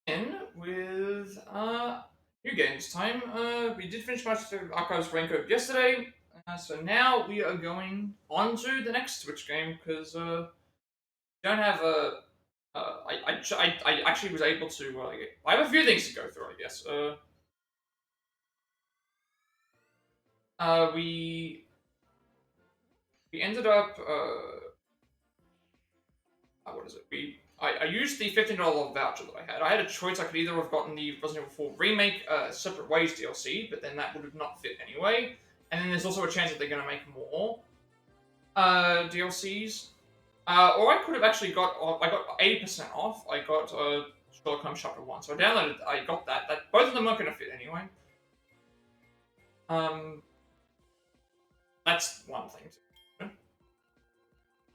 In with new games time. We did finish Master Archives Raincoat yesterday, so now we are going on to the next Switch game because don't have a. I actually was able to. I have a few things to go through, I guess. Uh, we we ended up. What is it? I used the $15 voucher that I had. I had a choice. I could either have gotten the Resident Evil 4 Remake Separate Ways DLC, but then that would have not fit anyway. And then there's also a chance that they're going to make more DLCs. Or I could have actually I got 80% off. I got Sherlock Holmes Chapter 1. So I got that. Both of them weren't going to fit anyway. Um, that's one thing.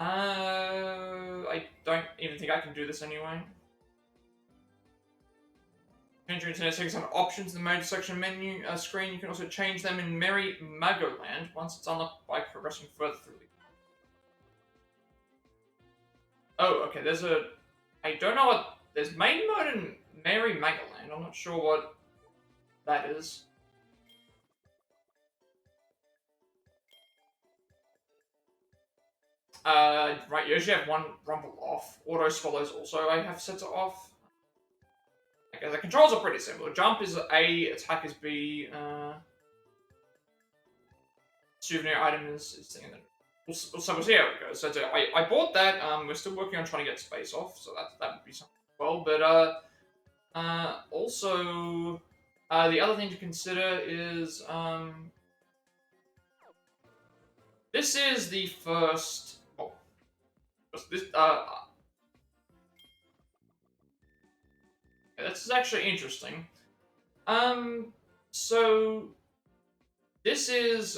I don't even think I can do this anyway. Change your internet settings on options in the mode section menu screen. You can also change them in Merry Magoland once it's unlocked by progressing further through the. Oh, okay. I don't know what. There's main mode in Merry Magoland. I'm not sure what that is. Right. You usually have one rumble off. Auto swallows also I have set to off. Okay, the controls are pretty simple. Jump is A, attack is B. Souvenir item is thing. So we'll see how it goes. So I bought that. We're still working on trying to get space off, so that would be something as well. But also the other thing to consider is this is the first. Oh, this this is actually interesting. So this is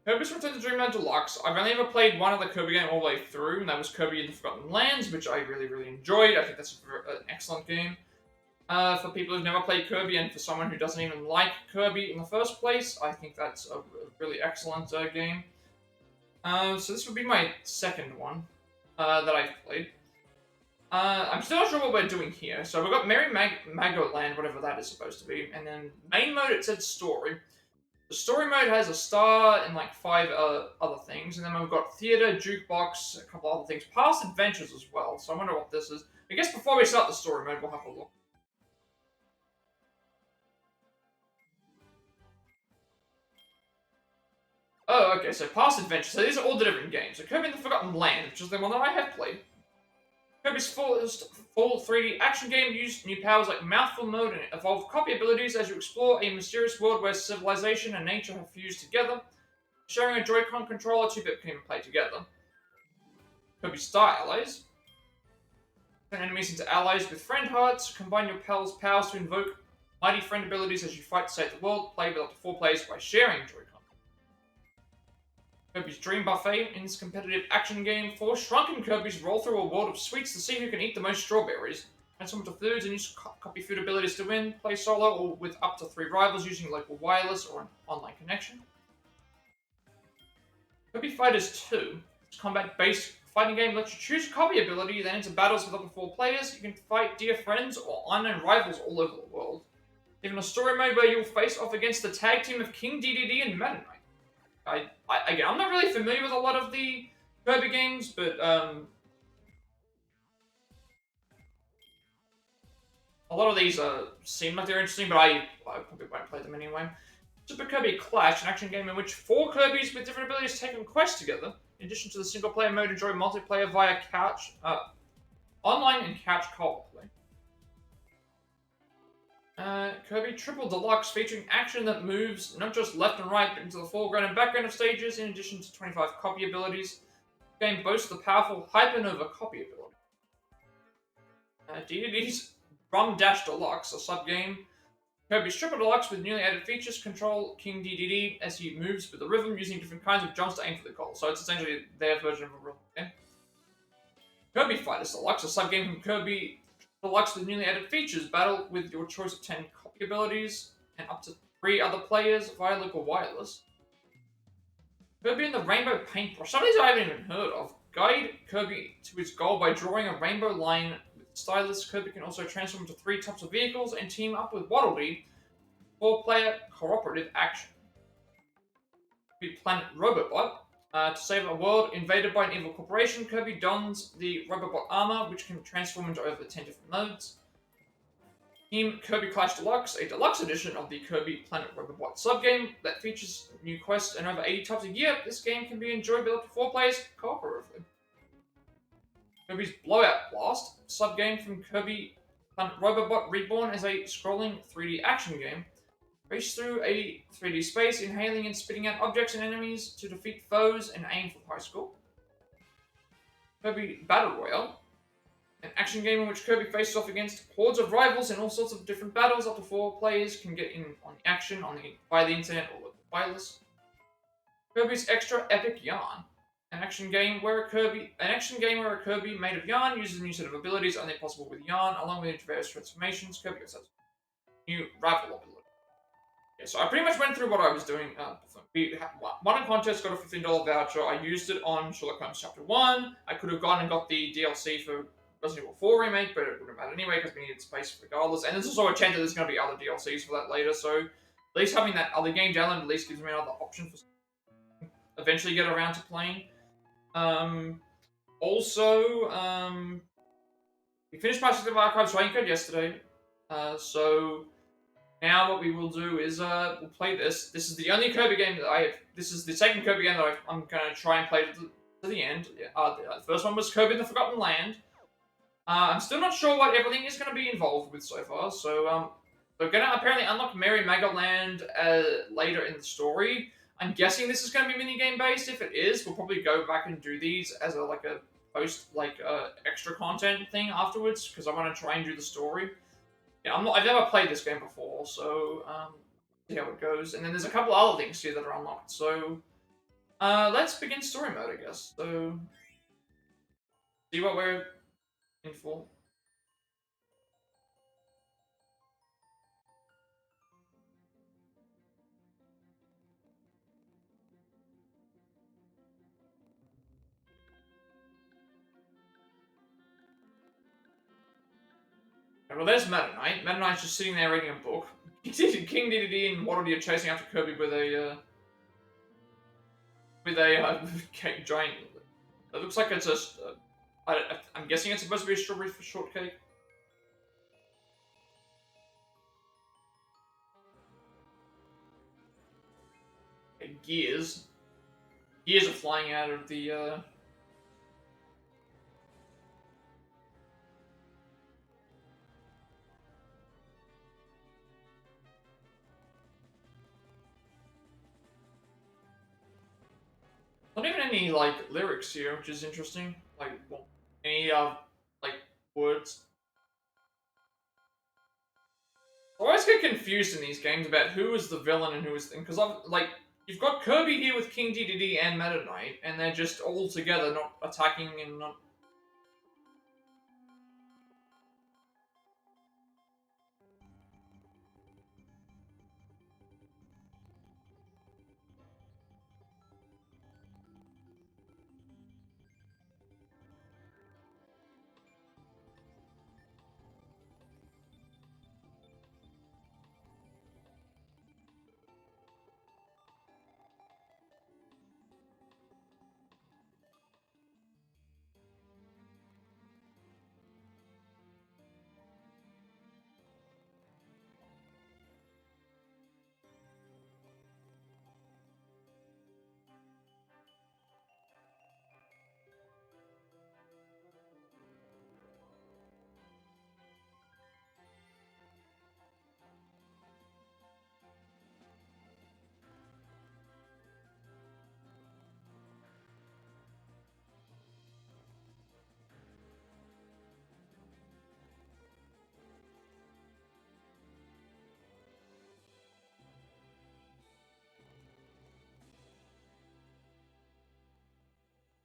Kirby's Return to Dreamland Deluxe. I've only ever played one of the Kirby game all the way through, and that was Kirby and the Forgotten Lands, which I really, really enjoyed. I think that's an excellent game. For people who've never played Kirby, and for someone who doesn't even like Kirby in the first place, I think that's a really excellent game. So this would be my second one that I've played. I'm still not sure what we're doing here. So we've got Merry Magoland, whatever that is supposed to be, and then main mode it said story. The story mode has a star and like 5 other things, and then we've got theater, jukebox, a couple other things, past adventures as well. So I wonder what this is. I guess before we start the story mode, we'll have a look. Oh, okay. So past adventures. So these are all the different games. So Kirby and the Forgotten Land, which is the one that I have played. Kirby's full 3D action game used new powers like mouthful mode and evolved copy abilities as you explore a mysterious world where civilization and nature have fused together. Sharing a Joy-Con controller, two people can play together. Kirby Star Allies. Turn enemies into allies with friend hearts. Combine your pals' powers to invoke mighty friend abilities as you fight to save the world. Play with up to 4 players by sharing Joy-Con. Kirby's Dream Buffet. In this competitive action game, 4 shrunken Kirbys roll through a world of sweets to see who can eat the most strawberries. Transform into foods and use copy food abilities to win. Play solo or with up to 3 rivals using local wireless or an online connection. Kirby Fighters 2. It's a combat-based fighting game lets you choose a copy ability, then into battles with up to 4 players. You can fight dear friends or unknown rivals all over the world. Even a story mode where you'll face off against the tag team of King DDD and Meta Knight. Again, I'm not really familiar with a lot of the Kirby games, but a lot of these seem like they're interesting, but I probably won't play them anyway. Super Kirby Clash, an action game in which 4 Kirbys with different abilities take on quests together. In addition to the single-player mode, enjoy multiplayer via couch, online and couch co-op play. Kirby Triple Deluxe, featuring action that moves not just left and right, but into the foreground and background of stages, in addition to 25 copy abilities. The game boasts the powerful Hypernova copy ability. DDD's Drum Dash Deluxe, a sub-game. Kirby's Triple Deluxe with newly added features control King DDD as he moves with the rhythm using different kinds of jumps to aim for the goal. So it's essentially their version of a rhythm game. Kirby Fighters Deluxe, a sub-game from Kirby Deluxe with newly added features. Battle with your choice of 10 copy abilities and up to 3 other players via local wireless. Kirby and the Rainbow Paintbrush. Some of these I haven't even heard of. Guide Kirby to his goal by drawing a rainbow line with stylus, Kirby can also transform into 3 types of vehicles and team up with Waddle Dee for 4-player cooperative action. Planet Robobot. To save a world invaded by an evil corporation, Kirby dons the Robobot armor, which can transform into over 10 different modes. Team Kirby Clash Deluxe, a deluxe edition of the Kirby Planet Robobot subgame that features new quests and over 80 types of gear. This game can be enjoyed by up to 4 players cooperatively. Kirby's Blowout Blast, subgame from Kirby Planet Robobot Reborn, is a scrolling 3D action game. Race through a 3D space, inhaling and spitting out objects and enemies to defeat foes and aim for high score. Kirby Battle Royale, an action game in which Kirby faces off against hordes of rivals in all sorts of different battles. Up to 4 players can get in on the action via the internet or wireless. Kirby's Extra Epic Yarn, an action game where a Kirby made of yarn uses a new set of abilities only possible with yarn, along with various transformations. Kirby also has a new rival ability. Yeah, so I pretty much went through what I was doing. We won a contest, got a $15 voucher. I used it on Sherlock Holmes Chapter 1. I could have gone and got the DLC for Resident Evil 4 Remake, but it wouldn't matter anyway because we needed space regardless. And there's also a chance that there's going to be other DLCs for that later, so at least having that other game downloaded at least gives me another option for eventually get around to playing. We finished Master of Archives Rain Code yesterday, so now what we will do is we'll play this. This is the only Kirby game that I have. This is the second Kirby game that I'm going to try and play to the end. The first one was Kirby in the Forgotten Land. I'm still not sure what everything is going to be involved with so far, so we're going to apparently unlock Merry Mago Land later in the story. I'm guessing this is going to be minigame based. If it is, we'll probably go back and do these as a post extra content thing afterwards because I want to try and do the story. Yeah, I've never played this game before, so see how it goes. And then there's a couple other things here that are unlocked. So let's begin story mode, I guess. So see what we're in for. Well, there's Meta Knight. Meta Knight's just sitting there reading a book. King Dedede and Waddle Dee are chasing after Kirby with a giant. It looks like it's just. I'm guessing it's supposed to be a strawberry shortcake. Okay, gears. Gears are flying out of the. Not even any lyrics here, which is interesting. Any words. I always get confused in these games about who is the villain and who is because you've got Kirby here with King Dedede and Meta Knight, and they're just all together, not attacking and not.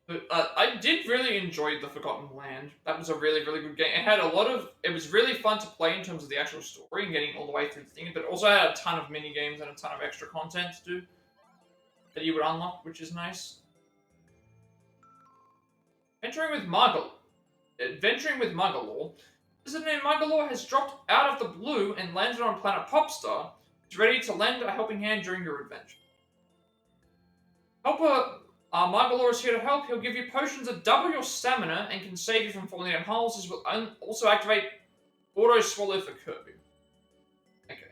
But I did really enjoy The Forgotten Land. That was a really, really good game. It was really fun to play in terms of the actual story and getting all the way through the thing, but it also had a ton of mini games and a ton of extra content to do that you would unlock, which is nice. Adventuring with Margalore. Visitor Mangalore has dropped out of the blue and landed on planet Popstar. It's ready to lend a helping hand during your adventure. Helper Mangalore is here to help. He'll give you potions that double your stamina and can save you from falling down holes. This will also activate Auto Swallow for Kirby. Okay.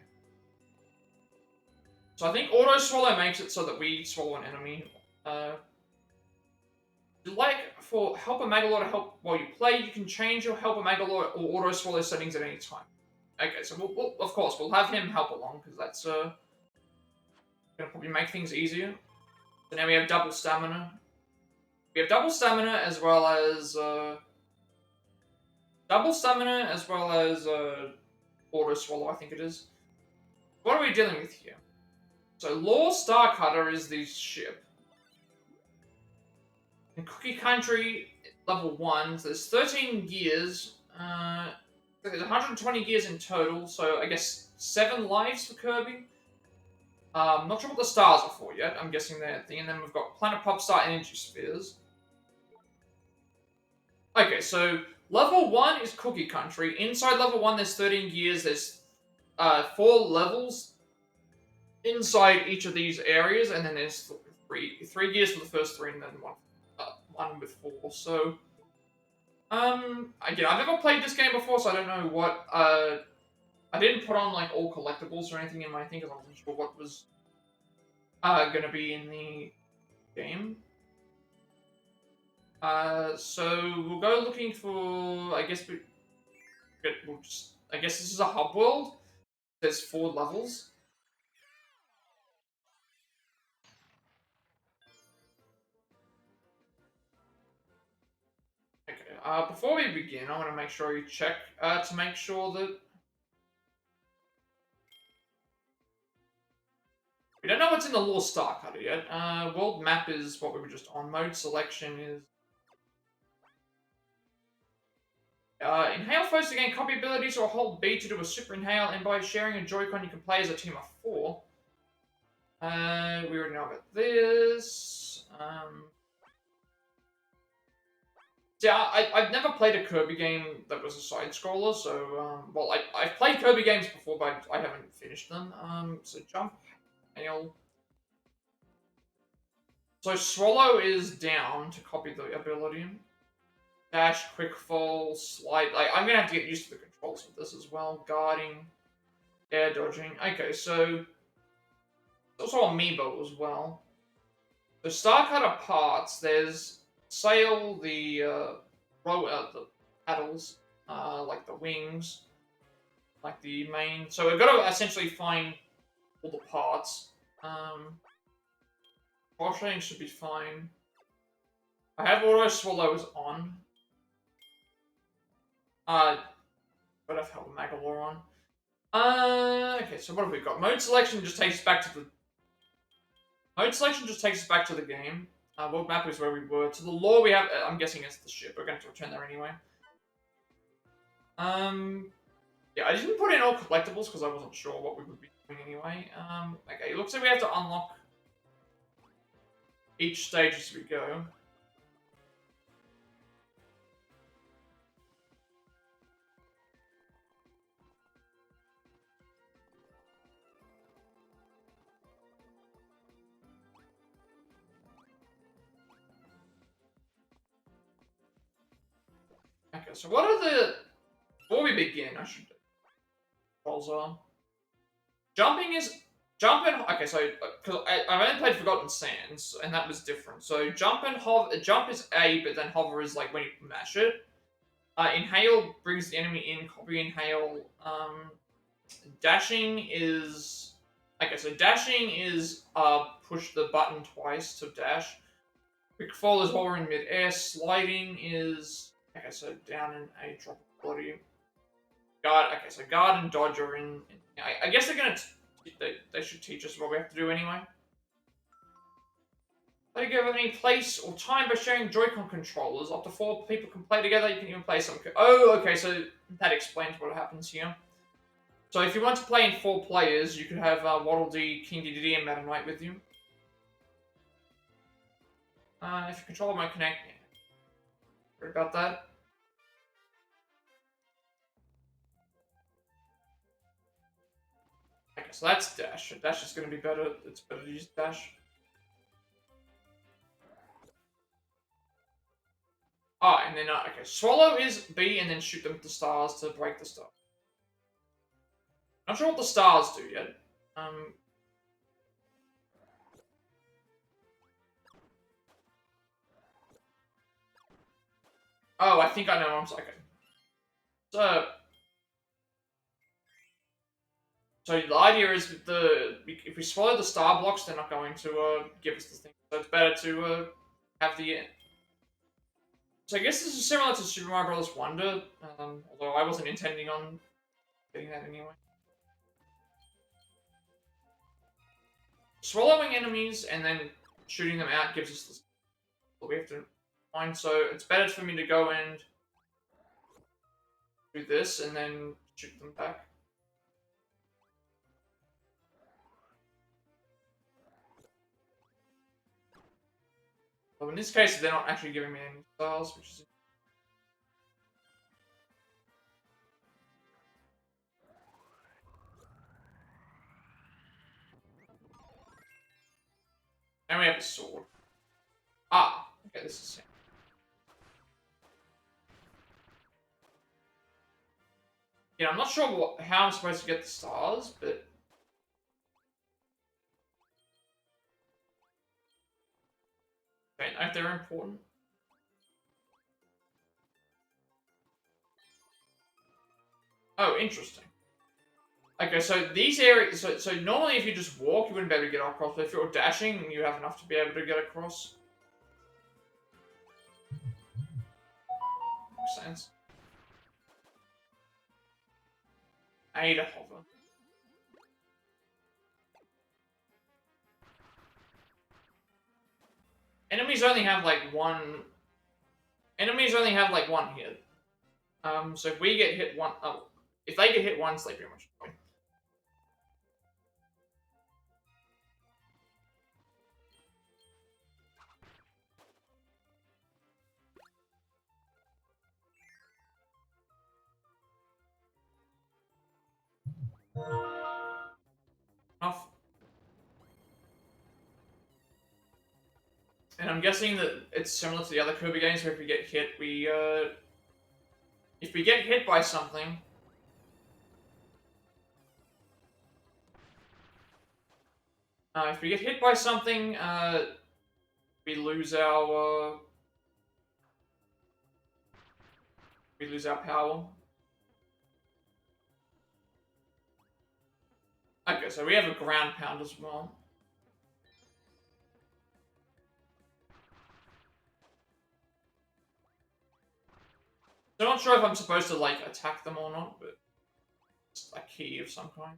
So I think Auto Swallow makes it so that we swallow an enemy. Like for Helper Magalore to help while you play, you can change your Helper Magalore or Auto Swallow settings at any time. Okay, so we'll of course we'll have him help along because that's gonna probably make things easier. So now we have double stamina. We have double stamina as well as Auto Swallow, I think it is. What are we dealing with here? So Law Starcutter is the ship. In Cookie Country, level 1, so there's 13 gears. There's 120 gears in total, so I guess 7 lives for Kirby. Not sure what the stars are for yet. I'm guessing they're a thing. And then we've got Planet Popstar Energy Spheres. Okay, so level 1 is Cookie Country. Inside level 1, there's 13 gears. There's 4 levels inside each of these areas, and then there's three gears for the first 3, and then one with 4. So, again, I've never played this game before, so I don't know what. I didn't put on like all collectibles or anything in my thing because I wasn't sure what was gonna be in the game. So we'll go looking for. I guess I guess this is a hub world. There's 4 levels. Okay. Before we begin, I want to make sure you check to make sure that we don't know what's in the Law Starcutter yet. World map is what we were just on. Mode selection is. Inhale first to gain copy abilities, or hold B to do a super inhale, and by sharing a Joy-Con you can play as a team of 4. We already know about this. Yeah, I've never played a Kirby game that was a side-scroller, so, well, I've played Kirby games before, but I haven't finished them. So jump, hail. So Swallow is down to copy the ability. Dash, quick fall, slide. Like, I'm gonna have to get used to the controls with this as well. Guarding, air dodging. Okay, so there's also amiibo as well. The Starcutter parts. There's sail, the the paddles, like the wings, like the main. So we've got to essentially find all the parts. Crocheting should be fine. I have Auto Swallows on. But I've held Magalore on. Okay, so what have we got? Mode selection just takes us back to the. Mode selection just takes us back to the game. World map is where we were. To the lore we have. I'm guessing it's the ship. We're going to return there anyway. Yeah, I didn't put in all collectibles because I wasn't sure what we would be doing anyway. Okay, it looks like we have to unlock each stage as we go. Okay, so what are the... Before we begin, I should... Controls are... Jumping is... Okay, so... Because I've only played Forgotten Sands, and that was different. So jump and hover... Jump is A, but then hover is like when you mash it. Inhale brings the enemy in. Copy inhale. Dashing is... Okay, so dashing is push the button twice to dash. Quick fall is while we're in mid-air. Sliding is... Okay, so down in a drop ability. Guard. Okay, so guard and dodge are in. I guess they're gonna. They should teach us what we have to do anyway. Play together at any place or time by sharing Joy-Con controllers. Up to 4 people can play together. You can even play some. Oh, okay. So that explains what happens here. So if you want to play in 4 players, you could have Waddle Dee, King Dedede, and Meta Knight with you. If you control my connect. Worry about that. so that's dash. Dash is going to be better. It's better to use dash. Oh, and then, okay. Swallow is B and then shoot them with the stars to break the star. Not sure what the stars do yet. Oh, I think I know. I'm sorry. Okay. So the idea is that if we swallow the star blocks, they're not going to give us the thing. So it's better to have the. So I guess this is similar to Super Mario Bros. Wonder, although I wasn't intending on getting that anyway. Swallowing enemies and then shooting them out gives us what we have to find. So it's better for me to go and do this and then shoot them back. So in this case, they're not actually giving me any stars, which is. And we have a sword. Ah, okay, this is. Yeah, I'm not sure how I'm supposed to get the stars, but. I don't know if they're important. Oh, interesting. Okay, so these areas, so normally if you just walk, you wouldn't be able to get across, but if you're dashing, you have enough to be able to get across. Makes sense. I need a hover. Enemies only have like one. Enemies only have like one hit. So if we get hit if they get hit once, they pretty much die. Off. And I'm guessing that it's similar to the other Kirby games where if we get hit, if we get hit by something. If we get hit by something, we lose our power. Okay, so we have a ground pound as well. So I'm not sure if I'm supposed to like attack them or not, but it's a key of some kind.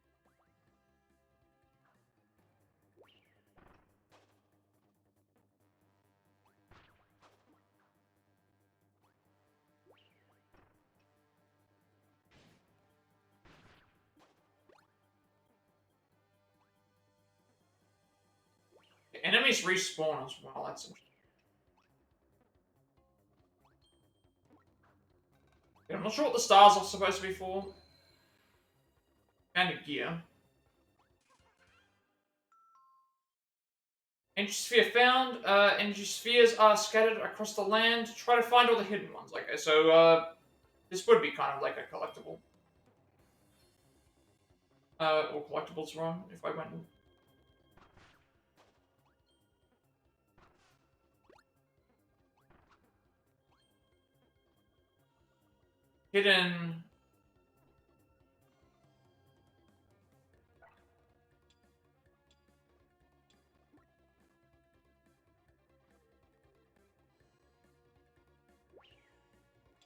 Enemies respawn as well, that's interesting. I'm not sure what the stars are supposed to be for. And a gear. Energy sphere found. Energy spheres are scattered across the land. Try to find all the hidden ones. Okay, so this would be kind of like a collectible. Or collectibles wrong, if I went. Hidden.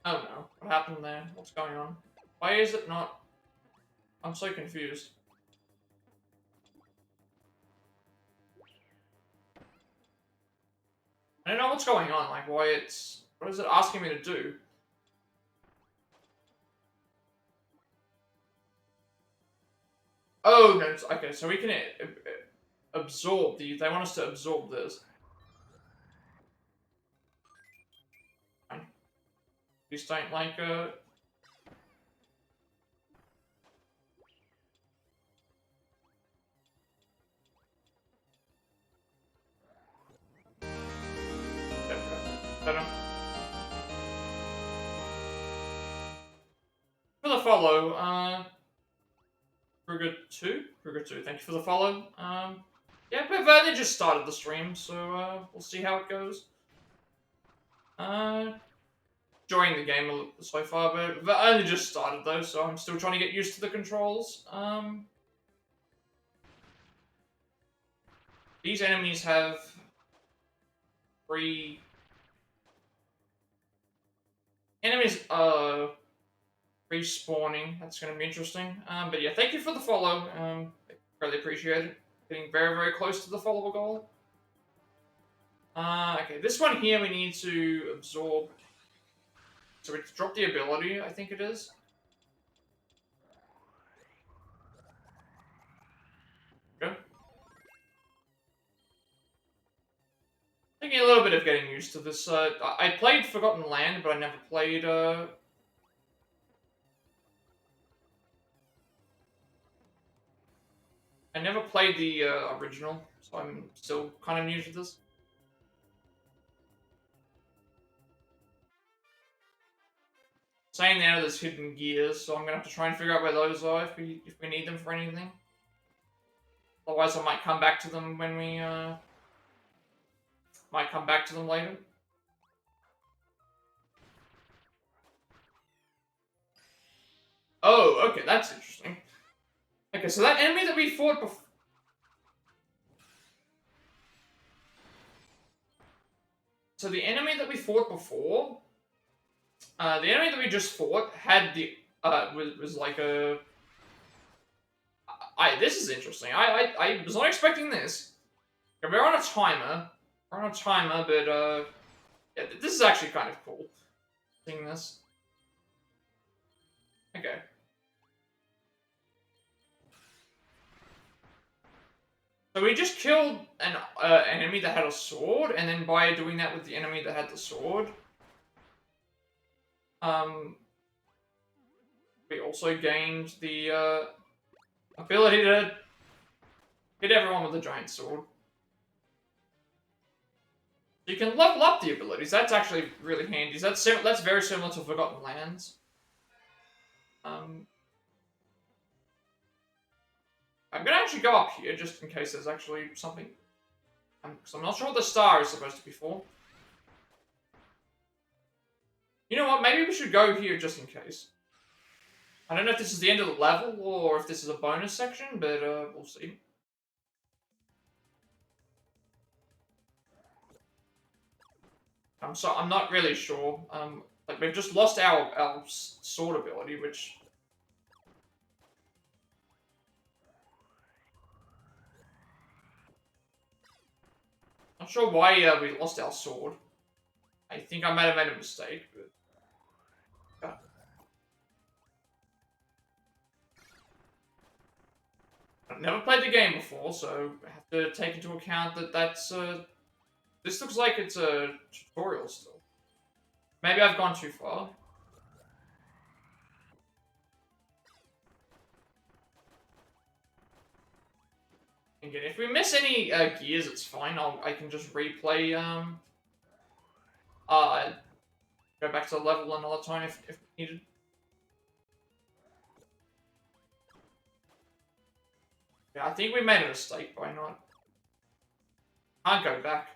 Oh no, what happened there? What's going on? Why is it not? I'm so confused. I don't know what's going on, like why it's... What is it asking me to do? Oh, no, okay, so we can absorb these. They want us to absorb this. Please don't like the follow. Kruger2, thank you for the follow. Yeah, we've only just started the stream, so we'll see how it goes. Enjoying the game so far, but we've only just started though, so I'm still trying to get used to the controls. These enemies have 3 enemies respawning. That's going to be interesting. But yeah, thank you for the follow. Really appreciate it. Getting very, very close to the follower goal. Okay, this one here we need to absorb. So we drop the ability, I think it is. Go. Taking a little bit of getting used to this. I played Forgotten Land, but I never played, I never played the original, so I'm still kind of new to this. Saying now there's hidden gears, so I'm gonna have to try and figure out where those are if we need them for anything. Otherwise, I might come back to them when we might come back to them later. Oh, okay, that's interesting. Okay, so that enemy that we fought before. So the enemy that we fought before, the enemy that we just fought had the was like a. This is interesting. I was not expecting this. Okay, we're on a timer. We're on a timer, but yeah, this is actually kind of cool. Seeing this. Okay. So we just killed an enemy that had a sword, and then by doing that with the enemy that had the sword, we also gained the ability to hit everyone with a giant sword. You can level up the abilities. That's actually really handy. That's very similar to Forgotten Lands. I'm gonna actually go up here just in case there's actually something. Because I'm not sure what the star is supposed to be for. You know what? Maybe we should go here just in case. I don't know if this is the end of the level or if this is a bonus section, but we'll see. I'm not really sure. Like we've just lost our sword ability, which. Not sure why we lost our sword. I think I might have made a mistake, but. I've never played the game before, so I have to take into account that that's this looks like it's a tutorial still. Maybe I've gone too far. Again, if we miss any gears, it's fine. I can just replay. Go back to the level another time if needed. Yeah, I think we made a mistake by not. Can't go back.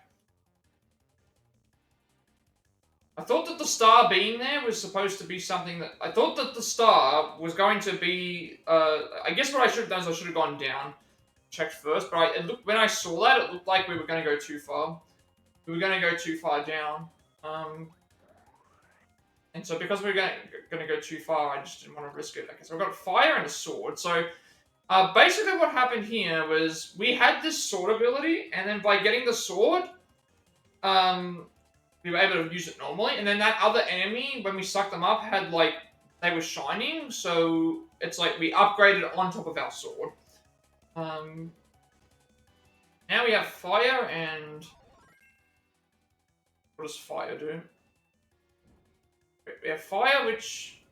I thought that the star being there was supposed to be something that... I thought that the star was going to be... I guess what I should have done is I should have gone down. Checked first, but when I saw that, it looked like we were going to go too far. We were going to go too far down. And so because we were going to go too far, I just didn't want to risk it. Okay, so I've got fire and a sword. So basically what happened here was we had this sword ability, and then by getting the sword, we were able to use it normally. And then that other enemy, when we sucked them up, had like, they were shining. So it's like we upgraded on top of our sword. Now we have fire and... What does fire do? We have fire, which...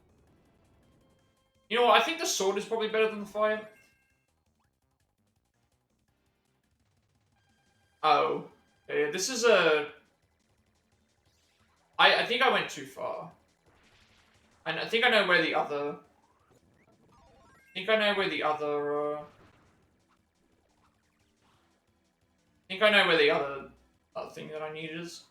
You know what, I think the sword is probably better than the fire. Oh. Yeah, this is a... I think I went too far. And I think I know where the other think I know where the other, I think I know where the other thing that I need is.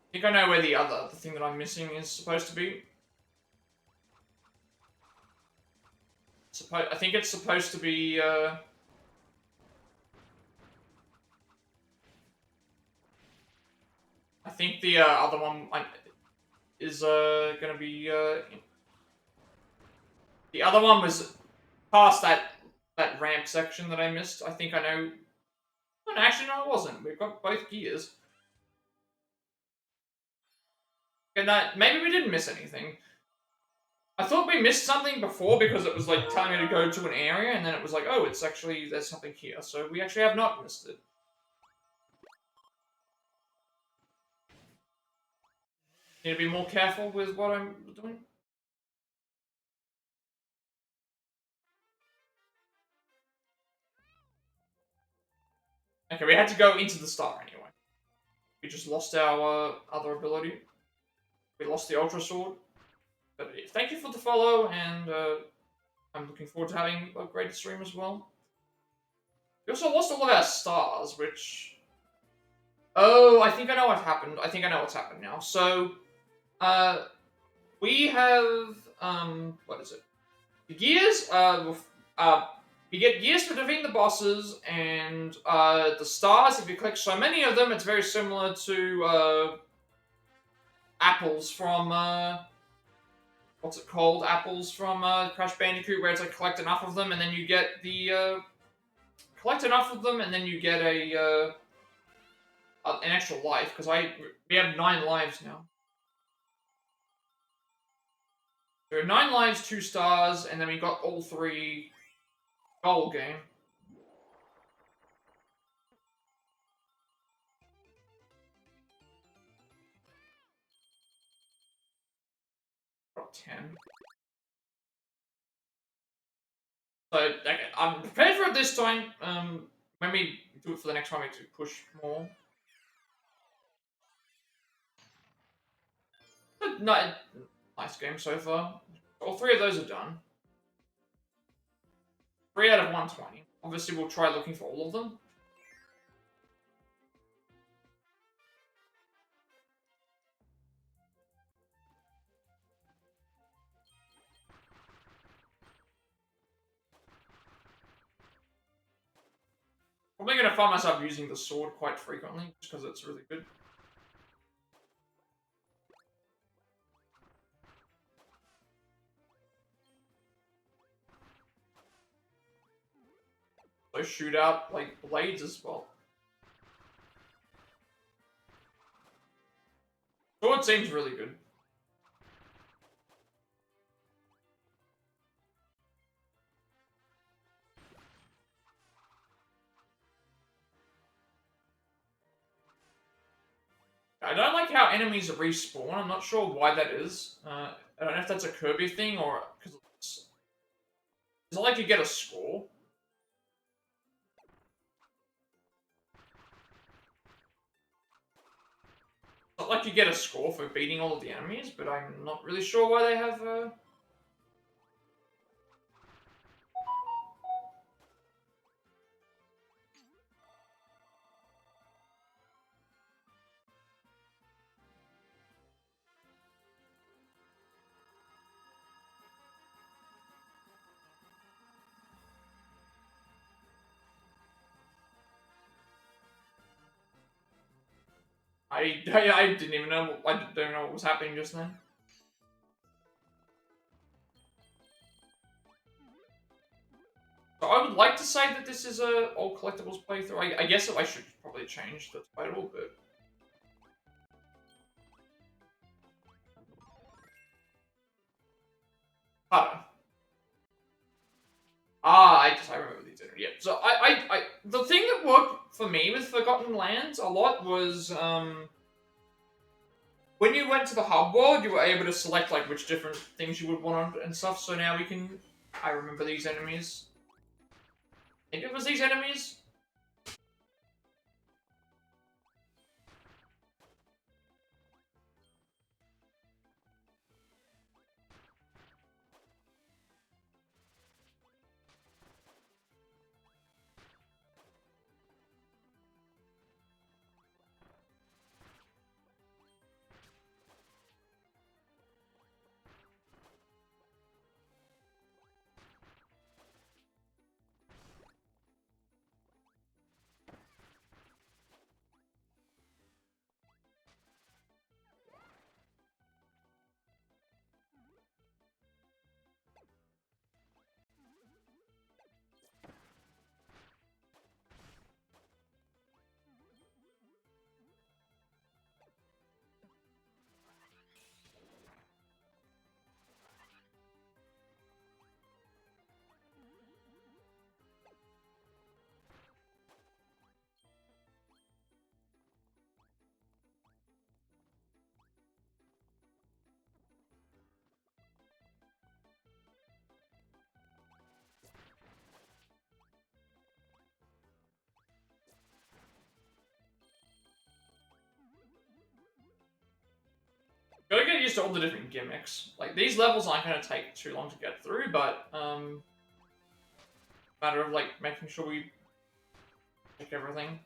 I think I know where the thing that I'm missing is supposed to be. I think it's supposed to be, I think the other one is gonna be the other one was past that ramp section that I missed. I think I know. Well, actually, no, it wasn't. We've got both gears. And maybe we didn't miss anything. I thought we missed something before because it was like telling me to go to an area, and then it was like, oh, it's actually there's something here. So we actually have not missed it. Need to be more careful with what I'm doing. Okay, we had to go into the star anyway. We just lost our other ability. We lost the Ultra Sword. But thank you for the follow, and I'm looking forward to having a great stream as well. We also lost all of our stars, which... Oh, I think I know what happened. I think I know what's happened now. So, we have, what is it? The gears, we get gears for defeating the bosses, and the stars, if you collect so many of them, it's very similar to apples from, what's it called? Apples from Crash Bandicoot, where it's like collect enough of them, and then you get the, collect enough of them, and then you get an extra life, because we have 9 lives now. There are 9 lives, 2 stars, and then we got all 3 gold game. Got 10. So, okay, I'm prepared for it this time. When we do it for the next one, we need to push more. But no, nice game so far. All 3 of those are done. 3 out of 120. Obviously, we'll try looking for all of them. Probably going to find myself using the sword quite frequently, just because it's really good. So shoot out, like, blades as well. Sword seems really good. I don't like how enemies respawn. I'm not sure why that is. I don't know if that's a Kirby thing or because it's not like you get a score. It's not like you get a score for beating all of the enemies, but I'm not really sure why they have. I didn't even know. I don't even know what was happening just then. So I would like to say that this is a all collectibles playthrough. I guess I should probably change the title, but I don't know. I remember these. Yeah. So the thing that worked for me with Forgotten Lands a lot was when you went to the hub world, you were able to select like which different things you would want and stuff. So now we can. I remember these enemies. I think it was these enemies. used to all the different gimmicks. Like, these levels aren't going to take too long to get through, but, matter of, like, making sure we take everything.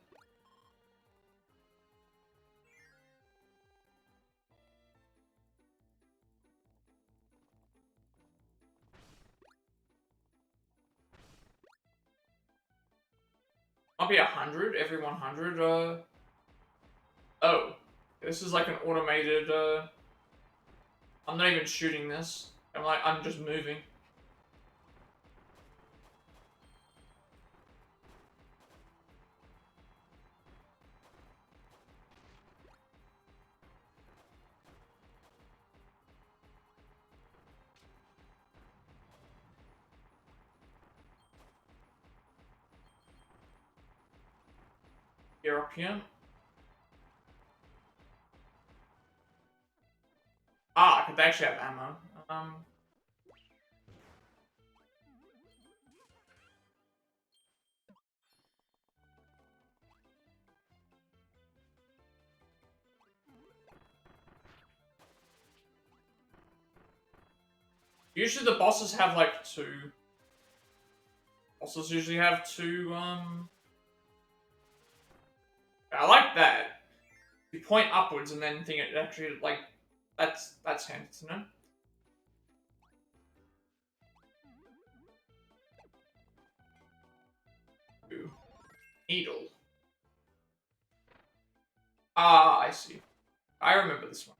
Might be 100, every 100, Oh. This is like an automated, I'm not even shooting this. I'm just moving. European. Ah, I could actually have ammo. Usually the bosses have like two. Bosses usually have two, I like that. You point upwards and then think it actually, like, that's handy to know. Ooh. Needle. Ah, I see. I remember this one.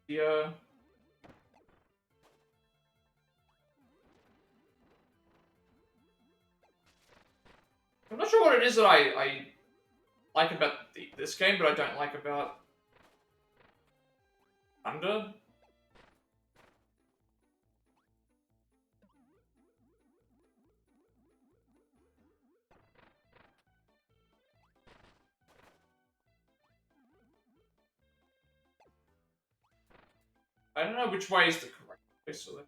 The, I'm not sure what it is that I like about this game, but I don't like about Thunder. I don't know which way is the correct way, so let's...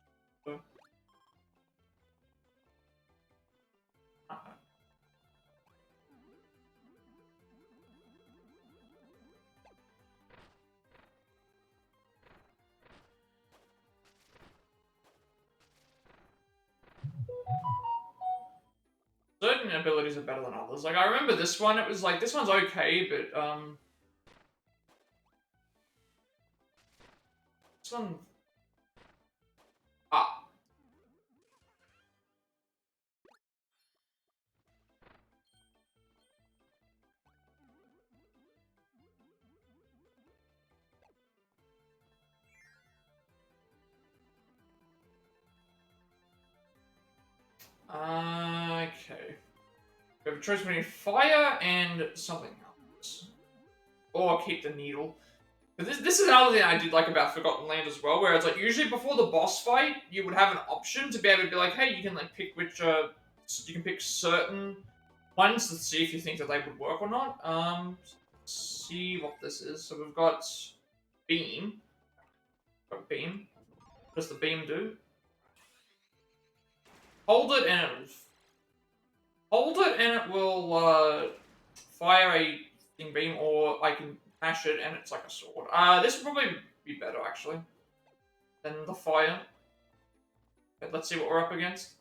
Certain abilities are better than others. Like, I remember this one, it was like, this one's okay, but, this one... Ah. Okay. We have a choice between fire and something else. Or keep the needle. But this is another thing I did like about Forgotten Land as well, where it's like usually before the boss fight, you would have an option to be able to be like, hey, you can like pick which you can pick certain ones to see if you think that they would work or not. See what this is. So we've got beam. Got beam. What does the beam do? Hold it and it will fire a thing beam, or I can mash it and it's like a sword. This would probably be better actually than the fire. But let's see what we're up against.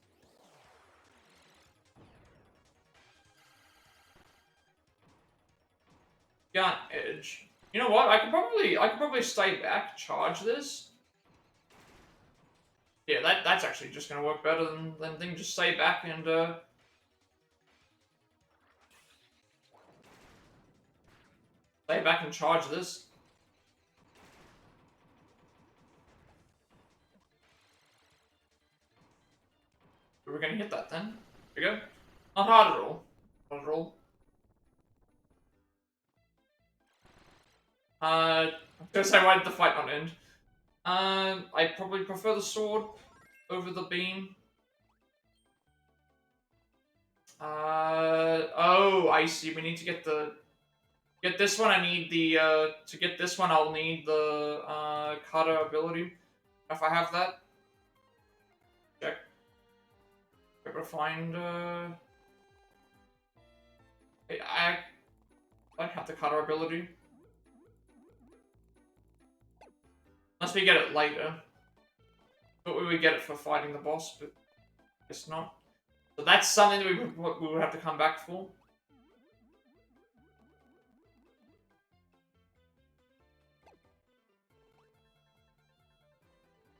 Gun edge. You know what? I could probably stay back, charge this. Yeah, that's actually just gonna work better than thing. Just stay back and stay back and charge this. We're gonna hit that then. Here we go. Not hard at all. Not at all. I was gonna say, why did the fight not end? I probably prefer the sword over the beam. Oh, I see. We need to get this one. I need the, to get this one, I'll need the, cutter ability. If I have that. Check. Able to find, I don't have the cutter ability. Unless we get it later. But we would get it for fighting the boss, but guess not. So that's something that we would have to come back for.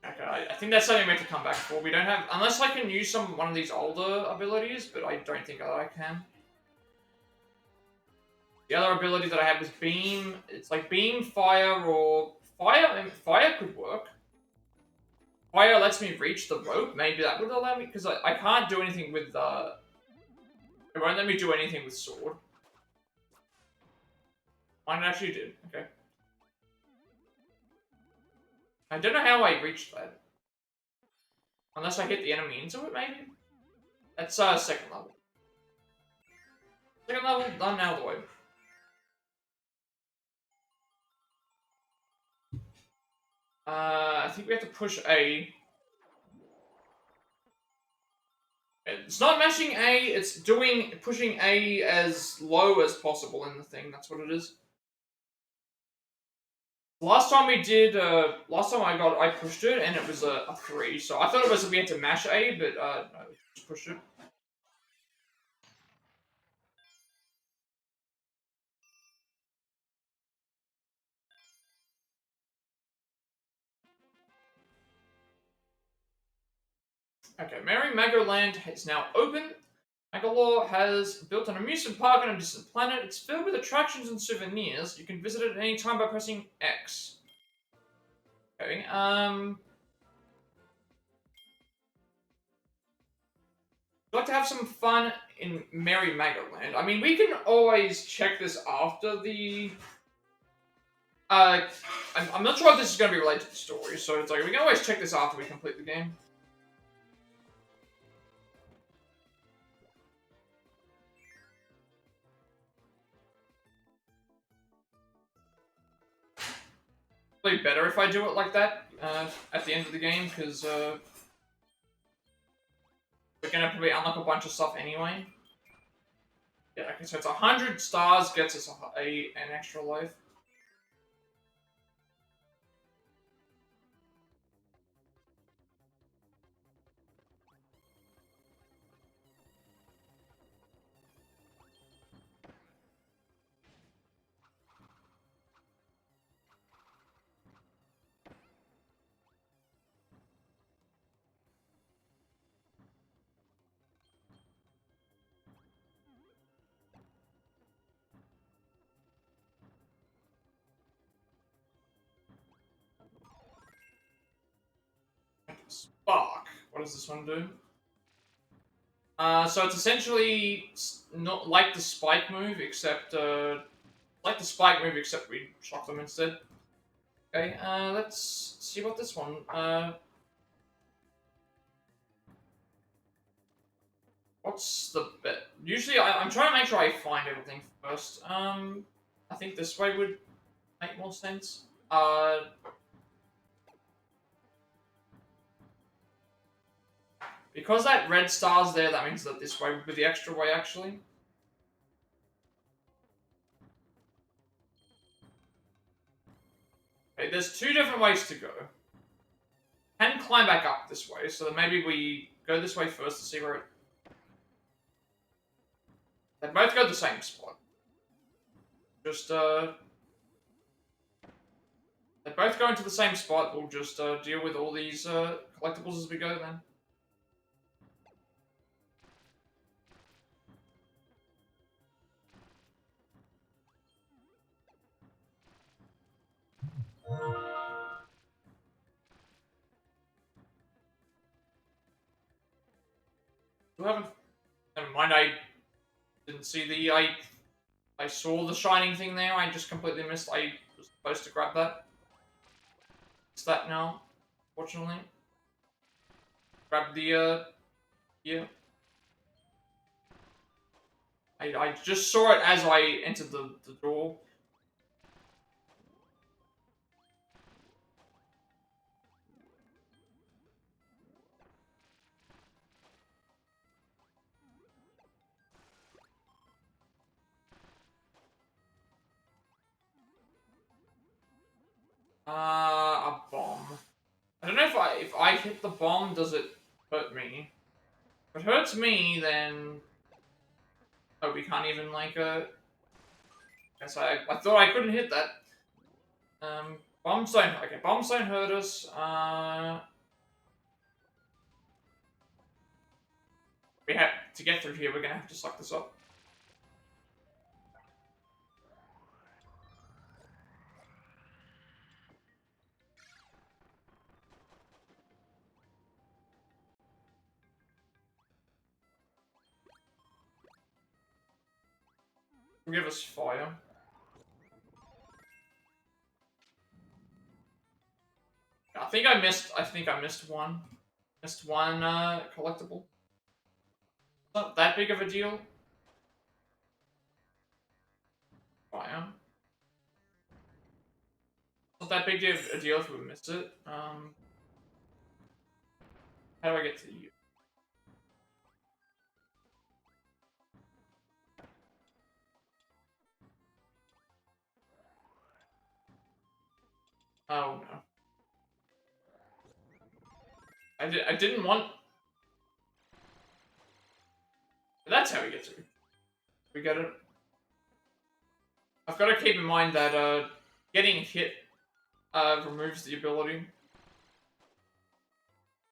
Okay, I think that's something we have to come back for. We don't have... Unless I can use one of these older abilities, but I don't think that I can. The other ability that I have is Beam. It's like Beam, Fire, or... Fire could work. Fire lets me reach the rope. Maybe that would allow me... Because I can't do anything with... It won't let me do anything with Sword. Mine actually did. Okay. I don't know how I reached that. Unless I hit the enemy into it, maybe? That's second level. Second level, done out of the way. I think we have to push A. It's not mashing A, it's pushing A as low as possible in the thing. That's what it is. Last time we did, last time I pushed it and it was a 3. So I thought it was we had to mash A, but no, just pushed it. Okay, Merry Magoland is now open. Magolor has built an amusement park on a distant planet. It's filled with attractions and souvenirs. You can visit it at any time by pressing X. Okay, I'd like to have some fun in Merry Magoland. I mean, we can always check this after the... I'm not sure if this is going to be related to the story, so it's like, we can always check this after we complete the game. Probably better if I do it like that, at the end of the game, because, we're gonna probably unlock a bunch of stuff anyway. Yeah, okay, so it's 100 stars gets us an extra life. Spark. What does this one do? So it's essentially not like the spike move, except like the spike move, except we shock them instead. Okay, let's see what this one. What's the bit? Usually, I'm trying to make sure I find everything first. I think this way would make more sense. Because that red star's there, that means that this way would be the extra way, actually. Okay, there's 2 different ways to go. Can climb back up this way, so maybe we go this way first to see where it... They both go to the same spot. Just, they both go into the same spot. We'll just, deal with all these, collectibles as we go, then. Never mind, I didn't see the... I saw the shining thing there, I just completely missed. I was supposed to grab that. It's that now, fortunately. Grab the, yeah. I just saw it as I entered the door. A bomb. I don't know if I hit the bomb, does it hurt me? If it hurts me, then oh, we can't even like Guess I thought I couldn't hit that. Bombs don't. Okay, bombs don't hurt us. We have to get through here. We're gonna have to suck this up. Give us fire. I think I missed one. Missed one collectible. Not that big of a deal. Fire. Not that big of a deal if we missed it. How do I get to you? Oh no. I didn't want. That's how we get through. We get it. I've got to keep in mind that getting hit removes the ability.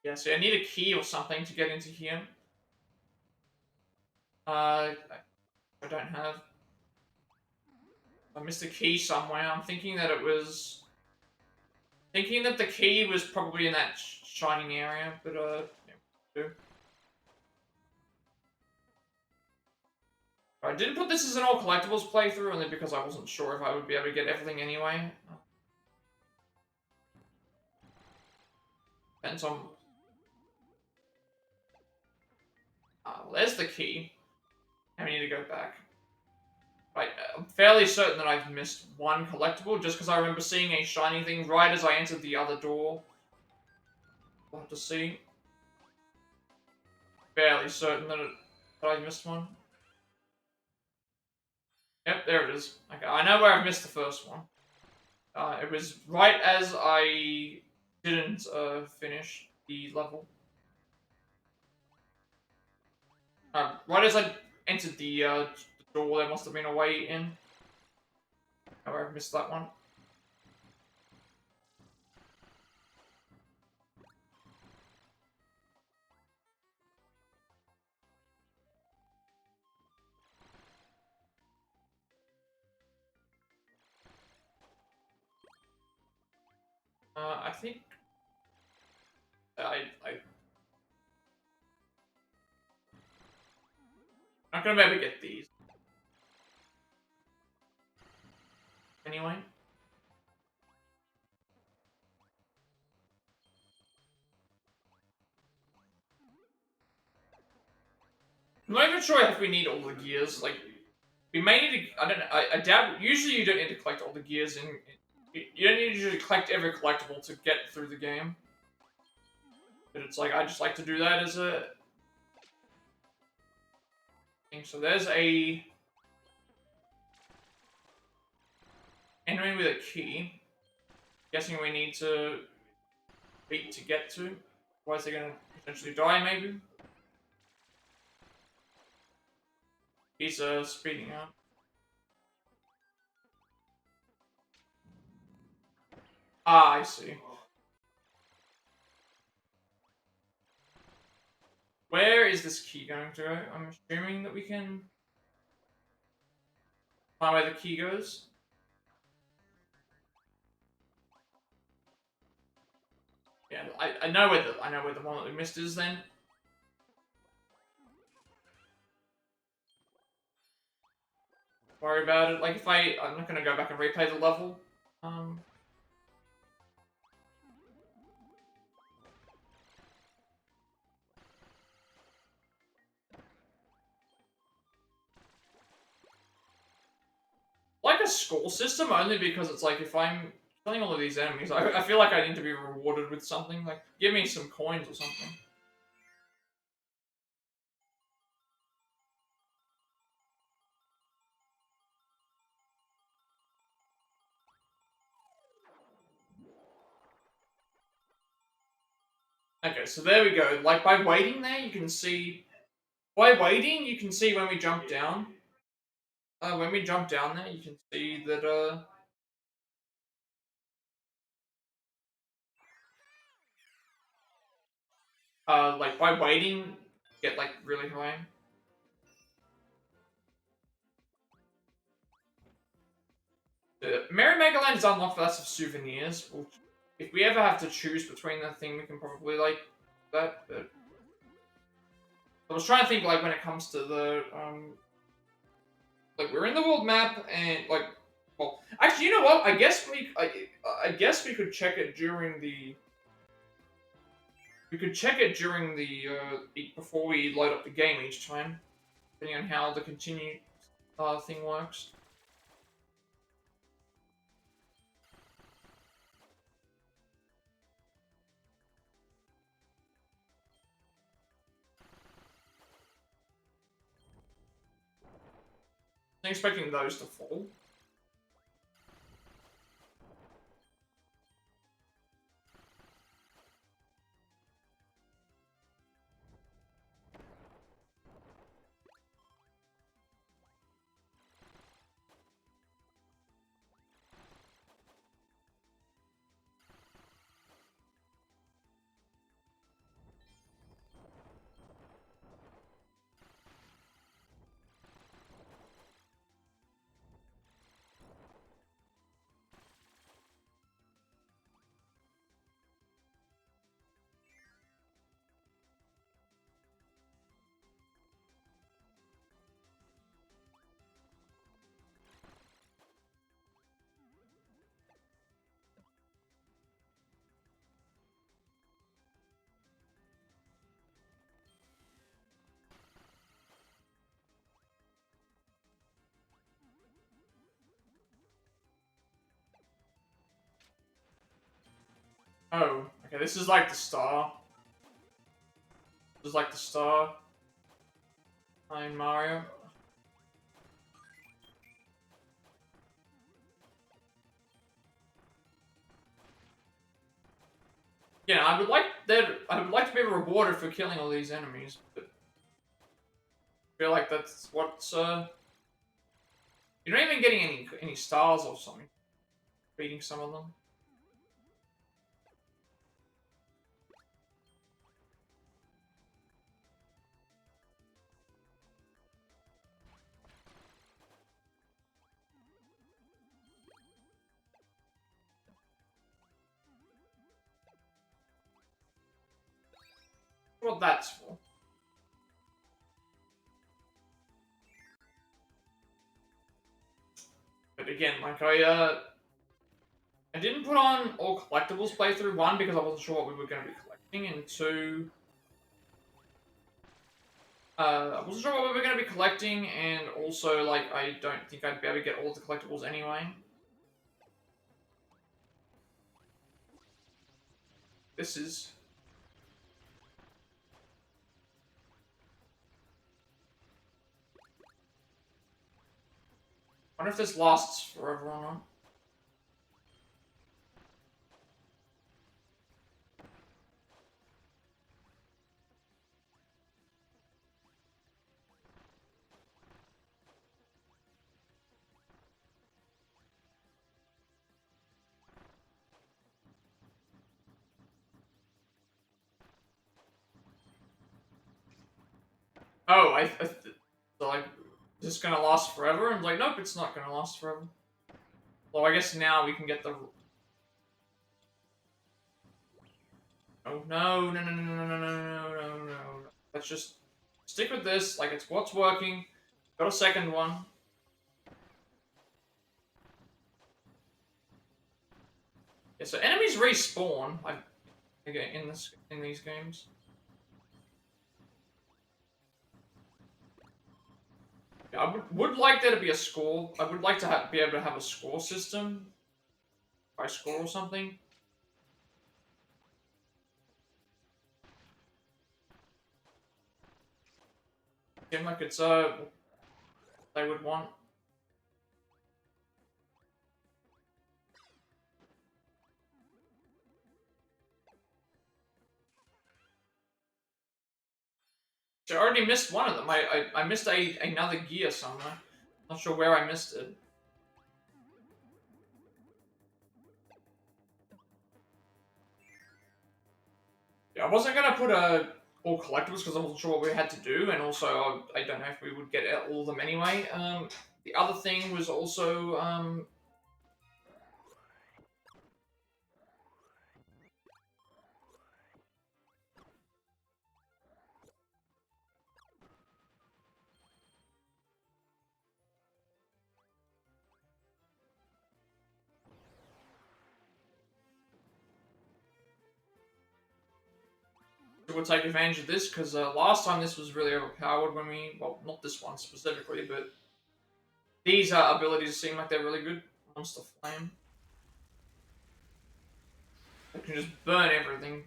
Yeah, so I need a key or something to get into here. I don't have. I missed a key somewhere. I'm thinking that it was. Thinking that the key was probably in that shining area, but yeah. I didn't put this as an all collectibles playthrough only because I wasn't sure if I would be able to get everything anyway. Depends on. Well, there's the key. I need to go back. I'm fairly certain that I've missed one collectible just because I remember seeing a shiny thing right as I entered the other door. We'll have to see. Fairly certain that I missed one. Yep, there it is. Okay, I know where I've missed the first one. It was right as I didn't finish the level. Right as I entered the door, there must have been a way in. Oh, I've missed that one. I think I'm not gonna be able to get these. Anyway. I'm not even sure if we need all the gears. Like, we may need to. I don't know. I doubt. Usually, you don't need to collect all the gears, and you don't need to usually collect every collectible to get through the game. But it's like I just like to do that as a thing. So there's a entering with a key. Guessing we need to beat to get to. Otherwise, they're gonna potentially die. Maybe. He's speeding up. Ah, I see. Where is this key going to go? I'm assuming that we can find where the key goes. Yeah, I know where the one that we missed is then. Worry about it. Like if I'm not gonna go back and replay the level. Like a score system only because it's like if I'm killing all of these enemies, I feel like I need to be rewarded with something. Like give me some coins or something. Okay, so there we go. Like, by waiting there, you can see... By waiting, you can see when we jump down. When we jump down there, you can see that, like, by waiting, get, like, really high. Merry Megaland is unlocked for lots of souvenirs, which, if we ever have to choose between the thing, we can probably, like, that, but... I was trying to think, like, when it comes to the, like, we're in the world map, and, like, well, actually, you know what? I guess we could check it during the... We could check it during the, before we load up the game each time, depending on how the continue, thing works. I'm expecting those to fall. Oh, okay, this is like the star. This is like the star. In Mario. Yeah, I would like to be rewarded for killing all these enemies, but I feel like that's what's you're not even getting any stars or something. Beating some of them. What that's for. But again, like I didn't put on all collectibles playthrough, one, because I wasn't sure what we were going to be collecting, and two, I wasn't sure what we were going to be collecting, and also, like, I don't think I'd be able to get all the collectibles anyway. This is... I wonder if this lasts forever or not. Oh, so like, is this gonna last forever? And like, nope, it's not gonna last forever. Well, I guess now we can get the... Oh, no, no, no, no, no, no, no, no, no, no. Let's just stick with this, like it's what's working. Got a second one. Yeah, so enemies respawn, like, again, in these games. Yeah, I would like there to be a score. I would like to be able to have a score system. By score or something. Seem like it's they would want. I already missed one of them. I missed another gear somewhere. Not sure where I missed it. Yeah, I wasn't gonna put all collectibles because I wasn't sure what we had to do, and also I don't know if we would get all of them anyway. The other thing was also we'll take advantage of this because last time this was really overpowered when we, well, not this one specifically, but these abilities seem like they're really good. Monster Flame. They can just burn everything.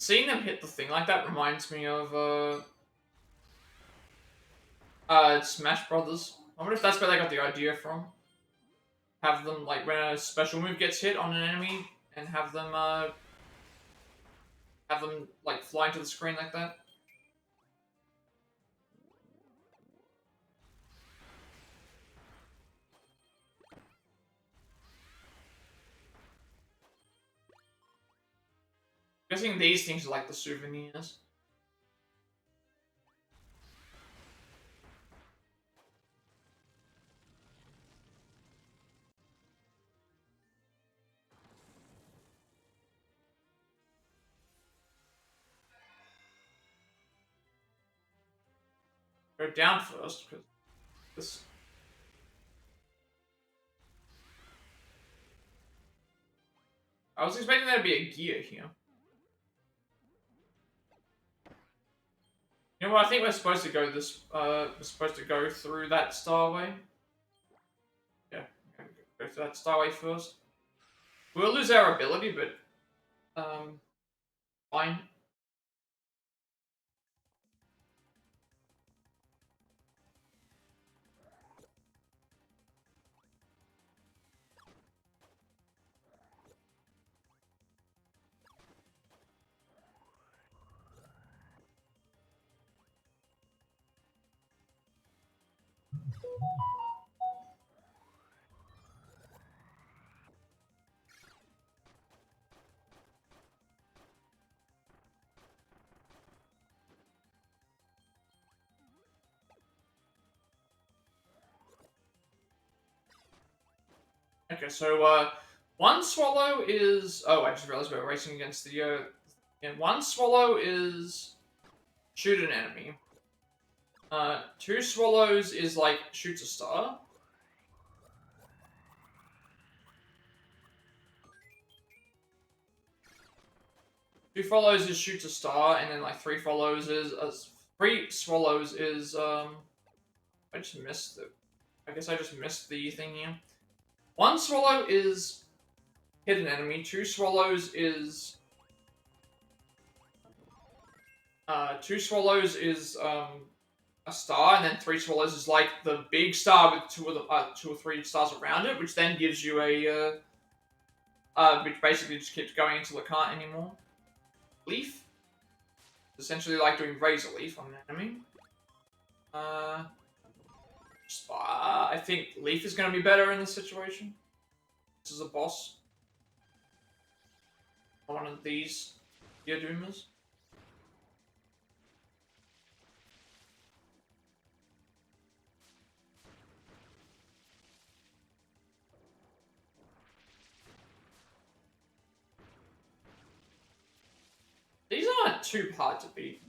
Seeing them hit the thing like that reminds me of Smash Brothers. I wonder if that's where they got the idea from. Have them like when a special move gets hit on an enemy, and have them like fly into the screen like that. I'm guessing these things are like the souvenirs. Go down first, because this. I was expecting there to be a gear here. You know what? I think we're supposed to go this. We're supposed to go through that starway. Yeah, go through that starway first. We'll lose our ability, but fine. Okay, so one swallow is. Oh, I just realized we're racing against the. And one swallow is shoot an enemy. Two swallows is like shoots a star. Two follows is shoots a star, and then like three follows is three swallows is I just missed it. I guess I just missed the thing here. One swallow is hit an enemy. Two swallows is a star, and then three swallows is like the big star with two or three stars around it, which then gives you a which basically just keeps going until it can't anymore. Leaf, essentially like doing razor leaf on an enemy. I think Leaf is going to be better in this situation. This is a boss. One of these Geodoomers. These aren't too hard to beat.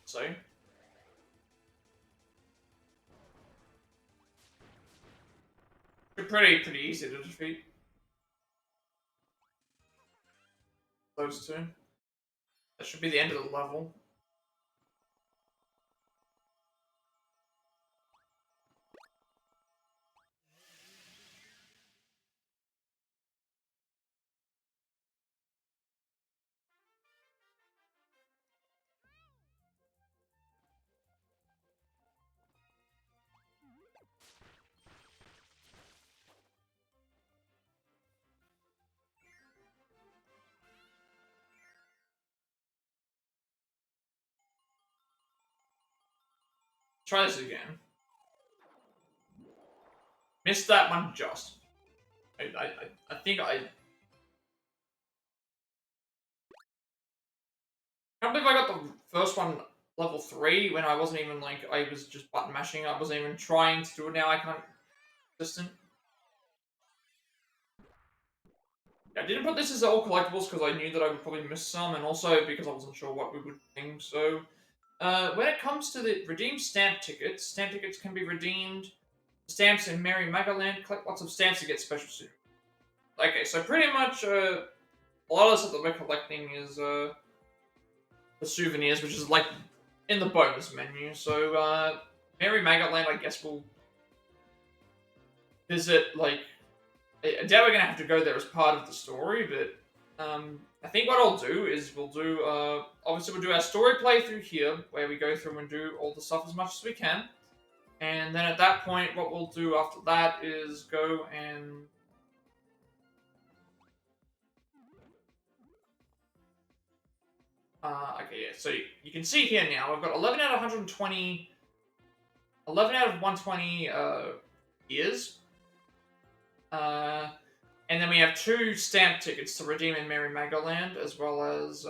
So. They're pretty easy to defeat. Those two. That should be the end of the level. try this again. Missed that one just. I think I can't believe I got the first one level 3 when I wasn't even like, I was just button mashing. I wasn't even trying to do it. Now I can't. Distant. I didn't put this as all collectibles because I knew that I would probably miss some, and also because I wasn't sure what we would think. So, when it comes to the redeemed stamp tickets can be redeemed. Stamps in Merry Magaland. Collect lots of stamps to get special soon. Okay, so pretty much a lot of stuff that we're collecting is the souvenirs, which is like in the bonus menu. So Merry Magaland, I guess we'll visit. Like, I doubt we're gonna have to go there as part of the story, but I think what I'll do is we'll do obviously we'll do our story playthrough here, where we go through and do all the stuff as much as we can. And then at that point, what we'll do after that is go and... okay, yeah, so you can see here now, I've got 11 out of 120... 11 out of 120 years. And then we have 2 stamp tickets to redeem in Merry Magaland, as well as...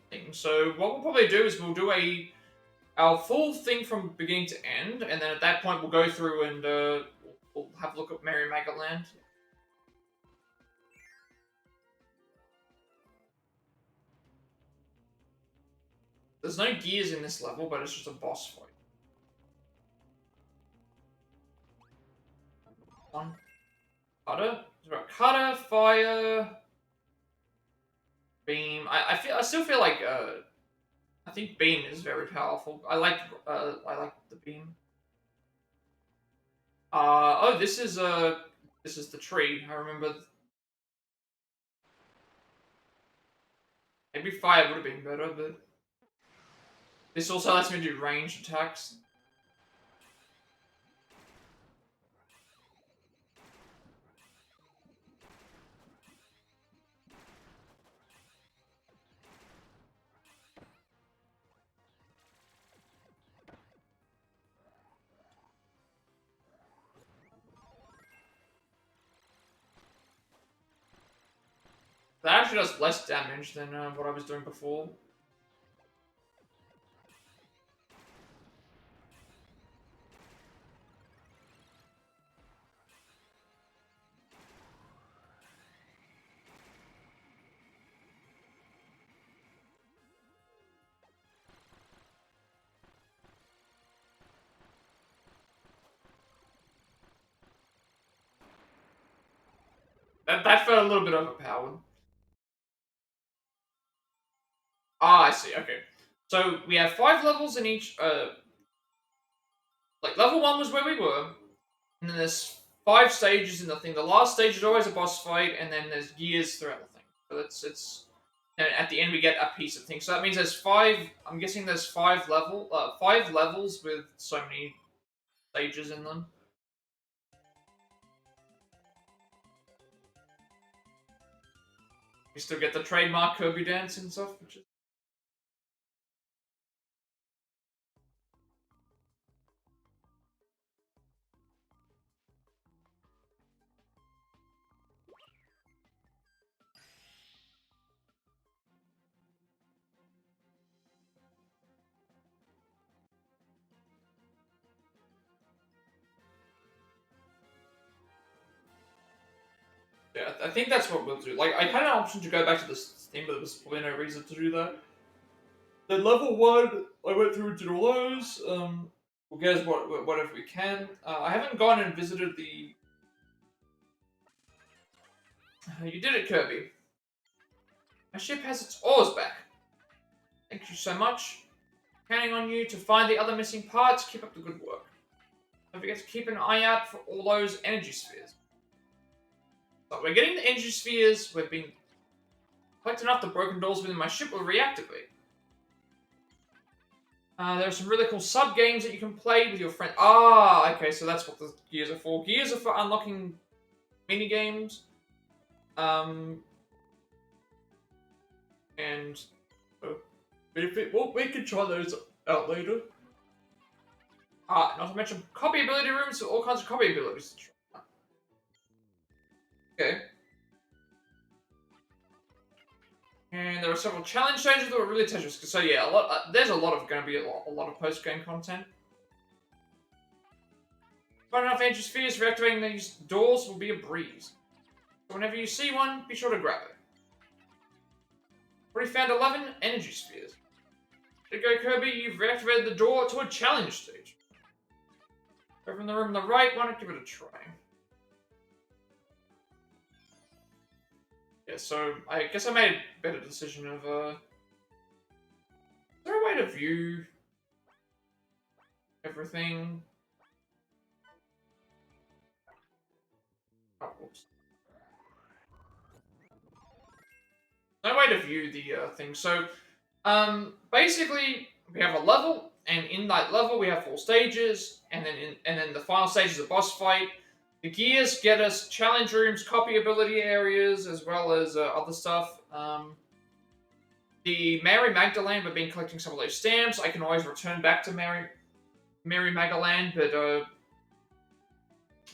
things. So what we'll probably do is we'll do our full thing from beginning to end, and then at that point we'll go through and we'll have a look at Merry Magaland. There's no gears in this level, but it's just a boss fight. One. Cutter? Cutter, fire, beam. I still feel like I think beam is very powerful. I like the beam. Oh, this is the tree. I remember. Maybe fire would have been better, but this also lets me do ranged attacks. That actually does less damage than what I was doing before. That felt a little bit overpowered. Ah, I see. Okay. So we have 5 levels in each. Like level 1 was where we were, and then there's 5 stages in the thing. The last stage is always a boss fight, and then there's gears throughout the thing. So it's. And at the end we get a piece of thing. So that means there's 5. I'm guessing there's 5 levels with so many stages in them. You still get the trademark Kirby dance and stuff, which is. Yeah, I think that's what we'll do. Like, I had an option to go back to this theme, but there was probably no reason to do that. Then level 1, I went through and did all those. We'll get us whatever we can. I haven't gone and visited the... You did it, Kirby. My ship has its oars back. Thank you so much. Counting on you to find the other missing parts. Keep up the good work. Don't forget to keep an eye out for all those energy spheres. So we're getting the energy spheres. We've been collecting enough the broken doors within my ship will reactivate. There are some really cool sub-games that you can play with your friend. Ah, okay, so that's what the gears are for. Gears are for unlocking mini-games. And... we can try those out later. Not to mention copy ability rooms, so all kinds of copy abilities to try. Okay. And there are several challenge stages that were really tenuous. So yeah, there's going to be a lot of post-game content. Find enough energy spheres, reactivating these doors will be a breeze. So whenever you see one, be sure to grab it. Already found 11 energy spheres. There you go, Kirby, you've reactivated the door to a challenge stage. Over in the room on the right, why not give it a try? Yeah, so I guess I made a better decision of, is there a way to view everything? Oh, whoops. No way to view the thing. So, basically, we have a level, and in that level we have 4 stages, and then the final stage is a boss fight. The gears get us challenge rooms, copy ability areas, as well as other stuff. The Mary Magdalene, we've been collecting some of those stamps. I can always return back to Mary Magdalene, but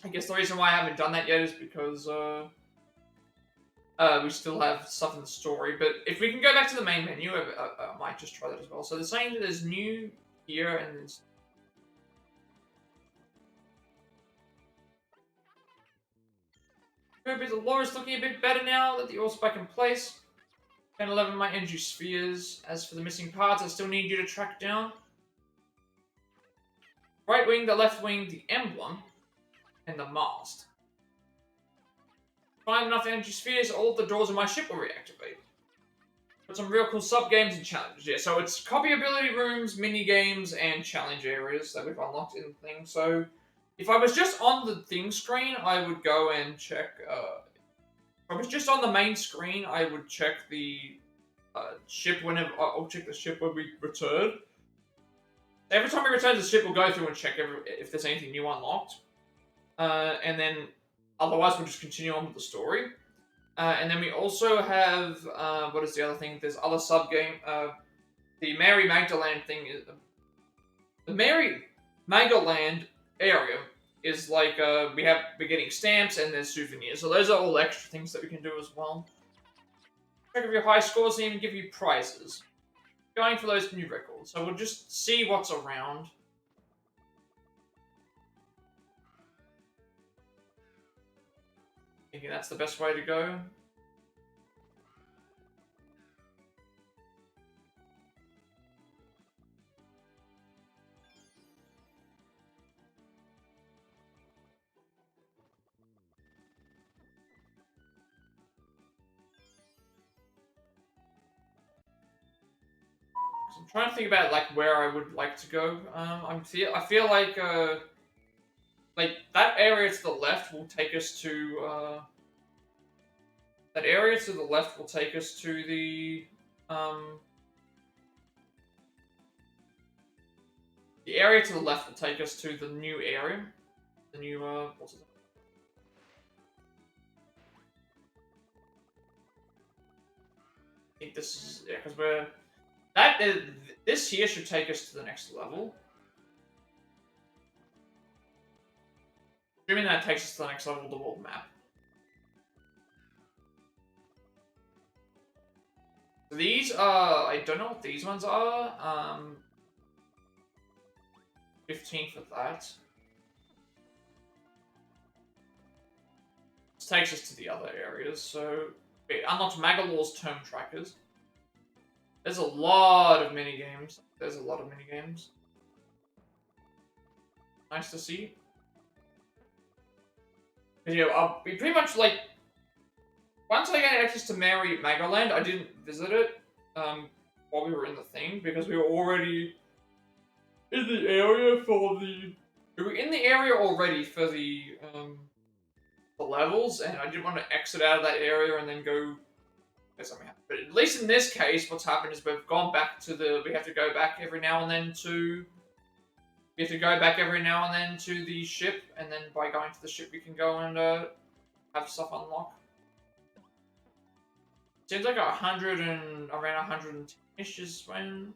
I guess the reason why I haven't done that yet is because we still have stuff in the story. But if we can go back to the main menu, I might just try that as well. So they're saying that there's new here and there's... Kirby, the lore is looking a bit better now that the all's back in place. 10, 11 my energy spheres. As for the missing parts, I still need you to track down. Right wing, the left wing, the emblem, and the mast. Find enough energy spheres, all of the doors in my ship will reactivate. Got some real cool sub-games and challenges. Yeah, so it's copy ability rooms, mini-games, and challenge areas that we've unlocked in the thing. So if I was just on the thing screen, I would go and check... if I was just on the main screen, I would check the ship whenever... I'll check the ship when we return. Every time we return to the ship, we'll go through and check if there's anything new unlocked. And then, otherwise, we'll just continue on with the story. And then we also have, what is the other thing? There's other sub-game. The Mary Magdalene thing is... The Mary Magdalene area is like, we're getting stamps and there's souvenirs. So those are all extra things that we can do as well. Check if your high scores and even give you prizes. Going for those new records. So we'll just see what's around. Thinking that's the best way to go. I'm trying to think about like where I would like to go. I feel like that area to the left will take us to that area to the left will take us to the area to the left will take us to the new area. The new what's it? I think this is because we're this here should take us to the next level. Assuming that takes us to the next level of the world map. These are... I don't know what these ones are. 15 for that. This takes us to the other areas, so... Wait, unlocks Magalor's term trackers. There's a lot of minigames. Nice to see. Yeah, I'll be pretty much like... Once I get access to Mary Magdalene, I didn't visit it while we were in the thing, because we were already in the area for the... We were in the area already for the levels, and I didn't want to exit out of that area and then go... Something happened. But at least in this case, what's happened is we've gone back to the... We have to go back every now and then to... We have to go back every now and then to the ship, and then by going to the ship we can go and have stuff unlock. Seems like 100 and around 110-ish is when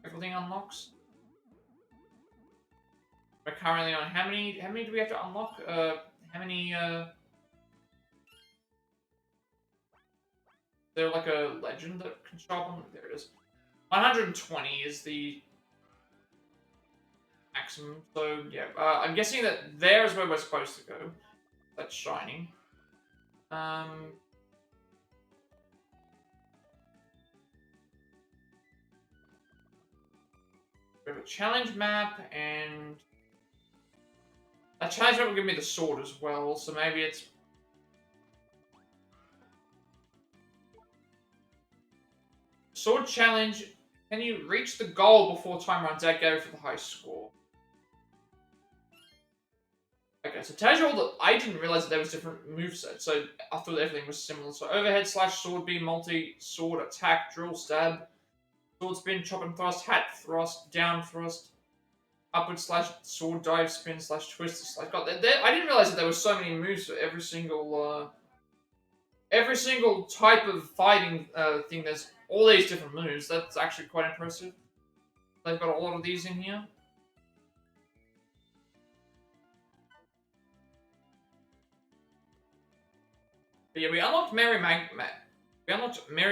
everything unlocks. We're currently on how many do we have to unlock? How many there like a legend that can show up on? There it is. 120 is the maximum. So yeah, I'm guessing that there is where we're supposed to go. That's shining. We have a challenge map, and that challenge map will give me the sword as well. So maybe it's sword challenge. Can you reach the goal before time runs out? Go for the high score. Okay, so it tells you all the. I didn't realize that there was different movesets, so I thought everything was similar. So overhead slash sword beam, multi sword attack, drill stab, sword spin, chop and thrust, hat thrust, down thrust, upward slash sword dive, spin slash twist slash. God, I didn't realize that there were so many moves for every single type of fighting thing. There's all these different moves. That's actually quite impressive. They've got a lot of these in here. But yeah, we unlocked Mary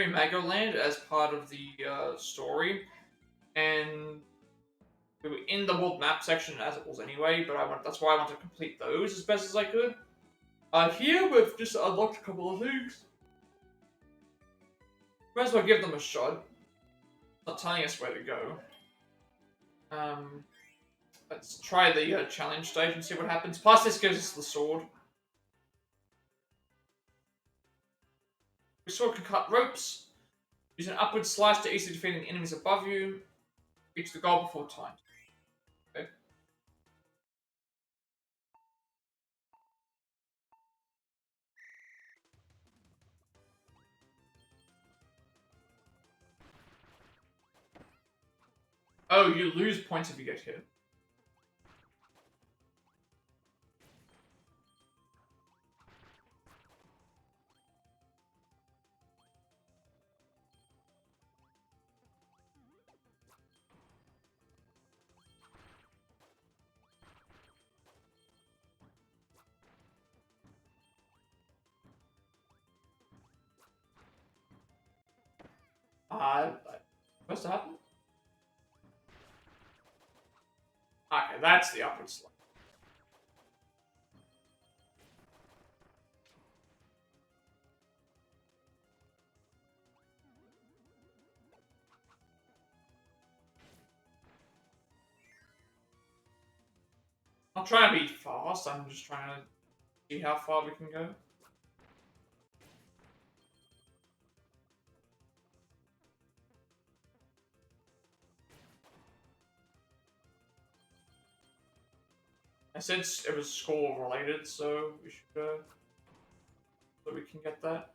Magoland as part of the story, and we were in the world map section as it was anyway. But that's why I wanted to complete those as best as I could. Here we've just unlocked a couple of things. Might as well give them a shot. Not telling us where to go. Let's try the challenge stage and see what happens. Plus, this gives us the sword. The sword can cut ropes. Use an upward slash to easily defeat enemies above you. Reach the goal before time. Okay. Oh, you lose points if you get hit. What's to happen? Okay, that's the upward slash. I'm trying to be fast, I'm just trying to see how far we can go. I said it was score related, so we should so we can get that.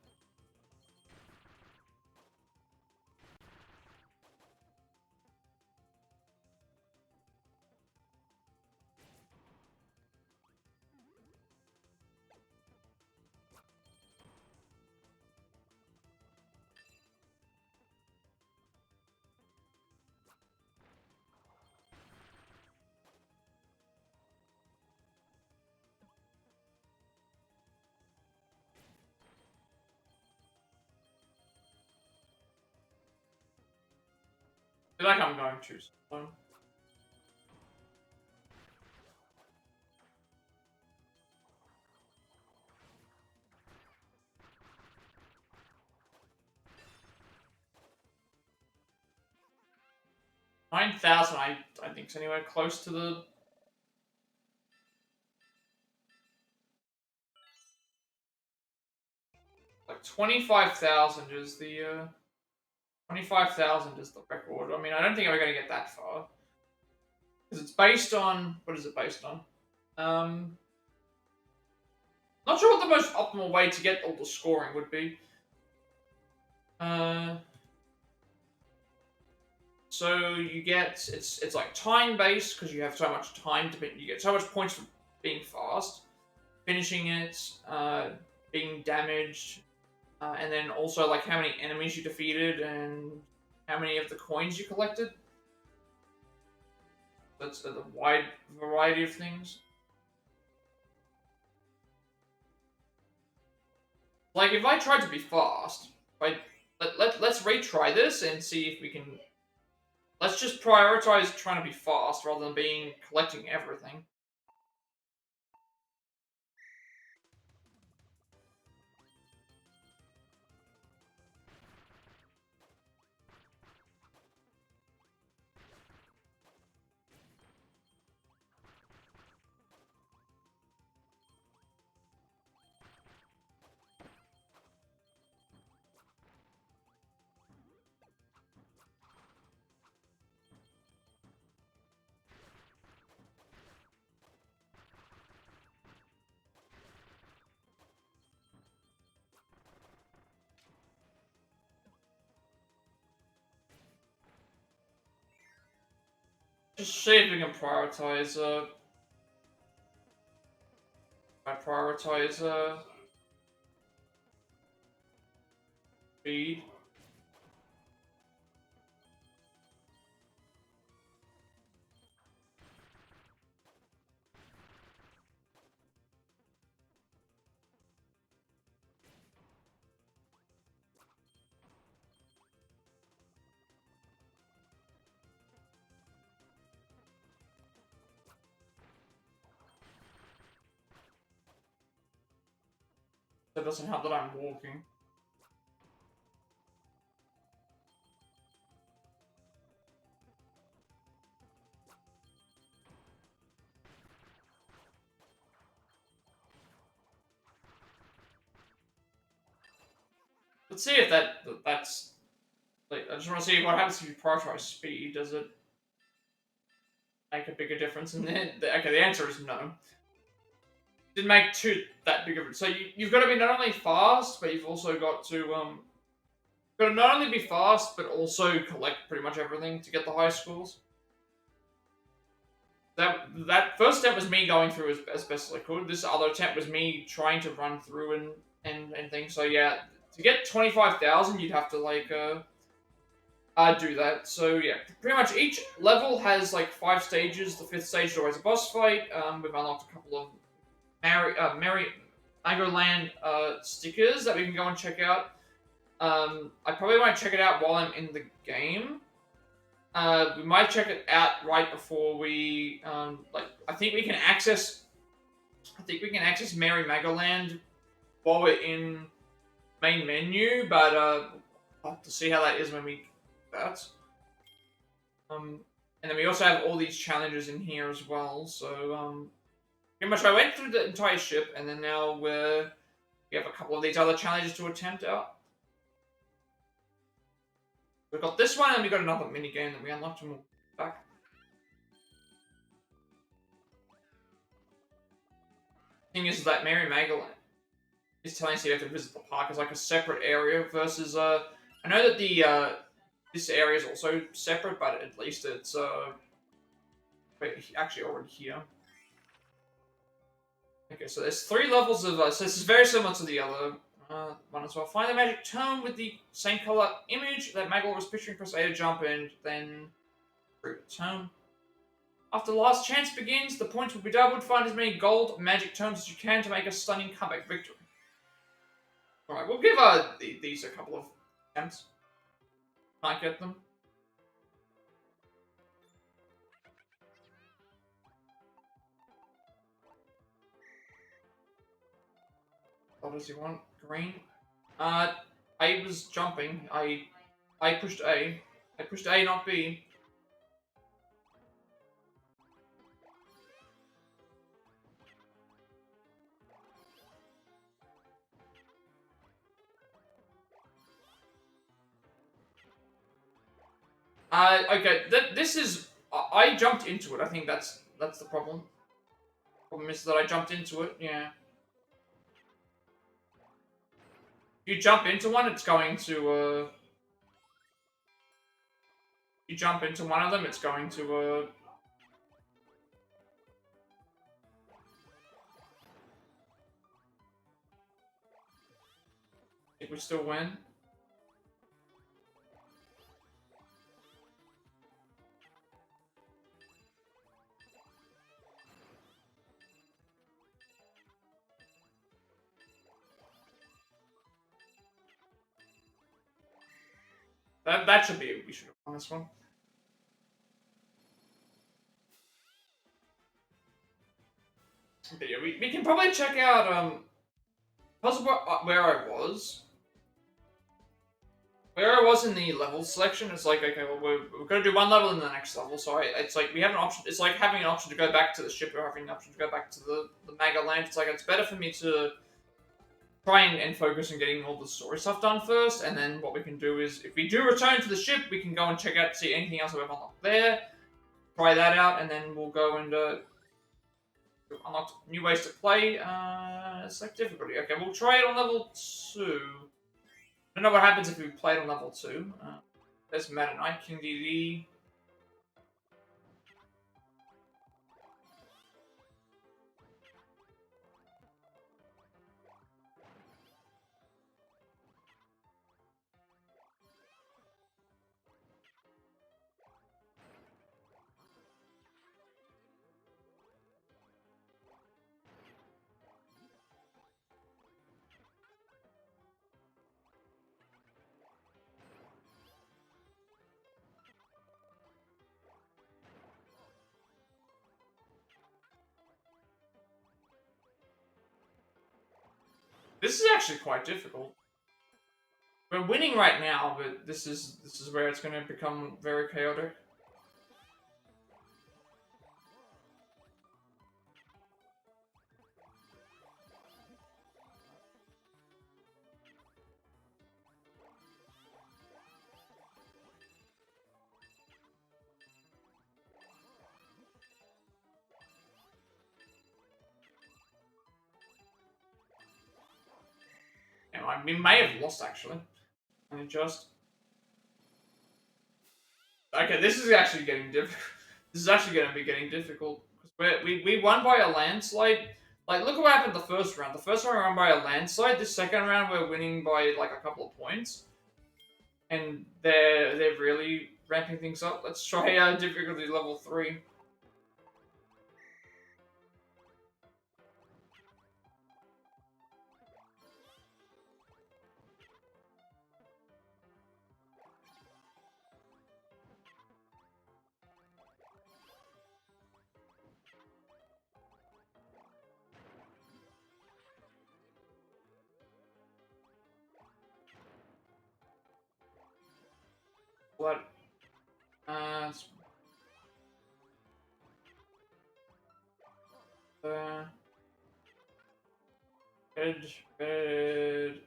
I feel like I'm going too slow. $9,000, I think, is anywhere close to the. Like 25,000 is the 25,000 is the record. I mean, I don't think we're gonna get that far because it's based on what is it based on? Not sure what the most optimal way to get all the scoring would be. So you get it's like time based because you have so much time to you get so much points for being fast, finishing it, being damaged, and then also like how many enemies you defeated and how many of the coins you collected. That's a wide variety of things. Like, if I tried to be fast, let's retry this and see if we can. Let's just prioritize trying to be fast rather than collecting everything. Just see if we can prioritize. Speed. That doesn't help that I'm walking. Let's see if that's like. I just want to see what happens if you prioritize speed. Does it make a bigger difference? And then okay, the answer is no. Didn't make that big of a. So you've got to be not only fast, but you've also got to got to not only be fast, but also collect pretty much everything to get the high scores. That first step was me going through as best as I could. This other attempt was me trying to run through and things. So yeah, to get 25,000, you'd have to like do that. So yeah, pretty much each level has like 5 stages. The 5th stage is always a boss fight. We've unlocked a couple of Magoland stickers that we can go and check out. I probably won't check it out while I'm in the game. We might check it out right before we I think we can access Merry Magoland while we're in main menu, but I'll have to see how that is when we do that. And then we also have all these challenges in here as well. So pretty much I went through the entire ship, and then now we have a couple of these other challenges to attempt out. We've got this one, and we got another mini game that we unlocked, and we'll back. Thing is that Mary Magdalene is telling us you have to visit the park as like a separate area versus I know that the this area is also separate, but at least it's actually already here. Okay, so there's 3 levels of so this is very similar to the other one as well. Find the magic tome with the same color image that Magor was picturing. Press A to jump and then through the tome. After the last chance begins, the points will be doubled. Find as many gold magic tomes as you can to make a stunning comeback victory. Alright, we'll give these a couple of attempts. Might get them. What does he want? Green? I was jumping. I pushed A. I pushed A, not B. Okay, this is... I jumped into it. I think that's the problem. Problem is that I jumped into it, yeah. If you jump into one, it's going to, you jump into one of them, it's going to, I think we still win. That should be, we should have won this one. But yeah, we can probably check out, because of where I was. Where I was in the level selection, it's like, okay, well, we're going to do one level in the next level, so it's like we have an option. It's like having an option to go back to the ship or having an option to go back to the Mega Land. It's like, it's better for me to try and focus on getting all the story stuff done first, and then what we can do is, if we do return to the ship, we can go and check out, see anything else we've unlocked there, try that out, and then we'll go and unlock new ways to play. Select difficulty. Okay, we'll try it on level 2. I don't know what happens if we play it on level 2. There's Meta Knight, King DD. This is actually quite difficult. We're winning right now, but this is where it's going to become very chaotic. And we may have lost actually. And just. Okay, this is actually getting difficult. This is actually going to be getting difficult. We won by a landslide. Like, look at what happened the first round. The first round we won by a landslide. This second round we're winning by like a couple of points. And they're really ramping things up. Let's try difficulty level 3. What? Bed.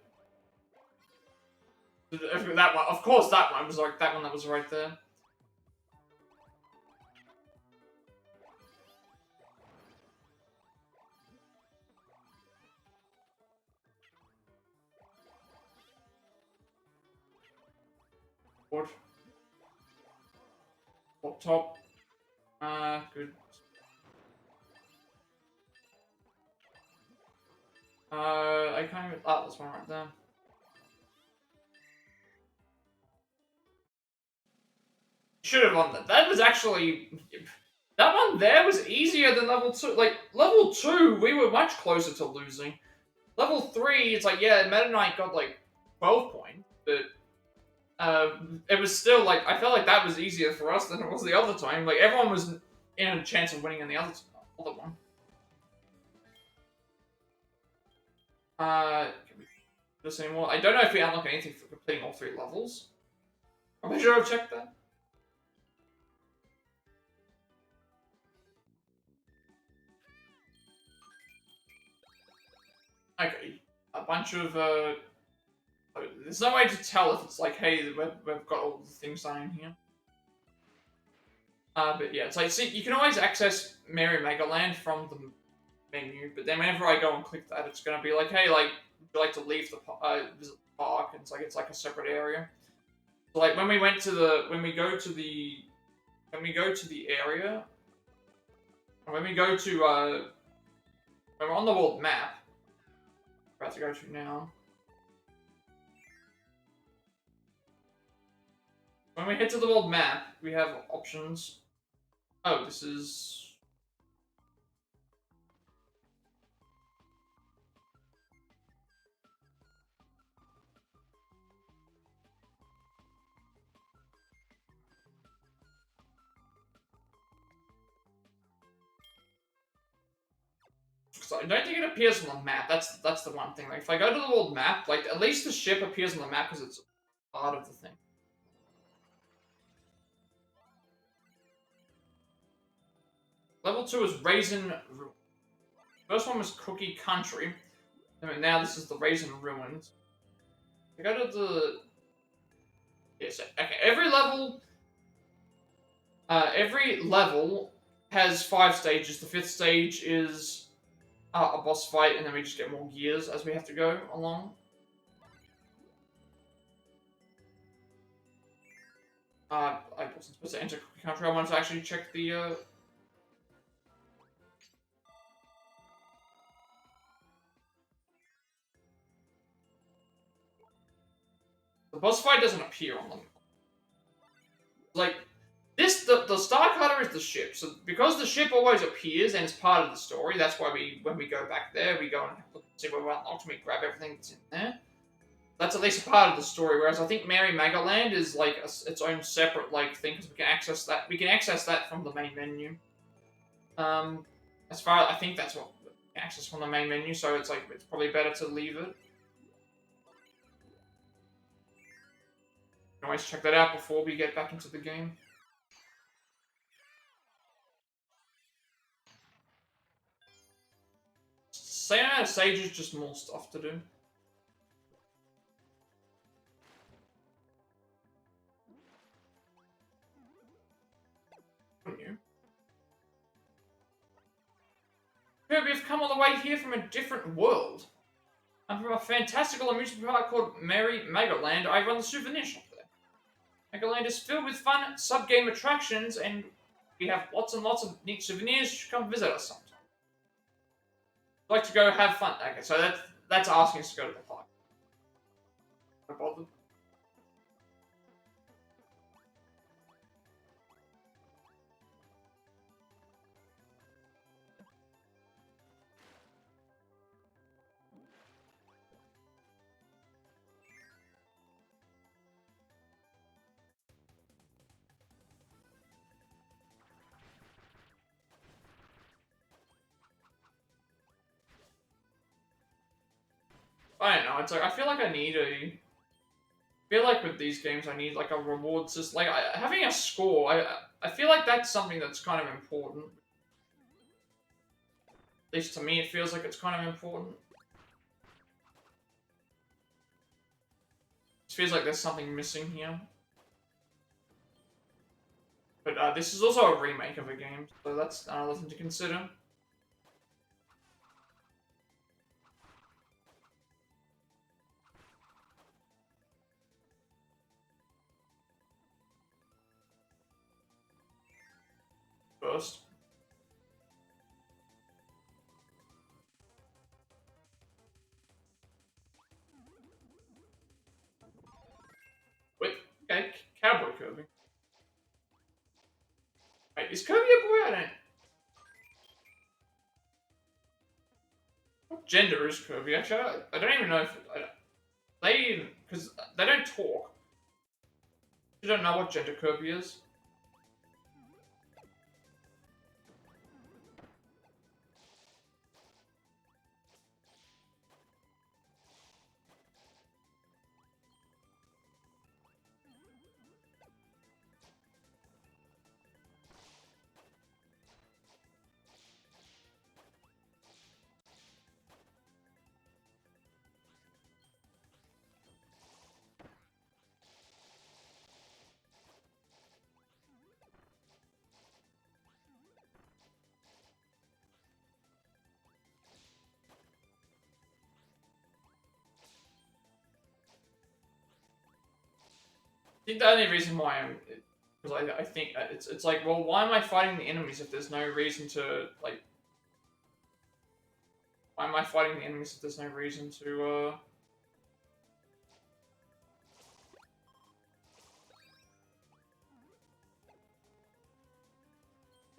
That one, of course, that one was like that one that was right there. What? What top? Good. I can't even. Oh, that's one right there. Should have won that. That was actually. That one there was easier than level 2. Like, level 2, we were much closer to losing. Level 3, it's like, yeah, Meta Knight got like 12 points, but it was still like, I felt like that was easier for us than it was the other time. Like, everyone was in a chance of winning in the other one. Can we do this anymore? I don't know if we unlock anything for completing all 3 levels. I'm sure I've checked that. Okay, a bunch of, there's no way to tell if it's like, hey, we've got all the things done here. But yeah, it's like, see, you can always access Merry Megaland from the menu, but then whenever I go and click that, it's gonna be like, hey, like, would you like to leave the visit the park? And it's like a separate area. So like when we go to the area, when we go to when we're on the world map, we're about to go to now. When we head to the world map, we have options. Oh, this is. So I don't think it appears on the map. That's the one thing. Like if I go to the world map, like at least the ship appears on the map because it's part of the thing. Level 2 is Raisin Ruins. First one was Cookie Country. And now this is the Raisin Ruins. I go to the... Yes, okay, every level has 5 stages. The 5th stage is a boss fight, and then we just get more gears as we have to go along. I wasn't supposed to enter Cookie Country. I wanted to actually check the, The boss fight doesn't appear on them. Like, the Star Cutter is the ship, so because the ship always appears and it's part of the story, that's why when we go back there, we go and look, see what we unlocked and we grab everything that's in there. That's at least a part of the story, whereas I think Mary Magaland is like its own separate like thing, because we can access that. We can access that from the main menu. As far as I think that's what we can access from the main menu, so it's probably better to leave it. Always check that out before we get back into the game. Sage is just more stuff to do. Wouldn't you? Kirby, we've come all the way here from a different world. I'm from a fantastical amusement park called Mary Magaland. I run the souvenir shop there. Magaland is filled with fun sub-game attractions, and we have lots and lots of neat souvenirs. You should come visit us sometime. I'd like to go have fun. Okay, so that's asking us to go to the park. Not bothered. I don't know. It's like I feel like I feel like with these games I need like a reward system. Like having a score. I feel like that's something that's kind of important. At least to me, it feels like it's kind of important. It feels like there's something missing here. But this is also a remake of a game, so that's another thing to consider. First. Wait, okay, Cowboy Kirby. Wait, is Kirby a boy? I don't... What gender is Kirby? Actually, I don't even know if... because they don't talk. You don't know what gender Kirby is. I think the only reason why I'm... Because I think it's like, well, why am I fighting the enemies if there's no reason to, like... Why am I fighting the enemies if there's no reason to,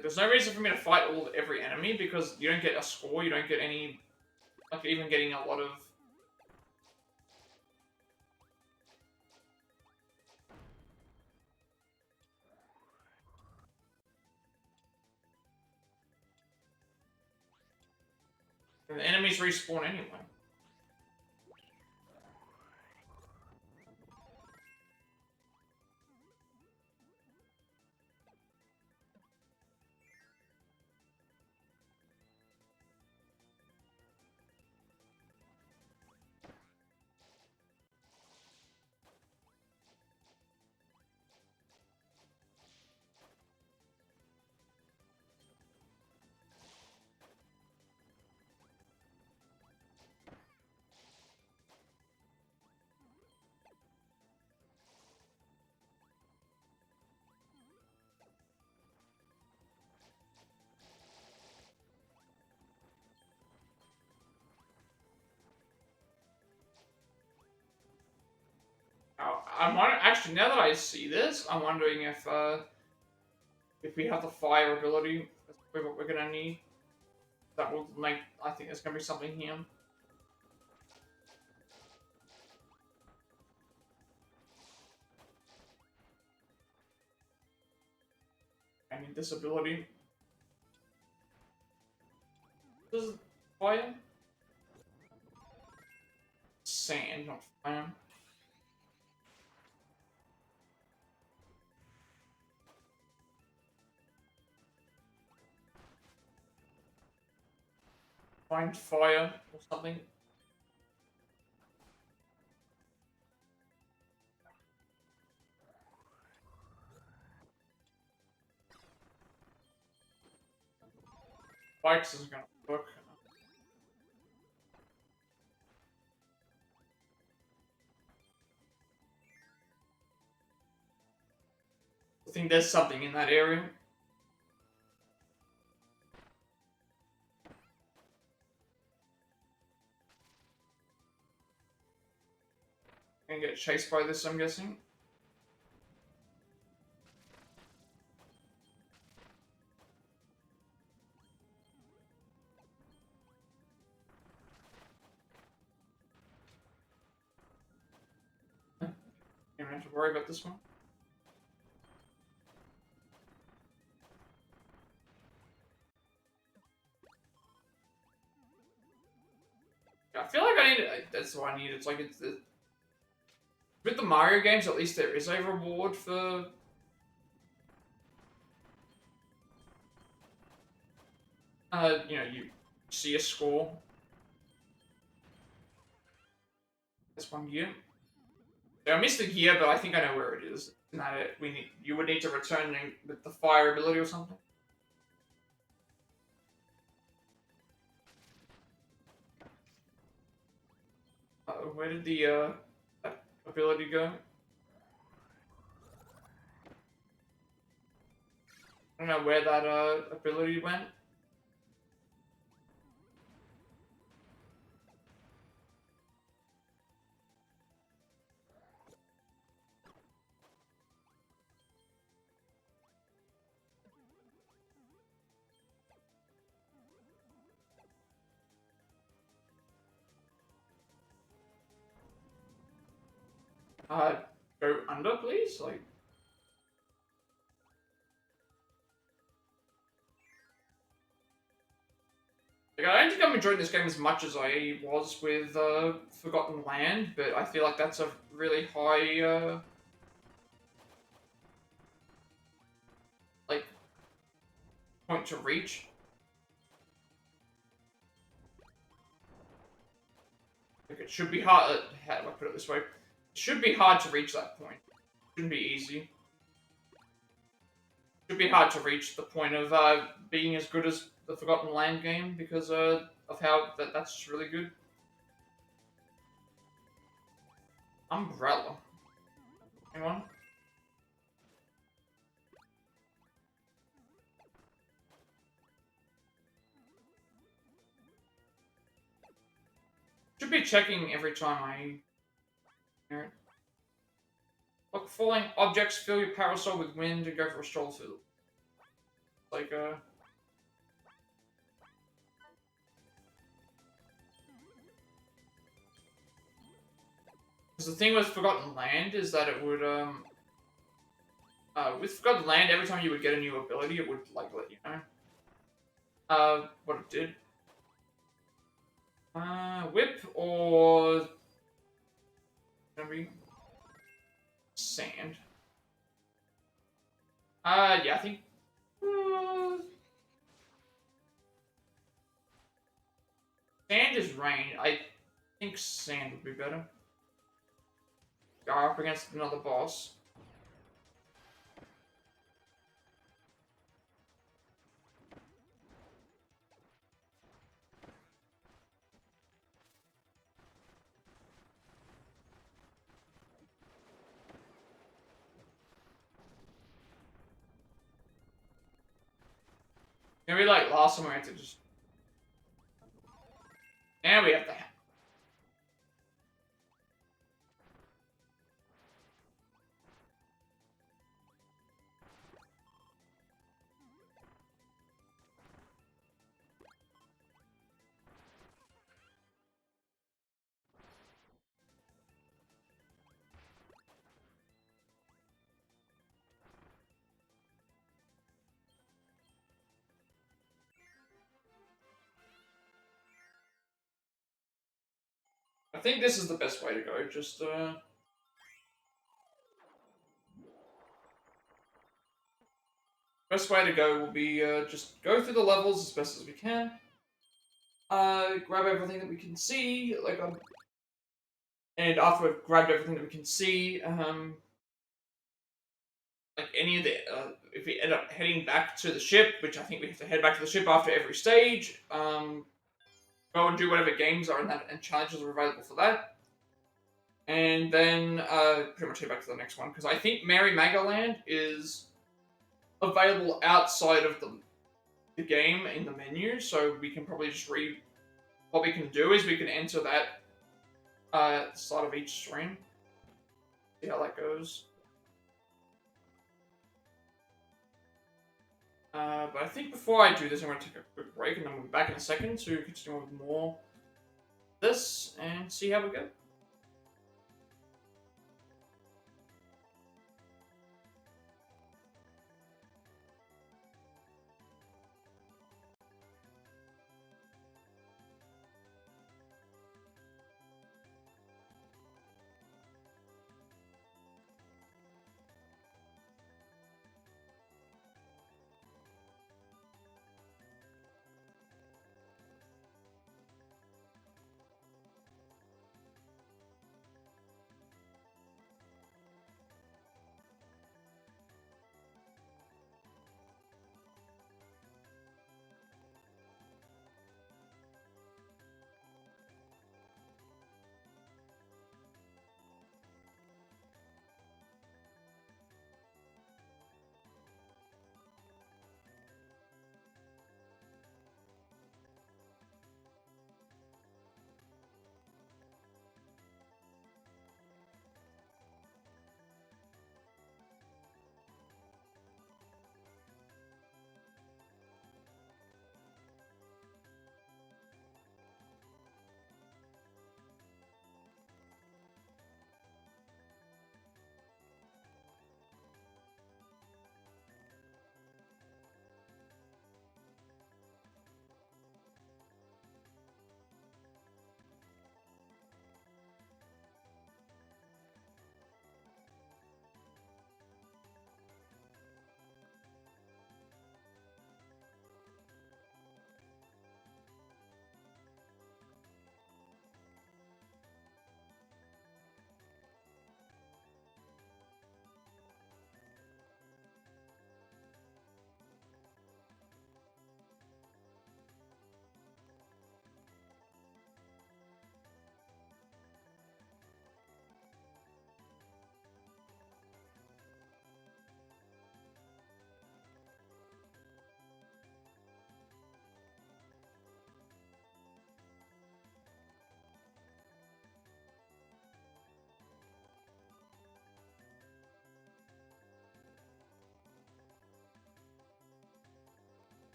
There's no reason for me to fight every enemy, because you don't get a score, you don't get any... Like, even getting a lot of... And the enemies respawn anyway. I'm wondering, actually, now that I see this, I'm wondering if we have the fire ability, that's probably what we're gonna need. That will make. I think there's gonna be something here. I need this ability. This is fire. Sand, not fire. Find fire or something. Bikes isn't gonna work. I think there's something in that area. Gonna get chased by this, I'm guessing. Don't have to worry about this one. I feel like I need it. That's what I need. It's like with the Mario games, at least there is a reward for. You see a score. That's one gear. Yeah, I missed a gear, but I think I know where it is. Isn't that it? You would need to return with the fire ability or something. Where did the that ability go? I don't know where that ability went. Go under, please. I don't think I'm enjoying this game as much as I was with Forgotten Land, but I feel like that's a really high like point to reach. Like it should be hard. How do I put it this way? It should be hard to reach that point. Shouldn't be easy. Should be hard to reach the point of being as good as the Forgotten Land game because of how that's really good. Umbrella. Hang on. Should be checking every time I hear it. Look, falling objects, fill your parasol with wind and go for a stroll through. Like, because the thing with Forgotten Land is that it would, with Forgotten Land, every time you would get a new ability, it would, like, let you know, what it did. Whip or maybe sand. Yeah, I think. Sand is rain. I think sand would be better. Go up against another boss. Maybe like last time we had to just. Now we have to. I think this is the best way to go. Just best way to go will be just go through the levels as best as we can. Grab everything that we can see, and after we've grabbed everything that we can see, like any of the, if we end up heading back to the ship, which I think we have to head back to the ship after every stage, go and do whatever games are in that and challenges are available for that, and then pretty much head back to the next one because I think Mary Magaland is available outside of the game in the menu, so we can probably just read. What we can do is we can enter that at the start of each stream. See how that goes. But I think before I do this, I'm going to take a quick break, and then we'll be back in a second to continue with more this and see how we go.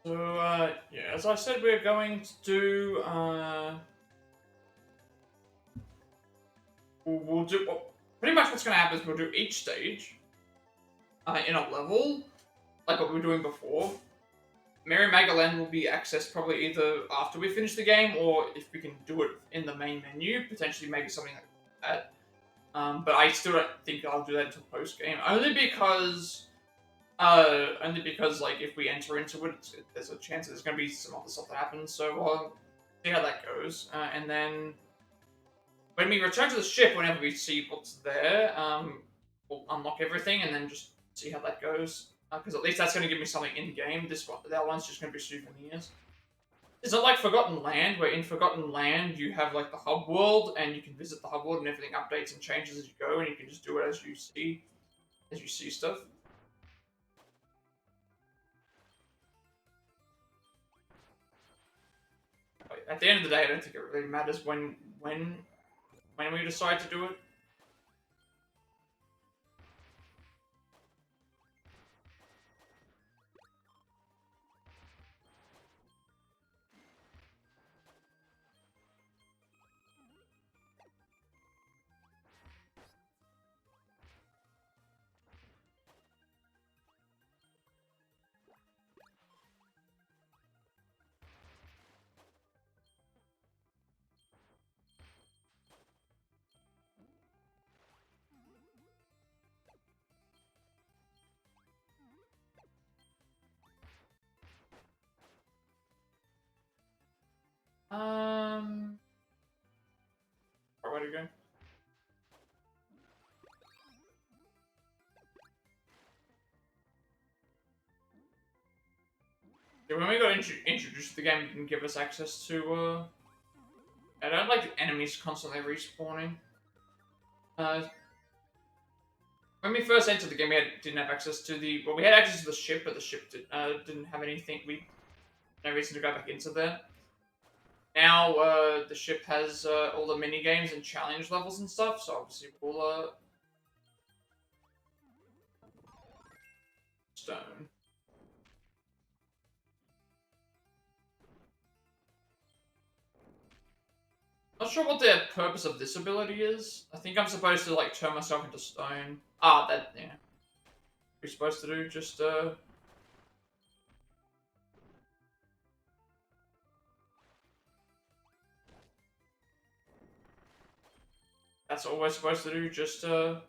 So, yeah, as I said, we're going to do, we'll do, well, pretty much what's going to happen is we'll do each stage, in a level, like what we were doing before. Merry Magaland will be accessed probably either after we finish the game, or if we can do it in the main menu, potentially maybe something like that. But I still don't think I'll do that until post-game, only because, like, if we enter into it, there's a chance there's going to be some other stuff that happens, so we'll see how that goes. And then, when we return to the ship, whenever we see what's there, we'll unlock everything, and then just see how that goes. Because at least that's going to give me something in-game. That one's just going to be souvenirs. It's not like Forgotten Land, where in Forgotten Land you have, like, the hub world, and you can visit the hub world, and everything updates and changes as you go, and you can just do it as you see stuff. At the end of the day, I don't think it really matters when we decide to do it. Where to go? Yeah, when we got introduced to the game, it didn't give us access to, I don't like the enemies constantly respawning. When we first entered the game, didn't have access to the... Well, we had access to the ship, but the ship didn't have anything. No reason to go back into there. Now, the ship has all the mini-games and challenge levels and stuff, so obviously we'll, stone. Not sure what the purpose of this ability is. I think I'm supposed to, like, turn myself into stone. Yeah. We're supposed to do, just, That's all we're supposed to do, just, the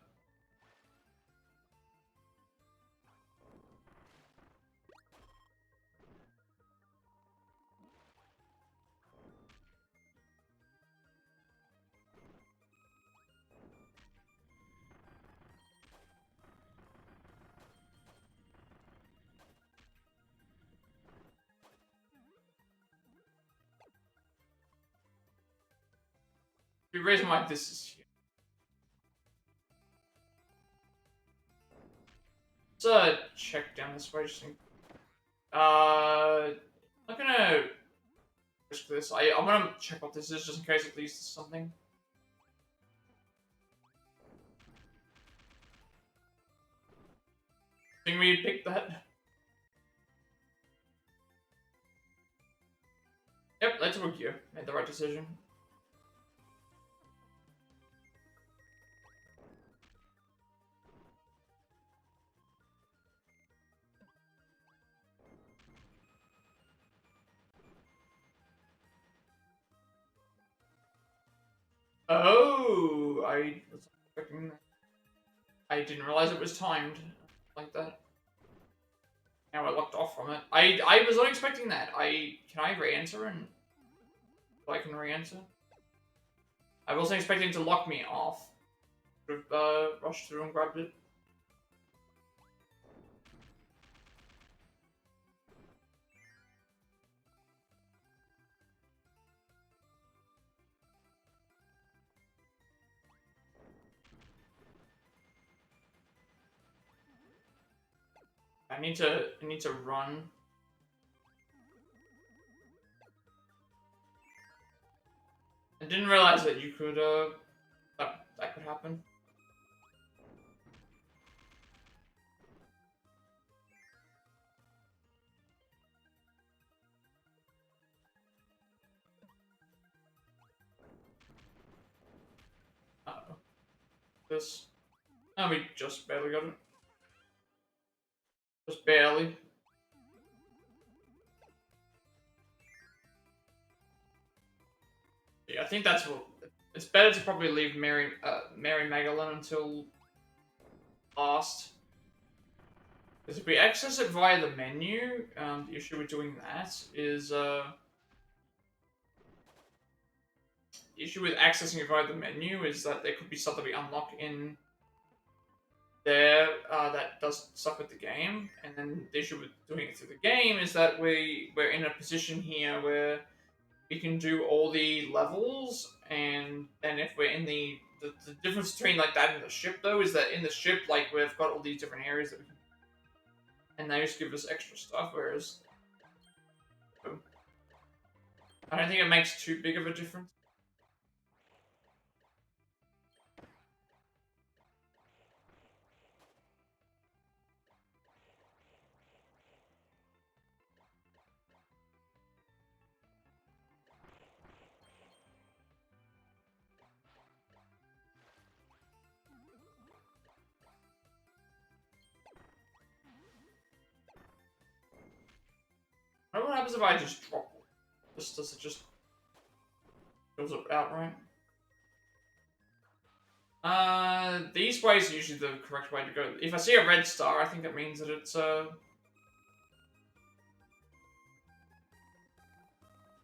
reason why this is here. Let's, check down this way, just I'm not gonna risk this. I want to check what this is, just in case it leads to something. Think we picked that? Yep, let's work you. Made the right decision. Oh, I was expecting that. I didn't realize it was timed like that. Now I locked off from it. I was not expecting that. Can I re-enter and I can re-enter? I wasn't expecting to lock me off. Could have rushed through and grabbed it. I need to run. I didn't realize that you could that could happen. this. Oh, we just barely got it. Just barely. Yeah, I think that's what. It's better to probably leave Mary Magdalene until last. Because if we access it via the menu, the issue with doing that is the issue with accessing it via the menu is that there could be stuff that we unlock in there that does stuff with the game, and then the issue with doing it through the game is that we're in a position here where we can do all the levels, and then if we're in the difference between like that and the ship though is that in the ship like we've got all these different areas that we can, and they just give us extra stuff, whereas I don't think it makes too big of a difference. I wonder what happens if I just drop it? Does it just goes up outright? These ways are usually the correct way to go. If I see a red star, I think that means that it's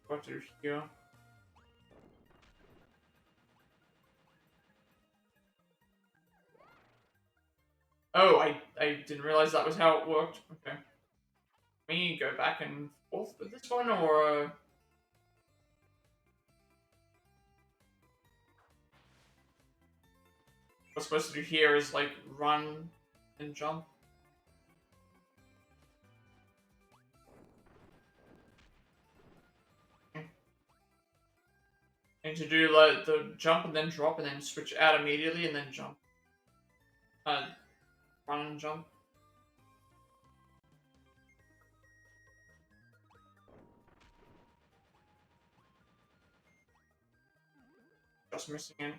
what to do here. Oh, I didn't realize that was how it worked. Okay. Me go back and forth with this one, or what I'm supposed to do here is like run and jump. And to do like the jump and then drop and then switch out immediately and then jump. Run and jump. Just missing it.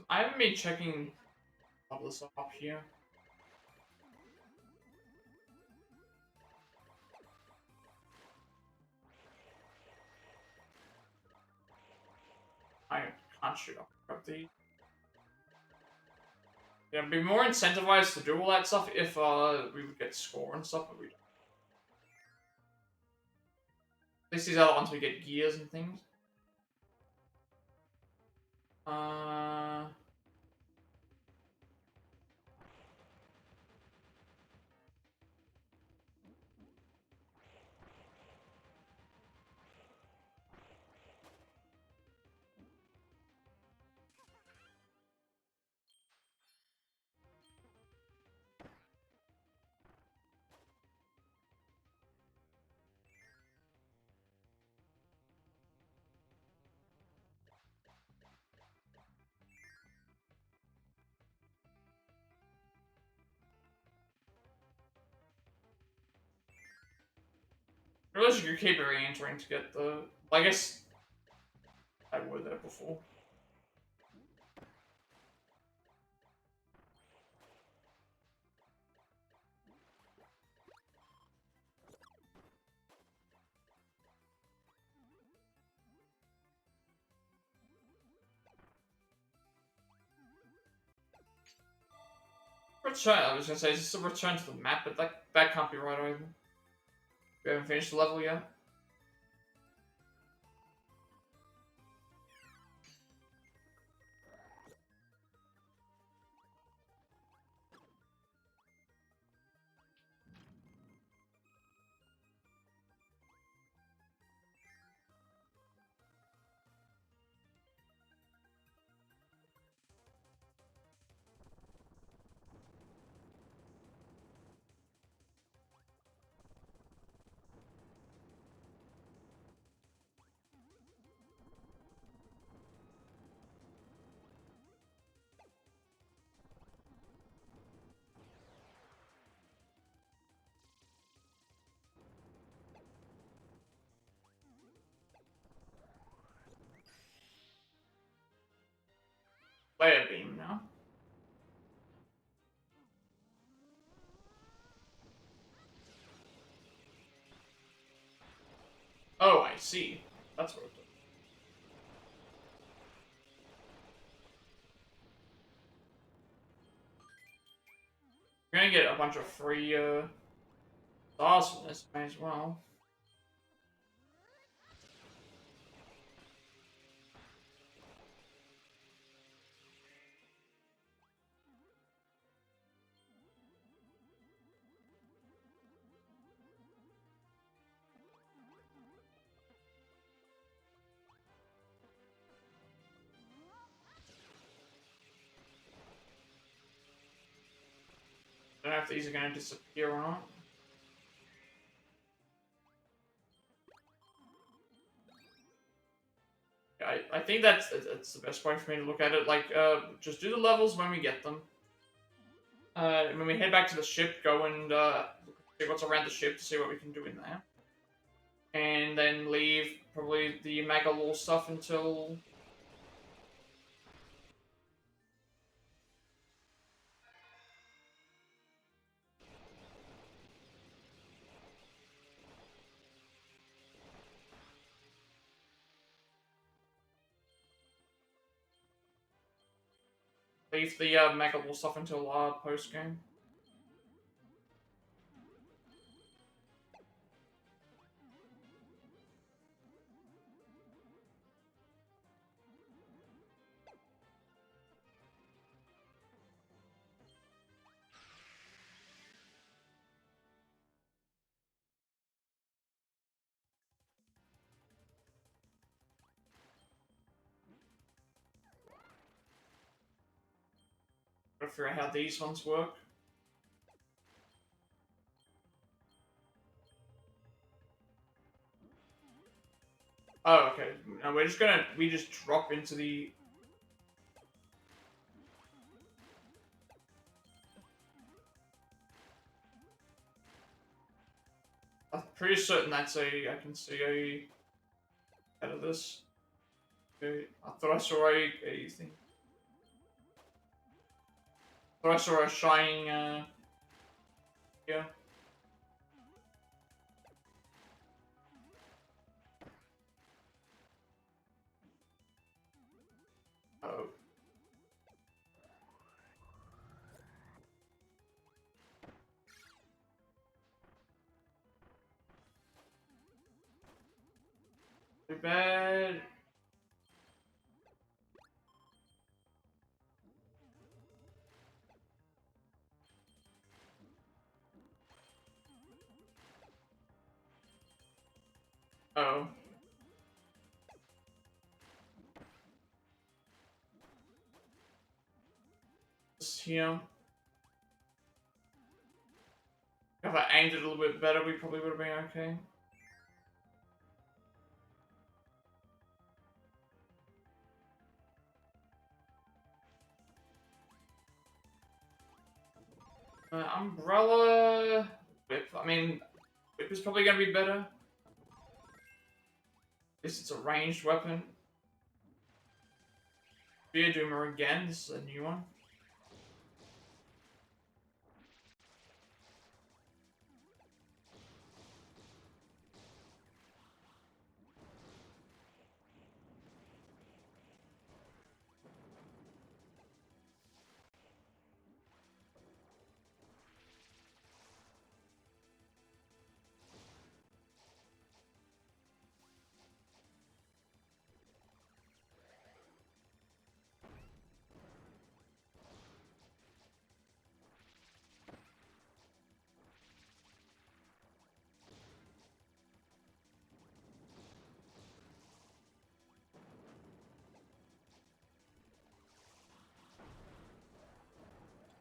I haven't been checking all this up here. I can't shoot up these. Yeah, I'd be more incentivized to do all that stuff if we would get score and stuff, but we don't. At least these other ones we get gears and things. I realize you could keep re-entering to get the. I guess I would there before. Return. I was gonna say, is this a return to the map, but that can't be right either. We haven't finished the level yet. Fire beam now. Oh, I see. That's what it does. We're gonna get a bunch of free stars from this, may as well. I don't know if these are gonna disappear or not. I think that's the best way for me to look at it. Like, just do the levels when we get them. When we head back to the ship, go and see what's around the ship to see what we can do in there. And then leave probably the Mega Law stuff until... Leave the Mega Law stuff until post-game. Gotta figure out how these ones work. Oh, okay. No, we just drop into the... I'm pretty certain that's I can see a... out of this. Okay, I thought I saw a thing. I thought I saw a shining, yeah. Oh. Too bad. Oh. This here. If I aimed it a little bit better, we probably would have been okay. Umbrella... Whip. I mean, Whip is probably going to be better. At least it's a ranged weapon. Spear Doomer again. This is a new one.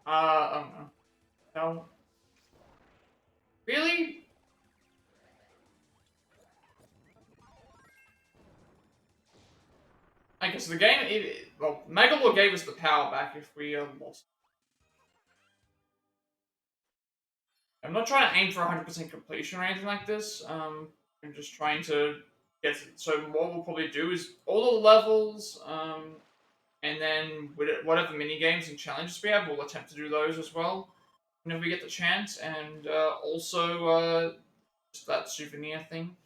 I don't know. No. Really? I guess the game, well, Megalore gave us the power back if we lost. I'm not trying to aim for 100% completion or anything like this. I'm just trying to get... So what we'll probably do is all the levels, And then whatever mini games and challenges we have, we'll attempt to do those as well whenever we get the chance. And also just that souvenir thing.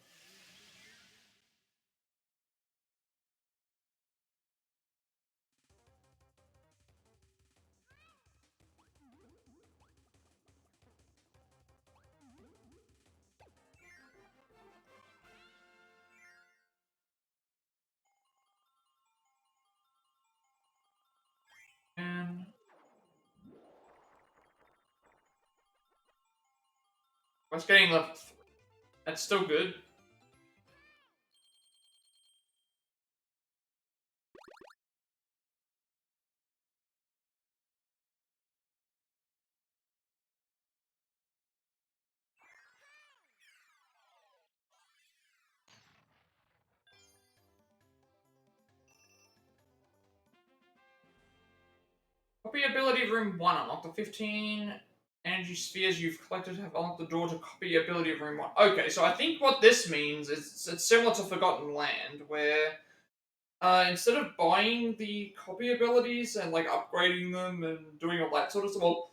And what's getting left? That's still good. Copy ability room 1. Unlock the 15 energy spheres you've collected have unlocked the door to copy ability room 1. Okay, so I think what this means is it's similar to Forgotten Land, where instead of buying the copy abilities and like upgrading them and doing all that sort of stuff, well,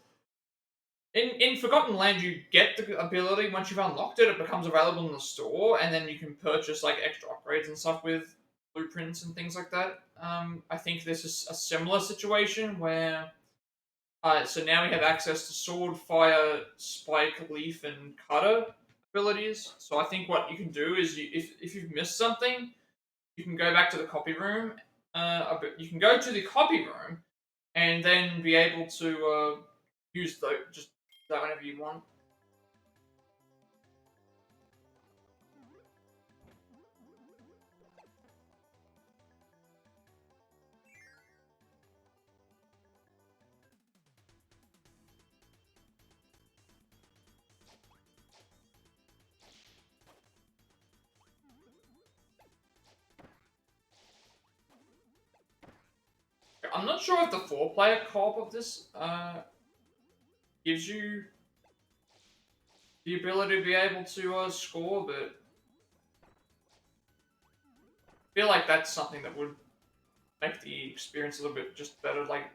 in Forgotten Land you get the ability once you've unlocked it. It becomes available in the store, and then you can purchase like extra upgrades and stuff with blueprints and things like that. I think this is a similar situation where. So now we have access to sword, fire, spike, leaf, and cutter abilities. So I think what you can do is, if you've missed something, you can go back to the copy room. You can go to the copy room, and then be able to use just that whenever you want. I'm not sure if the 4-player co-op of this gives you the ability to be able to score, but I feel like that's something that would make the experience a little bit just better. Like,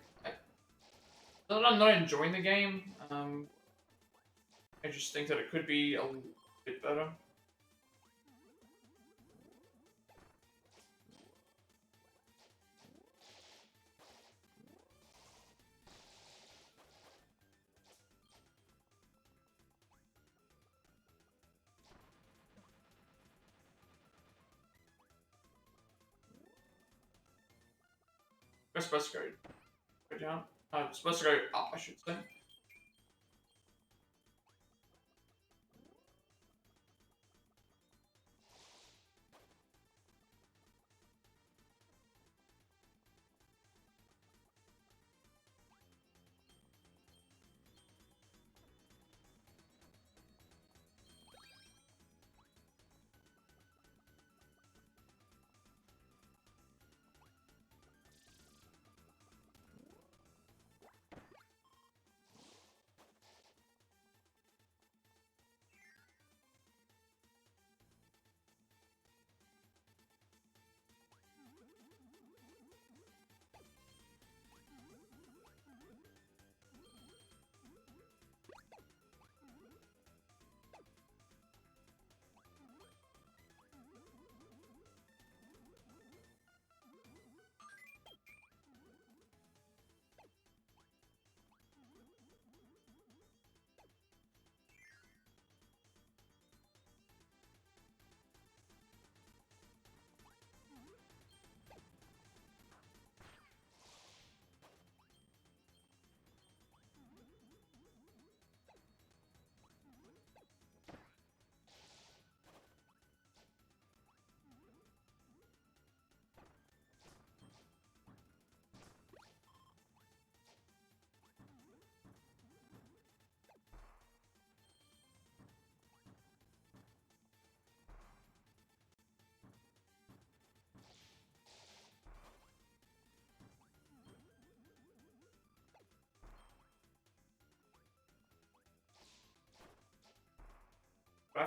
I'm not enjoying the game. I just think that it could be a little bit better. We're supposed to go down. We're supposed to go up, I should say.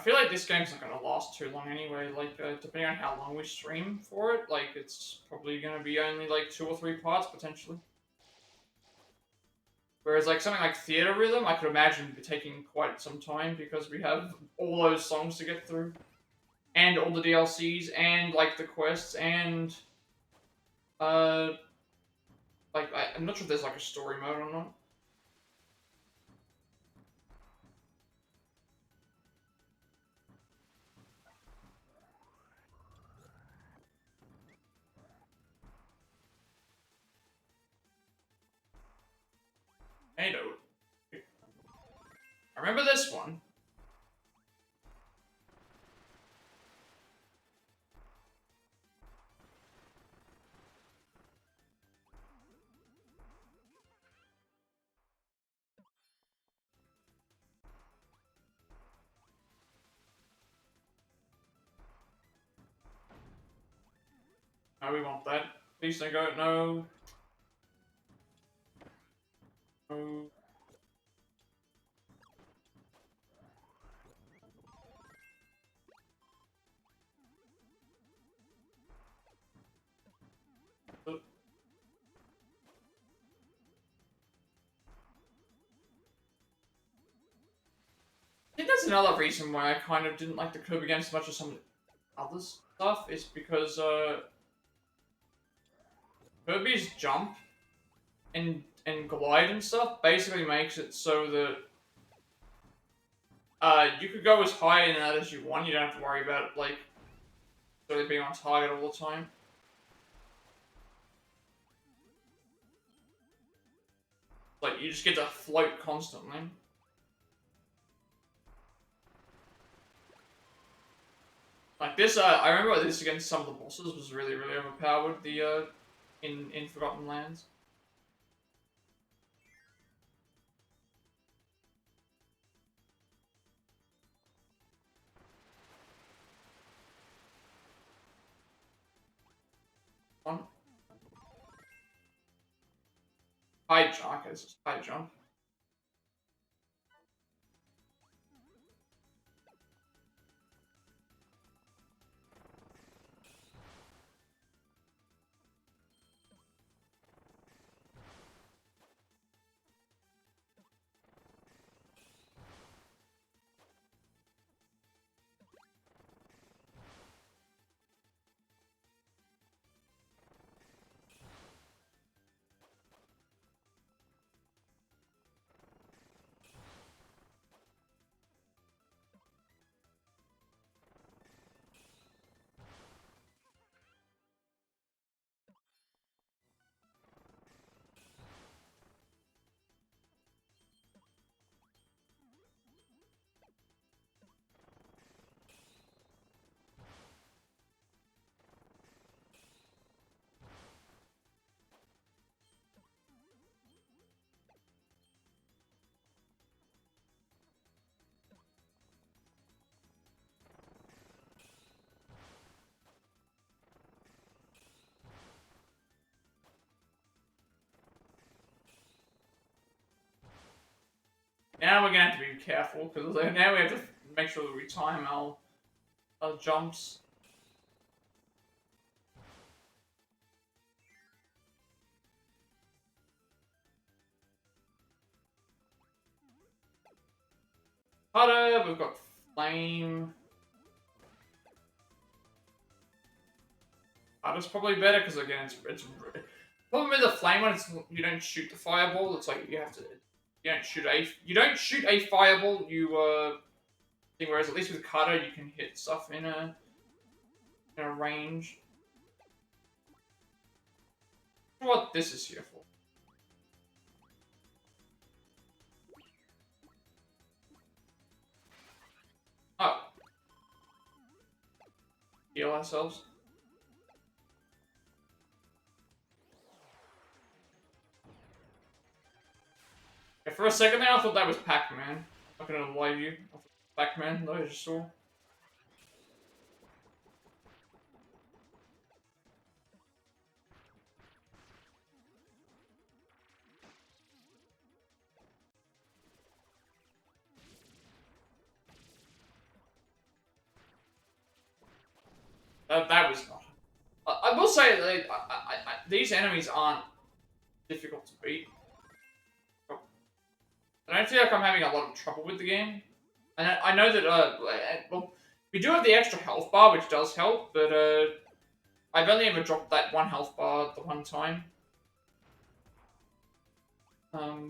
feel like this game's not gonna last too long anyway. Like, depending on how long we stream for it, like, it's probably gonna be only like 2 or 3 parts potentially. Whereas, like, something like Theater Rhythm, I could imagine taking quite some time because we have all those songs to get through, and all the DLCs, and like the quests, and like I'm not sure if there's like a story mode or not. Hey, no. I remember this one. No, we want that. Please don't go. No. No. I think that's another reason why I kind of didn't like the Kirby games as much as some of the other stuff, is because Kirby's jump and glide and stuff basically makes it so that you could go as high in that as you want. You don't have to worry about like really being on target all the time. Like you just get to float constantly. Like this, I remember this against some of the bosses was really, really overpowered. The in Forgotten Lands. One high jump, it's just high jump. Now we're gonna have to be careful because now we have to make sure that we time our jumps. Cutter, we've got flame. Cutter's probably better because again, it's problem with the flame one. It's you don't shoot the fireball. It's like you have to. You don't shoot a fireball. You thing. Whereas at least with Cutter, you can hit stuff in a range. I wonder what this is here for. Oh. Heal ourselves. Yeah, for a second there, I thought that was Pac-Man. I'm not gonna lie to you. I thought Pac-Man, that I just saw. That was not. I will say, like, these enemies aren't difficult to beat. I don't feel like I'm having a lot of trouble with the game. And I know that, well, we do have the extra health bar, which does help, but, I've only ever dropped that one health bar the one time. So,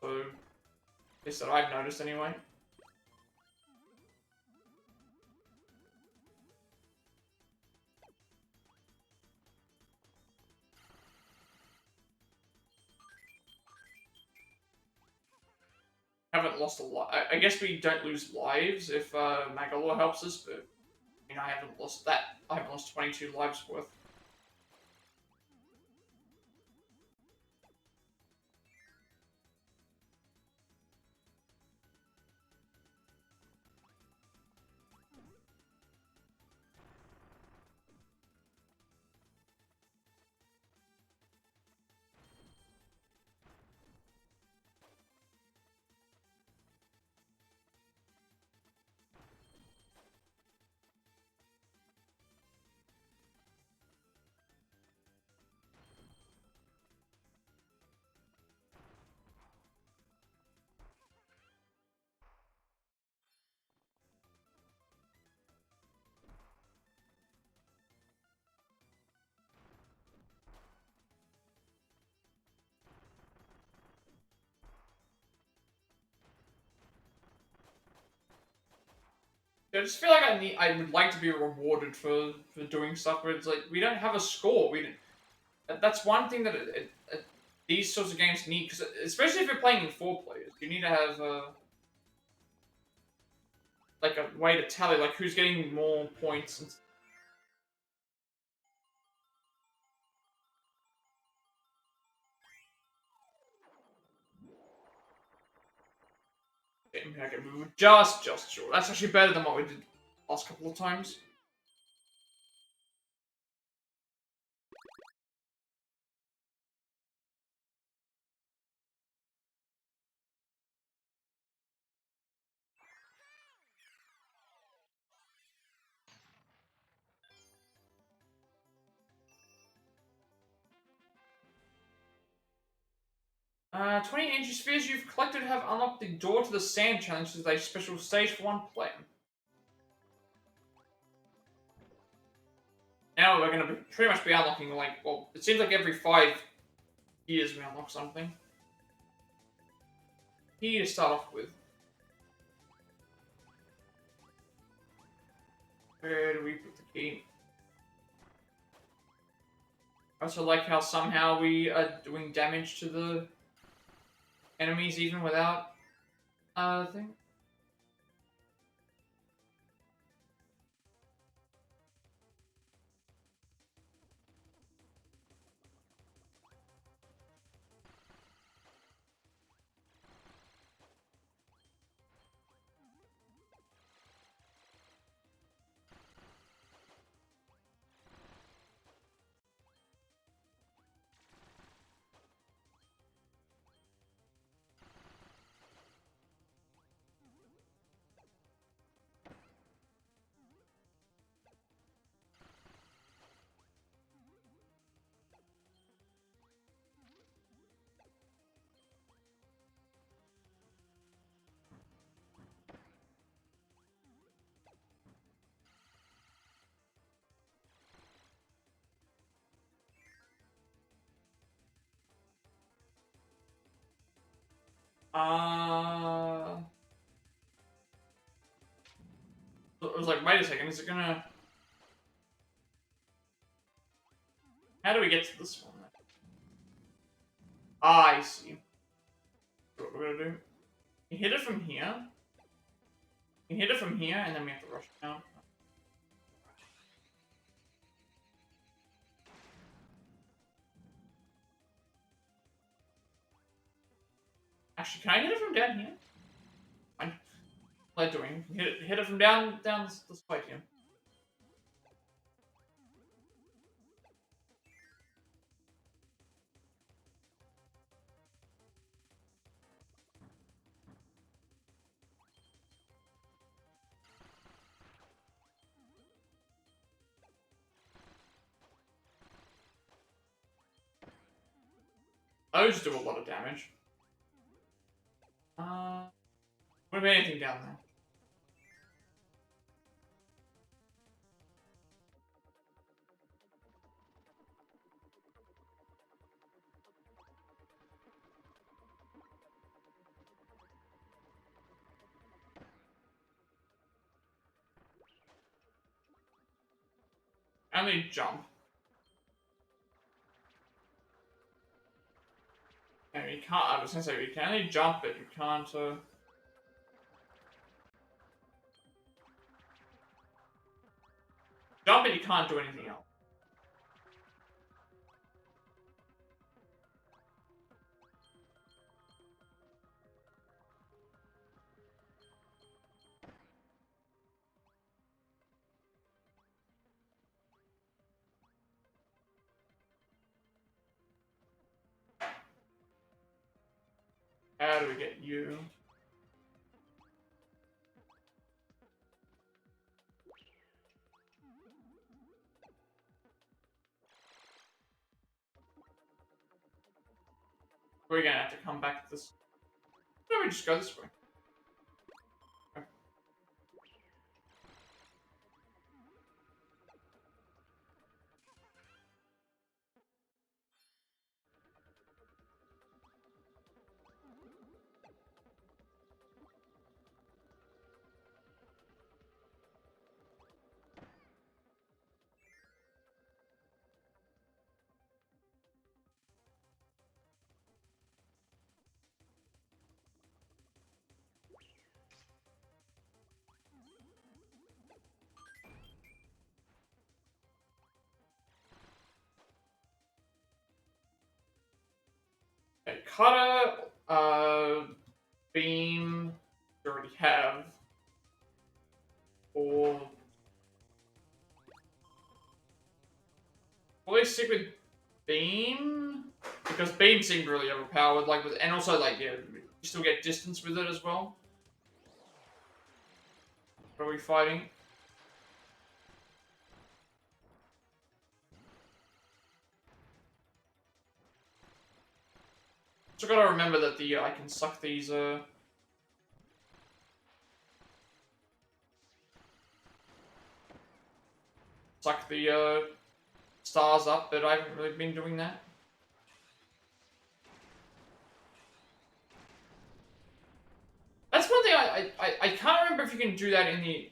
at least that I've noticed anyway. Haven't lost a lot. I guess we don't lose lives if Magalore helps us, but I mean, I haven't lost that. I haven't lost 22 lives worth. I just feel like I would like to be rewarded for doing stuff where it's like we don't have a score. That's one thing that these sorts of games need, because especially if you're playing in 4 players, you need to have like a way to tally like who's getting more points. And okay, we were just short. That's actually better than what we did last couple of times. Uh, 20 energy spheres you've collected have unlocked the door to the sand challenge as a special stage for one player. Now we're going to pretty much be unlocking, like, well, it seems like every 5 years we unlock something. Key to start off with. Where do we put the key? I also like how somehow we are doing damage to the enemies even without thing. I was like, wait a second, is it gonna... How do we get to this one? Ah, I see. What we're gonna do. You hit it from here. You hit it from here, and then we have to rush down. Actually, can I hit it from down here? Fine. What am I doing? Hit it from down this way here. Those do a lot of damage. Would have anything down there. Only jump. No, you can't. I was gonna say you can only jump, but you can't. Jump, but you can't do anything else. How do we get you? We're gonna have to come back to this. Why don't we just go this way? Okay, cutter, beam, we already have. Or probably stick with beam because beam seemed really overpowered. Like with, and also like yeah, you still get distance with it as well. What are we fighting? So gotta remember that the I can suck these suck the stars up, but I haven't really been doing that. That's one thing I can't remember if you can do that in the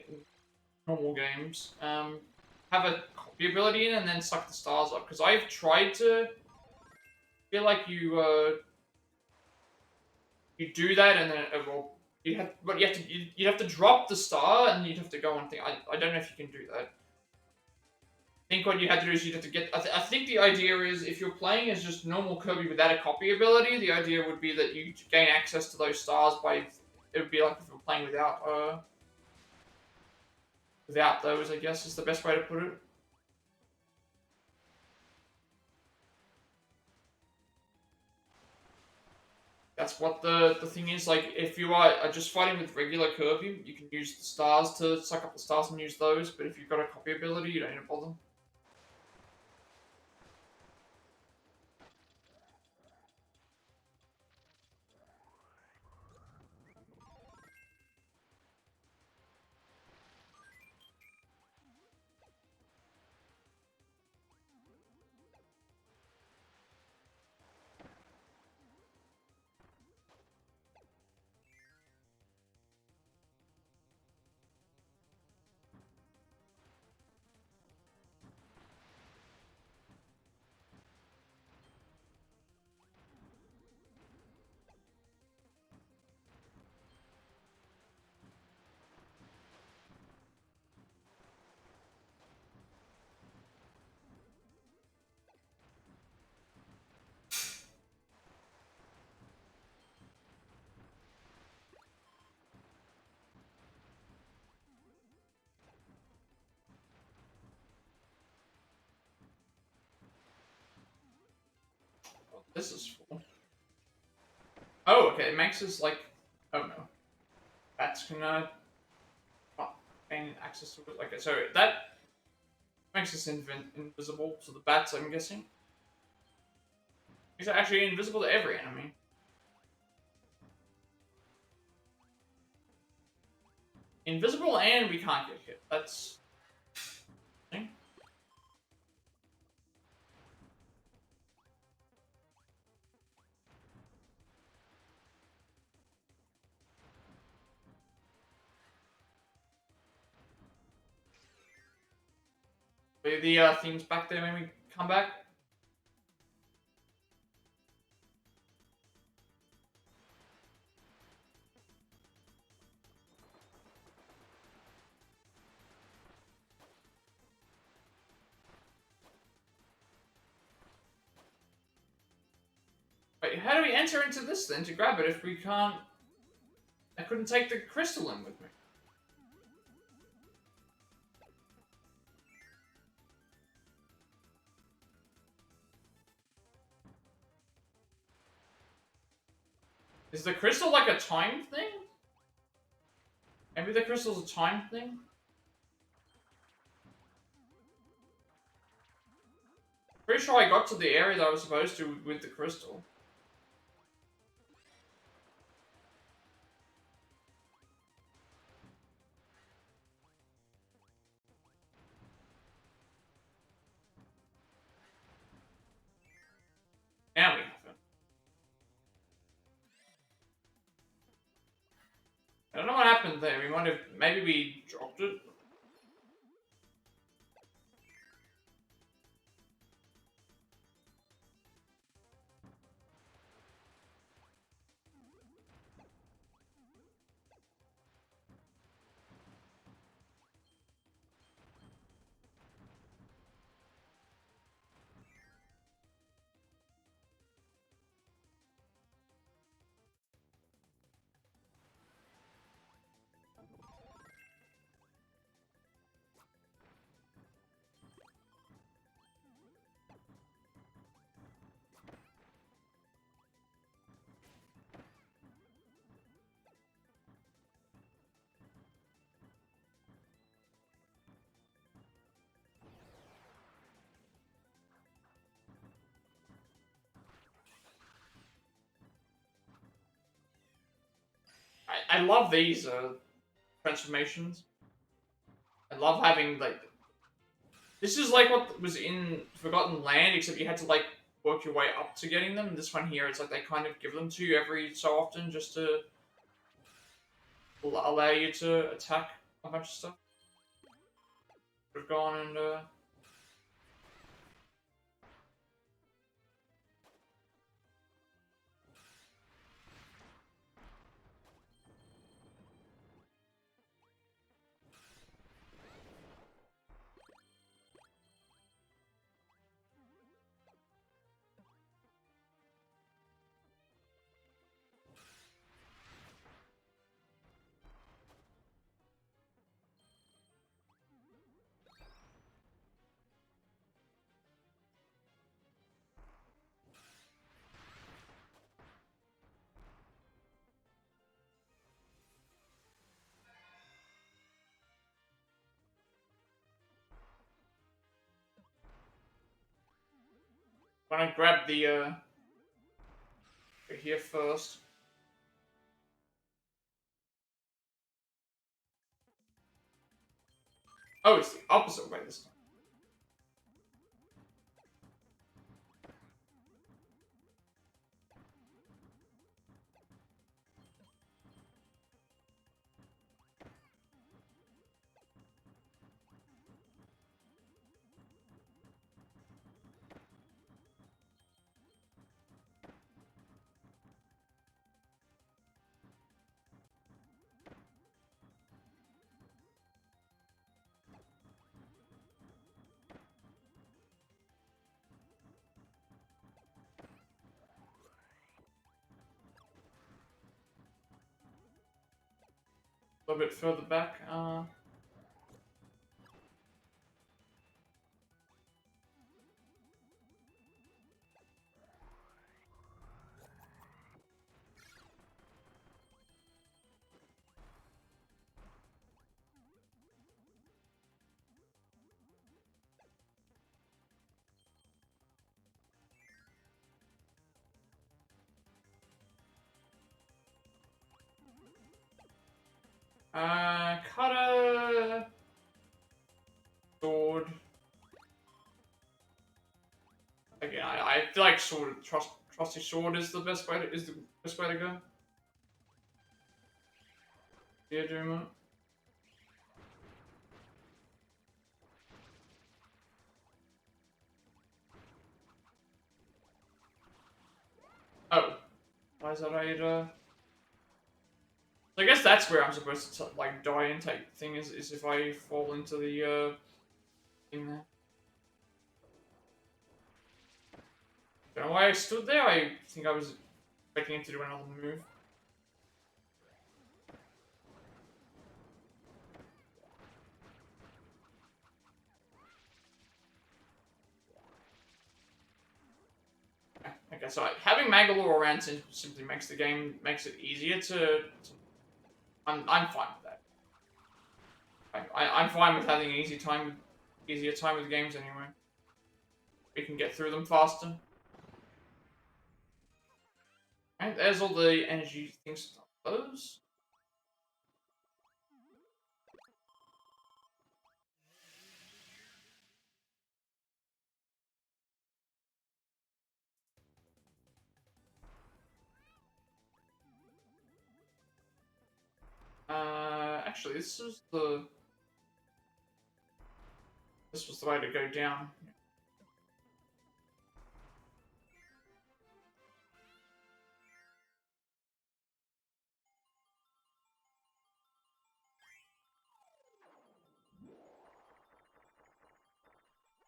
normal games. Have a copy ability in and then suck the stars up because I've tried to feel like you do that and then well you have but you have to drop the star and you'd have to go on thing. I don't know if you can do that. I think what you had to do is you'd have to get. I think the idea is if you're playing as just normal Kirby without a copy ability, the idea would be that you gain access to those stars by. It would be like if you're playing without those. I guess is the best way to put it. That's what the thing is. Like if you are just fighting with regular Kirby, you can use the stars to suck up the stars and use those. But if you've got a copy ability, you don't need to bother. This is full. Oh, okay. It makes us like. Oh no. Bats can gain access to it. Okay, so that makes us invisible to the bats. I'm guessing. He's actually invisible to every enemy. Invisible and we can't get hit. That's... The things back there when we come back. Wait, how do we enter into this then to grab it if we can't... I couldn't take the crystal in with me. Is the crystal like a time thing? Maybe the crystal's a time thing? Pretty sure I got to the area that I was supposed to with the crystal. Now we have it. I don't know what happened there. We might have... Maybe we dropped it? I love these transformations. I love having, like... This is like what was in Forgotten Land, except you had to, like, work your way up to getting them. This one here, it's like they kind of give them to you every so often just to allow you to attack a bunch of stuff. We've gone and, I'm gonna grab the, here first. Oh, it's the opposite way this time. A little bit further back. Cutter, sword. Again, I feel like sword, trusty sword is the best way to go. Yeah, Duma. Oh, why is that I? So I guess that's where I'm supposed to like die and take the thing is if I fall into the thing there. Don't know why I stood there. I think I was expecting him to do another move. Okay, so having Magalore around simply makes it easier I'm fine with that. I'm fine with having easier time with games anyway. We can get through them faster. And there's all the energy things. Those. Actually, this was the way to go down.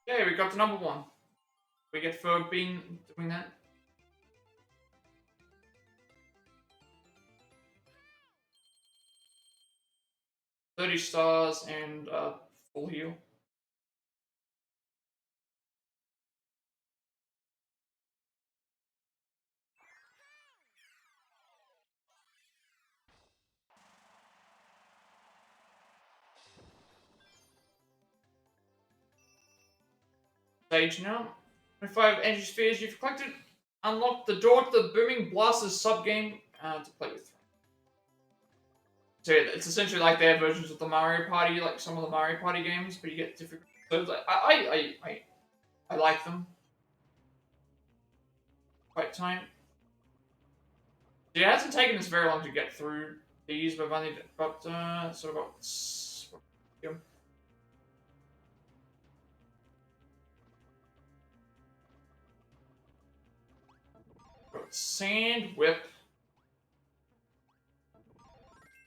Yeah, we got to number 1. We get for being doing that. $30 and full heal. Stage now. 25 energy spheres you've collected. Unlock the door to the Booming Blasters sub-game to play with. So yeah, it's essentially like their versions of the Mario Party, like some of the Mario Party games, but you get different. So like, I like them. Quite time. Yeah, it hasn't taken us very long to get through these. We've only got so we've got.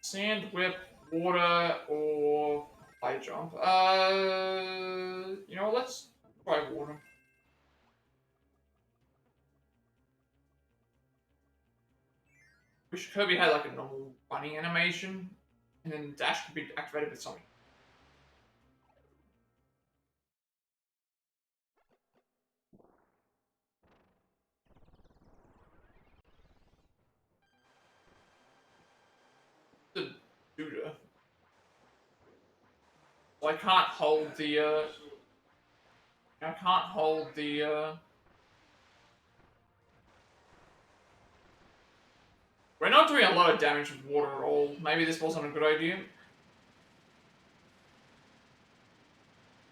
Sand whip, water, or high jump. You know, let's try water. Wish Kirby had like a normal running animation, and then dash could be activated with something. The Duda. So I can't hold the. I can't hold the. We're not doing a lot of damage with water at all. Maybe this wasn't a good idea.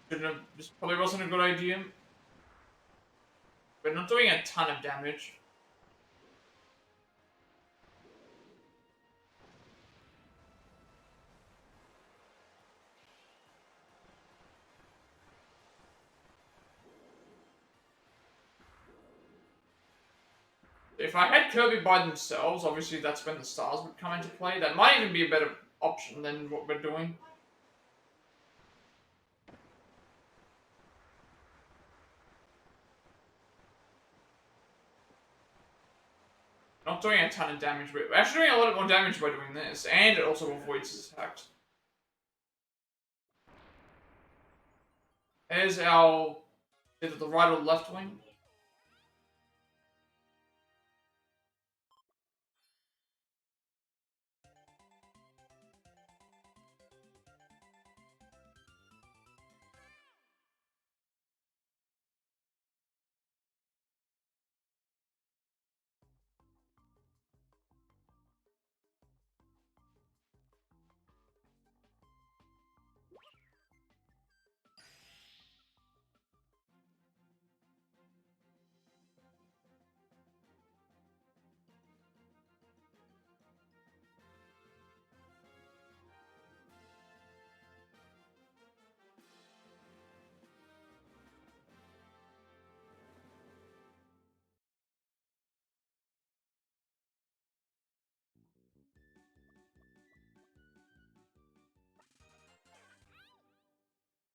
This probably wasn't a good idea. We're not doing a ton of damage. If I had Kirby by themselves, obviously that's when the stars would come into play. That might even be a better option than what we're doing. Not doing a ton of damage, but we're actually doing a lot more damage by doing this, and it also avoids his attacks. There's our either the right or left wing.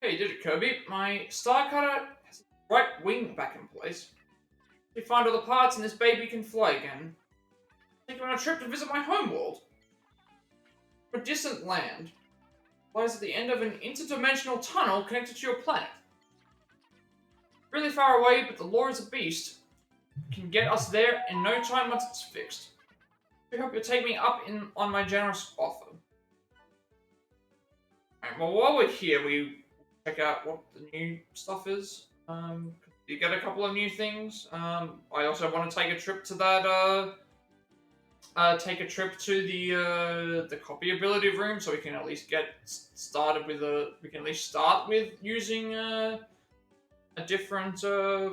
Hey, you did it, Kirby. My star cutter has its right wing back in place. If you find all the parts and this baby can fly again, take you on a trip to visit my homeworld. A distant land lies at the end of an interdimensional tunnel connected to your planet. Really far away, but the lore is a beast. Can get us there in no time once it's fixed. I hope you'll take me up on my generous offer. Alright, well, while we're here, we check out what the new stuff is. You get a couple of new things. I also want to take a trip to that, take a trip to the copy ability room, so we can at least get started with we can at least start with using, a different, at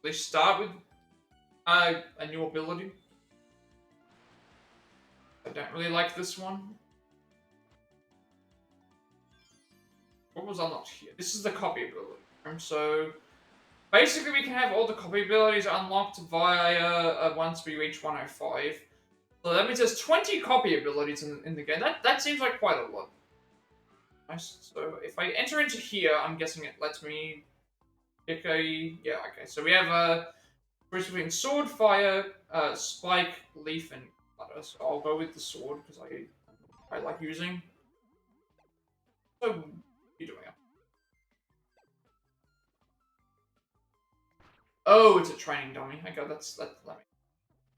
least start with, a new ability. I don't really like this one. What was unlocked here? This is the copy ability room, so basically we can have all the copy abilities unlocked via once we reach 105. So that means there's 20 copy abilities in the game. That seems like quite a lot. Nice. So if I enter into here, I'm guessing it lets me pick a... Yeah, okay. So we have a choice between sword, fire, spike, leaf, and cutter. So I'll go with the sword because I like using. So what are you doing? Oh, it's a training dummy. Okay, that's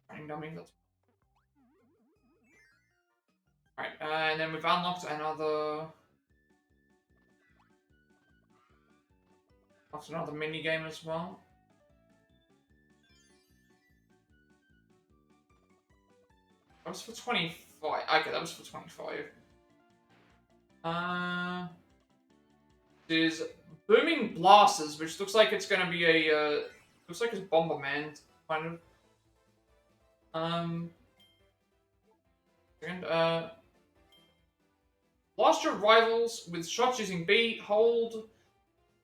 training dummy. That's alright. And then we've unlocked another. That's another mini game as well. That was for 25. Okay, that was for 25. There's booming blasters, which looks like it's gonna be a looks like it's Bomberman kind of. And blast your rivals with shots using B. Hold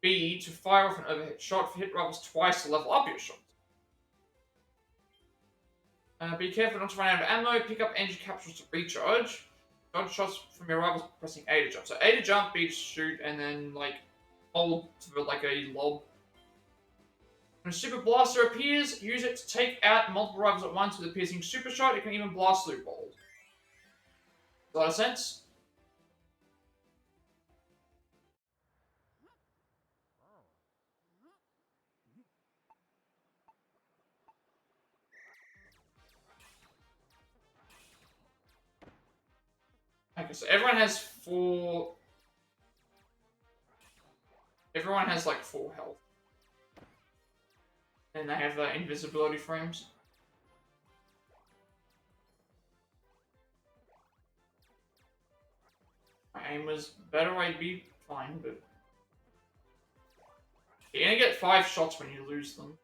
B to fire off an overhead shot. Hit rivals twice to level up your shots. Be careful not to run out of ammo. Pick up energy capsules to recharge. Dodge shots from your rivals pressing A to jump. So A to jump, B to shoot, and then like hold for like a lob. When a super blaster appears, use it to take out multiple rivals at once with a piercing super shot. It can even blast through walls. Does that make sense? Okay, so everyone has four. Everyone has like 4 health. And they have the invisibility frames. My aim was better, I'd be fine, but... You're gonna get 5 shots when you lose them.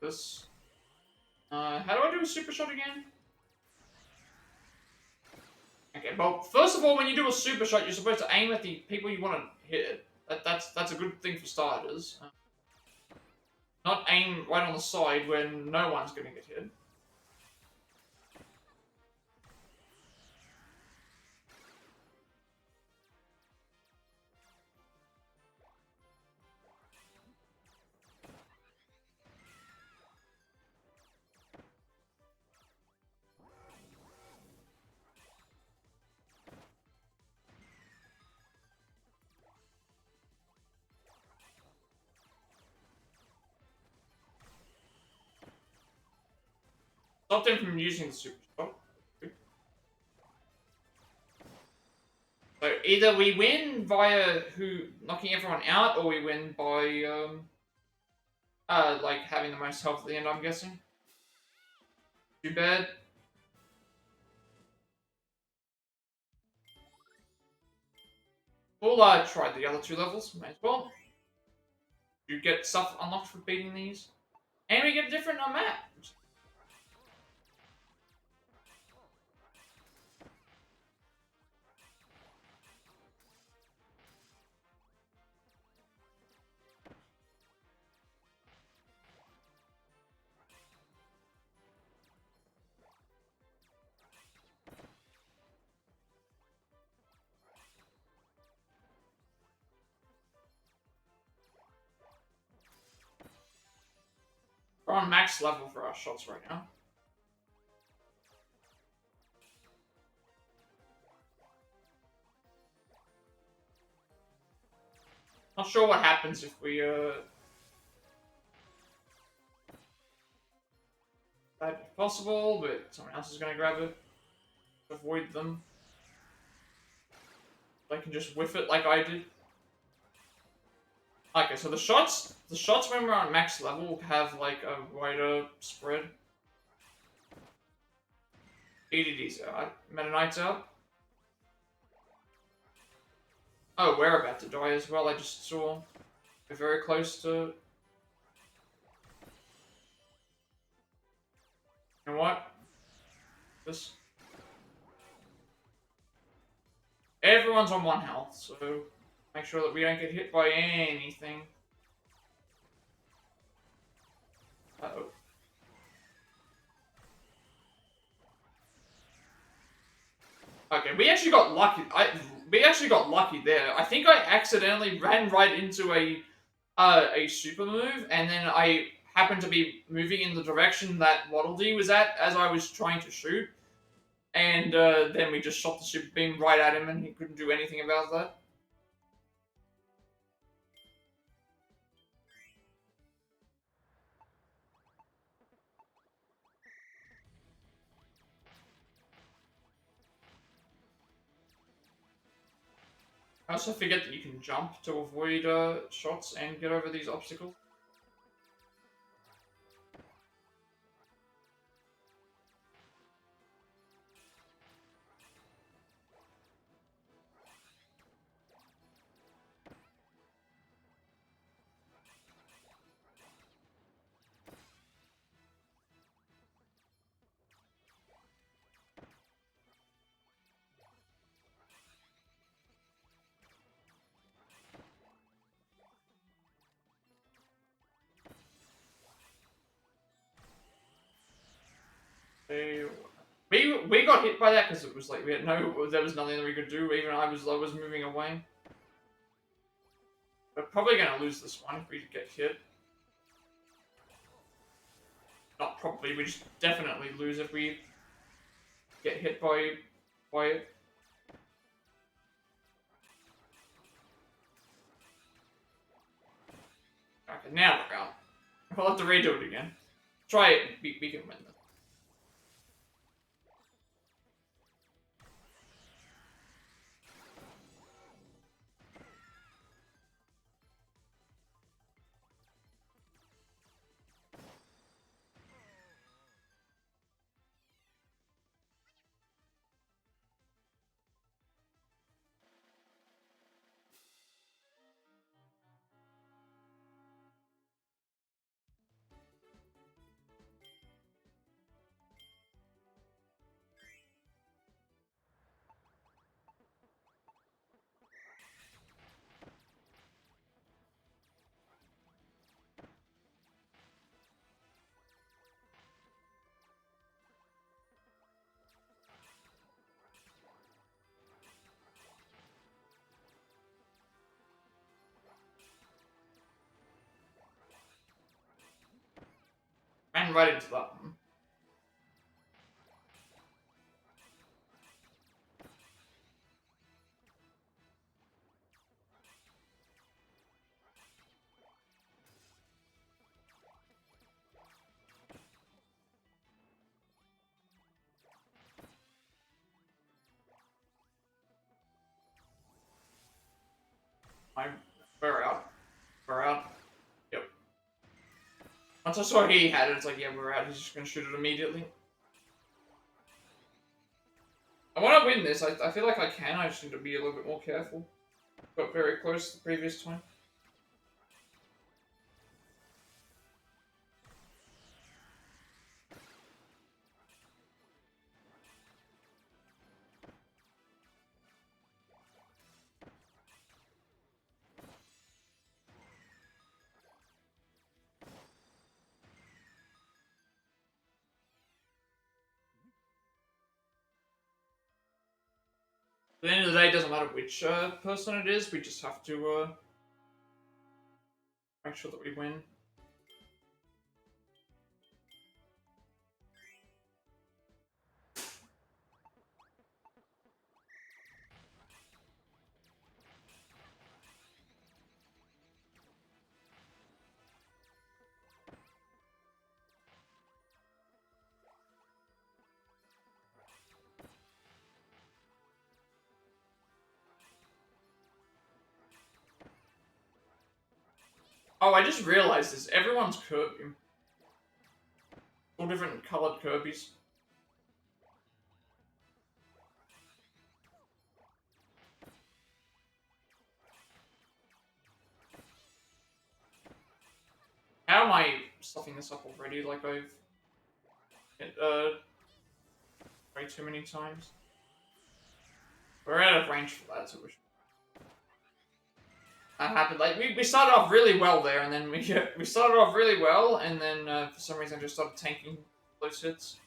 This. How do I do a super shot again? Okay, well, first of all, when you do a super shot, you're supposed to aim at the people you want to hit. That's a good thing for starters. Not aim right on the side when no one's gonna get hit. Stop them from using the super shot. So either we win via knocking everyone out, or we win by like having the most health at the end. I'm guessing. Too bad. We'll try the other 2 levels. May as well. You get stuff unlocked for beating these, and we get a different map. on max level for our shots right now. Not sure what happens if we, that'd be possible, but someone else is gonna grab it. Avoid them. I can just whiff it like I did. Okay, so the shots when we're on max level have like a wider spread. EDD's out. Meta Knight's out. Oh, we're about to die as well, I just saw. We're very close to... You know what? This... Everyone's on 1 health, so make sure that we don't get hit by anything. Uh-oh. Okay, we actually got lucky. We actually got lucky there. I think I accidentally ran right into a super move, and then I happened to be moving in the direction that Waddle Dee was at as I was trying to shoot. And then we just shot the super beam right at him, and he couldn't do anything about that. I also forget that you can jump to avoid shots and get over these obstacles. We got hit by that because it was like we had there was nothing that we could do. Even I was moving away. We're probably gonna lose this one if we get hit. Not probably, we just definitely lose if we get hit by it. Okay, now we're out. We'll have to redo it again. Try it. We can win this. Ran right into that one. We're out. We're out. Yep. Once I saw he had it, it's like, yeah, we're out. He's just gonna shoot it immediately. I want to win this. I feel like I can. I just need to be a little bit more careful. Got very close the previous time. At the end of the day, it doesn't matter which person it is. We just have to make sure that we win. Oh, I just realized this. Everyone's Kirby. All different colored Kirbys. How am I stuffing this up already? Like I've way too many times. We're out of range for that, so we should. That happened. Like we started off really well there, and then we started off really well, and then for some reason I just started tanking close hits.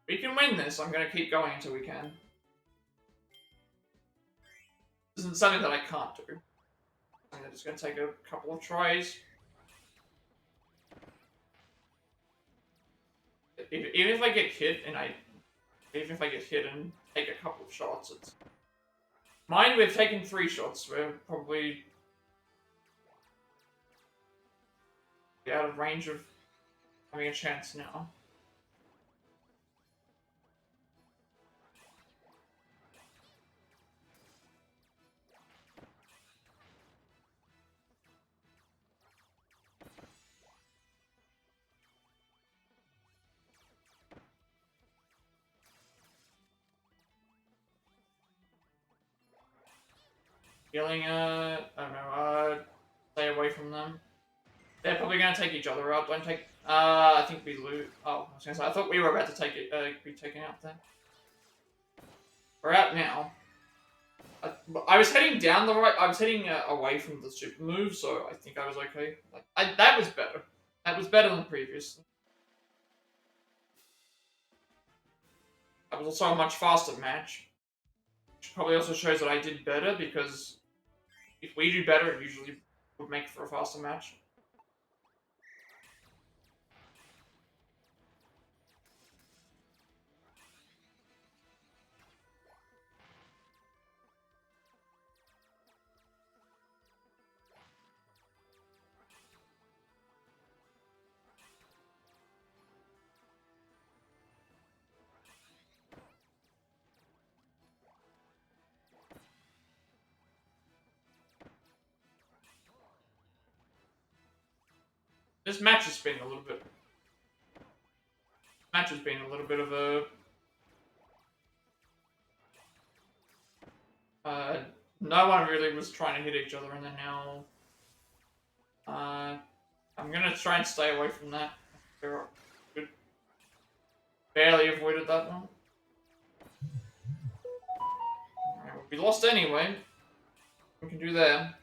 We can win this. I'm gonna keep going until we can. This isn't something that I can't do. I'm just gonna take a couple of tries. Even if I get hit and take a couple of shots, it's. Mind, we've taken 3 shots. We're probably out of range of having a chance now. Feeling, I don't know, stay away from them. They're probably gonna take each other out. Don't take. I think we lose. Oh, I was gonna say. I thought we were about to take it. Be taken out there. We're out now. I was heading down the right. I was heading away from the super move, so I think I was okay. Like, that was better. That was better than previous. That was also a much faster match. Which probably also shows that I did better because if we do better, it usually would make for a faster match. This match has been a little bit. Match has been a little bit of a. No one really was trying to hit each other, and then now. I'm gonna try and stay away from that. Good. Barely avoided that one. Alright, well, we lost anyway. We can do that.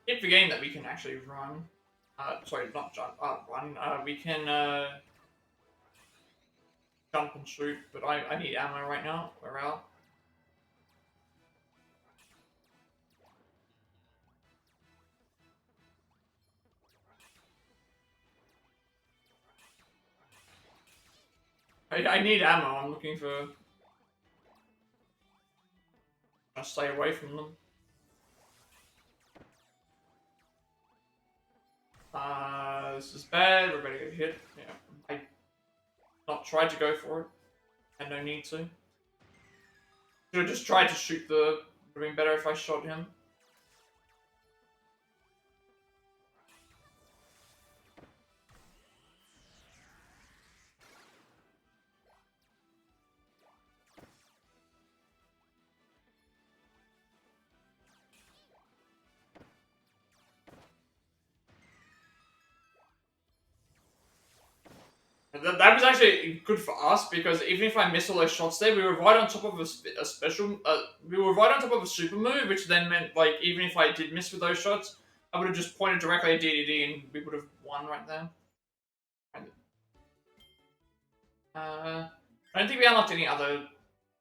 Keep forgetting that we can actually run. Sorry, not jump. Run. We can jump and shoot, but I need ammo right now. We're out. I need ammo. I'm looking for. I stay away from them. This is bad. We're gonna get hit. Yeah, I not tried to go for it. Had no need to. Should have just tried to shoot the. Would have been better if I shot him. That was actually good for us because even if I missed all those shots there, we were right on top of a special. We were right on top of a super move, which then meant like even if I did miss with those shots, I would have just pointed directly at DDD and we would have won right there. I don't think we unlocked any other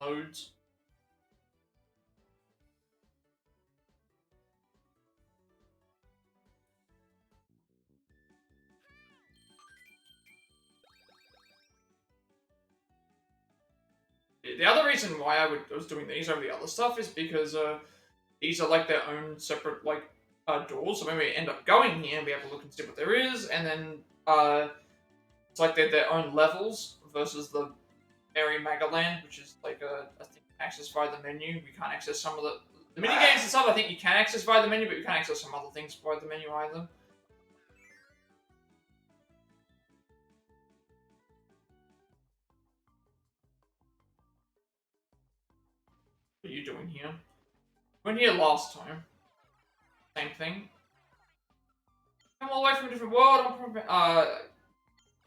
modes. The other reason why I was doing these over the other stuff is because these are like their own separate like doors. So when we end up going here, we have to look and see what there is, and then it's like they're their own levels versus the Merry Magaland, which is like a thing you can access via the menu. We can't access some of the mini games and stuff. I think you can access via the menu, but you can't access some other things via the menu either. What are you doing here? Went here last time. Same thing. Come all the way from a different world. I'm from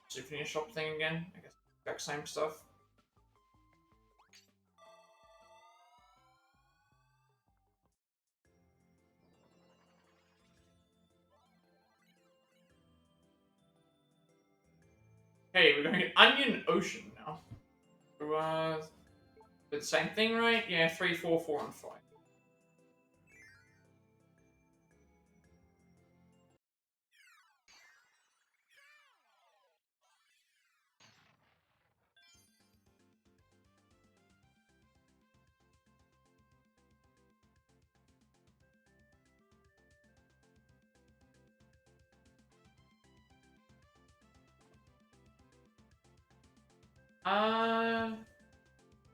souvenir shop thing again. I guess exact same stuff. Hey, we're going to Onion Ocean now. So, the same thing, right? Yeah, 3, 4, 4, and 5.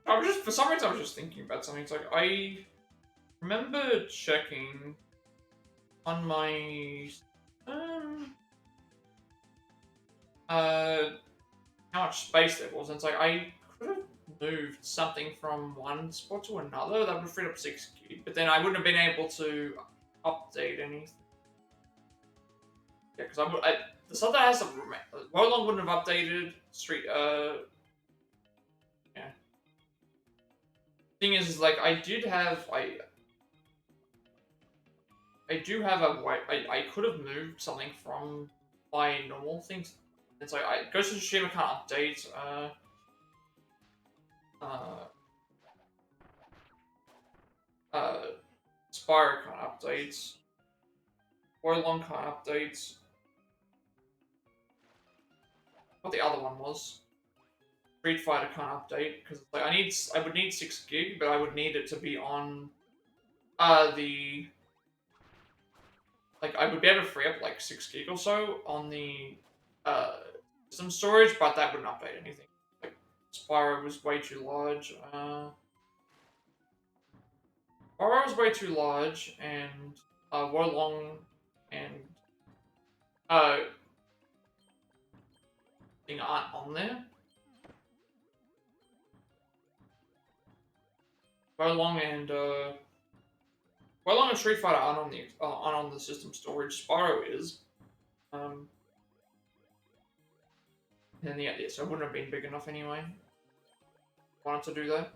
I was just for some reason I was just thinking about something. It's like I remember checking on my how much space there was, and it's like I could have moved something from one spot to another. That would have freed up 6 gig, but then I wouldn't have been able to update anything. Yeah, because the stuff that has to Wowlong wouldn't have updated Street. Yeah. Thing is like I did have I do have a way. I could have moved something from my normal things. It's like Ghost of Tsushima can't update. Uh, Spyro can't update. Warlong can't update. What the other one was? Street Fighter can't update because like I would need 6 gig, but I would need it to be on the like I would be able to free up like 6 gig or so on the system storage, but that wouldn't update anything. Like Spyro was way too large. Spyro was way too large, and Wolong and thing aren't on there. Wolong and Wolong and Street Fighter aren't on the system storage. Spyro is. And yeah, so it wouldn't have been big enough anyway. Wanted to do that.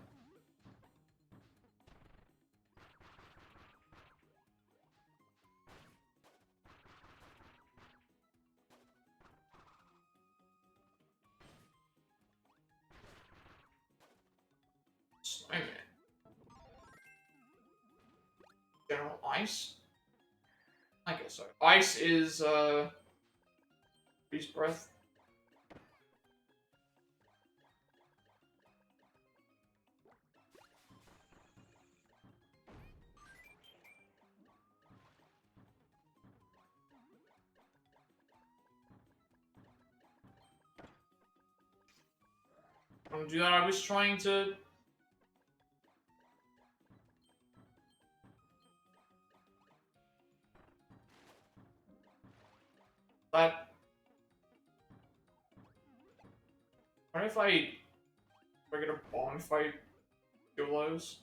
Snowman. General Ice? I guess so. Ice is, Beast Breath. do that. I was trying to. That. I wonder if I get a bomb if I do those.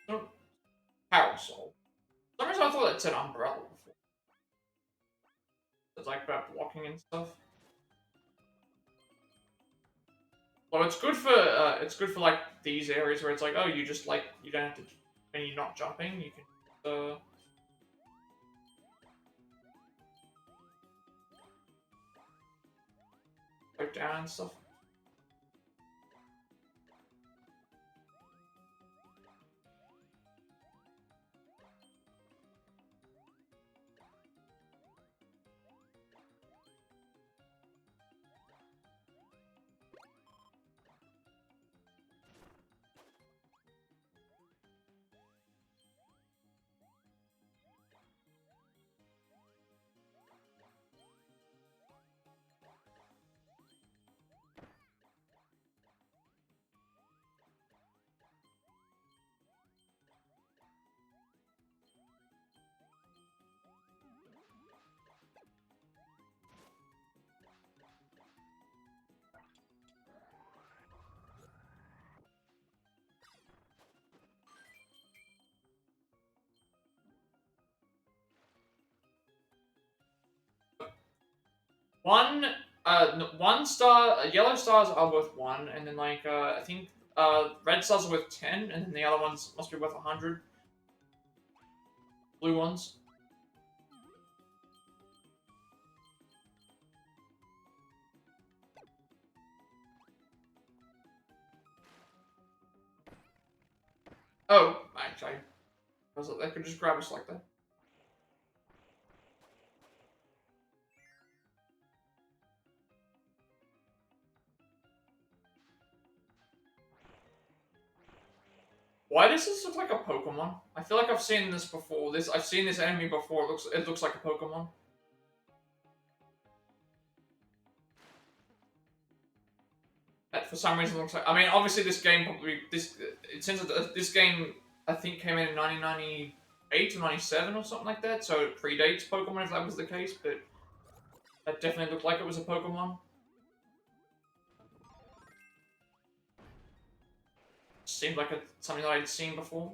No, parasol. For some reason I thought it said umbrella before. It's like about blocking and stuff. Well, it's good for like these areas where it's like, oh, you just like you don't have to when you're not jumping, you can go down and stuff. One star, yellow stars are worth 1, and then like I think red stars are worth 10, and then the other ones must be worth 100. Blue ones. Oh, actually, I could just grab us like that. Why does this look like a Pokemon? I feel like I've seen this before. I've seen this enemy before. It looks like a Pokemon. That for some reason looks like. I mean, obviously this game probably since this game I think came in 1998 or 97 or something like that, so it predates Pokemon if that was the case. But that definitely looked like it was a Pokemon. Seemed like something that I'd seen before.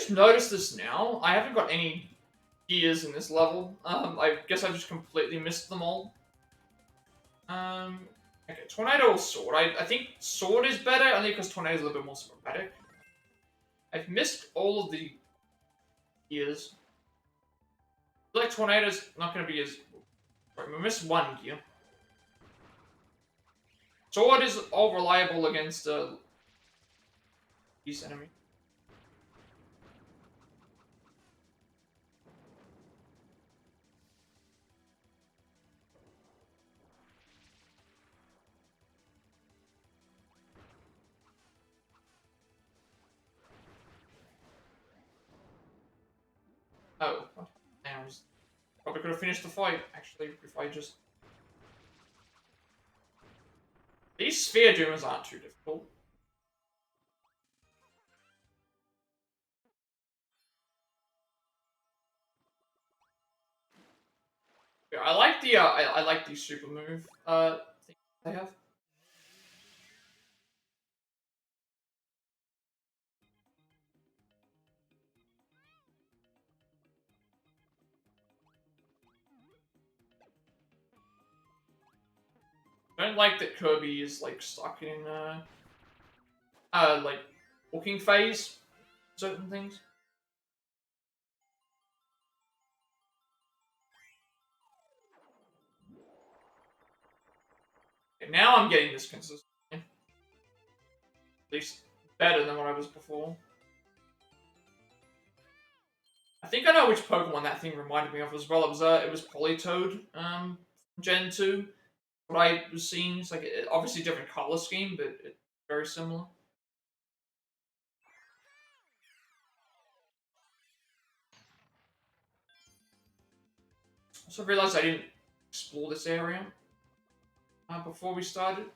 just noticed this now. I haven't got any gears in this level. I guess I just completely missed them all. Okay, Tornado or Sword? I think Sword is better, only because Tornado is a little bit more sporadic. I've missed all of the gears. I feel like Tornado's not going to be as... Sorry, we missed one gear. Sword is all reliable against these enemy. Oh, damn, probably could have finished the fight, actually, if I just... These Sphere Doomers aren't too difficult. Yeah, I like the, I like the super move, thing they have. I don't like that Kirby is, like, stuck in, like, walking phase, certain things. Okay, now I'm getting this consistently. At least better than what I was before. I think I know which Pokemon that thing reminded me of as well. It was Politoed, Gen 2. What I was seeing, it's like, obviously different color scheme, but it's very similar. Also realized I didn't explore this area before we started.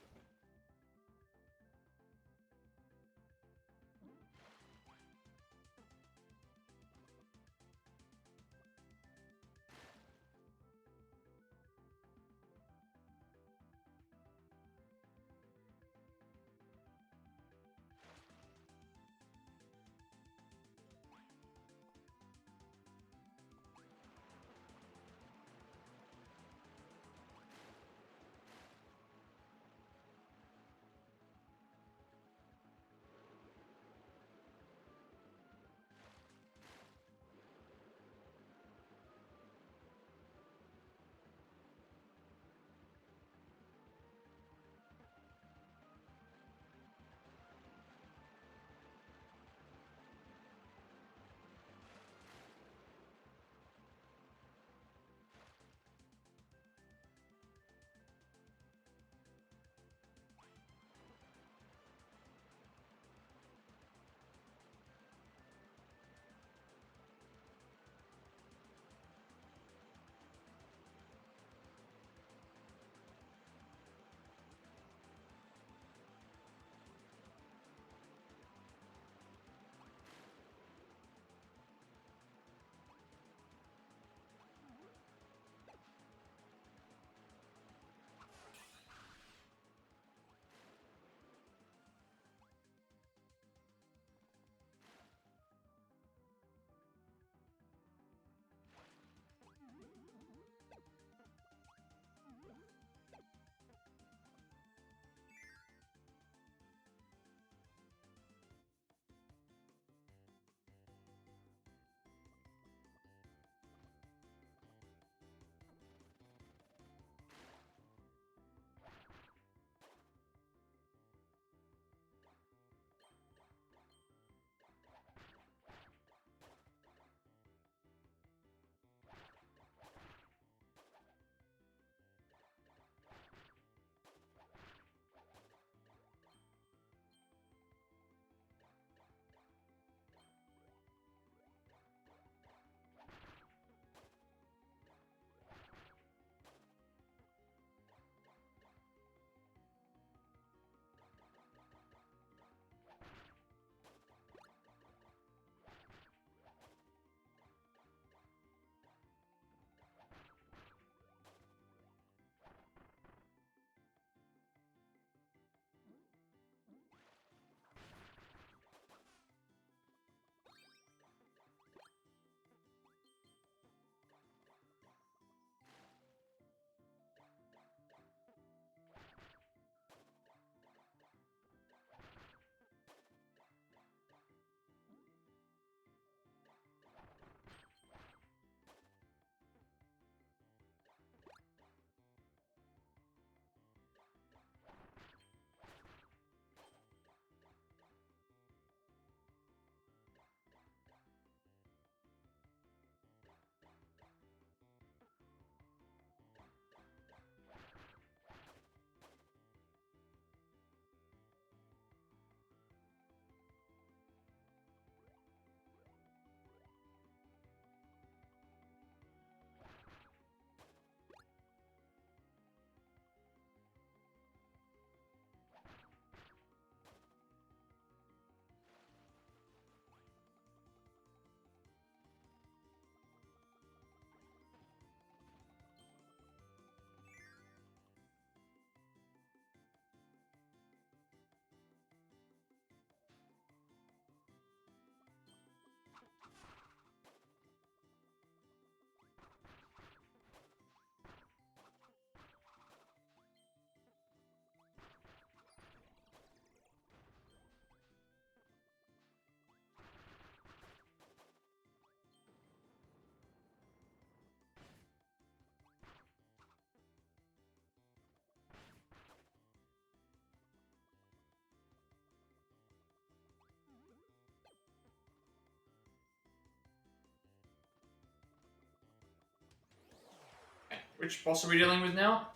Which boss are we dealing with now?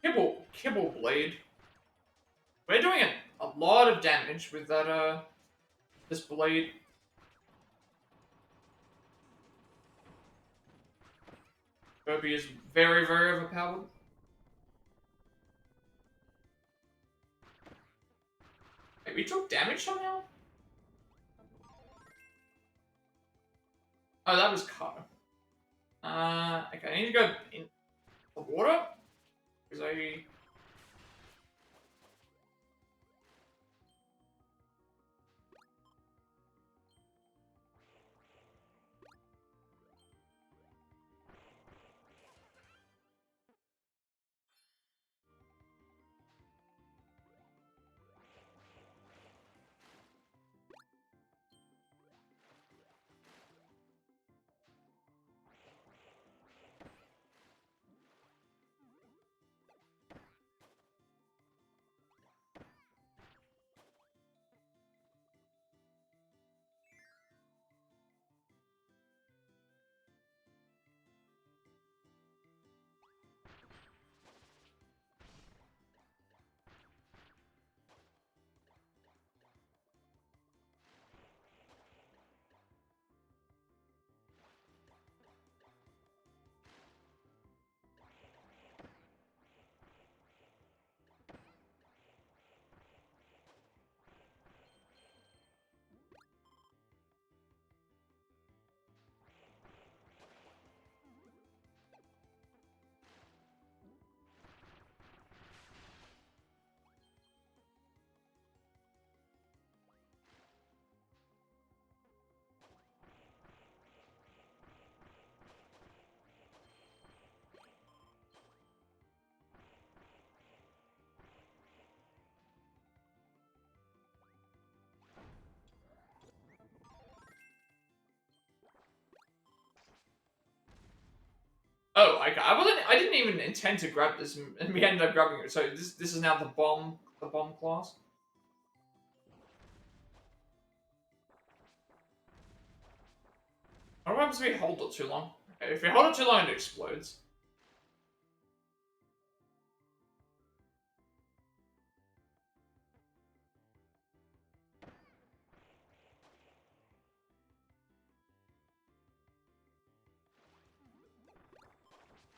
Kibble Blade. We're doing a lot of damage with that, this blade. Kirby is very, very overpowered. Wait, we took damage somehow? Oh, that was Carter. Okay, I need to go in the water. Because I... Oh, I didn't even intend to grab this, and we ended up grabbing it. So this is now the bomb class. What happens if we hold it too long? Okay, if we hold it too long, it explodes.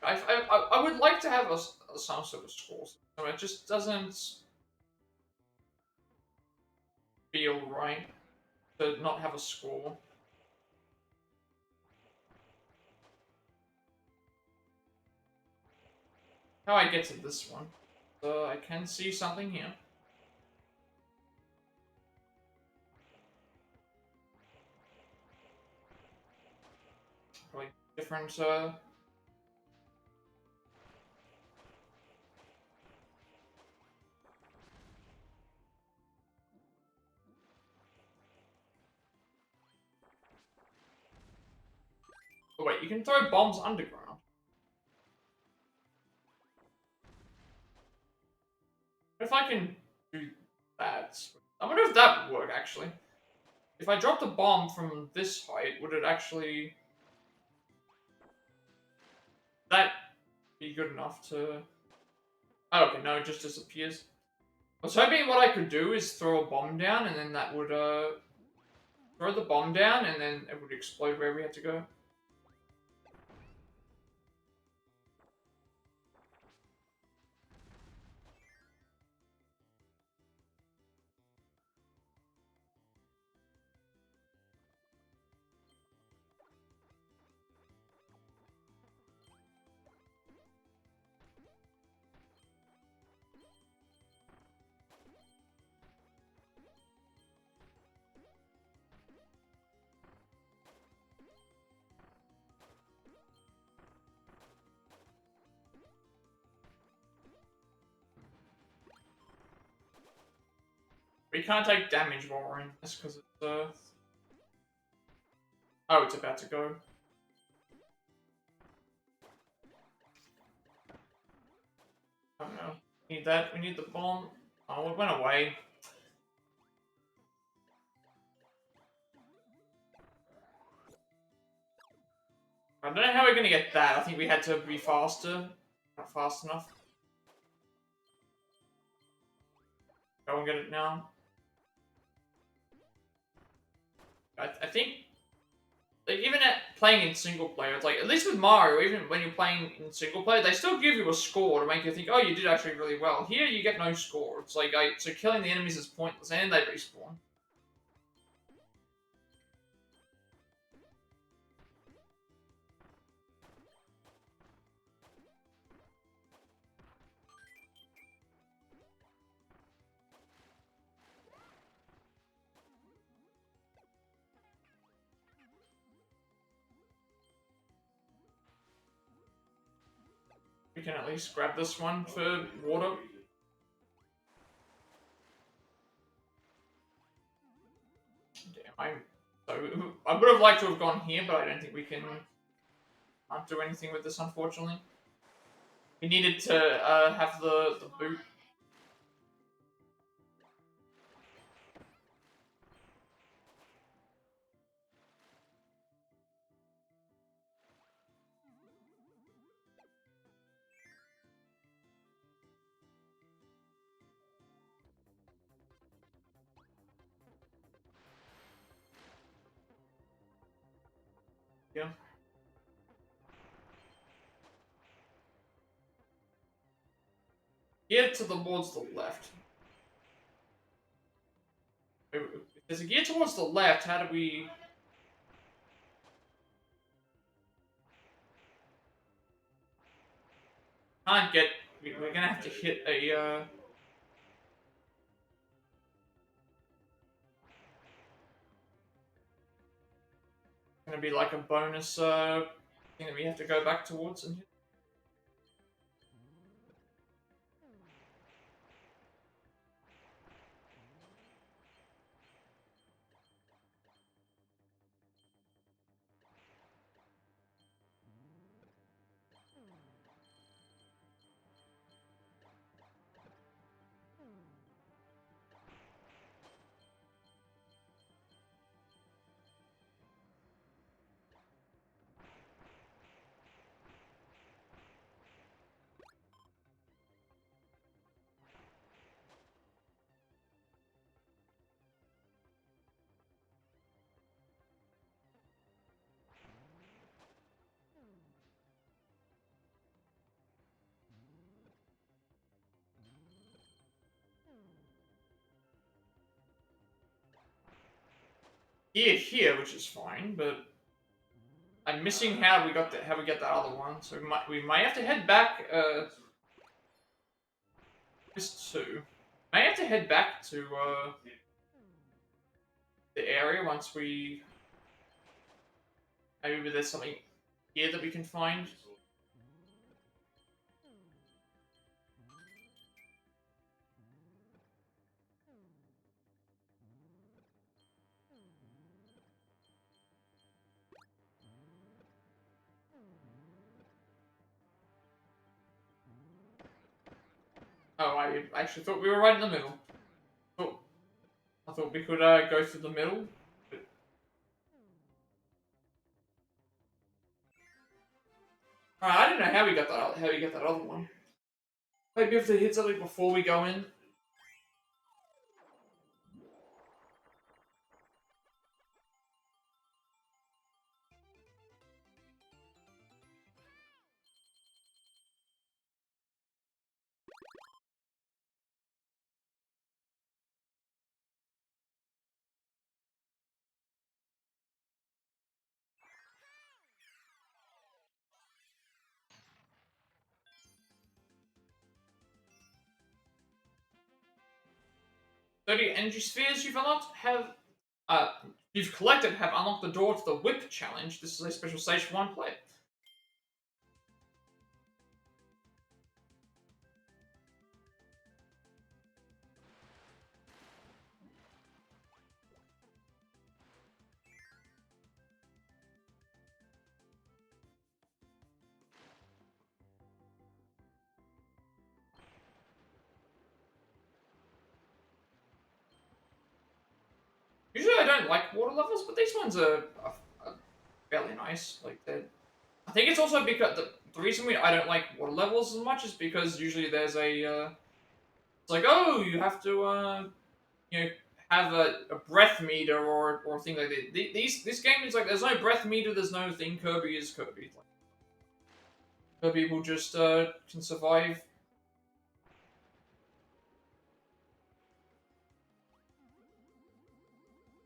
I would like to have some sort of score. So it just doesn't feel right to not have a score. How I get to this one? So I can see something here. Probably different. Oh wait, you can throw bombs underground. If I can do that, I wonder if that would work actually. If I dropped a bomb from this height, would it actually that be good enough to? Oh, okay, no, it just disappears. I was hoping what I could do is throw a bomb down, and then that would throw the bomb down, and then it would explode where we had to go. We can't take damage while we're in this because it's oh, it's about to go. I don't know. Need that. We need the bomb. Oh, it went away. I don't know how we're gonna get that. I think we had to be faster. Not fast enough. Go and get it now. I think, like, even at playing in single player, it's like, at least with Mario, even when you're playing in single player, they still give you a score to make you think, oh, you did actually really well. Here, you get no score. It's like, so killing the enemies is pointless, and they respawn. We can at least grab this one for water. Damn, I would have liked to have gone here, but I don't think we can't do anything with this, unfortunately. We needed to have the boot. Yeah. Gear towards the left. If there's a gear towards the left, how do we... Can't get... We're gonna have to hit a, gonna be like a bonus, thing that we have to go back towards and hit. Gear here, which is fine, but I'm missing how we get that other one, so we might have to head back, this too. Might have to head back to, the area once we... Maybe there's something here that we can find. Oh, I actually thought we were right in the middle. Oh, I thought we could go through the middle. I didn't know how we got that. How we get that other one. Maybe if they hit something before we go in. "30 energy spheres you've collected have unlocked the door to the whip challenge. This is a special stage for one player." Usually I don't like water levels, but these ones are fairly nice. Like, they're think it's also because the reason I don't like water levels as much is because usually there's a it's like, oh, you have to you know, have a breath meter or thing like that. This game is like there's no breath meter, there's no thing. Kirby is Kirby. Like, Kirby will just can survive.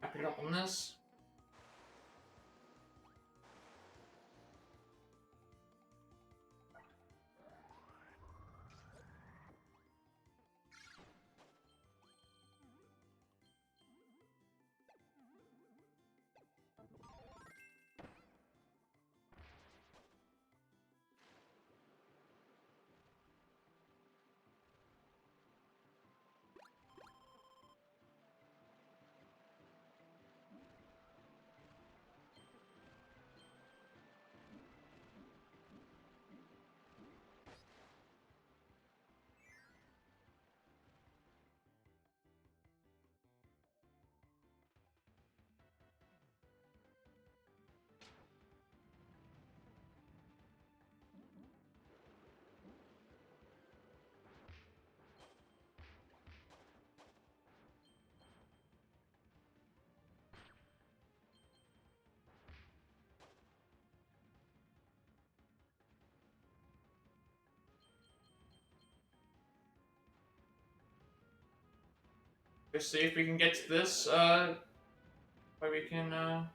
Wrap it up on this. Let's see if we can get to this. Where we can.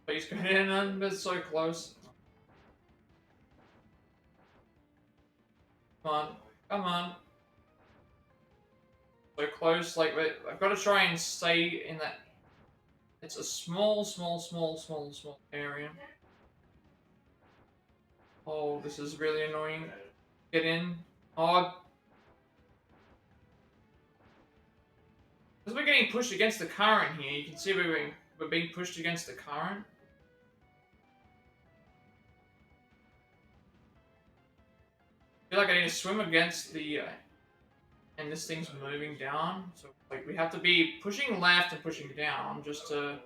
Please get in, and it's so close. Come on, come on. So close. Like I've got to try and stay in that. It's a small area. Oh, this is really annoying. Get in. Oh, because we're getting pushed against the current here. You can see we're being pushed against the current. I feel like I need to swim against the, and this thing's moving down. So like we have to be pushing left and pushing down just to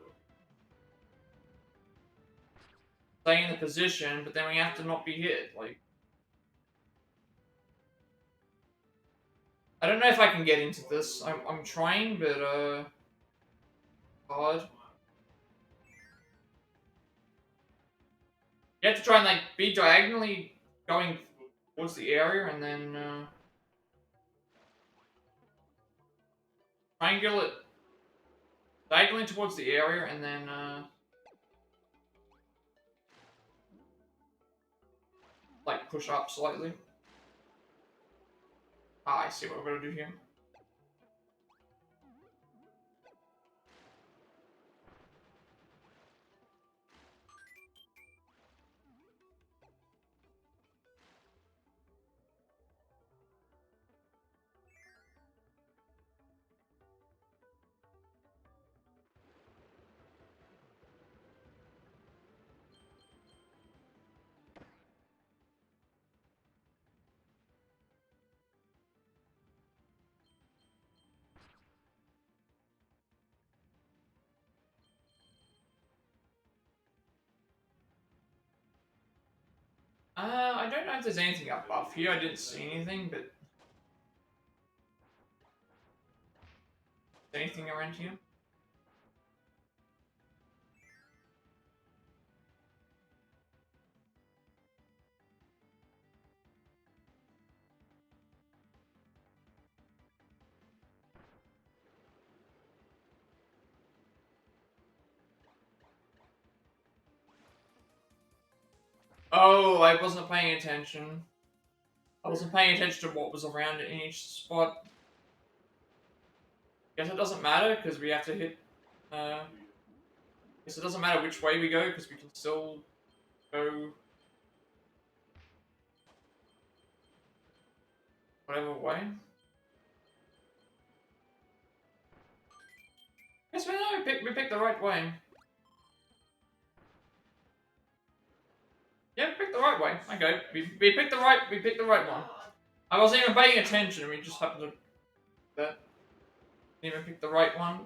stay in the position. But then we have to not be hit. Like I don't know if I can get into this. I'm trying, but hard. You have to try and like be diagonally going towards the area and then triangle it diagonally towards the area and then like push up slightly. Ah, I see what we're gonna do here. I don't know if there's anything above here. I didn't see anything, but anything around here? Oh, I wasn't paying attention. I wasn't paying attention to what was around in each spot. Guess it doesn't matter because we have to hit. Guess it doesn't matter which way we go because we can still go whatever way. Yes, we picked the right way. Yeah, we picked the right way. Okay, we picked the right one. I wasn't even paying attention. We just happened to that. Didn't even pick the right one.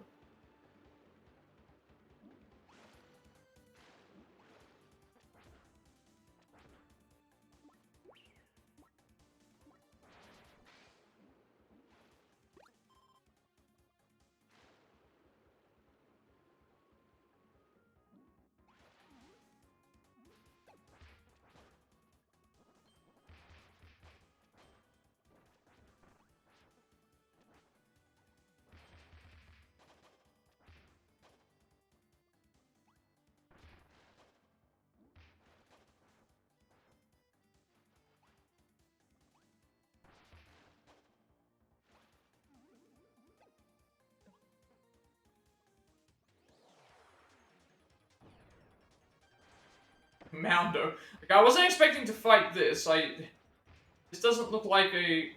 Moundo. Like, I wasn't expecting to fight this. This doesn't look like a.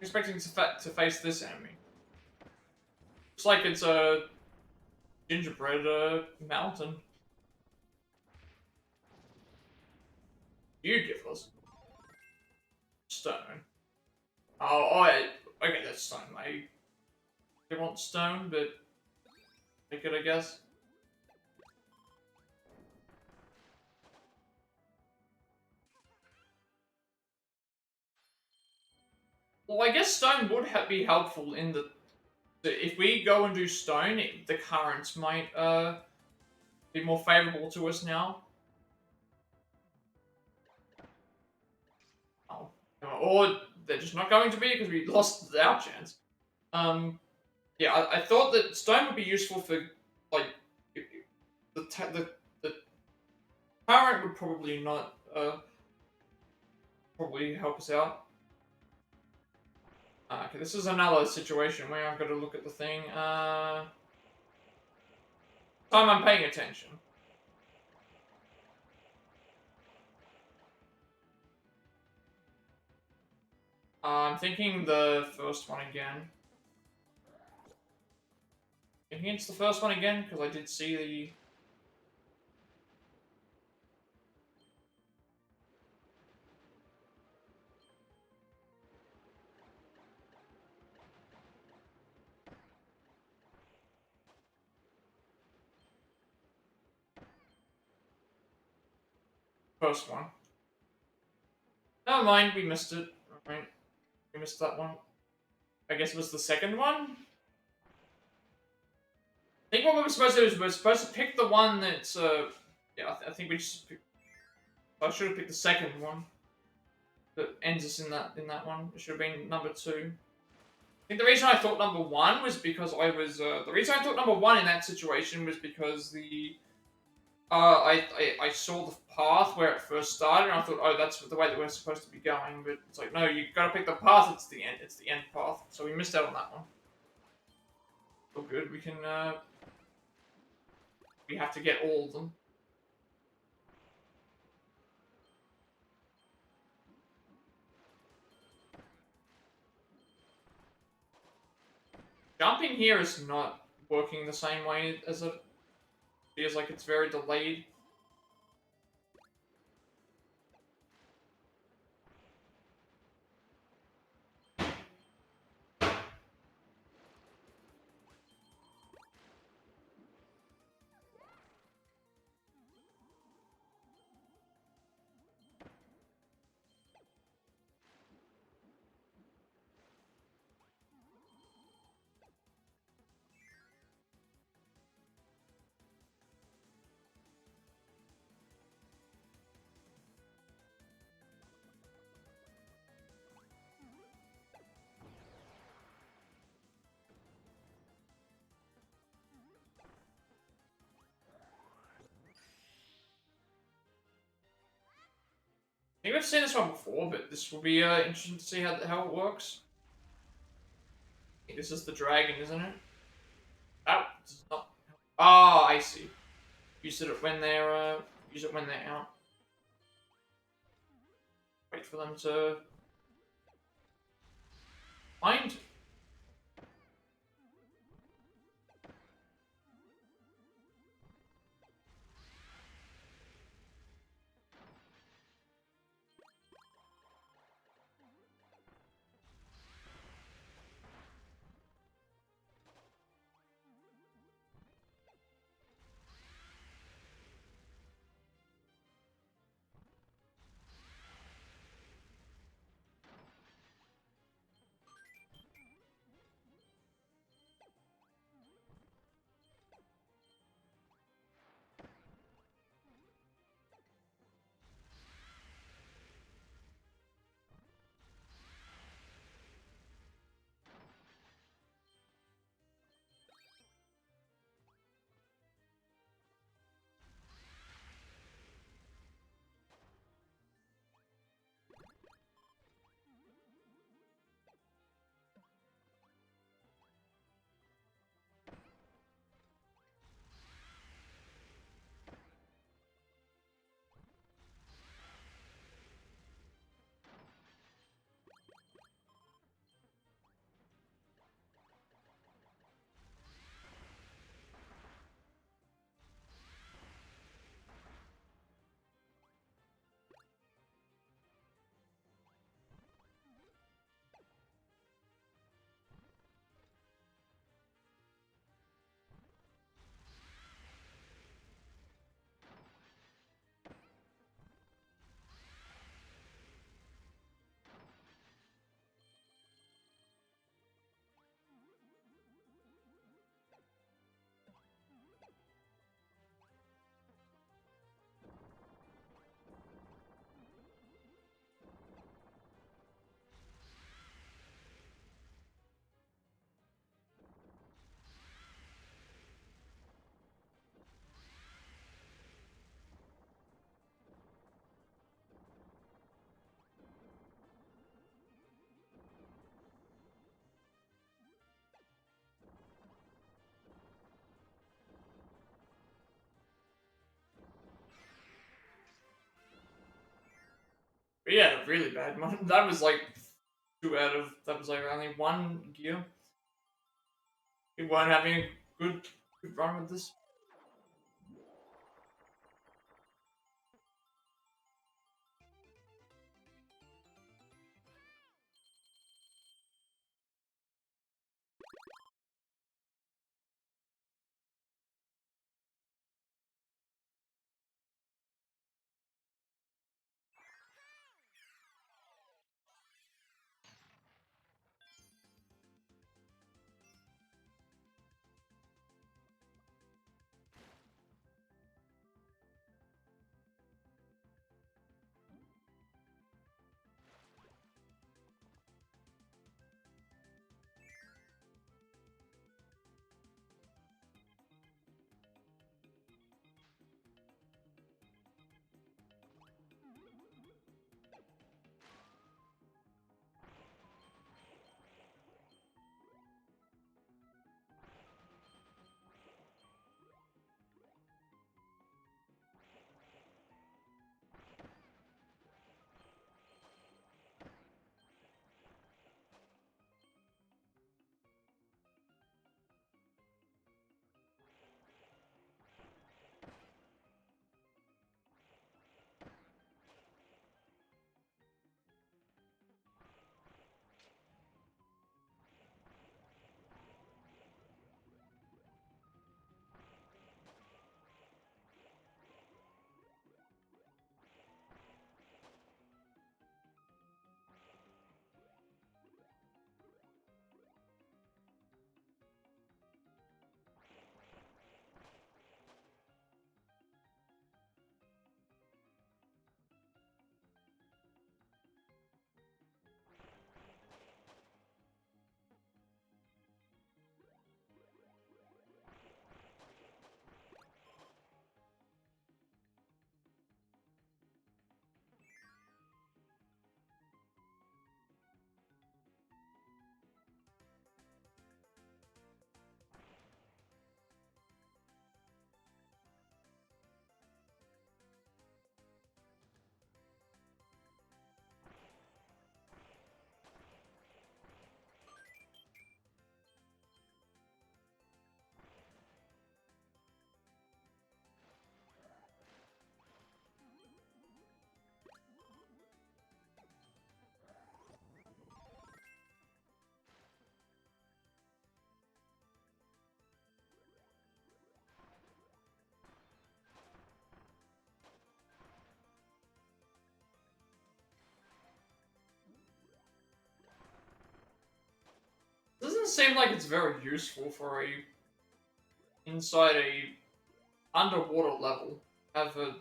Expecting to face this enemy. Looks like it's a gingerbread mountain. Beautiful. Stone. Oh, okay, that's stone. I want stone, but take it, I guess. Well, I guess stone would be helpful in the if we go and do stone, the currents might be more favorable to us now. Oh, or they're just not going to be because we lost our chance. Yeah, I thought that stone would be useful for like the current would probably not probably help us out. Okay, this is another situation where I've got to look at the thing. Time I'm paying attention. I'm thinking the first one again. Thinking it's the first one again because I did see the. First one. Never mind, we missed it. Alright. We missed that one. I guess it was the second one? I think what we were supposed to do is we were supposed to pick the one that's, yeah, I think we just picked, I should have picked the second one. That ends us in that one. It should have been number 2. I think the reason I thought number 1 was because the reason I thought number 1 in that situation was because I saw the path where it first started, and I thought, oh, that's the way that we're supposed to be going. But it's like, no, you gotta pick the path. It's the end. It's the end path. So we missed out on that one. Oh, good. We can. We have to get all of them. Jumping here is not working the same way as it feels like it's very delayed. I think we've seen this one before, but this will be interesting to see how it works. I think this is the dragon, isn't it? Oh, this is not. Oh, I see. Use it when they're out. Wait for them to find. But yeah, the really bad one. That was like 2 out of, that was like only 1 gear. We weren't having a good run with this. Doesn't seem like it's very useful for a inside a underwater level. Have a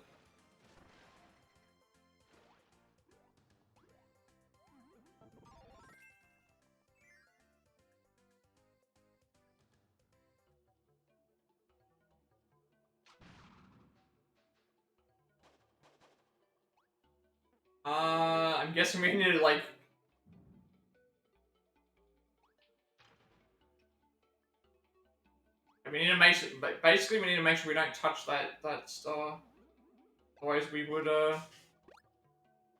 I'm guessing we need to like. We need to make sure. Basically, we need to make sure we don't touch that star. Otherwise, we would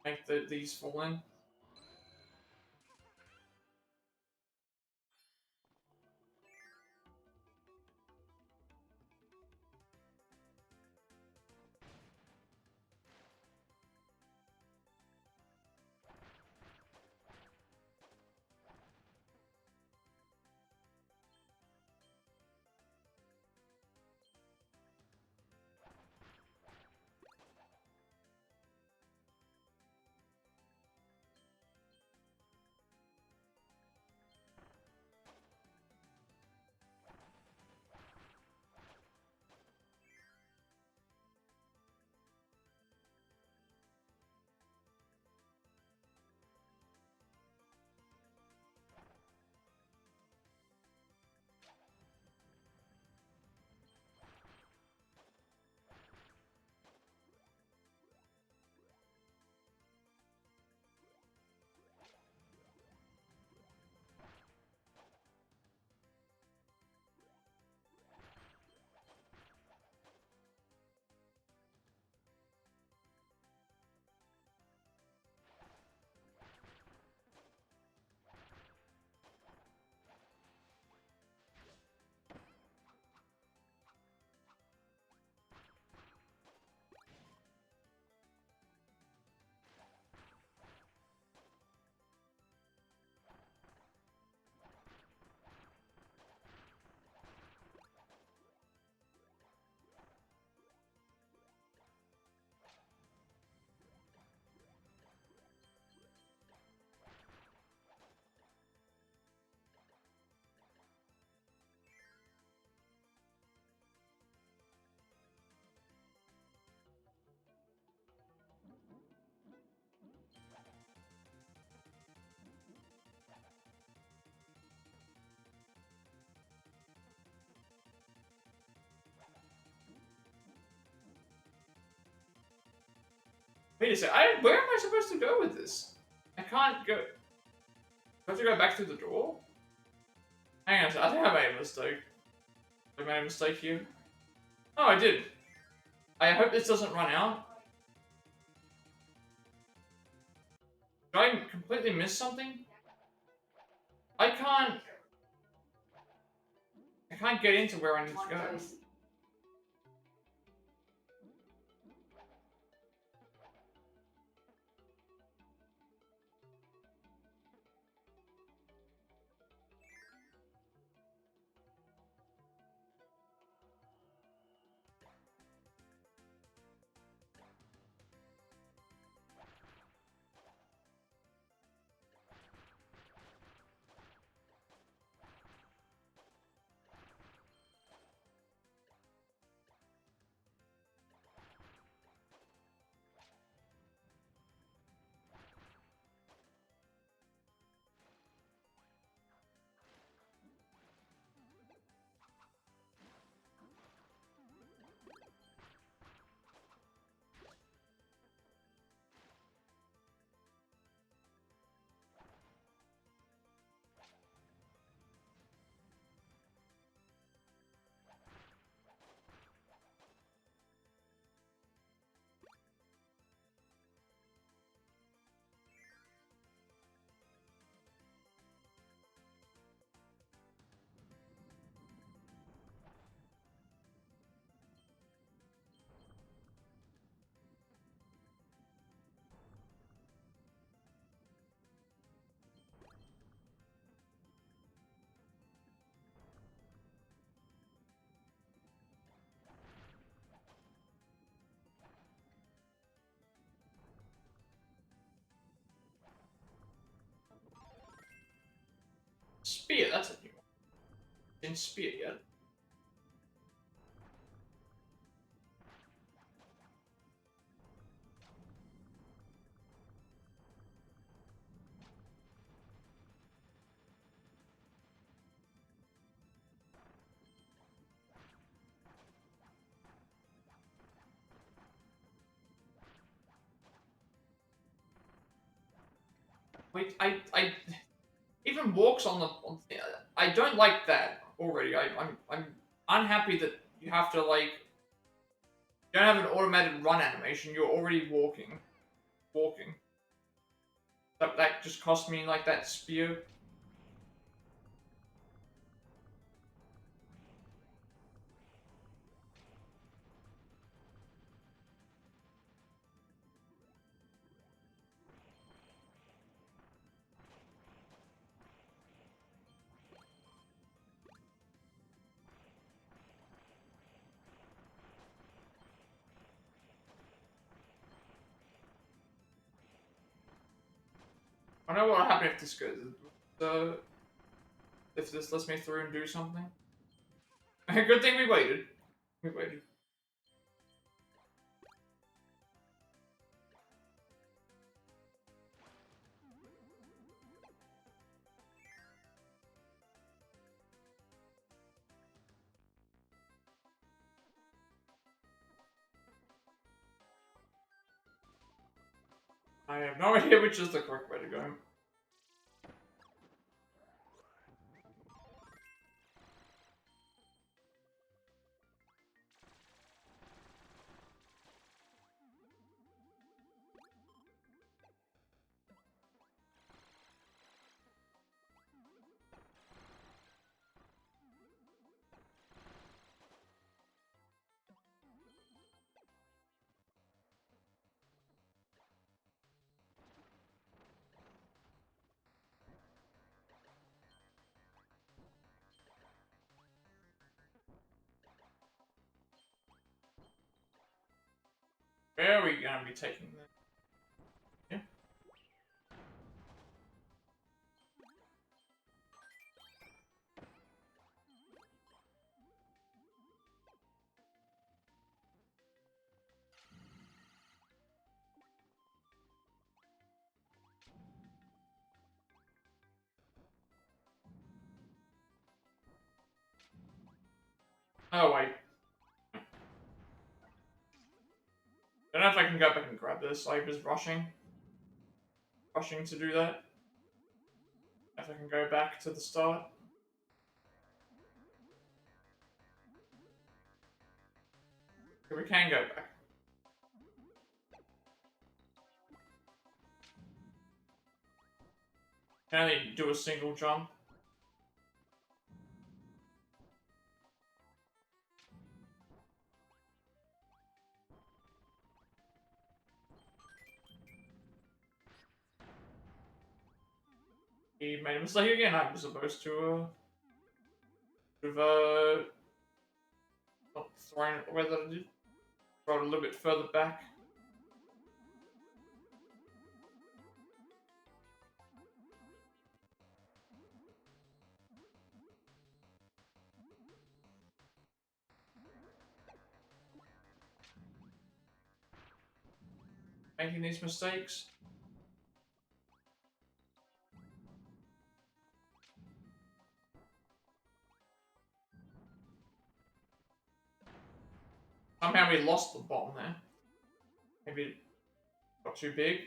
make these fall in. Wait a sec. Where am I supposed to go with this? I can't go. I have to go back through the door? Hang on a sec. I think I made a mistake. I made a mistake here. Oh, I did. I hope this doesn't run out. Did I completely miss something? I can't get into where I need to go. Spear, that's a new one. Didn't spear yet. Wait, I even walks on the. I don't like that already. I'm unhappy that you have to like. You don't have an automated run animation. You're already walking. That just cost me like that spear. I know what will happen if this goes. If this lets me through and do something. Good thing we waited. We waited. I have no idea which is the correct way to go. Where are we gonna be taking this? Yeah. Oh wait. I don't know if I can go back and grab this. I was rushing to do that. If I can go back to the start. Okay, we can go back. Can only do a single jump. He made a mistake again. I was supposed to have not thrown it whether I did. Throw it a little bit further back. Making these mistakes. Somehow we lost the bottom there. Maybe it got too big.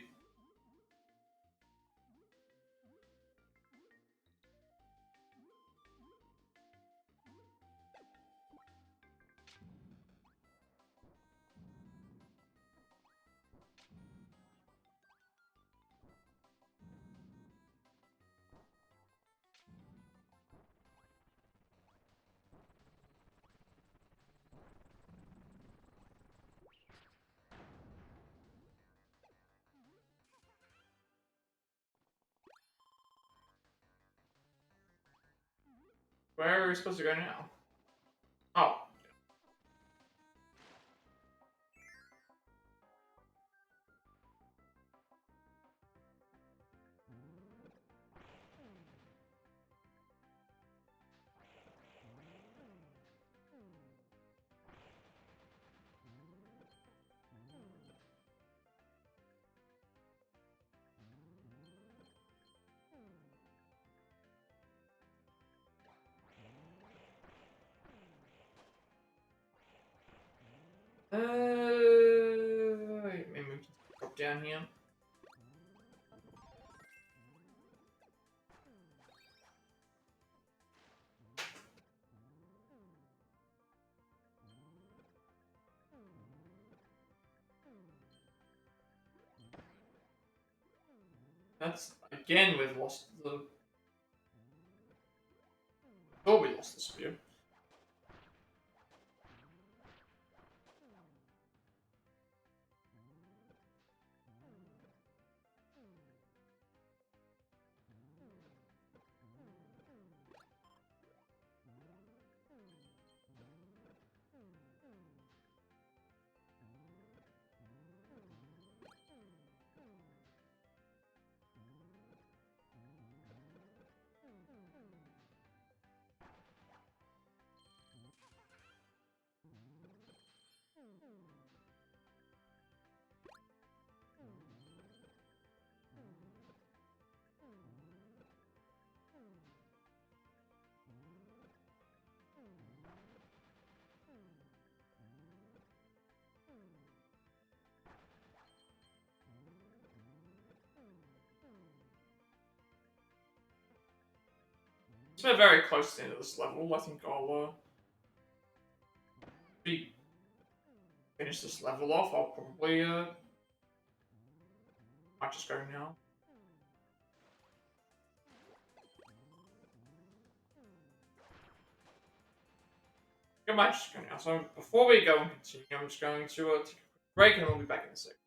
Where are we supposed to go now? Oh. Maybe we can drop down here. That's again we've lost the. Oh, we lost the spear. So we're very close to the end of this level. I think I'll finish this level off. I'll probably might just go now. I might just go now. So before we go and continue, I'm just going to take a quick break and we'll be back in a second.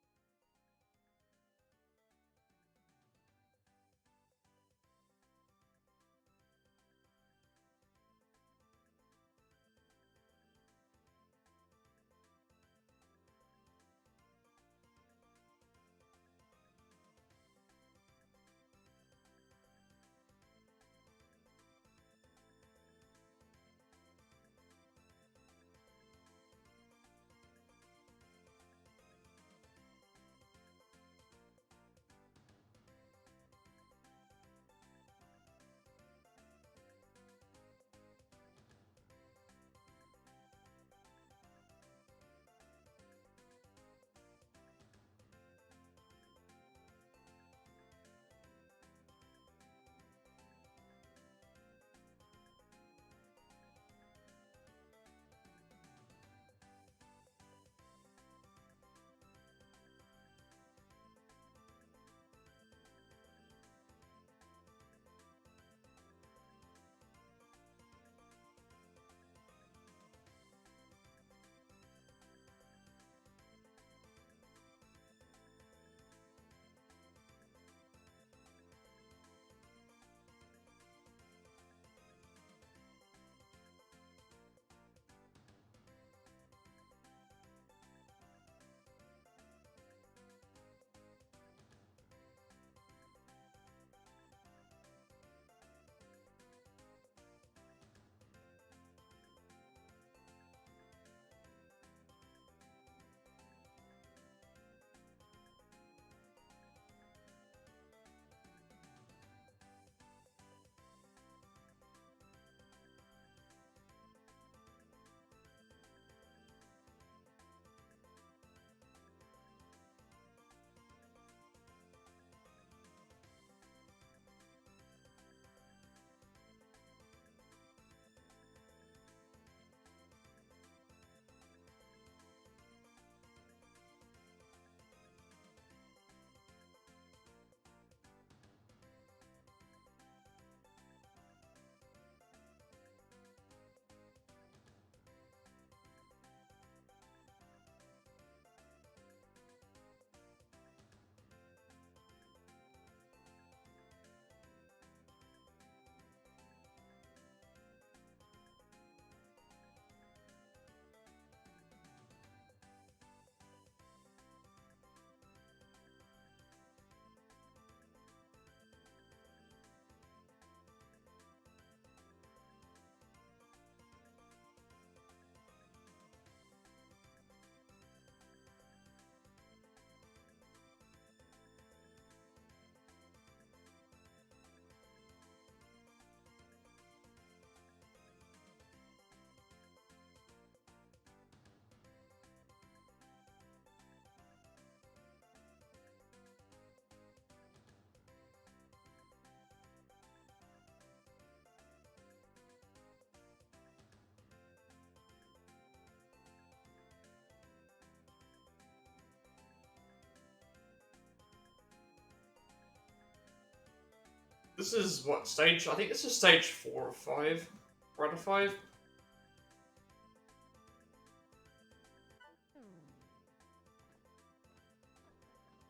This is what stage? I think this is stage 4 or 5. 4 out of 5.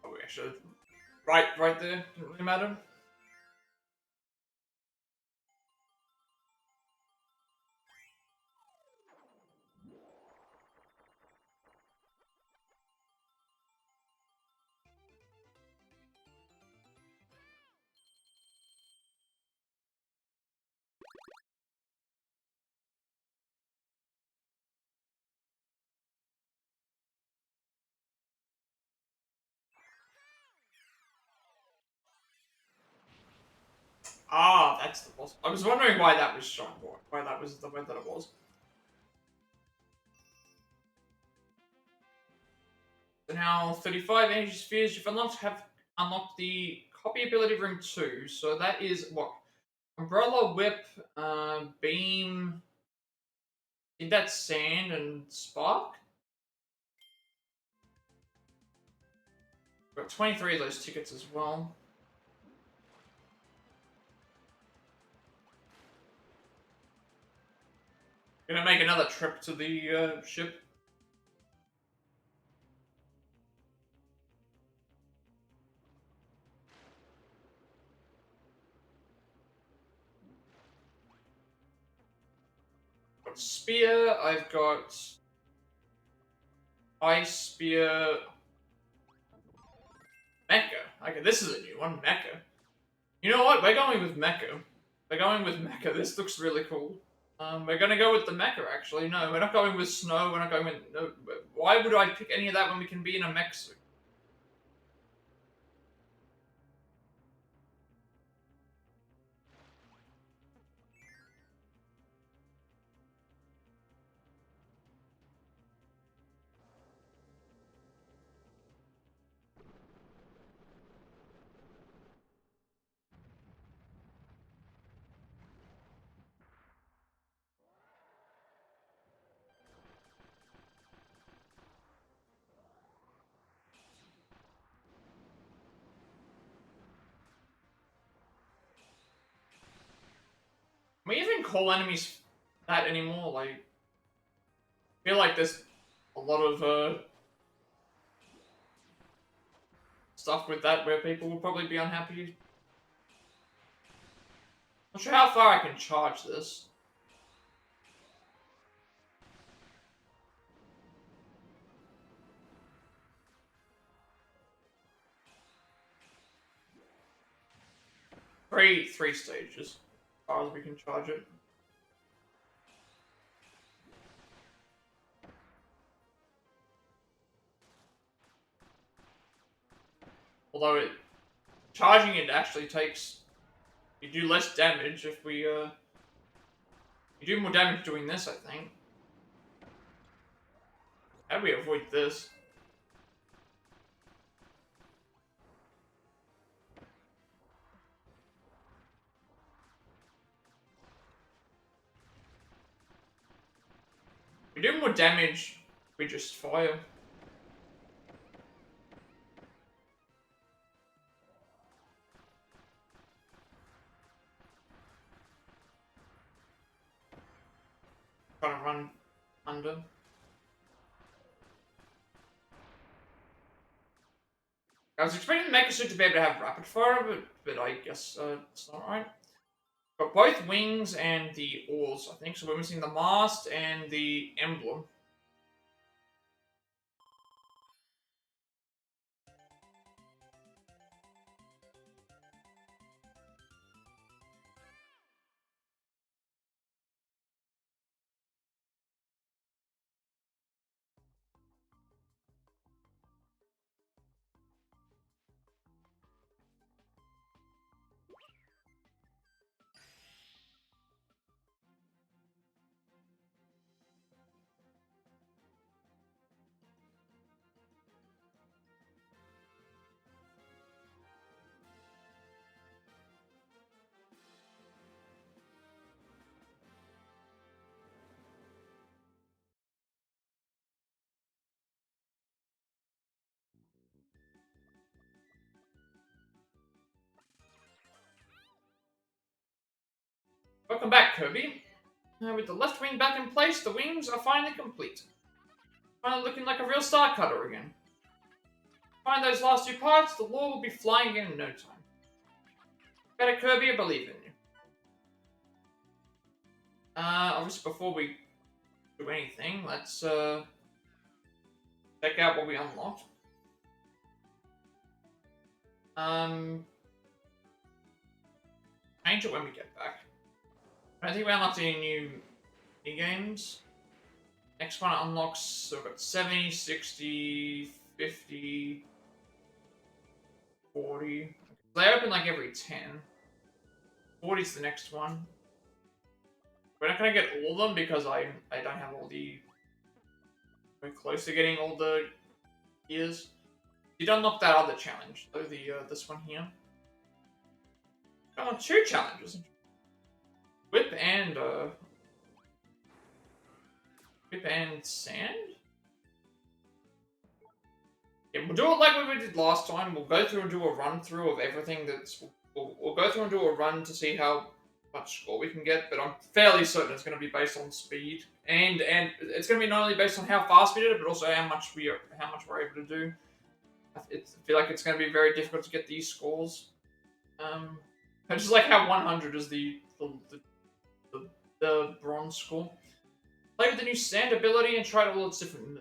Oh, we actually right there. Didn't really matter. Ah, that's the boss. I was wondering why that was shown. Why that was the way that it was. So now 35 energy spheres. You've unlocked the copy ability room 2. So that is what? Umbrella, whip, beam. I think that's sand and spark. Got 23 of those tickets as well. Gonna make another trip to the ship. Got spear. I've got ice spear. Mecha. Okay, this is a new one. Mecha. You know what? We're going with Mecha. We're going with Mecha. This looks really cool. We're gonna go with the Mecha, actually. No, we're not going with snow. We're not going with... No, why would I pick any of that when we can be in a mech suit? Can we even call enemies that anymore? Like, I feel like there's a lot of stuff with that where people will probably be unhappy. Not sure how far I can charge this. Three stages, as far as we can charge it. Although charging it actually takes, you do less damage if we you do more damage doing this, I think. How do we avoid this? We do more damage, we just fire. Trying to run under. I was expecting the Mecha Suit to be able to have rapid fire, but I guess it's not right. Got both wings and the oars, I think, so we're missing the mast and the emblem. Welcome back, Kirby. With the left wing back in place, the wings are finally complete. Finally looking like a real star cutter again. Find those last two parts, the lore will be flying again in no time. Better, Kirby, I believe in you. Obviously before we do anything, let's check out what we unlocked. Change it when we get back. I think we unlocked any new games. Next one unlocks, so we've got 70, 60, 50, 40. They open like every 10. 40 is the next one. We're not gonna get all of them because I don't have all the... We're close to getting all the gears. You don't unlock that other challenge, though, this one here. I want 2 challenges. Whip and sand? Yeah, we'll do it like we did last time. We'll go through and do a run through of everything that's... We'll go through and do a run to see how much score we can get, but I'm fairly certain it's going to be based on speed. And it's going to be not only based on how fast we did it, but also how much we're able to do. I feel like it's going to be very difficult to get these scores. I just like how 100 is the bronze score. Play with the new sand ability and try all its different moves.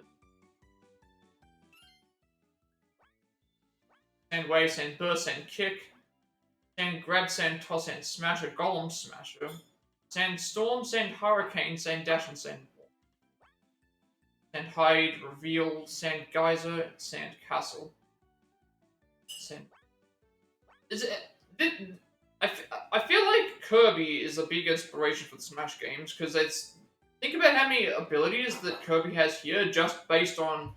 Sand wave, sand burst, sand kick, sand grab, sand toss, sand smasher, golem smasher, sand storm, sand hurricane, sand dash, and sand ball. Sand hide, reveal, sand geyser, sand castle. Sand. I feel like Kirby is a big inspiration for the Smash games because think about how many abilities that Kirby has here just based on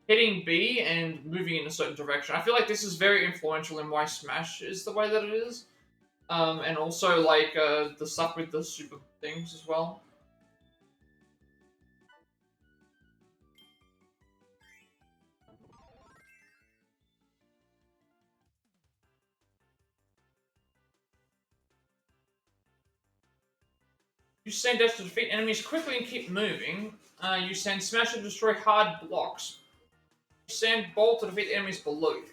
hitting B and moving in a certain direction. I feel like this is very influential in why Smash is the way that it is. And also like the stuff with the super things as well. Use Sand Dash to defeat enemies quickly and keep moving. Use Sand Smash to destroy hard blocks. Use Sand Bolt to defeat enemies below you.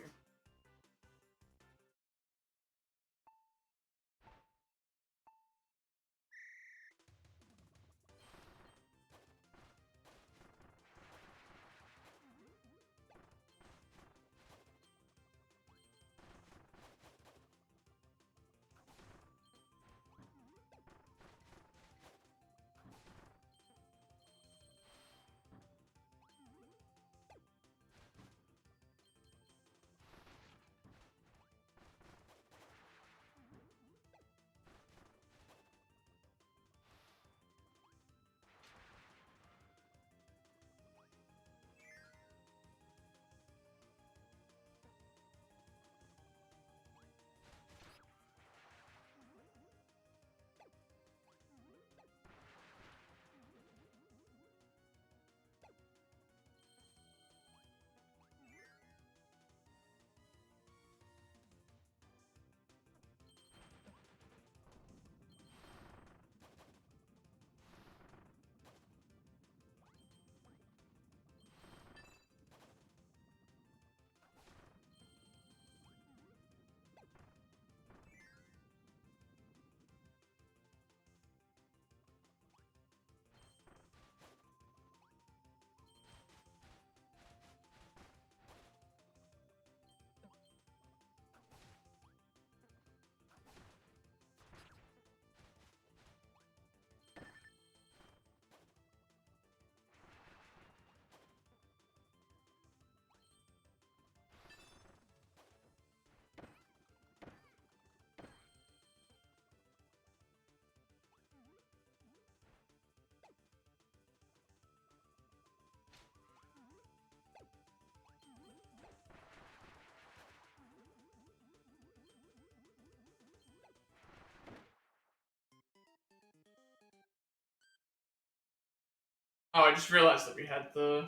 Oh, I just realized that we had the...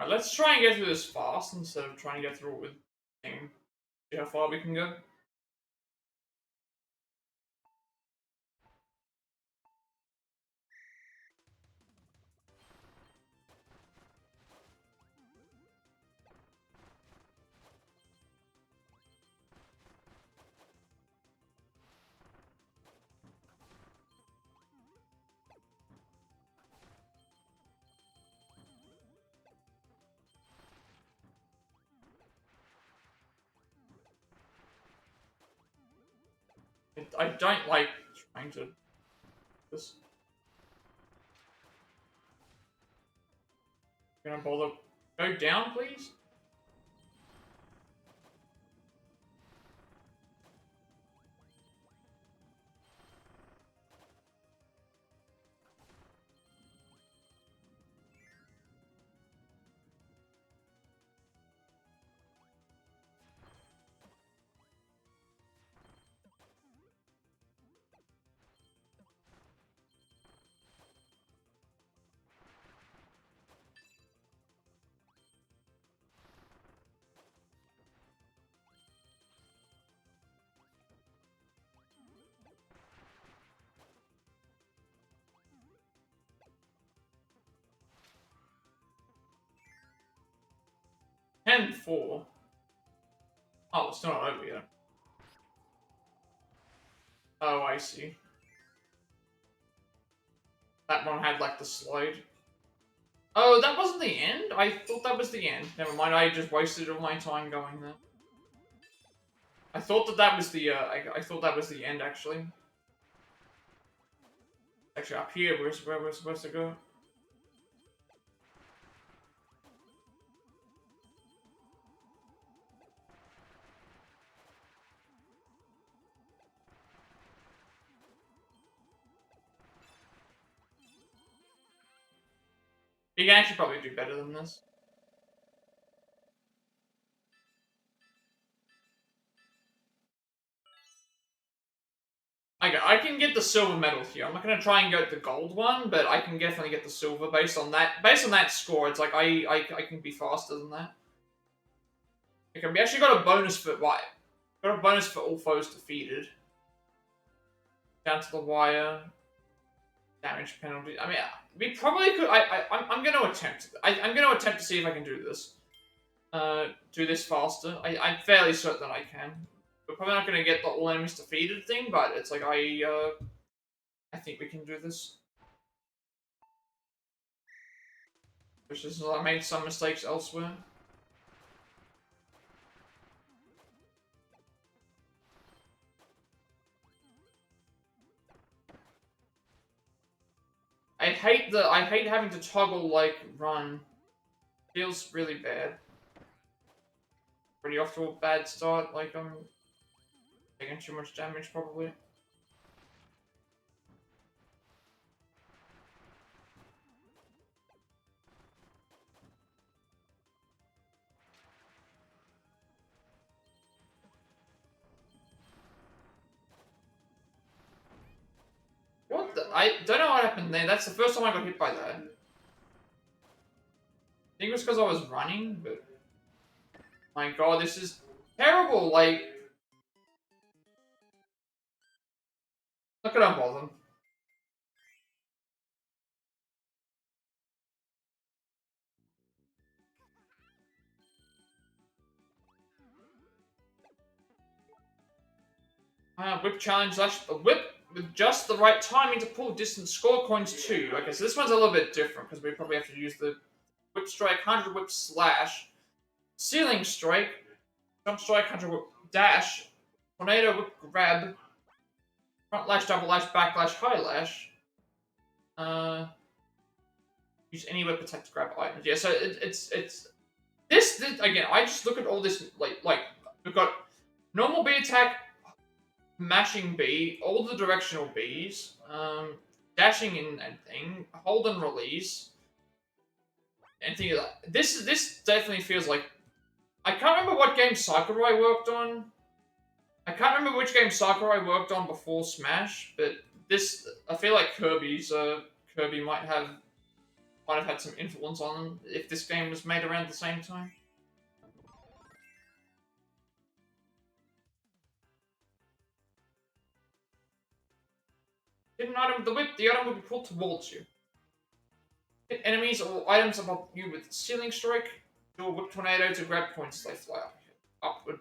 Alright, let's try and get through this fast instead of trying to get through it with... See how far we can go. I don't like trying to this. Gonna bother go down, please? And 4. Oh, it's still not over yet. Oh, I see. That one had like the slide. Oh, that wasn't the end? I thought that was the end. Never mind, I just wasted all my time going there. I thought that was the, I thought that was the end, actually. Actually, up here, where we're supposed to go. You can actually probably do better than this. I can get the silver medal here. I'm not gonna try and go the gold one, but I can definitely get the silver based on that. Based on that score, it's like I can be faster than that. Okay, we actually got a bonus for what? Got a bonus for all foes defeated. Down to the wire. Damage penalty. I mean, we probably could. I'm gonna attempt. I'm gonna attempt to see if I can do this. Do this faster. I'm fairly certain I can. We're probably not gonna get the all enemies defeated thing, but it's like I think we can do this. Which is I made some mistakes elsewhere. I hate having to toggle like run. Feels really bad. Pretty off to a bad start, like I'm taking too much damage probably. What the? I don't know what happened there. That's the first time I got hit by that. I think it was because I was running, but... My god, this is terrible, like... Look at unbother. Whip challenge slash the whip with just the right timing to pull distant score coins too. Okay, so this one's a little bit different because we probably have to use the whip strike, 100 whip slash, ceiling strike, jump strike, 100 whip dash, tornado whip grab, front lash, double lash, back lash, high lash. Use any whip attack to grab items. Yeah, so it's this again. I just look at all this like we've got normal B attack, mashing B, all the directional Bs, dashing in and thing, hold and release, and things like that. This definitely feels like I can't remember what game Sakura I worked on. I can't remember which game Sakura I worked on before Smash, but this I feel like Kirby might have had some influence on them if this game was made around the same time. Hit an item with the whip, the item will be pulled towards you. Hit enemies or items above you with ceiling strike. Do a whip tornado to grab points as they fly upward.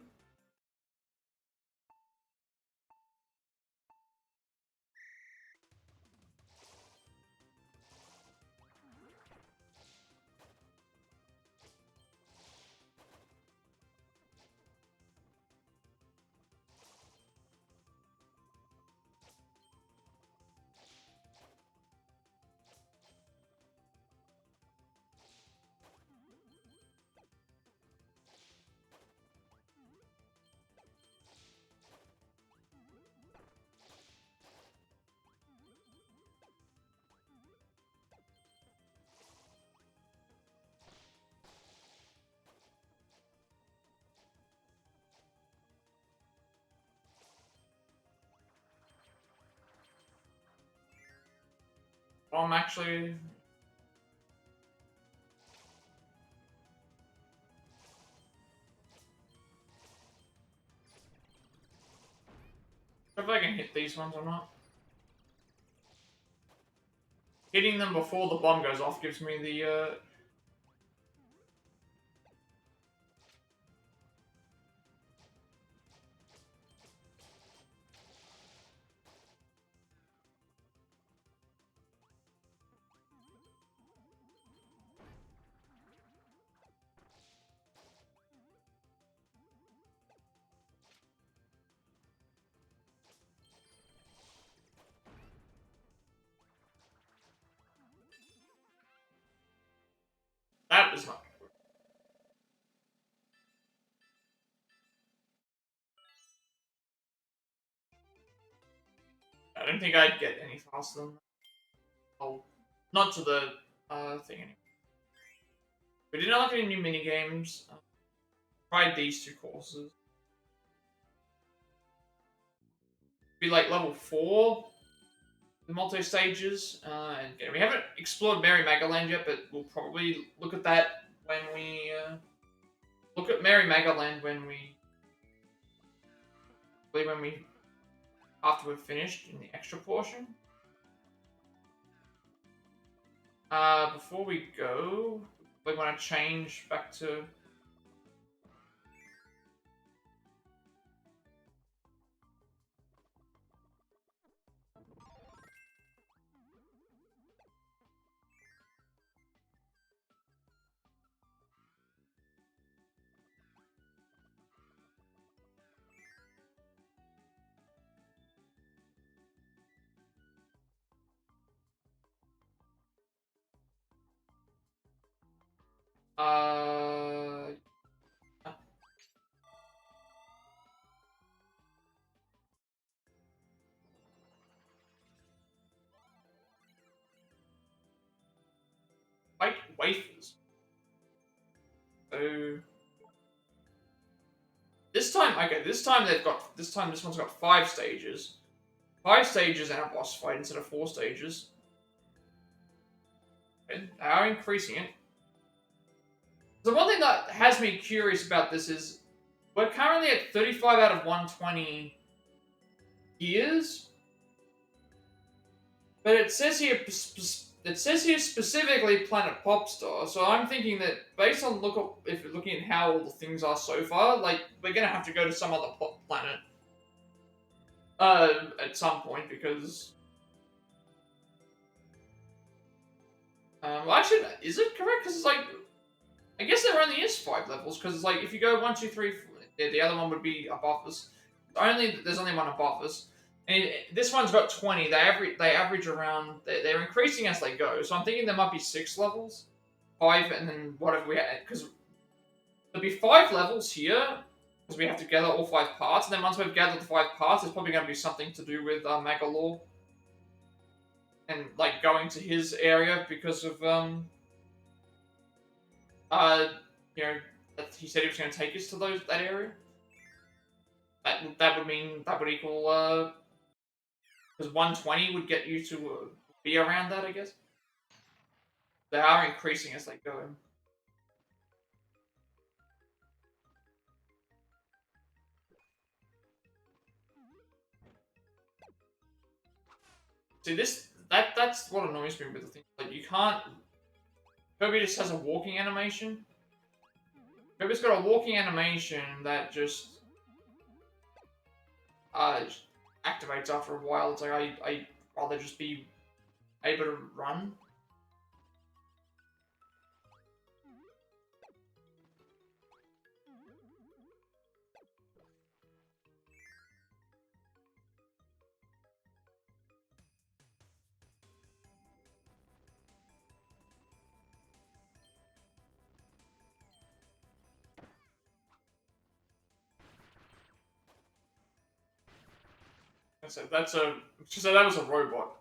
I'm actually... If I can hit these ones or not. Hitting them before the bomb goes off gives me the, That was not good. I don't think I'd get any faster than that. Oh, not to the thing anyway. We didn't like any new mini games. Tried these 2 courses. Be like level 4, the multi stages. And again, we haven't explored Merry Magoland yet, but we'll probably look at that when we look at Merry Magoland when we after we've finished in the extra portion. Before we go, we want to change back to... White wafers. So this time, okay, this one's got 5 stages. 5 stages and a boss fight instead of 4 stages. And they are increasing it. The one thing that has me curious about this is we're currently at 35 out of 120 years. But it says here specifically Planet Popstar, so I'm thinking that based on if you're looking at how all the things are so far, like we're gonna have to go to some other planet at some point because actually, is it correct? Because it's like I guess there only is 5 levels because it's like if you go 1, 2, 3, 4, the other one would be above us. There's only one above us. And this one's got 20. They average around. They're increasing as they go. So I'm thinking there might be 6 levels, 5, and then whatever we had. Because there'll be 5 levels here because we have to gather all 5 parts. And then once we've gathered the 5 parts, it's probably going to be something to do with Magalore and like going to his area because of you know, that he said he was going to take us to that area. That would equal because 120 would get you to be around that, I guess. They are increasing as they go. See, that's what annoys me with the thing. Like, you can't... Kirby just has a walking animation. Kirby's got a walking animation that just activates after a while. It's like, I'd rather just be able to run. So that was a robot.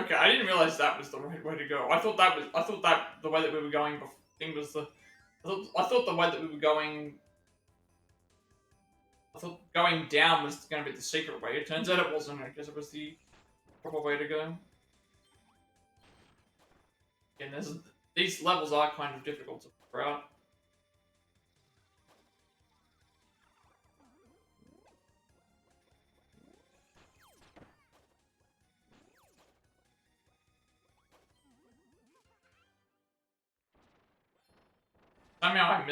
Okay, I didn't realize that was the right way to go. I thought that the way that we were going thing was the. I thought the way that we were going. I thought going down was going to be the secret way. It turns out it wasn't. I guess it was the proper way to go. And these levels are kind of difficult to figure out. Somehow I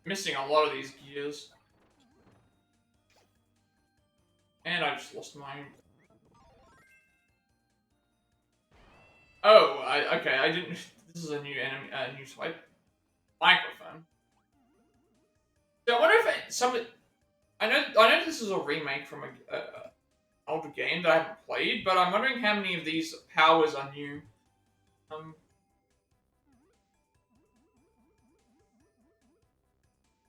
missing a lot of these gears. And I just lost my... Oh, okay, I didn't... This is a new enemy, new type. Microphone. So I wonder if I know this is a remake from a older game that I haven't played, but I'm wondering how many of these powers are new.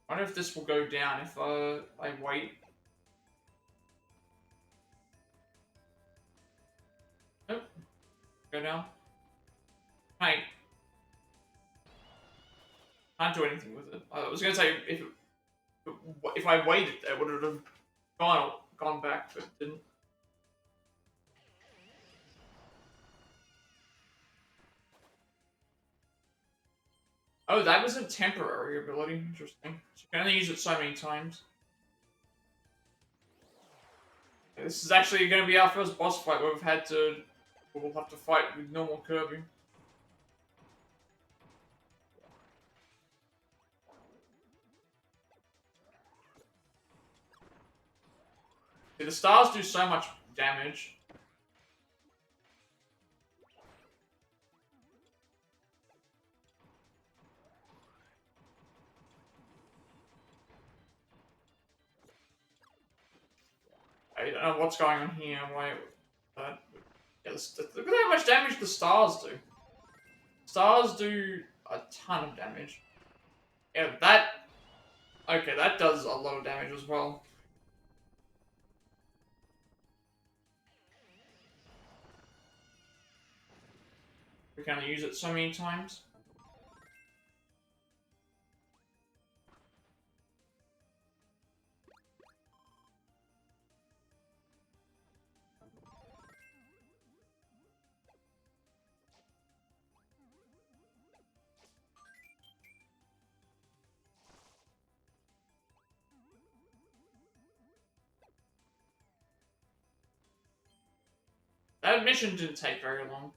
I wonder if this will go down if I wait. Nope. Go down. Hey. Can't do anything with it. I was gonna say if I waited there, would it have gone back, but it didn't. Oh, that was a temporary ability. Interesting. So you can only use it so many times. This is actually going to be our first boss fight where we'll have to fight with normal Kirby. See, the stars do so much damage. I don't know what's going on here. Why? Yeah, look at how much damage the stars do. Stars do a ton of damage. Yeah, that... Okay, that does a lot of damage as well. We can only use it so many times. That mission didn't take very long.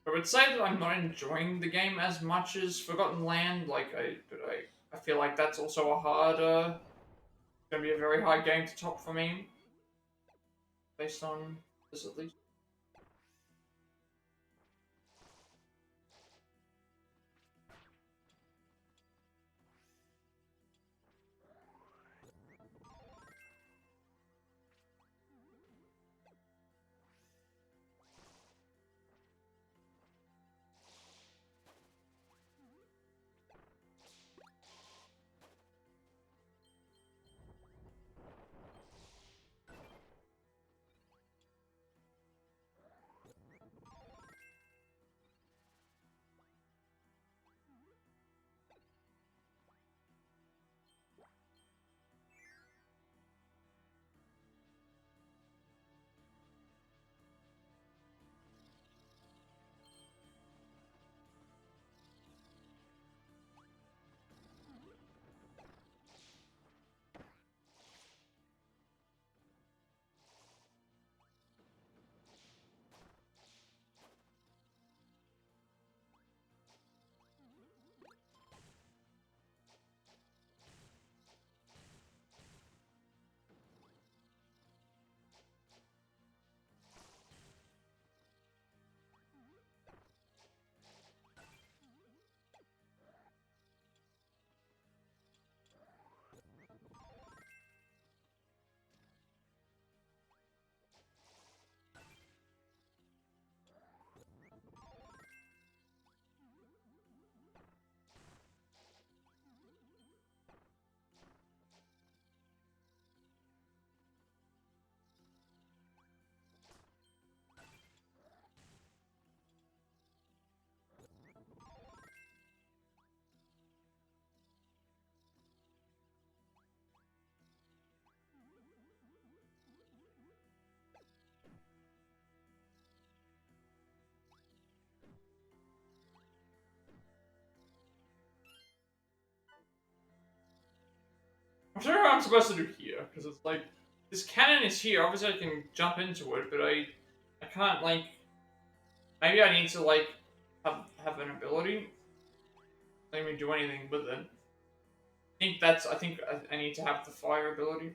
I would say that I'm not enjoying the game as much as Forgotten Land. Like, I feel like that's also a hard, gonna be a very hard game to top for me, based on this at least. I'm supposed to do here, because it's like, this cannon is here, obviously I can jump into it, but I can't, like, maybe I need to, like, have an ability. Let me do anything with it. I think I need to have the fire ability.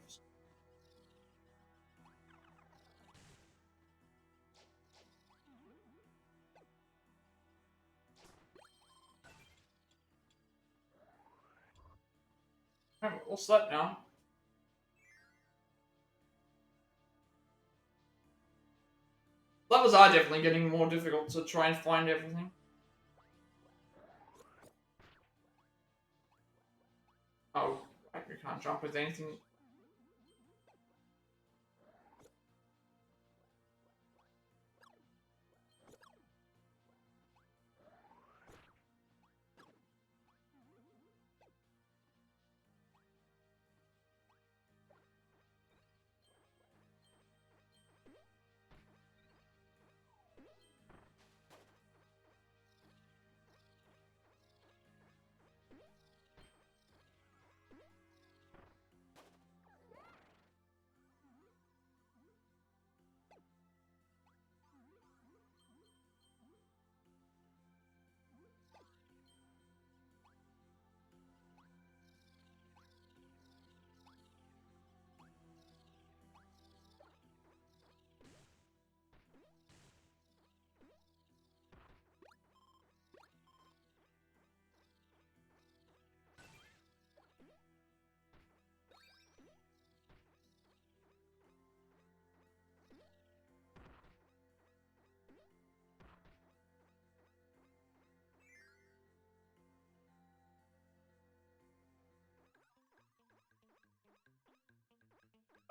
Alright, what's that now? Levels are definitely getting more difficult to try and find everything. Oh, right, we can't jump with anything.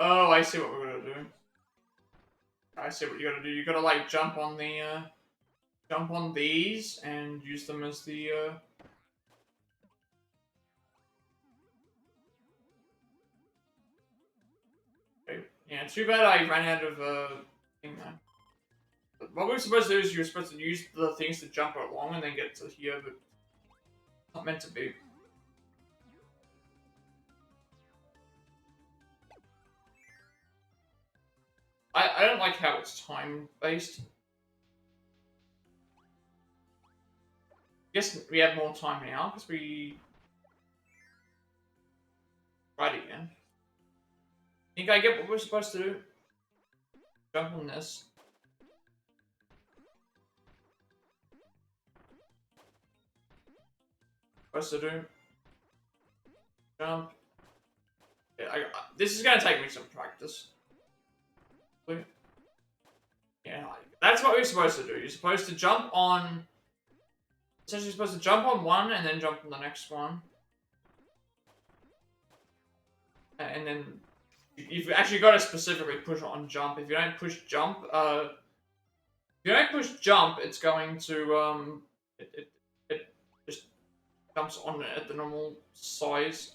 Oh, I see what we're gonna do. I see what you gotta do. You gotta, like, jump on the, jump on these and use them as the, Okay. Yeah, too bad I ran out of, thing there. But what we were supposed to do is you were supposed to use the things to jump along and then get to here, but not meant to be. I don't like how it's time-based. Guess we have more time now, because we... Right again. Think I get what we're supposed to do? Jump on this. Supposed to do? Jump. Yeah, this is gonna take me some practice. Yeah, that's what we're supposed to do. You're supposed to jump on... Essentially, you're supposed to jump on one and then jump on the next one. And then... You've actually got to specifically push on jump. If you don't push jump, it's going to, it just jumps on it at the normal size.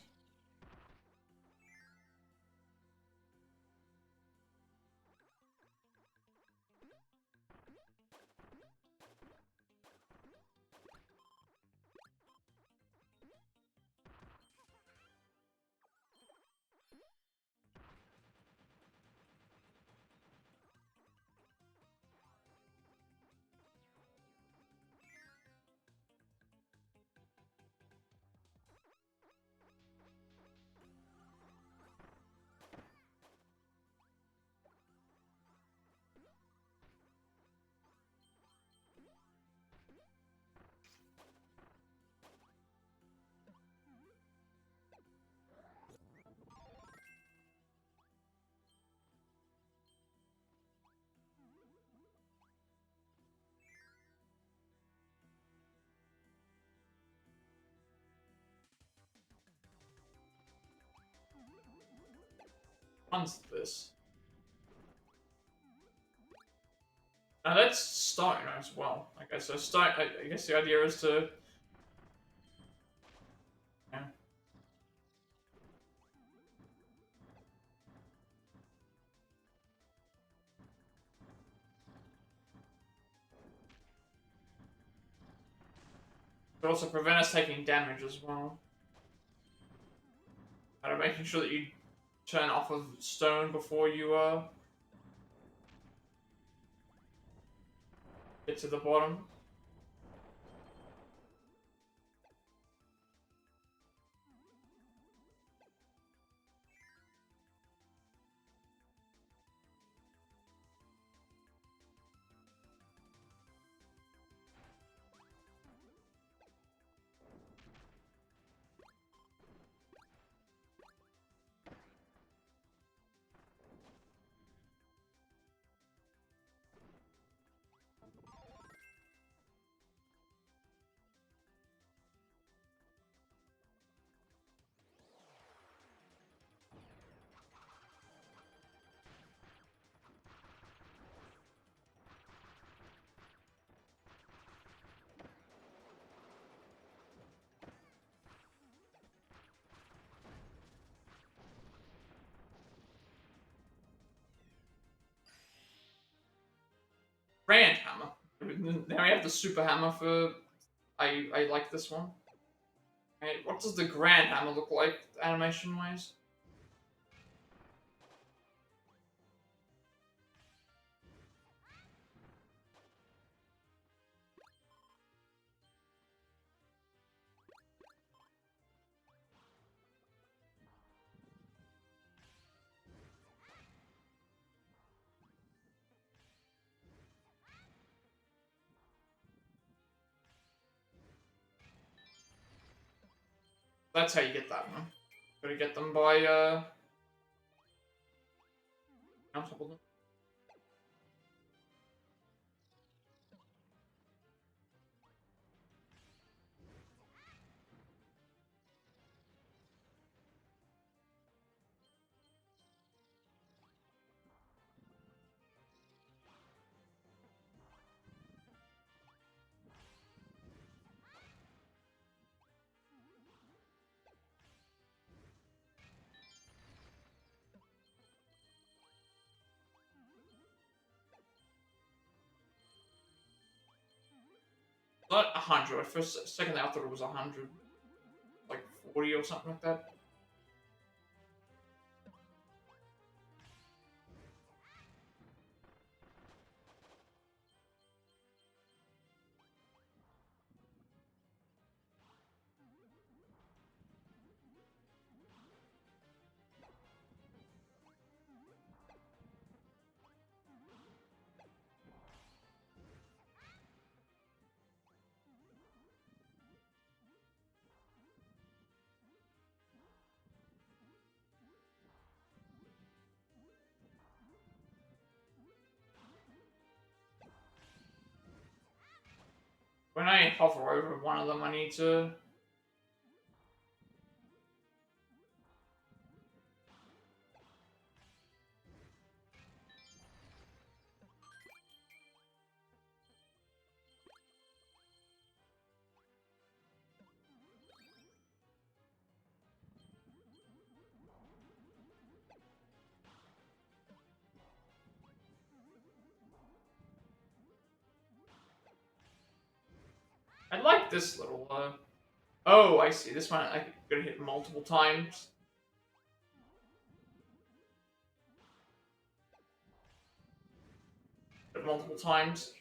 Once this. Now that's stone as well. Okay, so stone. I guess the idea is to. Yeah. But also prevent us taking damage as well. Making sure that you turn off of stone before you get to the bottom. Grand hammer. Now we have the super hammer for. I like this one. Right, what does the grand hammer look like, animation wise? That's how you get that one. Gotta get them by on top of them. Not 100. For a second, I thought it was 100, like 40 or something like that. When I hover over one of them, I need to. I like this little. Oh, I see. This one I gotta hit multiple times. Multiple times.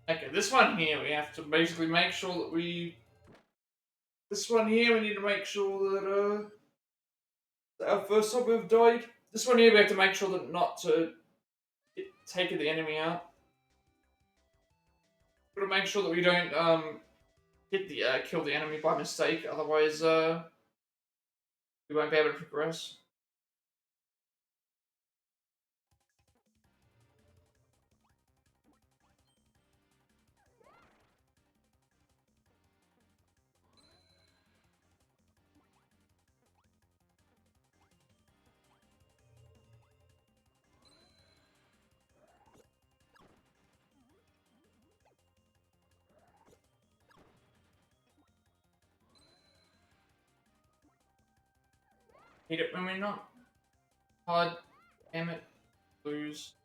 Okay, this one here, we have to basically make sure that we. This one here, we need to make sure that our first sub have died. This one here we have to make sure that not to take the enemy out. Gotta make sure that we don't hit the kill the enemy by mistake, otherwise we won't be able to progress. Hit it when we're not. Hard. Damn it. Lose.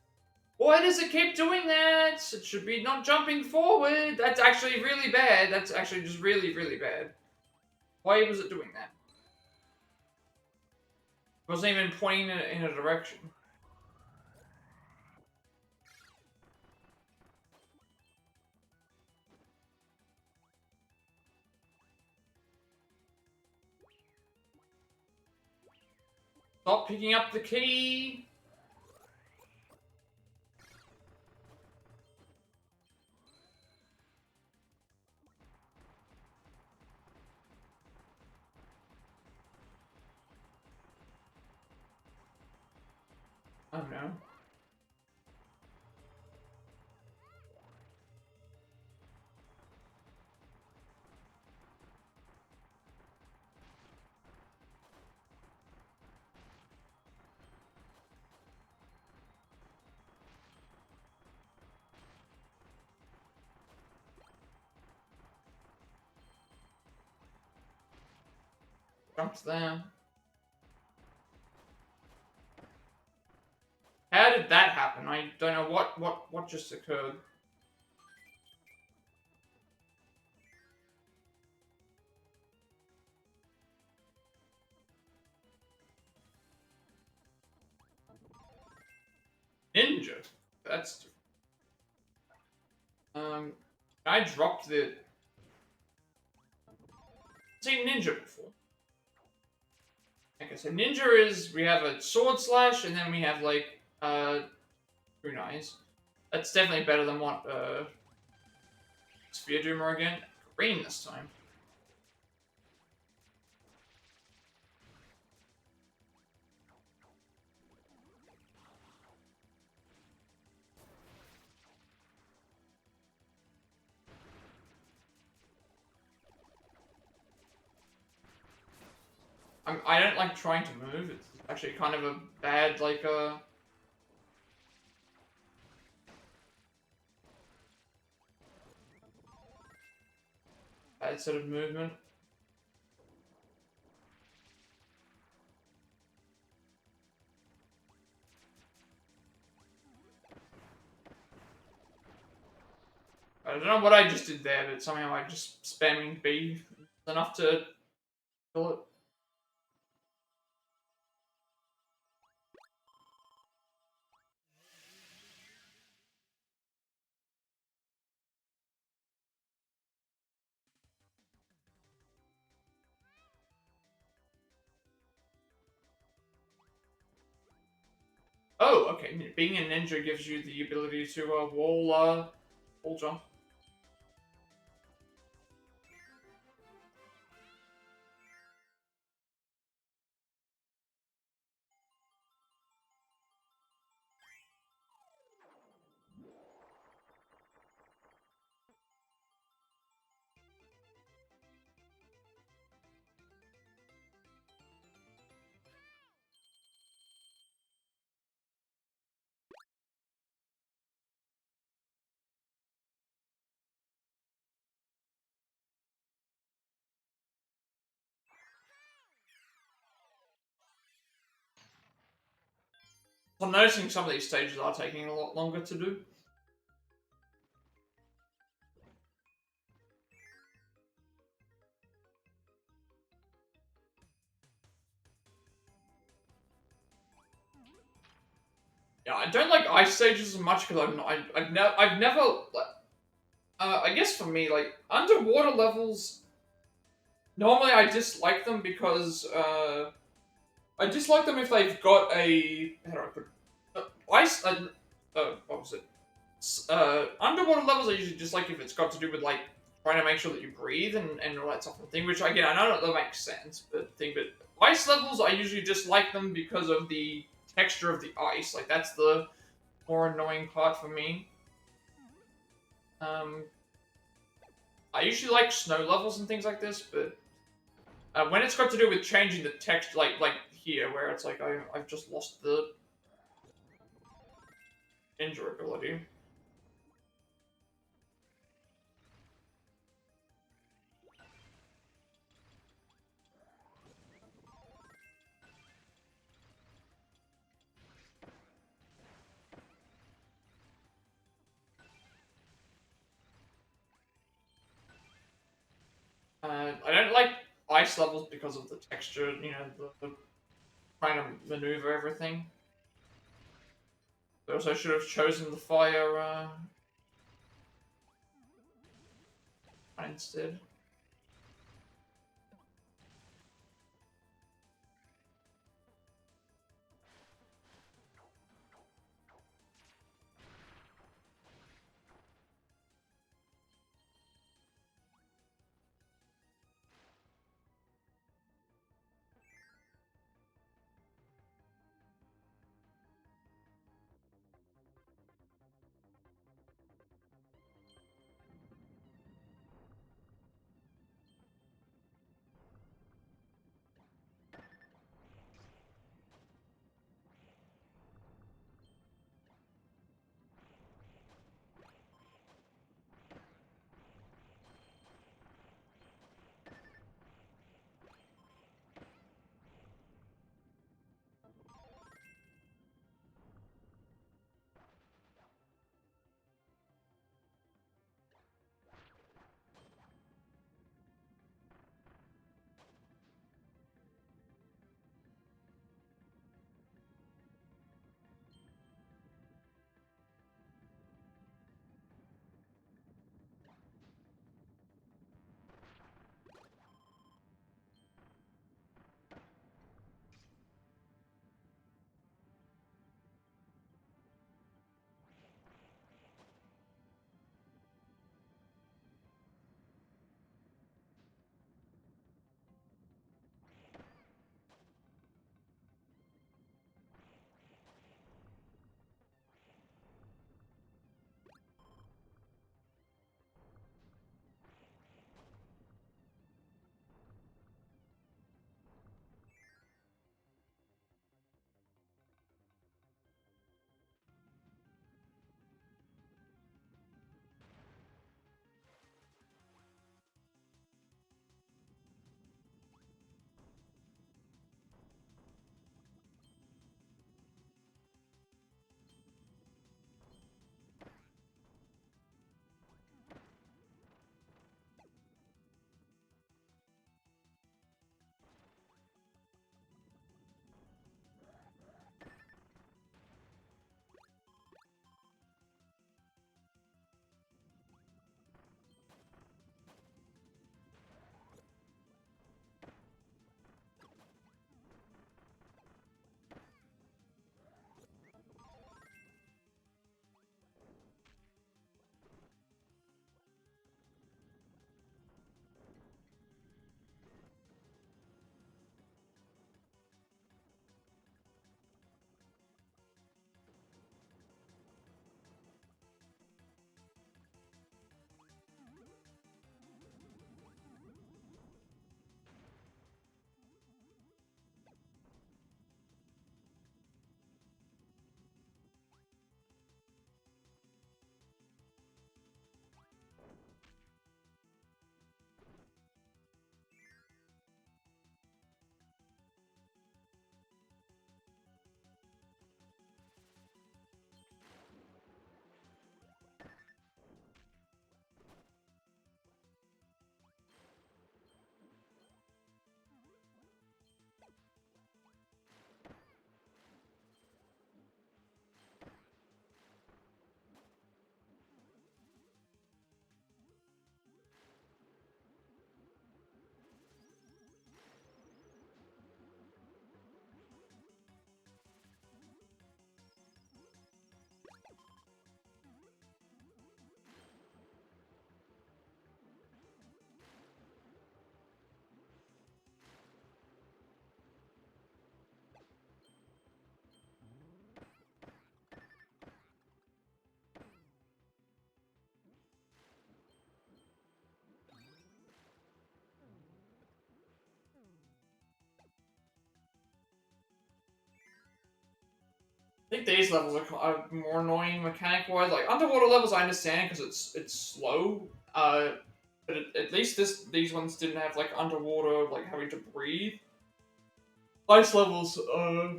Why does it keep doing that? It should be not jumping forward. That's actually really bad. That's actually just really, really bad. Why was it doing that? It wasn't even pointing in a direction. Stop picking up the key. Oh no. Jumps there. How did that happen? I don't know what just occurred. Ninja. That's I dropped the seen ninja before. Okay, so ninja is we have a sword slash and then we have like kunais. That's definitely better than what Sphere Doomer again. Green this time. I don't like trying to move. It's actually kind of a bad like bad sort of movement. I don't know what I just did there, but somehow I just spamming B enough to kill it. Oh, okay. Being a ninja gives you the ability to wall jump. I'm noticing some of these stages are taking a lot longer to do. Yeah, I don't like ice stages as much because I've never I guess for me like underwater levels. Normally I dislike them because I dislike them if they've got a how do I put it? Ice. What was it? Underwater levels I usually just like if it's got to do with like trying to make sure that you breathe and all that sort of thing. Which again I know that makes sense, but ice levels I usually dislike them because of the texture of the ice. Like that's the more annoying part for me. Um, I usually like snow levels and things like this, but when it's got to do with changing the text, like here where it's like I've just lost the ninja ability. I don't like ice levels because of the texture, you know, the trying to maneuver everything. I also should have chosen the fire instead. I think these levels are more annoying mechanic-wise. Like underwater levels, I understand because it's slow. But at least these ones didn't have like underwater like having to breathe. Ice levels are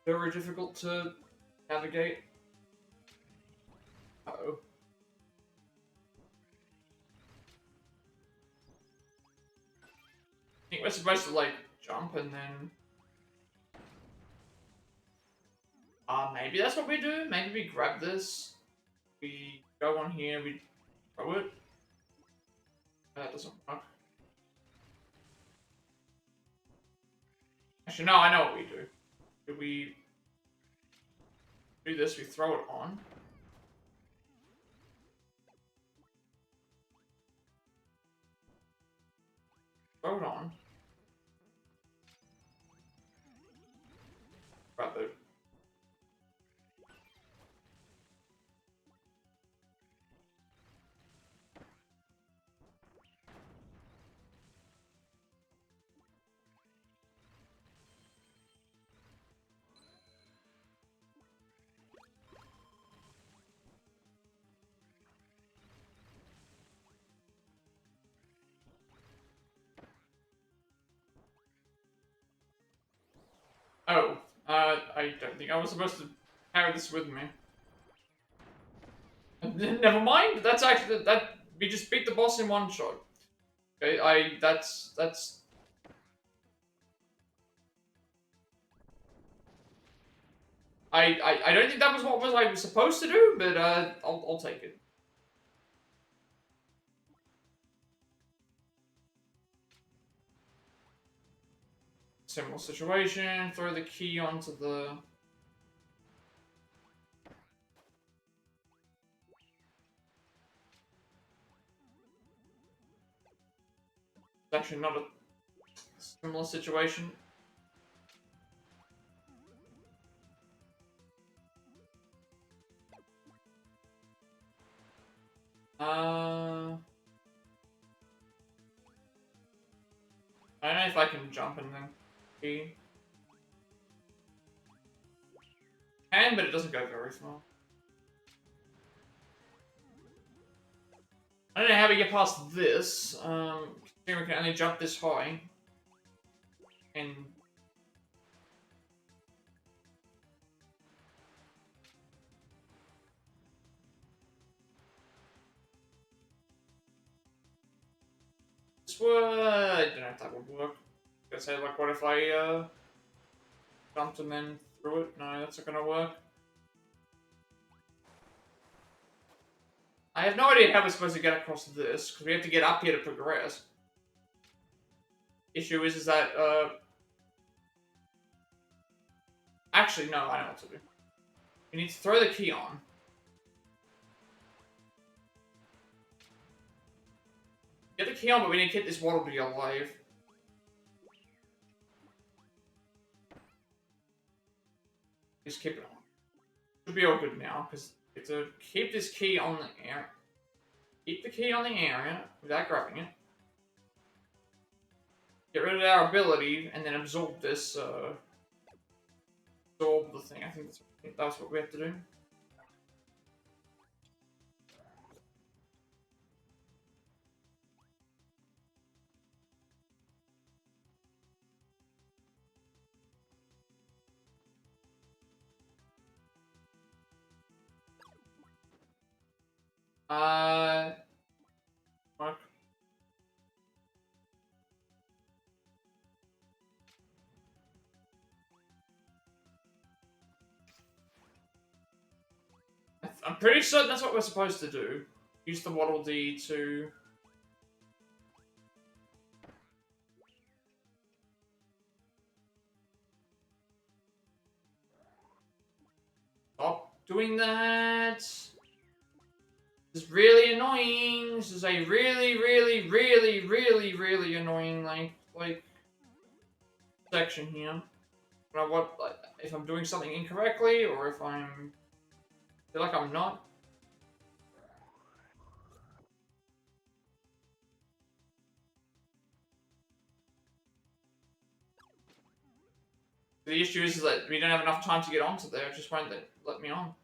very difficult to navigate. Uh-oh. I think we're supposed to like jump and then. Maybe that's what we do. Maybe we grab this. We go on here. We throw it. That doesn't work. Actually, no. I know what we do. Do we do this? We throw it on. Throw it on. Grab it. Oh, I don't think I was supposed to carry this with me. Never mind. That's actually that we just beat the boss in one shot. Okay, that's I don't think that was what I was supposed to do, but I'll take it. Similar situation. Throw the key onto the. It's actually not a similar situation. I don't know if I can jump and then key. Can, but it doesn't go very far. I don't know how we get past this. Considering we can only jump this high. And this would, I don't know if that would work. I was gonna say, like, what if I jumped and then threw it? No, that's not gonna work. I have no idea how we're supposed to get across this, because we have to get up here to progress. Issue is that, actually, no, I know what to do. We need to throw the key on. Get the key on, but we need to keep this waddle to be alive. Just keep it on. Should be all good now, because we have to keep this key on the air. Keep the key on the area without grabbing it. Get rid of our ability, and then absorb this, absorb the thing. I think that's what we have to do. Fuck. I'm pretty certain that's what we're supposed to do. Use the Waddle Dee to... Stop doing that! This is really annoying! This is a really, really, really, really, really annoying, like section here. I don't know what, like, if I'm doing something incorrectly, or if I feel like I'm not. The issue is that we don't have enough time to get onto there. It just won't let me on.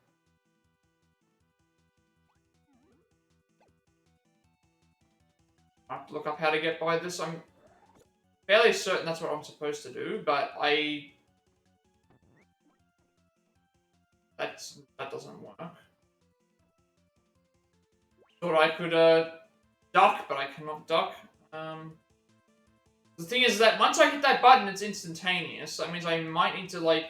I have to look up how to get by this. I'm fairly certain that's what I'm supposed to do, but that doesn't work. Thought I could duck, but I cannot duck. The thing is that once I hit that button, it's instantaneous. That means I might need to, like,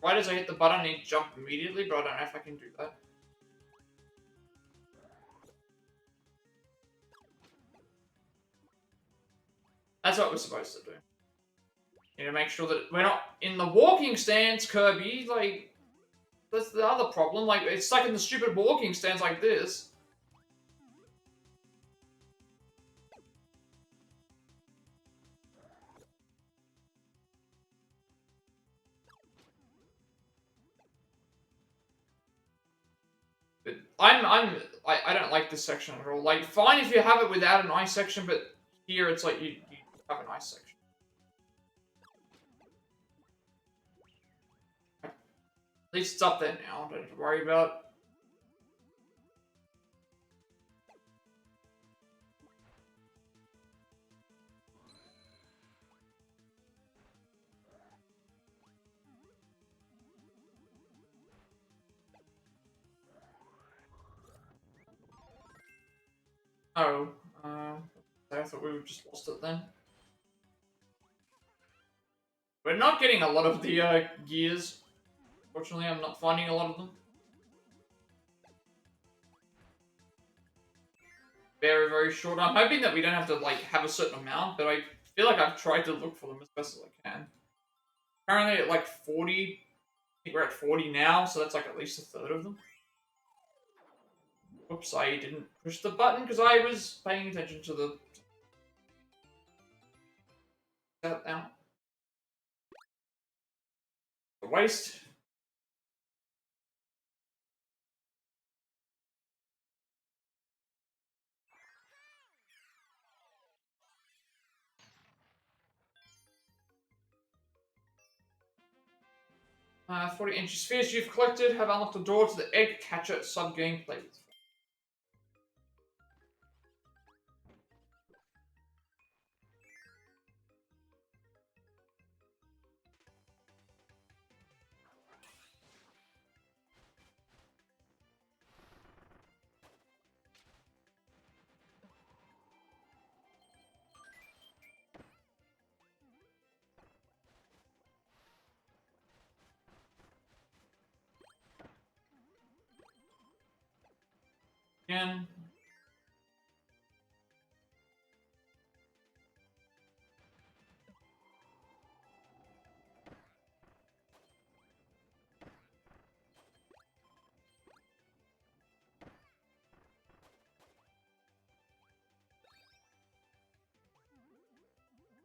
right as I hit the button, I need to jump immediately, but I don't know if I can do that. That's what we're supposed to do. You know, make sure that we're not in the walking stance, Kirby. Like, that's the other problem. Like, it's stuck in the stupid walking stance like this. I don't like this section at all. Like, fine if you have it without an ice section, but here it's like you have an ice section. At least it's up there now. Don't have to worry about it. Oh, I thought we just lost it then. We're not getting a lot of the gears. Fortunately, I'm not finding a lot of them. Very, very short. I'm hoping that we don't have to, like, have a certain amount, but I feel like I've tried to look for them as best as I can. Currently at, like, 40. I think we're at 40 now, so that's, like, at least a third of them. Whoops, I didn't push the button because I was paying attention to the... that now. A waste. Uh, 40 inch spheres you've collected have unlocked the door to the egg catcher sub-game play. Again.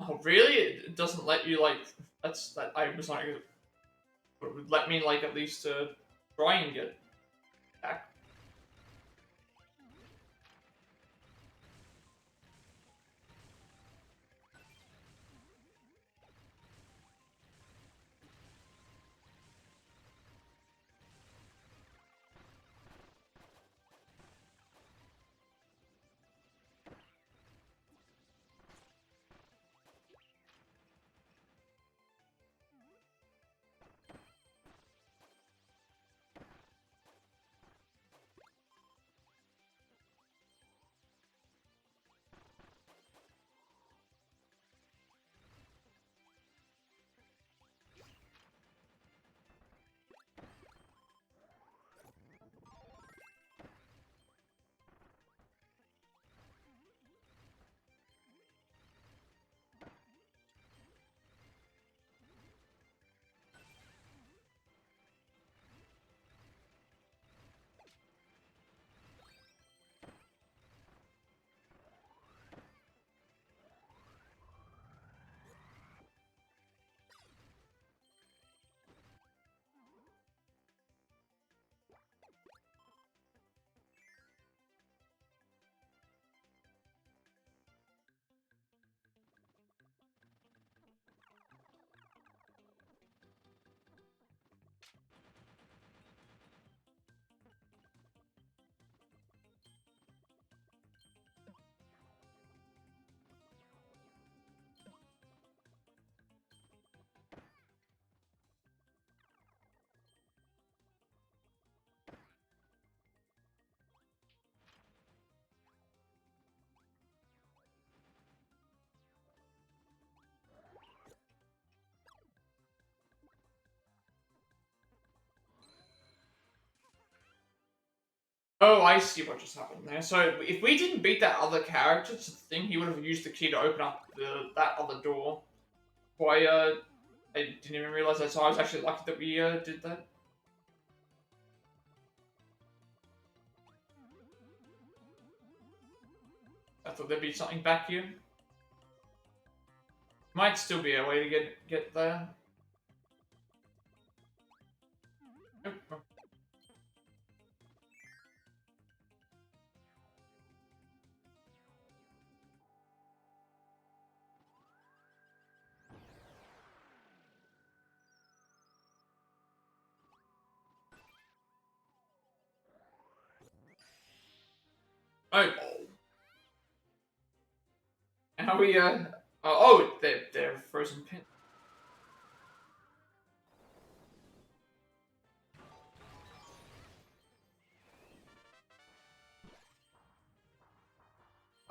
Oh, really? It doesn't let you, like... That's... that I was not... It would let me, like, at least try and get back. Oh, I see what just happened there. So if we didn't beat that other character to the thing, he would have used the key to open up that other door. Why, I didn't even realize that, so I was actually lucky that we, did that. I thought there'd be something back here. Might still be a way to get there. Oh. Oh. And how we, oh, they're frozen pin.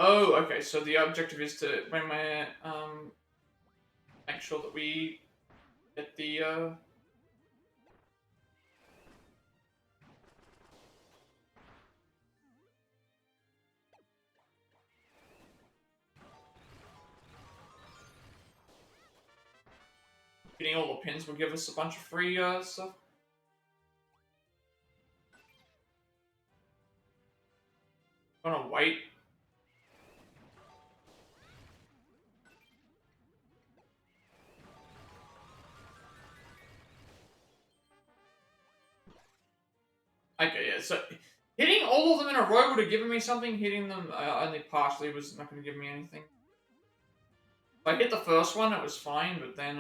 Oh, okay, so the objective is to, when we're, make sure that we get the, getting all the pins will give us a bunch of free, stuff. Gonna wait. Okay, yeah, so hitting all of them in a row would have given me something. Hitting them only partially was not going to give me anything. If I hit the first one, it was fine, but then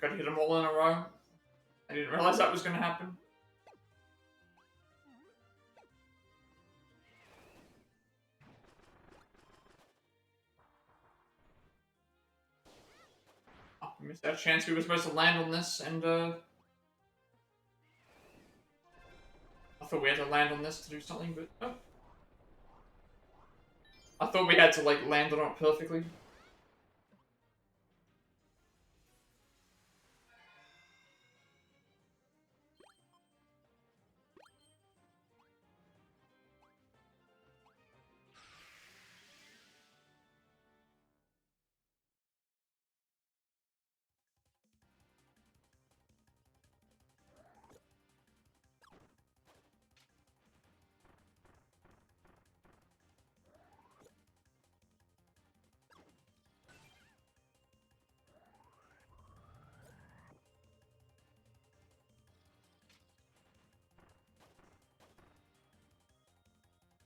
got to hit them all in a row. I didn't realize that was going to happen. Oh, I missed that chance. We were supposed to land on this, and I thought we had to land on this to do something, but oh. I thought we had to like land on it perfectly.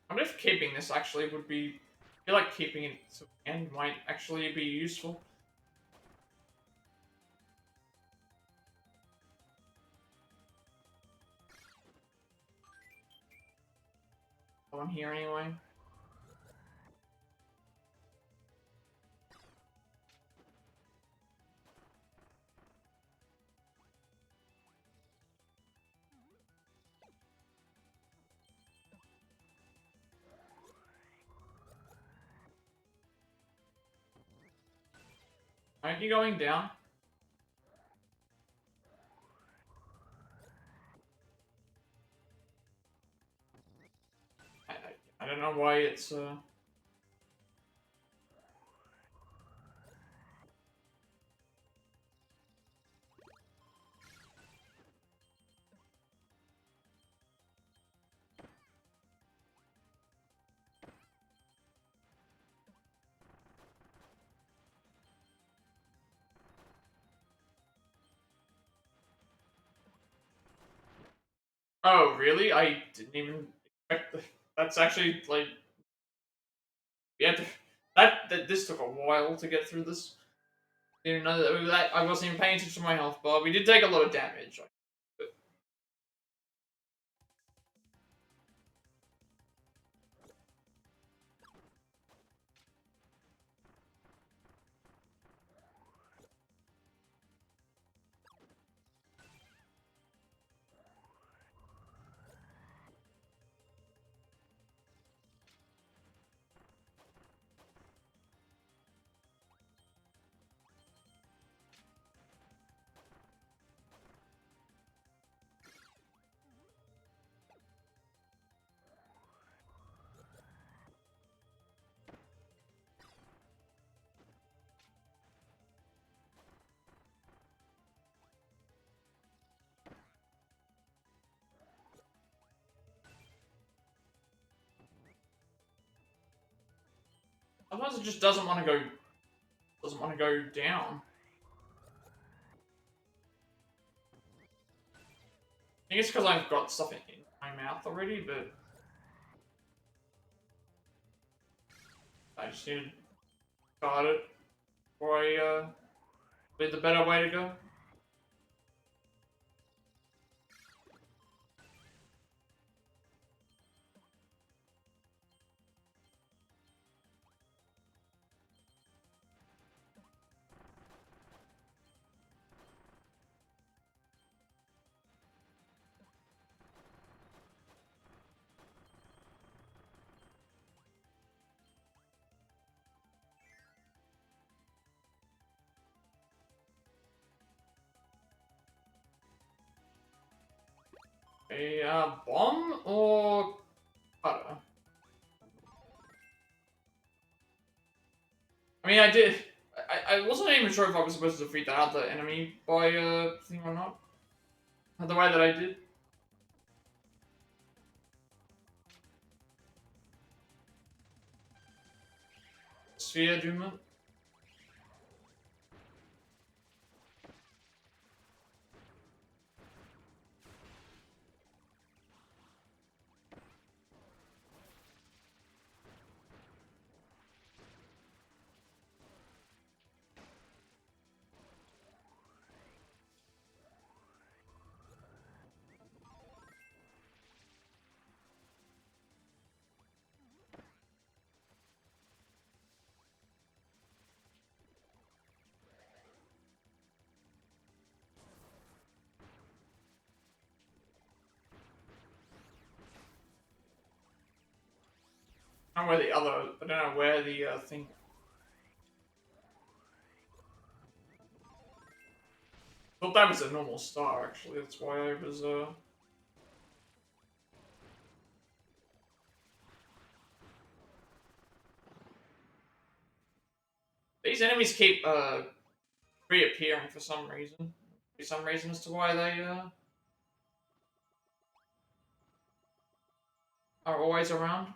I wonder if keeping this actually would be. I feel like keeping it to the end might actually be useful. Oh, I'm here anyway. Aren't you going down? I don't know why it's Oh, really? I didn't even expect that's actually like yeah. This took a while to get through this. Didn't know that I wasn't even paying attention to my health bar. We did take a lot of damage. But Sometimes it just doesn't want to go down. I think it's because I've got stuff in my mouth already, but I just need to guard it before I be the better way to go. A bomb or cutter? I mean, I did. I wasn't even sure if I was supposed to defeat that other enemy by thing or not. The way that I did. Sphere Doom. I don't know where the other. I don't know where the thing. I thought that was a normal star. Actually, that's why I was These enemies keep reappearing for some reason. Some reason as to why they are always around.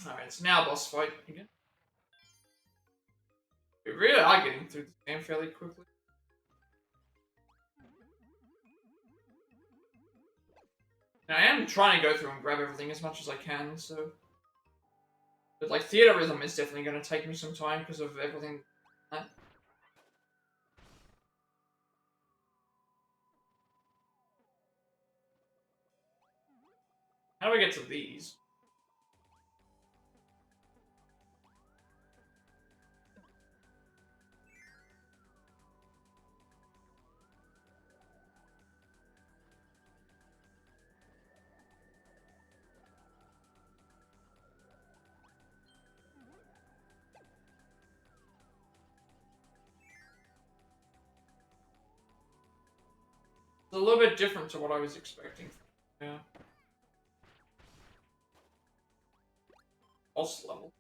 Alright, it's now boss fight again. We really are getting through this game fairly quickly. Now, I am trying to go through and grab everything as much as I can, so... But, like, Theater Rhythm is definitely going to take me some time because of everything. How do I get to these? It's a little bit different to what I was expecting. Yeah. Boss level.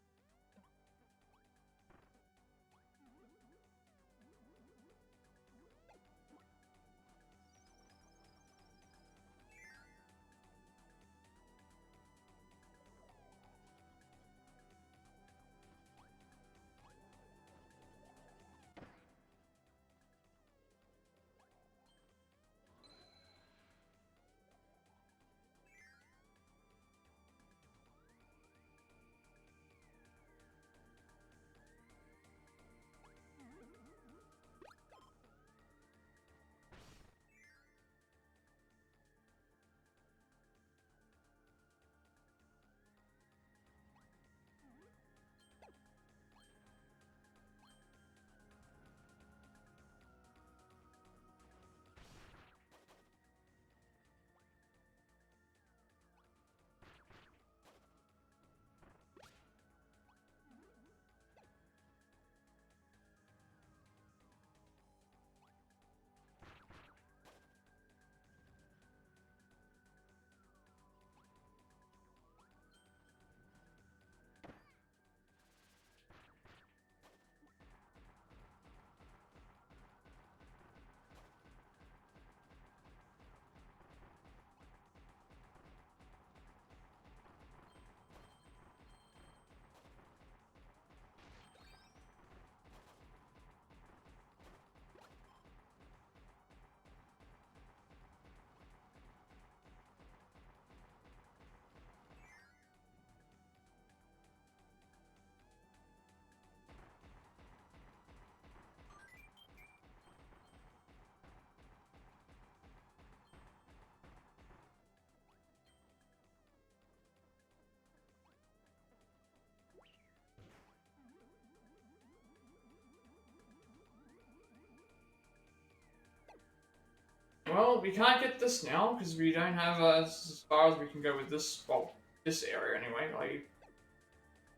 well, we can't get this now because we don't have as far as we can go with this. Well, this area anyway. Like,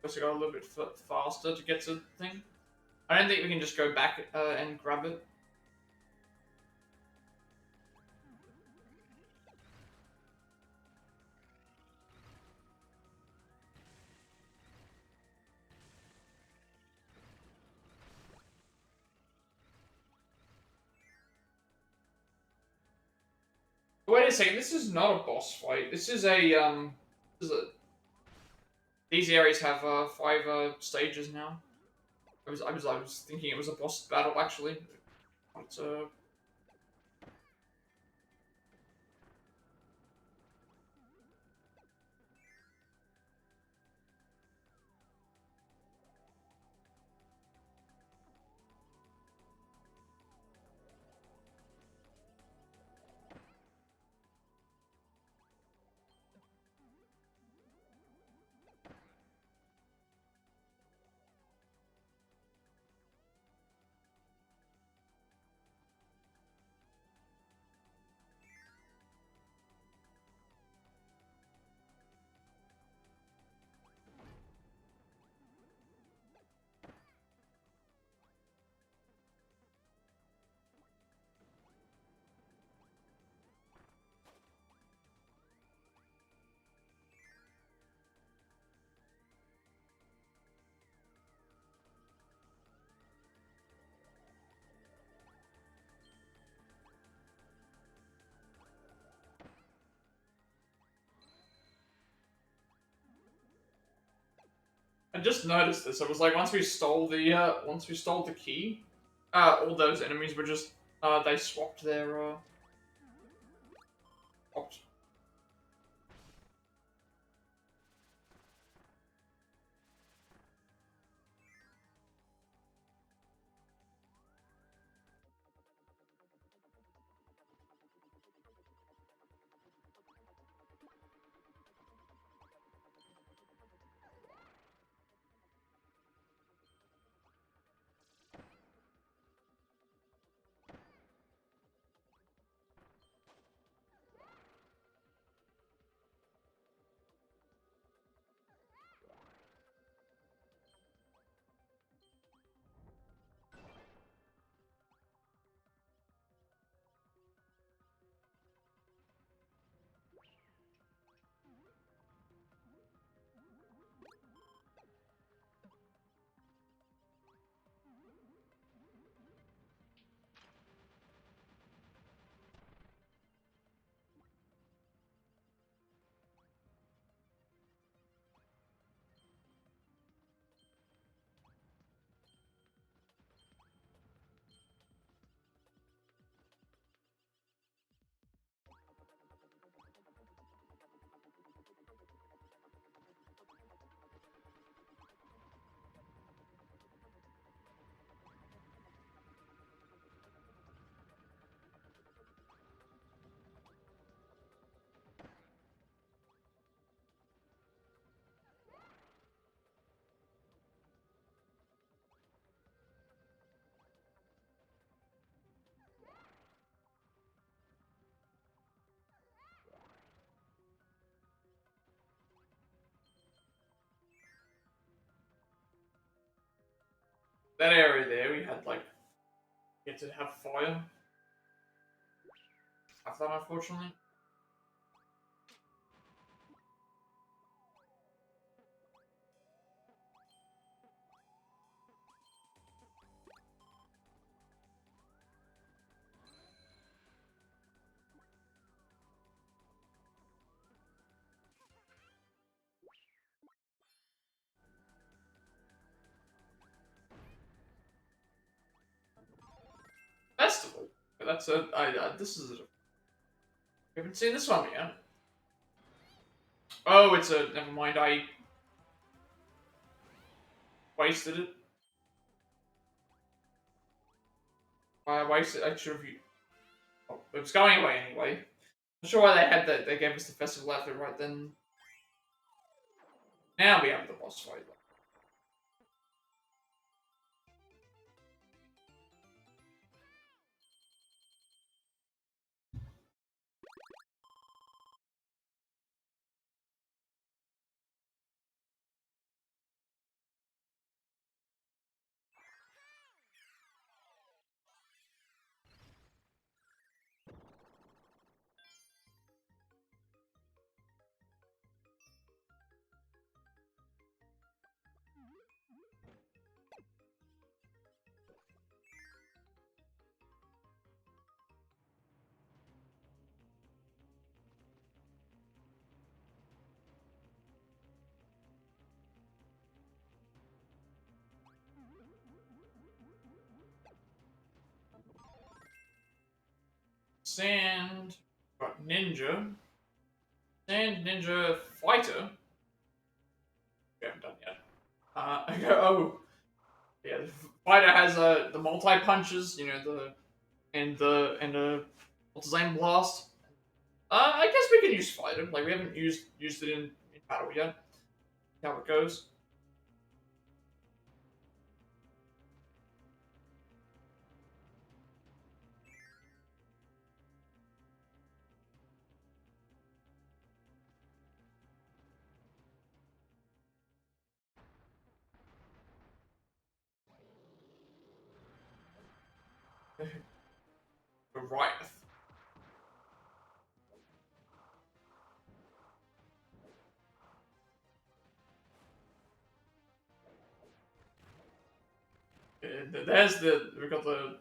supposed to go a little bit faster to get to the thing. I don't think we can just go back and grab it. Wait a second, this is not a boss fight. This is a. These areas have 5 stages now. I was thinking it was a boss battle actually. But, I just noticed this. It was like once we stole the key, all those enemies were just they swapped their swapped. That area there, we had like get to have fire. I thought, unfortunately. Festival. That's a. This is. We haven't seen this one yet. Oh, it's a. Never mind. I wasted it. I wasted. I should have. Oh, it was going away anyway. I'm sure why they had that. They gave us the festival outfit right then. Now we have the boss fight. Sand. We've got Ninja. Sand, Ninja, Fighter. We haven't done yet. Oh. Yeah, the Fighter has the multi-punches, you know, the Multi-Zane Blast. I guess we can use Fighter. Like, we haven't used it in battle yet. See how it goes. Goliath. We've got the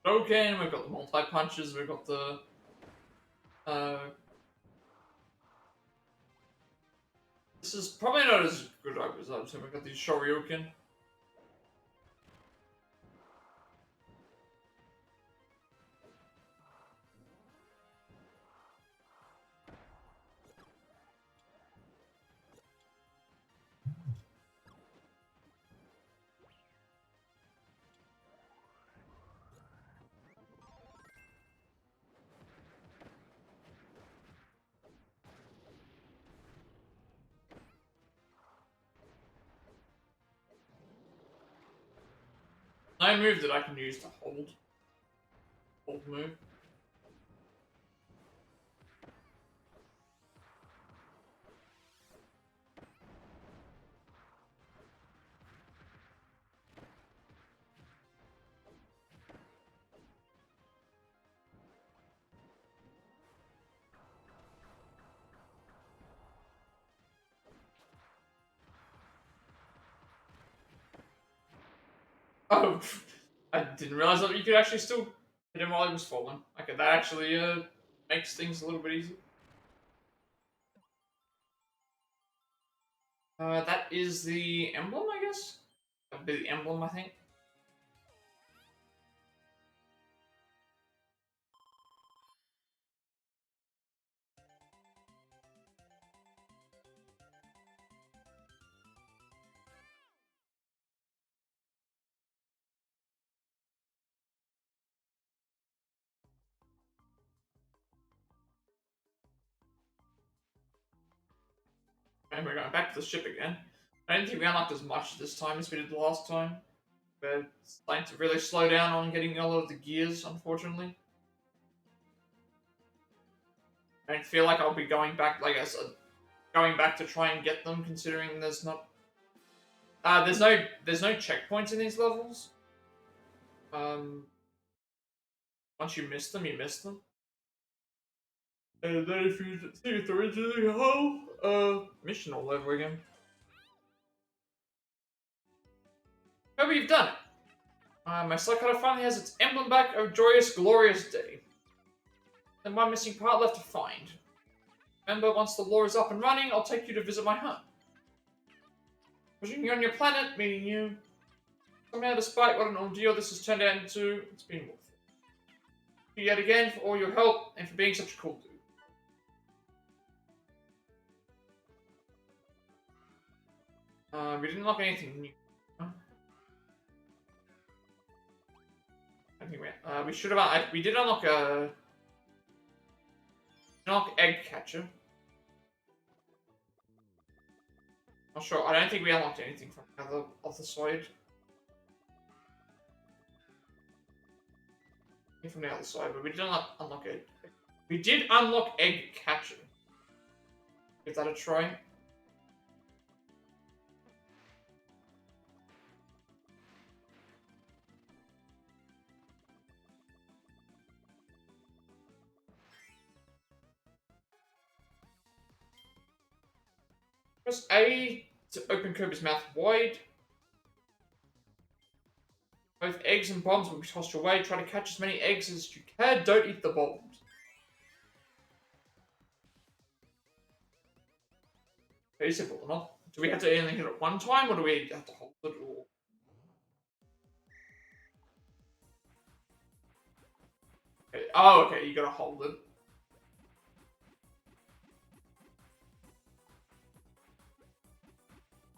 Broken, we've got the multi-punches, we've got the this is probably not as good as I was saying. We've got the Shoryuken. No move that I can use to hold. Hold move. Oh, I didn't realize that you could actually still hit him while he was falling. Okay, that actually makes things a little bit easier. That is the emblem, I guess? That'd be the emblem, I think. And we're going back to the ship again. I don't think we unlocked as much this time as we did the last time. We're starting to really slow down on getting a lot of the gears, unfortunately. I don't feel like I'll be going back, like I said, going back to try and get them, considering there's not... there's no checkpoints in these levels. Once you miss them, you miss them. And then if you see it originally, mission all over again. Kirby, you've done it! My slot cutter finally has its emblem back, a joyous, glorious day. And one missing part left to find. Remember, once the lore is up and running, I'll take you to visit my home. Pushing you on your planet, meeting you. Somehow, despite what an ordeal this has turned out into, it's been worth it. Thank you yet again for all your help and for being such a cool dude. We didn't unlock anything new. I think we should have. We did unlock a egg catcher. Not sure. I don't think we unlocked anything from the other side. From the other side, but we did not unlock it. We did unlock egg catcher. Give that a try. Press A to open Kirby's mouth wide. Both eggs and bombs will be tossed your way. Try to catch as many eggs as you can. Don't eat the bombs. Very simple enough. Do we have to only hit it one time, or do we have to hold it? Or... Okay, Oh, okay, you gotta hold it.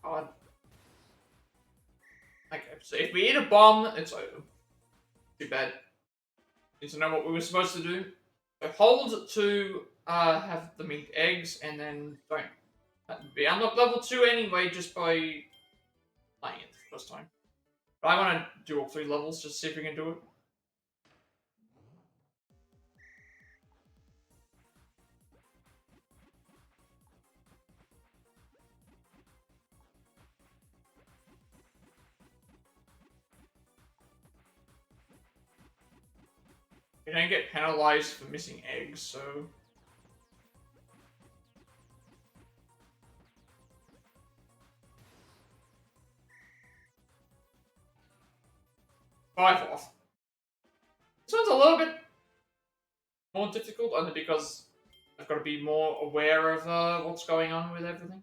God. Okay, so if we eat a bomb, it's over. Too bad. Need to know what we were supposed to do. So hold to have them eat eggs, and then don't. That would be unlock level 2 anyway, just by playing it the first time. But I want to do all 3 levels, just to see if we can do it. You don't get penalized for missing eggs, so... 5 off. This one's a little bit more difficult, only because I've got to be more aware of what's going on with everything.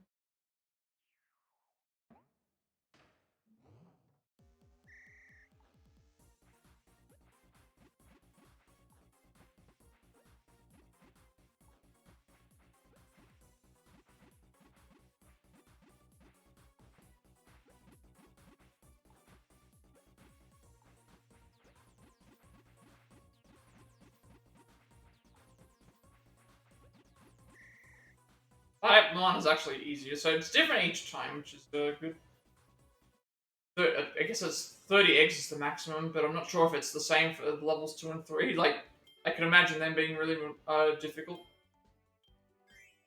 Type 1 is actually easier, so it's different each time, which is good. I guess it's 30 eggs is the maximum, but I'm not sure if it's the same for levels 2 and 3. Like, I can imagine them being really difficult.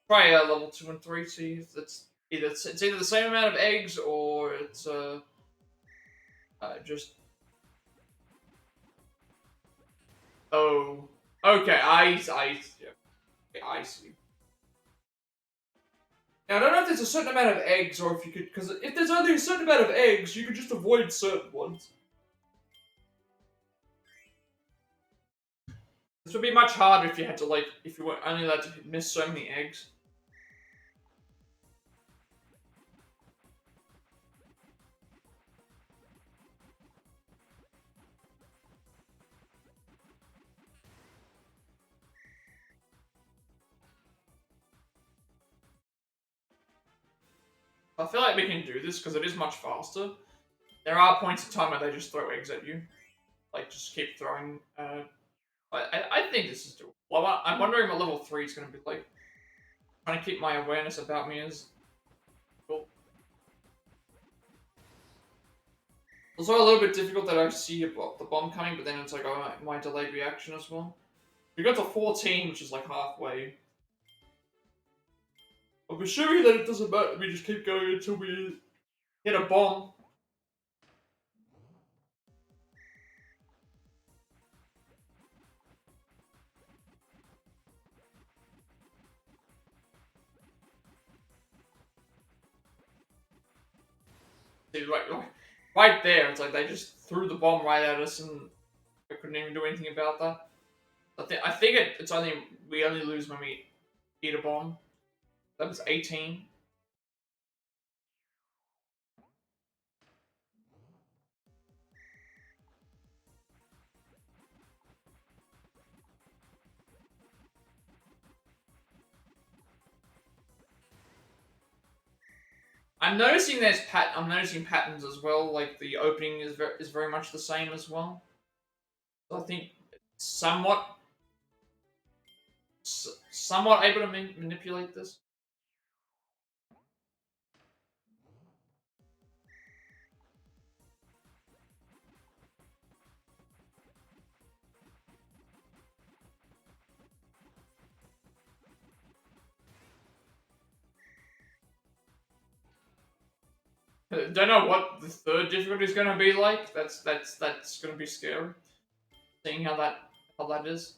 Try level 2 and 3, see if it's either the same amount of eggs or it's just... Oh, okay, I see. Now, I don't know if there's a certain amount of eggs, or if you could... Because if there's only a certain amount of eggs, you could just avoid certain ones. This would be much harder if you had to, like, if you were only allowed to miss so many eggs. I feel like we can do this because it is much faster. There are points in time where they just throw eggs at you. Like, just keep throwing. I think this is doable. Well, I'm wondering what level 3 is going to be like. Trying to keep my awareness about me is cool. It's also a little bit difficult that I see the bomb coming, but then it's like, oh, my delayed reaction as well. We got to 14, which is like halfway. I'm assuming that it doesn't matter. We just keep going until we hit a bomb. See, right there, it's like they just threw the bomb right at us, and I couldn't even do anything about that. I think it's only we only lose when we eat a bomb. That was 18. I'm noticing I'm noticing patterns as well. Like the opening is very much the same as well. So I think somewhat somewhat able to manipulate this. Don't know what the third difficulty is going to be like. That's going to be scary. Seeing how that is.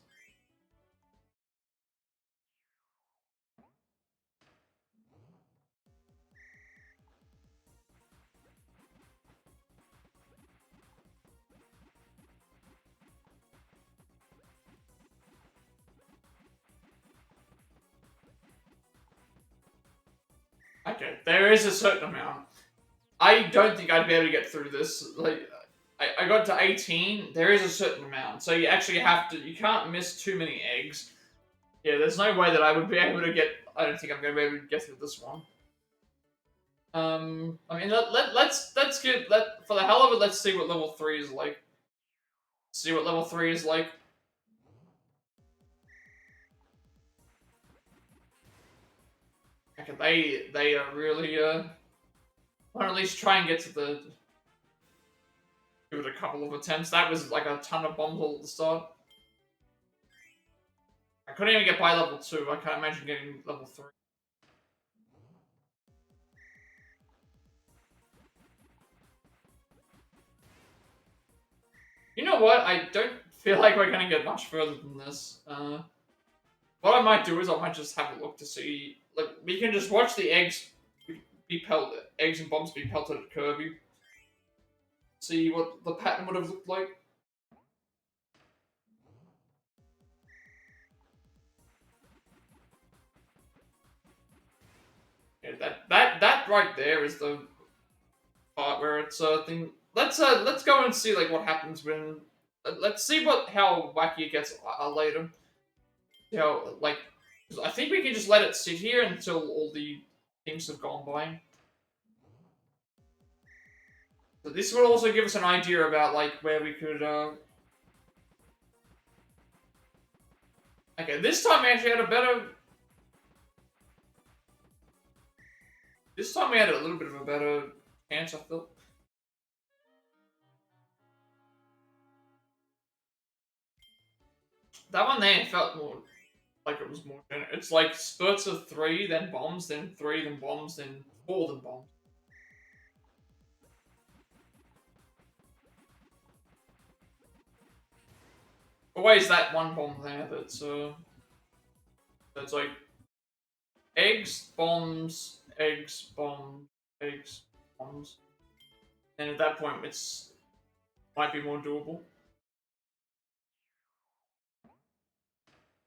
Okay, there is a certain amount. I don't think I'd be able to get through this. Like, I got to 18. There is a certain amount, so you actually have to. You can't miss too many eggs. Yeah, there's no way that I would be able to get. I don't think I'm going to be able to get through this one. I mean, let's get for the hell of it. Let's see what level 3 is like. See what level 3 is like. Okay, they are really or at least try and get to the. Give it a couple of attempts. That was like a ton of bombs all at the start. I couldn't even get by level 2. I can't imagine getting level 3. You know what? I don't feel like we're gonna get much further than this. What I might do is I might just have a look to see. Like, we can just watch the eggs be pelted, eggs and bombs be pelted at Kirby. See what the pattern would have looked like. Yeah, that right there is the part where it's thing. Let's go and see like what happens when. Let's see how wacky it gets later. You know, like, I think we can just let it sit here until all the things have gone by. So this will also give us an idea about like where we could. Okay, this time we actually had a better. This time we had a little bit of a better chance, I thought. That one there felt more like it was more generous. It's like spurts of 3, then bombs, then 3, then bombs, then 4, then bombs. Always that one bomb there that's like eggs, bombs, eggs, bomb, eggs, bombs. And at that point it's might be more doable.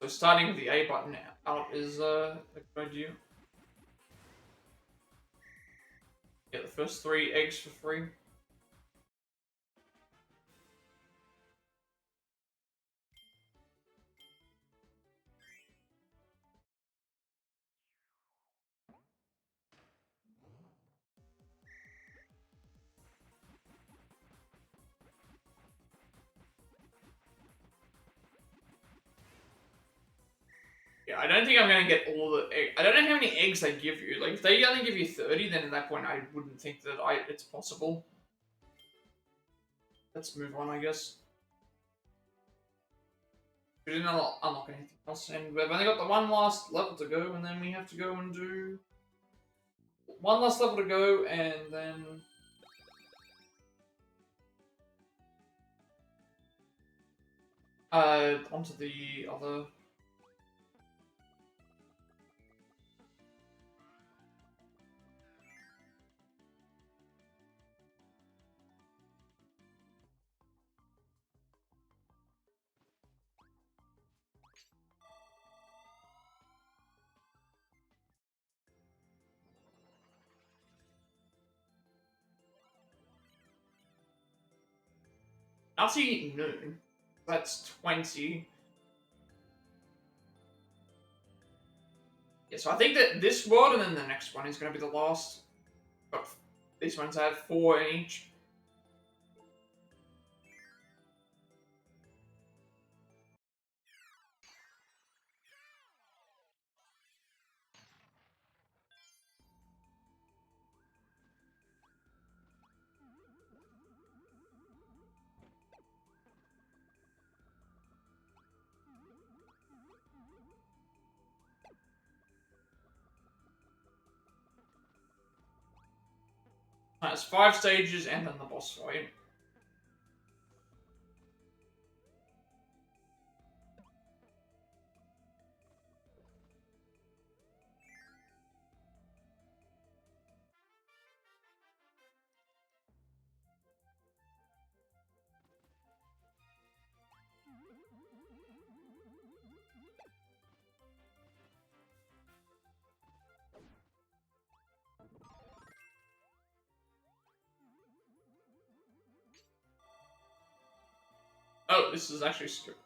So starting with the A button out is a good idea. Get the first 3 eggs for free. Yeah, I don't think I'm gonna get all the egg. I don't know how many eggs they give you. Like, if they only give you 30, then at that point I wouldn't think that it's possible. Let's move on, I guess. We didn't unlock anything else, and we've only got the one last level to go, and then we have to go and do one last level to go, and then onto the other. I'll see noon. That's 20. Yeah, so I think that this world and then the next one is going to be the last. But these ones have 4 in each. It's 5 stages and then the boss fight. Oh, this is actually scary.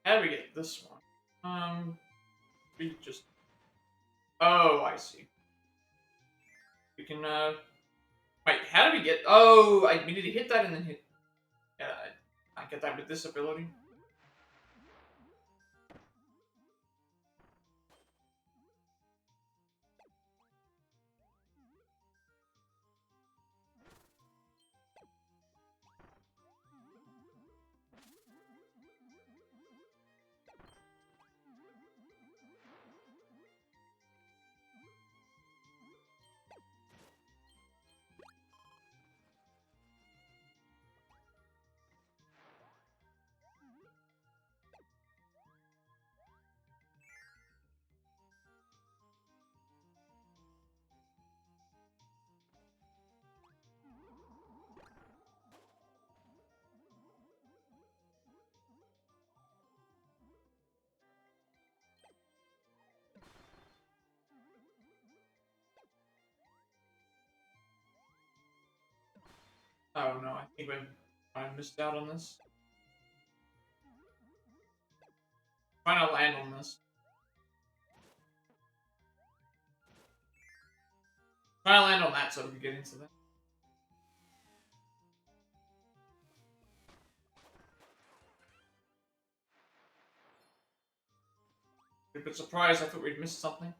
How do we get this one? We just... Oh, I see. We can, Wait, how do we get... Oh, we need to hit that and then hit... Yeah, I get that with this ability. Oh no, I think I missed out on this. Trying to land on this. Trying to land on that so we can get into that. A bit surprised, I thought we'd missed something.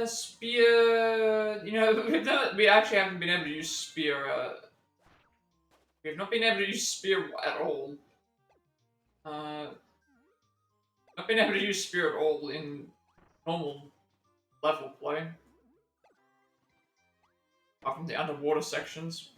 Spear... You know, we actually haven't been able to use spear, we have not been able to use spear at all. Not been able to use spear at all in normal level play. Apart from the underwater sections.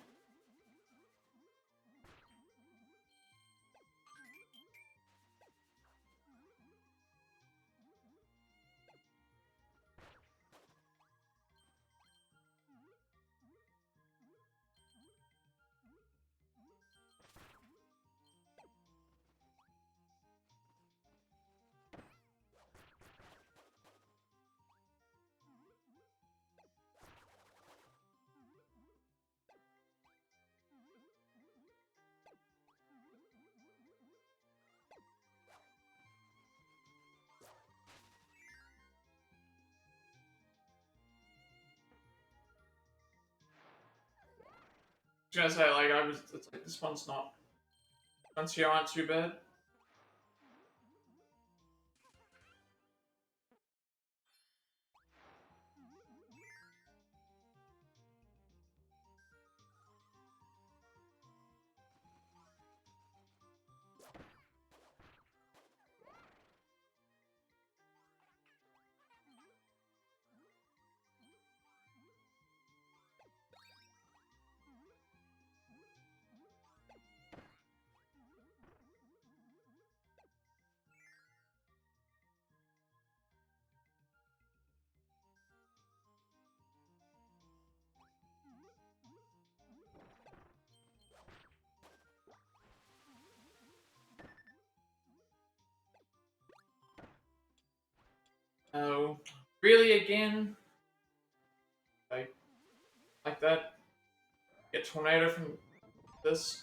I was gonna say, like, it's like, this one's not... Ones here aren't too bad. Oh, Really again? Like that? Get tornado from this?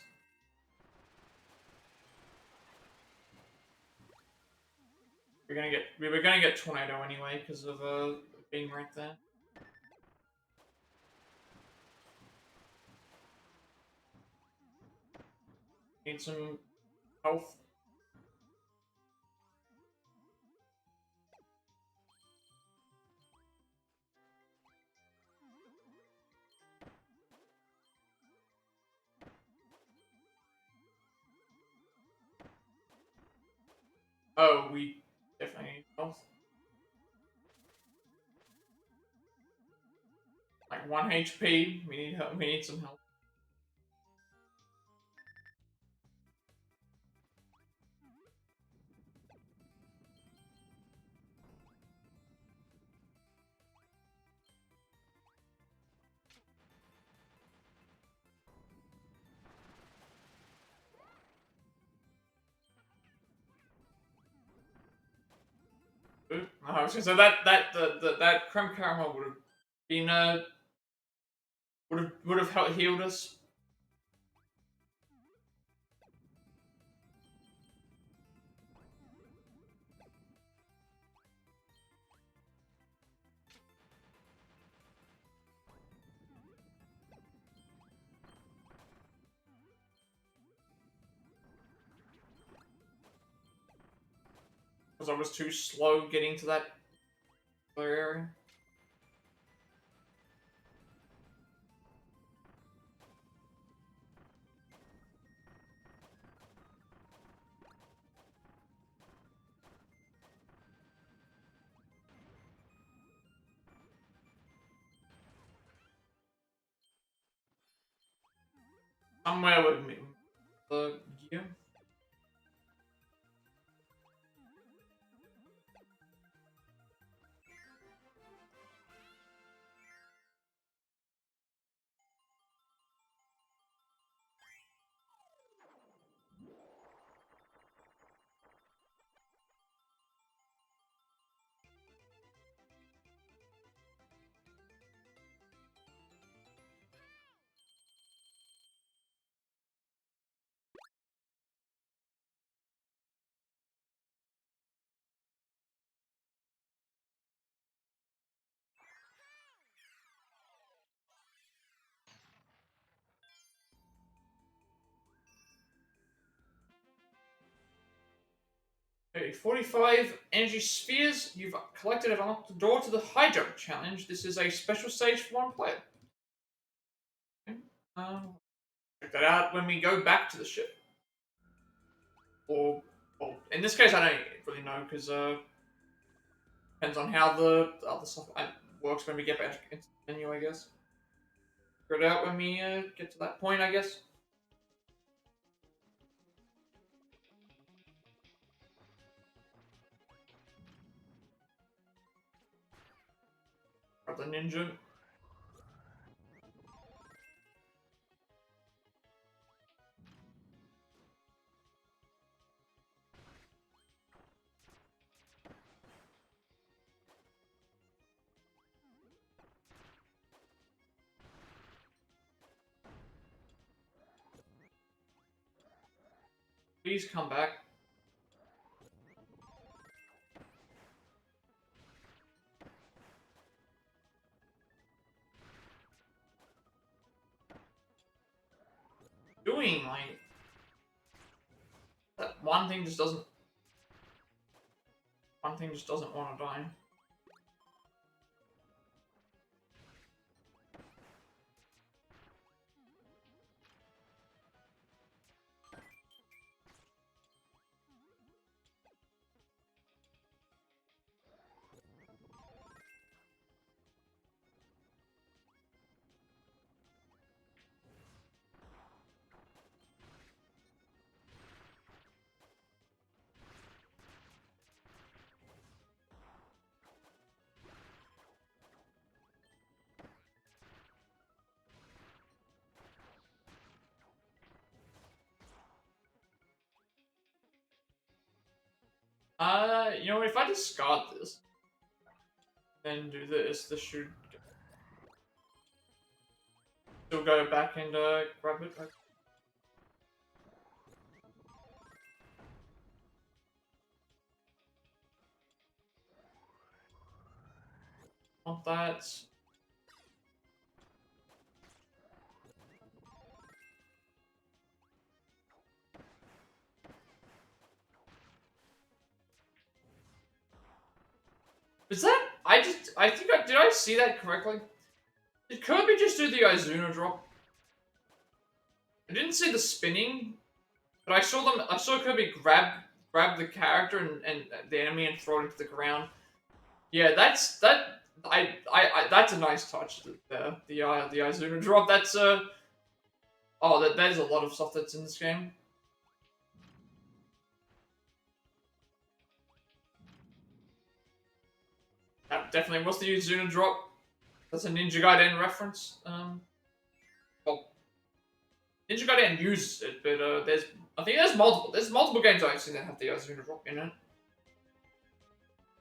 We were gonna get tornado anyway because of being right there. Need some health. Oh, we definitely need health. Like 1 HP. We need help. We need some help. Ooh, I was gonna say that creme caramel would have been would have helped healed us. Because I was too slow getting to that other area. Somewhere with me. The gear. Okay, 45 energy spheres. You've collected and unlocked the door to the high jump challenge. This is a special stage for one player. Okay. Check that out when we go back to the ship. Or in this case, I don't really know because depends on how the other stuff works when we get back into the menu, I guess. Figure it out when we get to that point, I guess. Grab the ninja. Please come back. Doing like that one thing just doesn't. One thing just doesn't want to die. You know, if I discard this, then do this. This should still go back and grab it. Want that. Is that? I think did I see that correctly? Did Kirby just do the Izuna drop? I didn't see the spinning, but I saw Kirby grab the character and the enemy and throw it into the ground. Yeah, that's that's a nice touch. The Izuna drop. That's there's a lot of stuff that's in this game. That definitely was the Izuna drop. That's a Ninja Gaiden reference. Well, Ninja Gaiden uses it, but I think there's multiple games I've seen that have the Izuna drop in it.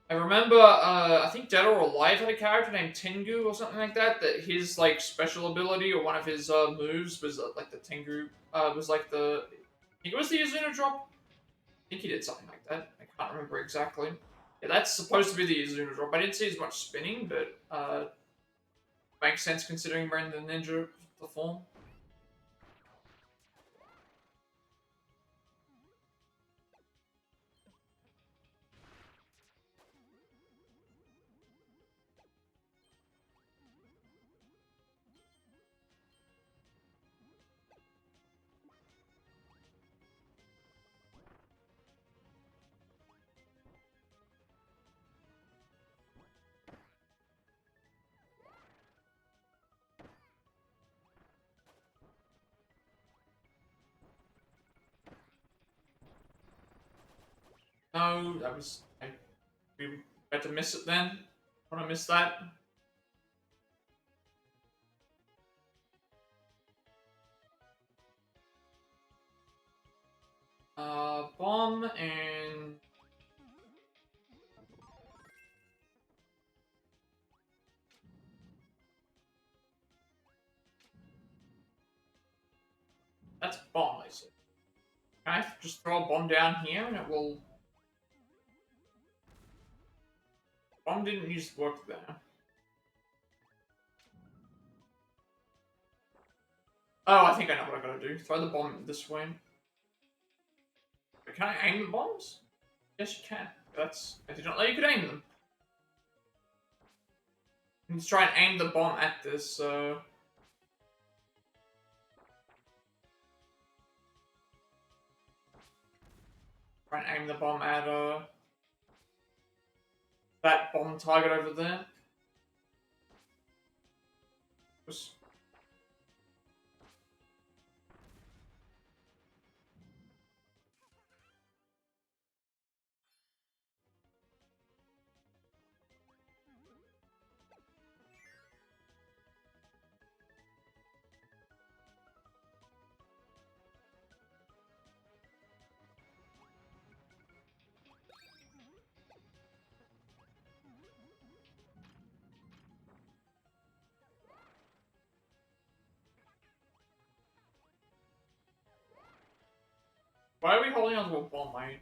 I remember, I think Dead or Alive had a character named Tengu or something like that. That his like special ability or one of his moves was like the Tengu was like the. I think it was the Izuna drop. I think he did something like that. I can't remember exactly. Yeah, that's supposed to be the Izuna drop. I didn't see as much spinning, but makes sense considering we're in the ninja form. No, that was. We had to miss it then. Want to miss that? Bomb and. That's bomb, I see. Can I just throw a bomb down here and it will. Bomb didn't use to work there. Oh, I think I know what I gotta do. Throw the bomb this way. But can I aim the bombs? Yes, you can. I did not know you could aim them. Let's try and aim the bomb at this, try and aim the bomb at, that bomb target over there. Just why are we holding onto a bomb, mate?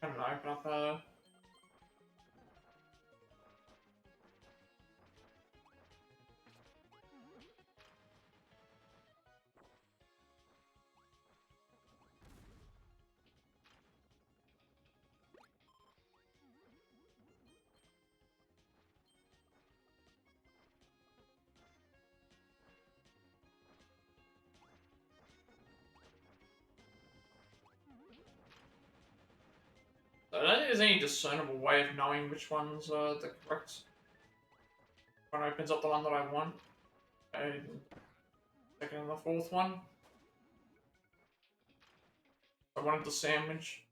I don't know, open up, I don't think there's any discernible way of knowing which one's the correct one. Opens up the one that I want. And second and the fourth one. I wanted the sandwich.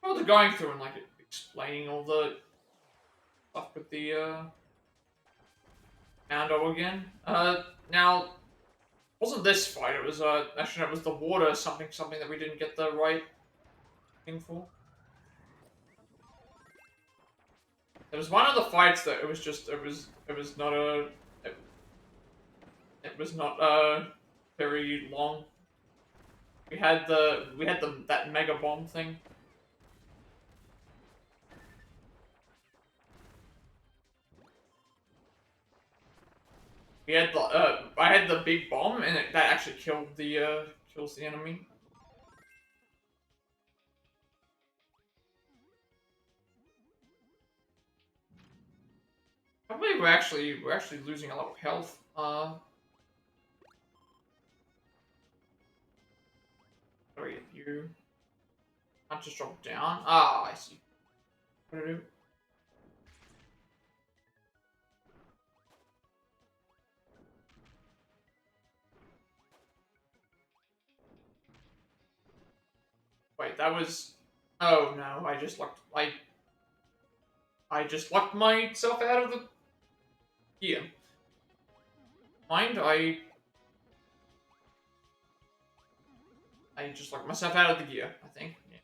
Well, they're going through and like explaining all the stuff with the Ando again. Now wasn't this fight? It was actually it was the water something that we didn't get the right thing for. There was one of the fights that it was just it was not a it was not very long. We had that mega bomb thing. We had the I had the big bomb and that actually killed the kills the enemy. I believe we're actually losing a lot of health. Sorry, you can't just drop down. Ah, I see. What do I do? Wait, that was. Oh no! I just locked myself out of the gear. Mind, I just locked myself out of the gear. I think. Yeah.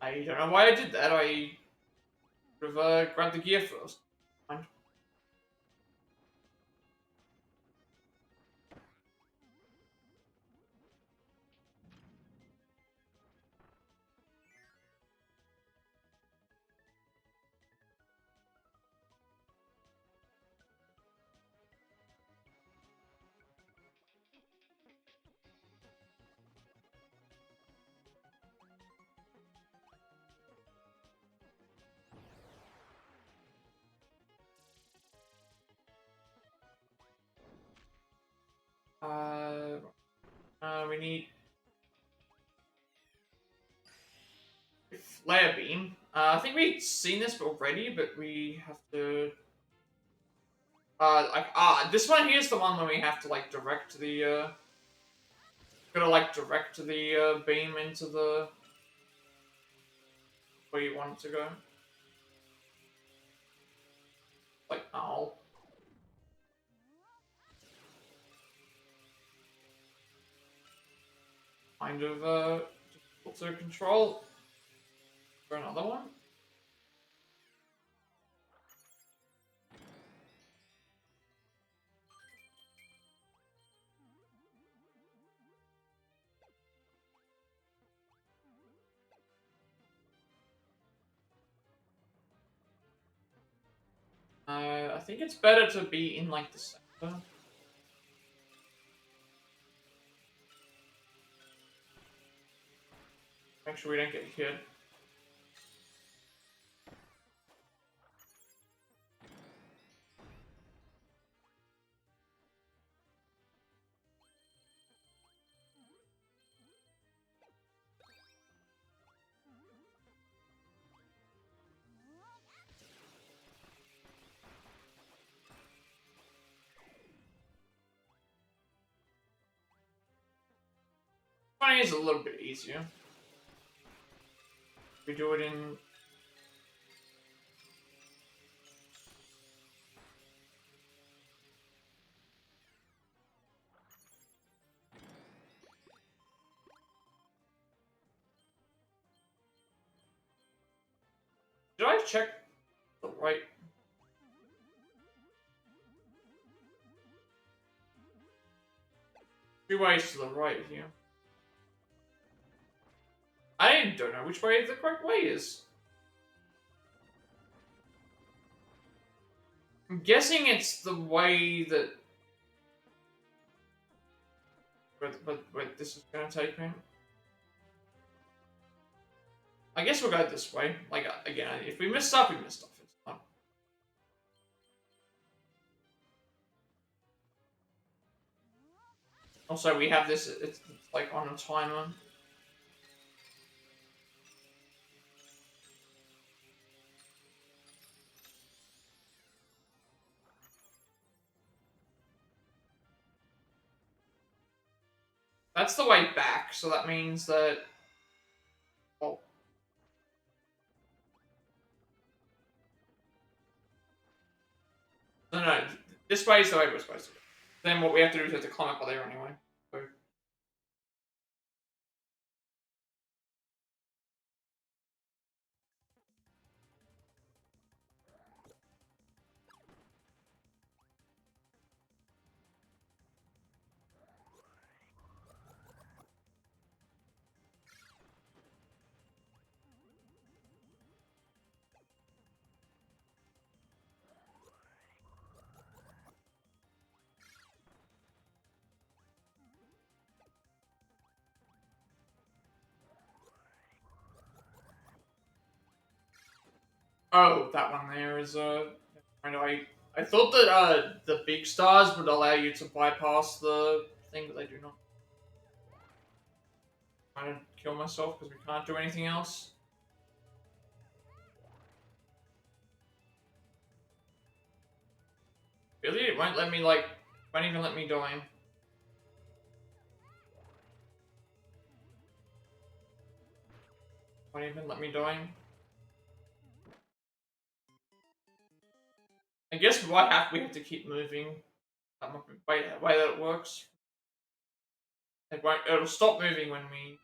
I don't know why I did that. I would have grabbed the gear first. Mind. We need flare beam. I think we've seen this already, but we have to. This one here's the one where we have to like direct the. Gotta like direct the beam into the where you want it to go. Like, oh. Kind of difficult to control. For another one. I think it's better to be in like the center. Make sure we don't get hit. Funny is a little bit easier. We do it in. Did I check the right? Two ways to the right here. I don't know which way the correct way is. I'm guessing it's the way that... Where this is gonna take me. I guess we'll go this way. Like, again, if we missed stuff, we missed stuff. It's fine. Also, we have this, it's like on a timer. That's the way back, so that means that... Oh. No, this way is the way we're supposed to go. Then what we have to do is we have to climb up there anyway. So. Oh, that one there is I thought that the big stars would allow you to bypass the thing, but they do not. I don't kill myself because we can't do anything else. Really? It won't let me won't even let me die. Won't even let me die. I guess we have to keep moving. That might be the way that it works. It'll stop moving when we...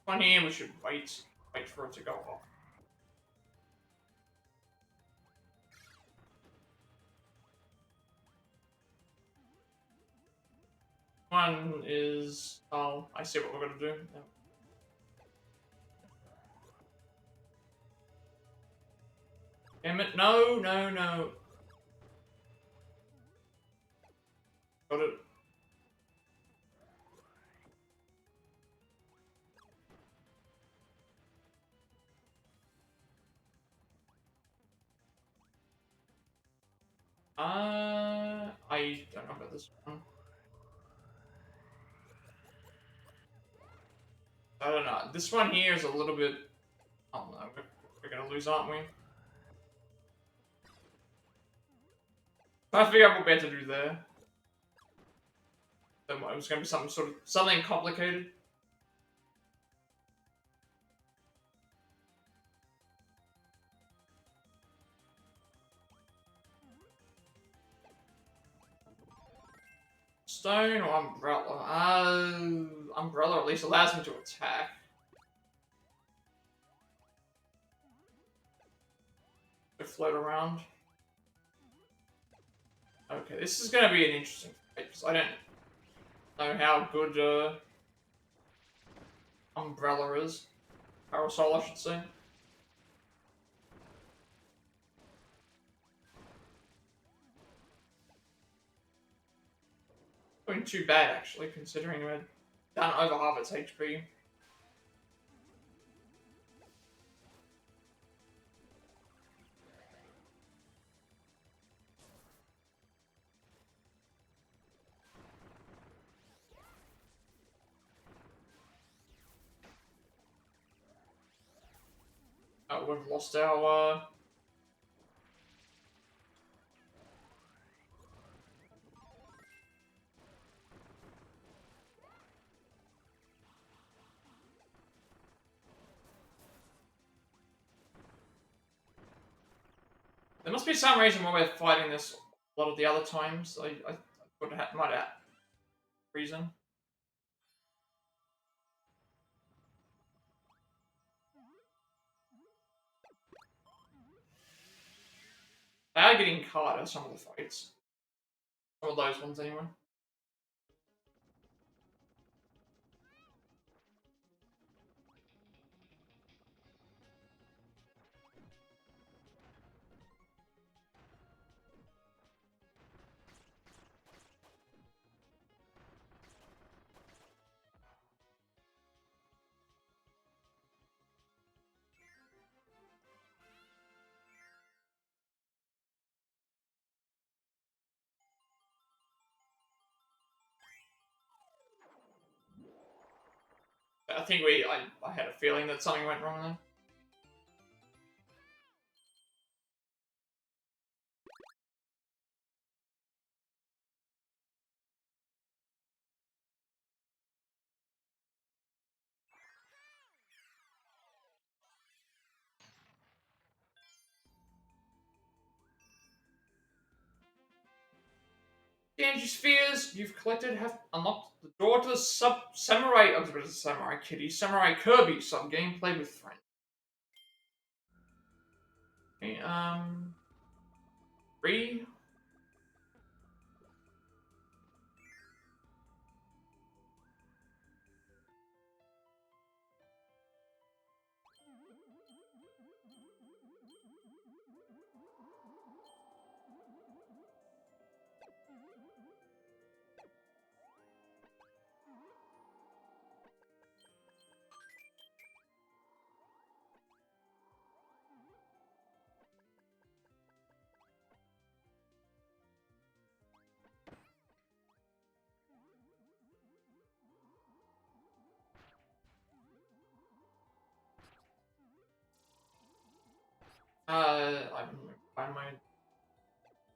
On here, we should wait for it to go off. One is... Oh, I see what we're gonna do. Yeah. Damn it, no. Got it. I don't know about this one. I don't know. This one here is a little bit... Oh no, we're gonna lose, aren't we? Trying to figure out what we have to do there. Then what, it was gonna be something complicated. Stone or umbrella? Umbrella at least allows me to attack. To float around. Okay, this is gonna be an interesting fight because I don't know how good umbrella is. Parasol, I should say. Not too bad actually, considering we're down over half its HP. we've lost our. There must be some reason why we're fighting this a lot of the other times. I might have reason. They are getting harder, some of the fights. Some of those ones, anyway. I think I had a feeling that something went wrong there. The energy spheres you've collected have unlocked the door to the Samurai Kitty, Samurai Kirby sub-game. Play with friends. Okay, 3.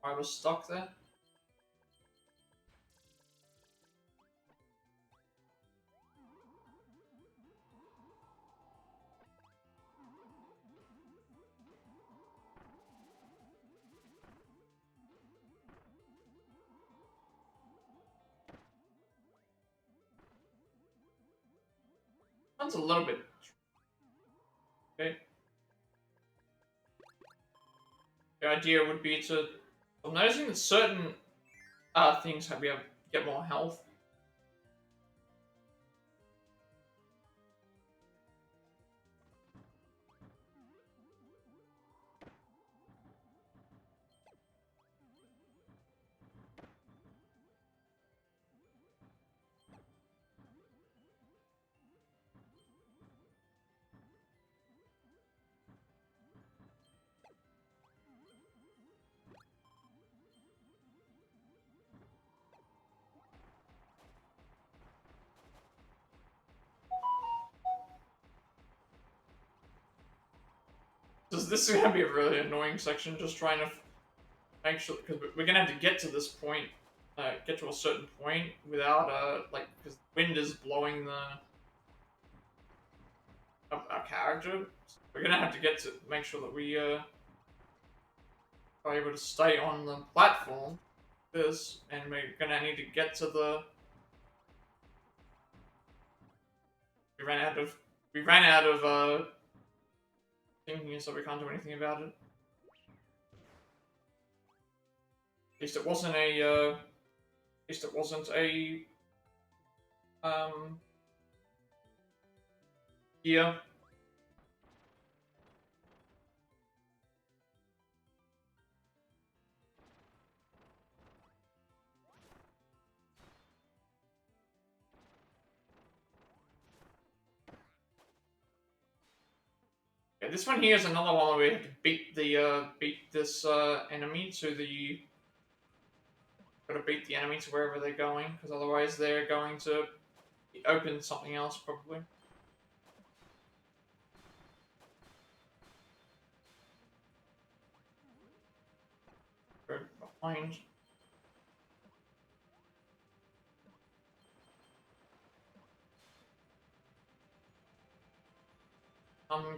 I was stuck there. That's a little bit. Okay. The idea would be to. I'm noticing that certain things have you get more health. This is gonna be a really annoying section. Just trying to make sure because we're gonna have to get to this point, get to a certain point without like because the wind is blowing our character. We're gonna have to get to make sure that we are able to stay on the platform. This and we're gonna need to get to the. We ran out of thinking, so we can't do anything about it. At least it wasn't a. At least it wasn't a. Yeah. Yeah, this one here is another one where we have to beat this enemy to the. Gotta beat the enemy to wherever they're going, because otherwise they're going to open something else probably. behind.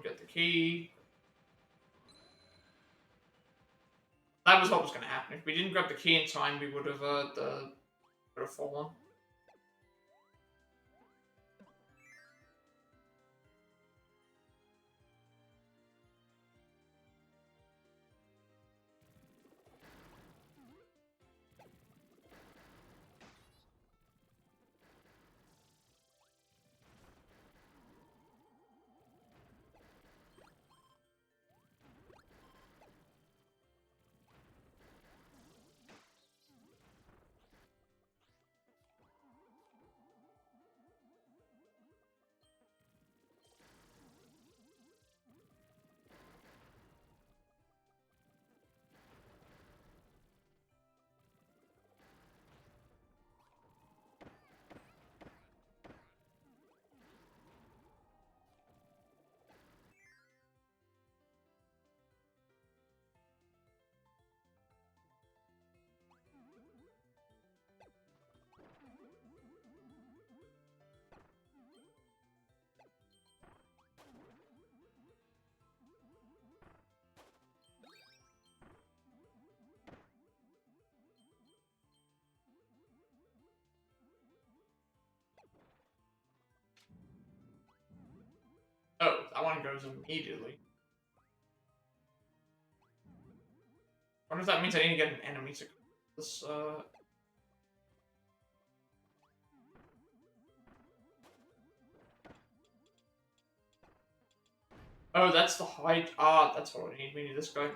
Get the key. That was what was going to happen. If we didn't grab the key in time, we would have fallen. Oh, that one goes immediately. I wonder if that means I need to get an enemy to this, Oh, that's the high... Ah, that's what I need. We need this guy.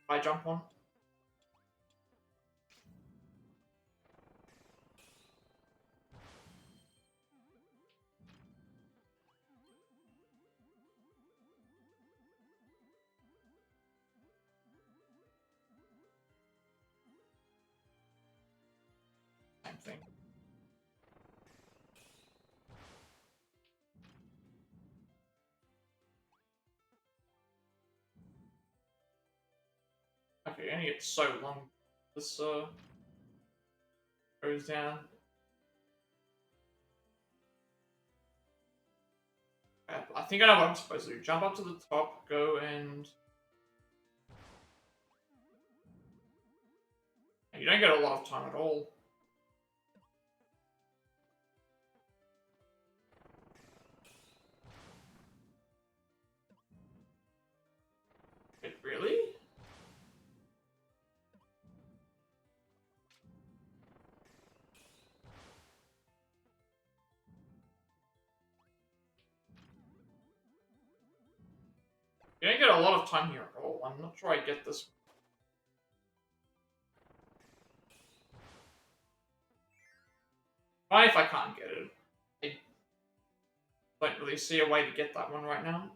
High jump one. Same thing. Okay, only it's so long. This, goes down. I think I know what I'm supposed to do. Jump up to the top, go and... You don't get a lot of time at all. Wait, really? You don't get a lot of time here at all. I'm not sure I get this. Why if I can't get it? I don't really see a way to get that one right now.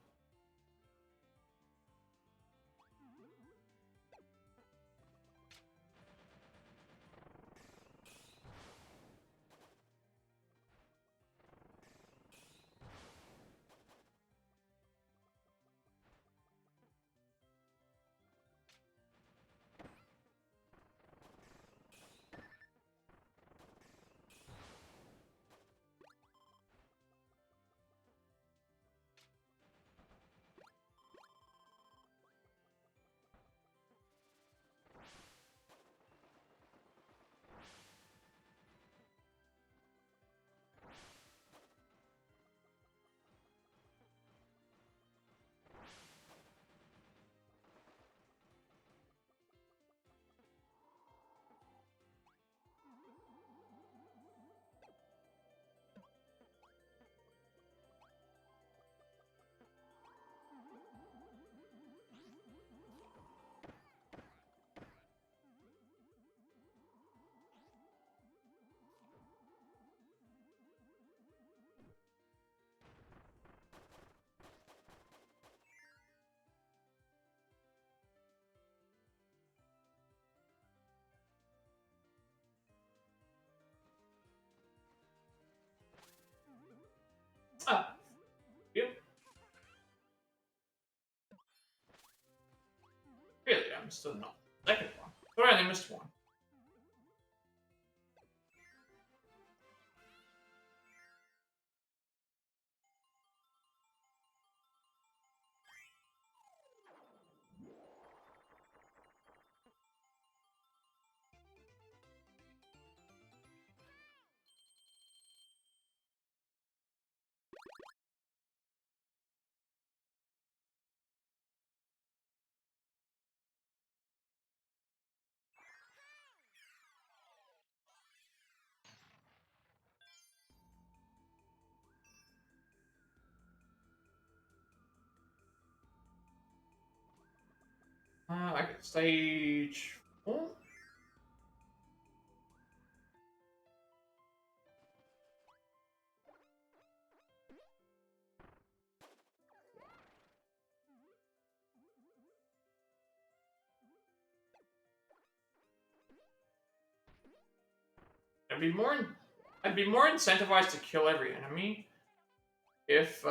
Oh. Yep. Really, I'm still not. Second one. Sorry, I only missed one. I get stage 4. I'd be more, I'd be more incentivized to kill every enemy if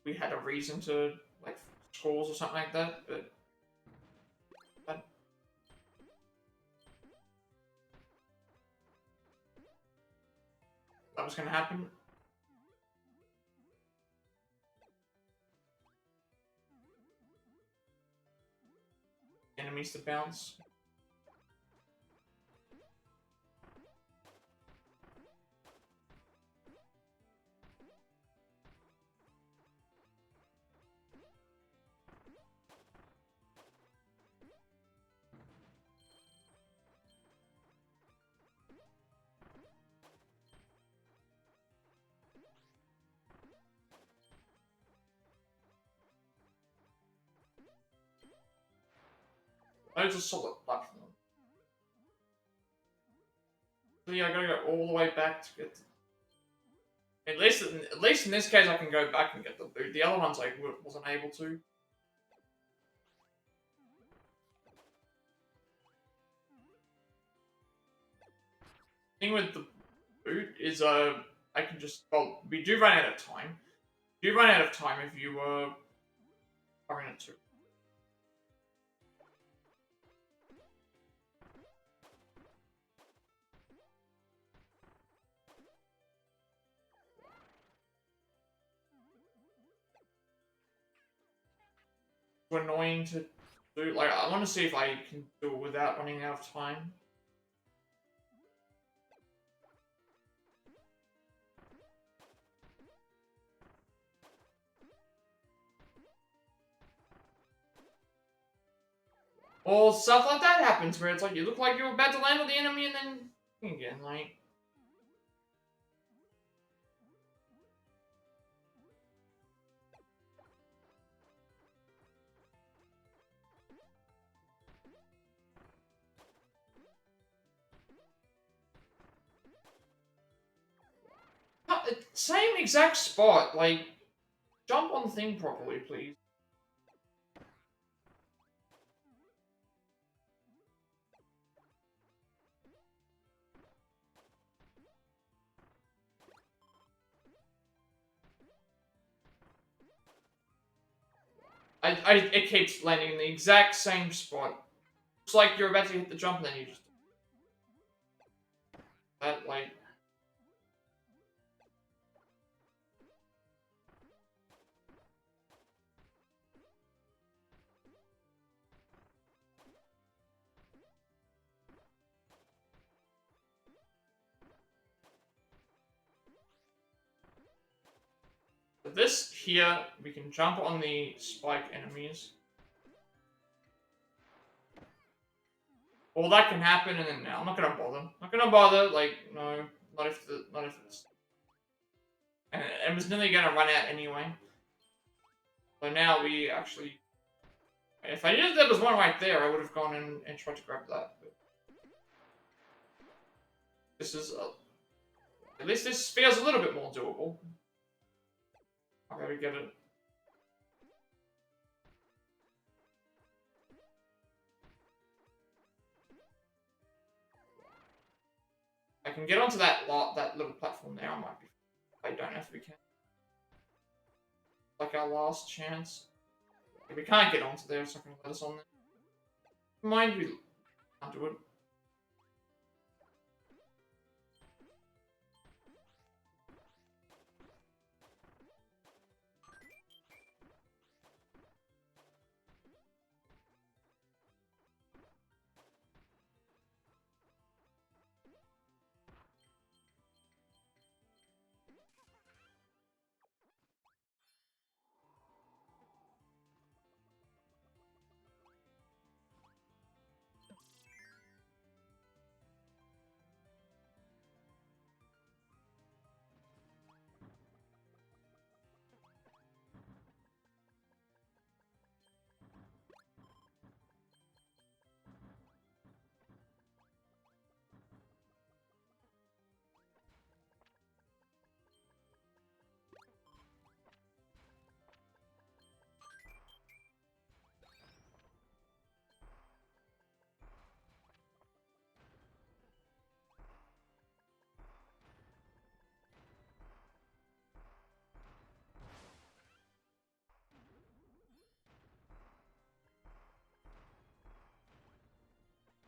we had a reason to like scrolls or something like that. But that was gonna happen. Enemies to bounce. That is a solid platform. So yeah, I gotta go all the way back to get. At least in this case, I can go back and get the loot. The other ones I wasn't able to. Thing with the boot is I can just, well, we do run out of time. You do run out of time if you are in it too. It's annoying to do. Like, I want to see if I can do it without running out of time. Or stuff like that happens where it's like you look like you're about to land on the enemy and then again, like. Same exact spot, like, jump on the thing properly, please. It keeps landing in the exact same spot. It's like you're about to hit the jump and then you just... That, like... This here, we can jump on the spike enemies. Well, that can happen, and then no, I'm not gonna bother. Not gonna bother. Like, no, not if it's. And it was nearly gonna run out anyway. So now we actually. If I knew there was one right there, I would have gone in and tried to grab that. But this is at least this feels a little bit more doable. I gotta get it. I can get onto that little platform there. I might be. I don't know if we can. Like our last chance. We can't get onto there, it's not going to let us on there. Mind we can't do it.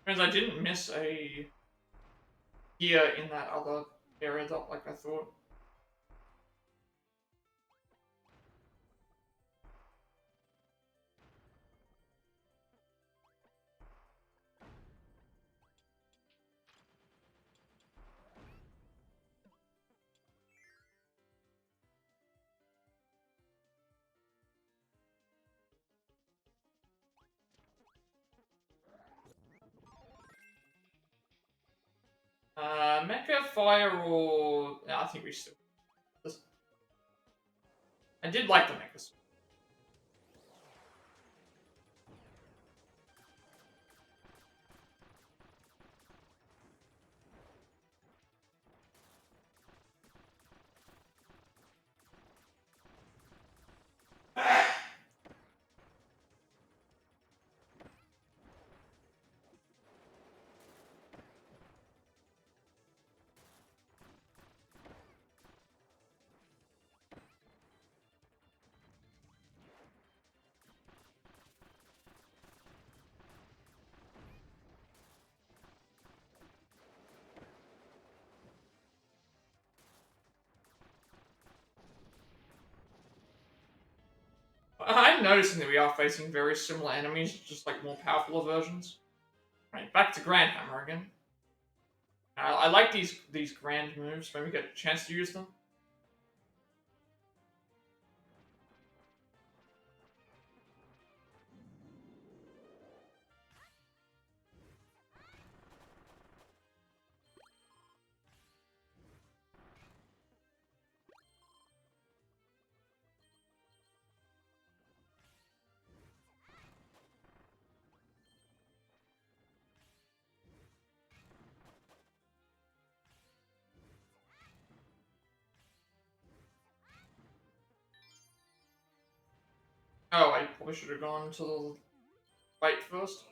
Friends, I didn't miss a gear in that other area that, like I thought. Mecha, Fire, or... No, I think we still... I did like the Mechas. I'm noticing that we are facing very similar enemies, just like more powerful versions. Right, back to Grand Hammer again. I like these grand moves when we get a chance to use them. Oh, I probably should have gone to the fight first.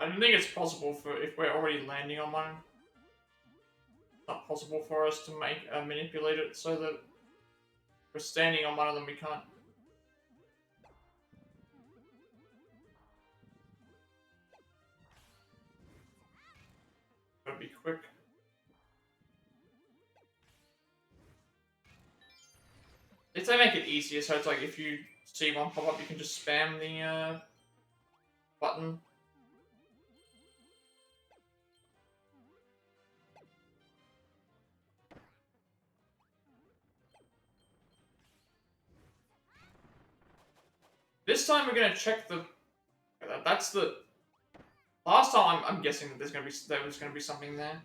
I don't think it's possible for, if we're already landing on one, it's not possible for us to manipulate it so that we're standing on one of them, we can't. Gotta be quick. If they make it easier, so it's like if you see one pop up, you can just spam the button. This time we're gonna check the. That's the. Last time I'm guessing that there was gonna be something there.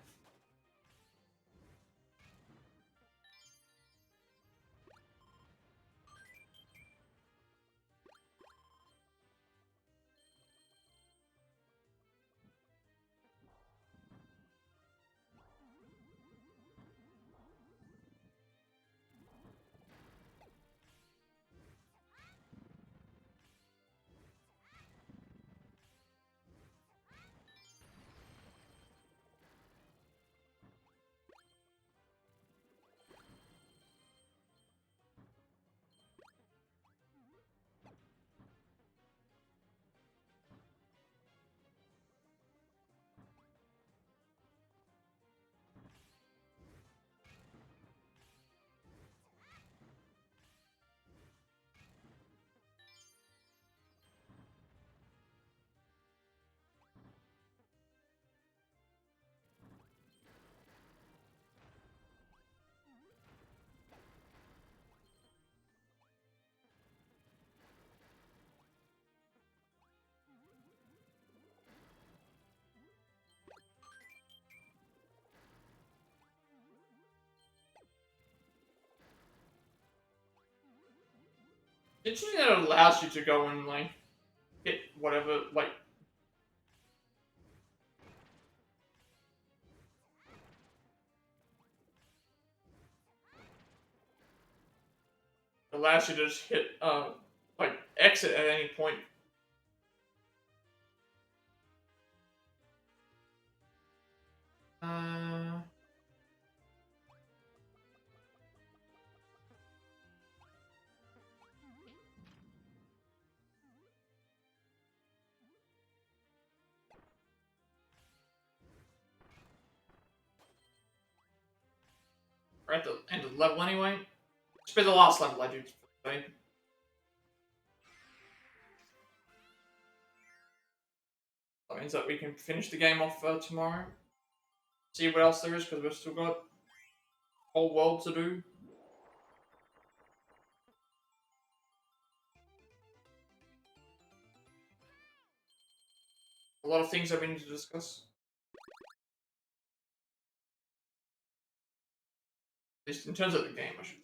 Interesting that it allows you to go and, like, hit whatever, like... allows you to just hit, like, exit at any point. We're at the end of the level anyway. It's been the last level I do today. That means that we can finish the game off tomorrow. See what else there is, because we've still got a whole world to do. A lot of things that we need to discuss. At least in terms of the game, I should say.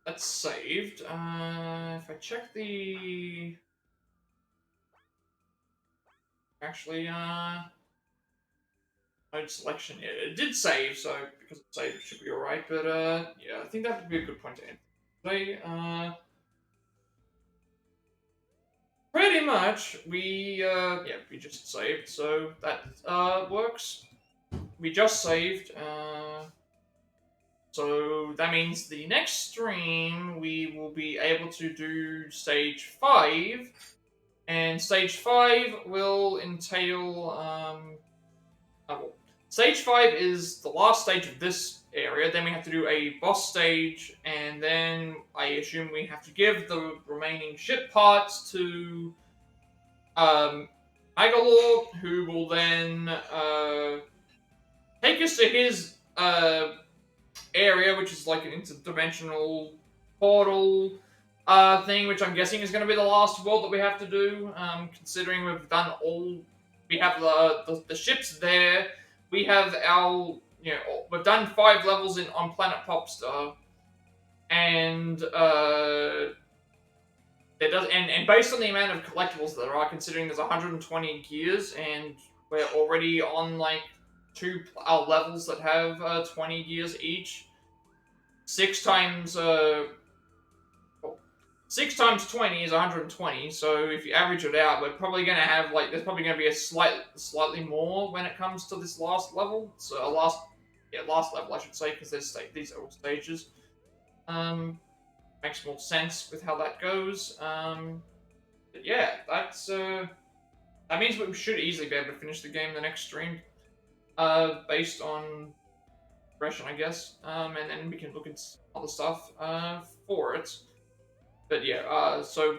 That's saved. If I check the... Actually, mode selection, yeah, it did save, so because it saved, it should be alright, but, yeah, I think that would be a good point to end today. Pretty much, yeah, we just saved, so that, works. We just saved, so that means the next stream, we will be able to do stage 5, and stage 5 will entail, well, stage 5 is the last stage of this area, then we have to do a boss stage, and then I assume we have to give the remaining ship parts to Megalord, who will then take us to his area, which is like an interdimensional portal thing, which I'm guessing is going to be the last world that we have to do, considering we've done all... We have the ships there, we have our... You know, we've done 5 levels on Planet Popstar, and and based on the amount of collectibles there are, considering there's 120 gears, and we're already on like 2 levels that have 20 gears each. 6 times 20 is 120. So if you average it out, we're probably gonna have like there's probably gonna be a slightly more when it comes to this last level. So last level I should say, because these are all stages. Makes more sense with how that goes. But yeah, that means we should easily be able to finish the game the next stream, based on progression, I guess. And then we can look at other stuff for it. But yeah, so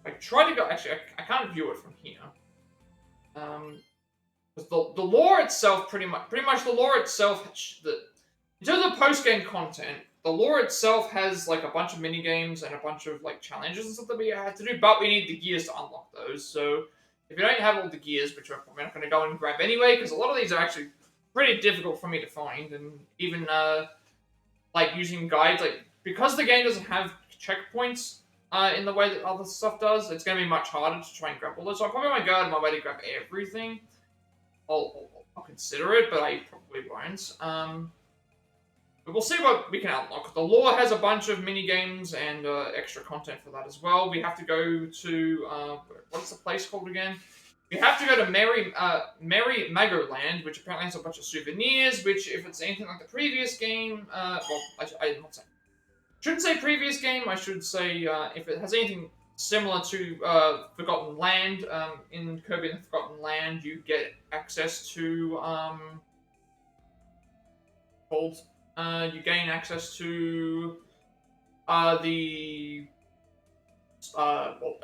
I tried to go. Actually, I can't view it from here. Because the lore itself, pretty much the lore itself, in terms of post-game content, the lore itself has like a bunch of mini games and a bunch of like challenges and stuff that we had to do, but we need the gears to unlock those. So if you don't have all the gears, which we're probably not going to go and grab anyway, because a lot of these are actually pretty difficult for me to find, and even like using guides, like because the game doesn't have checkpoints in the way that other stuff does, it's going to be much harder to try and grab all those. So I probably won't go out of my way to grab everything. I'll consider it, but I probably won't. But we'll see what we can unlock. The lore has a bunch of mini games and extra content for that as well. We have to go to what's the place called again? We have to go to Merry Magoland, which apparently has a bunch of souvenirs. Which, if it's anything like the previous game, well, I'm not saying. Shouldn't say previous game. I should say if it has anything similar to Forgotten Land. In Kirby and the Forgotten Land, you get access to you gain access to the well,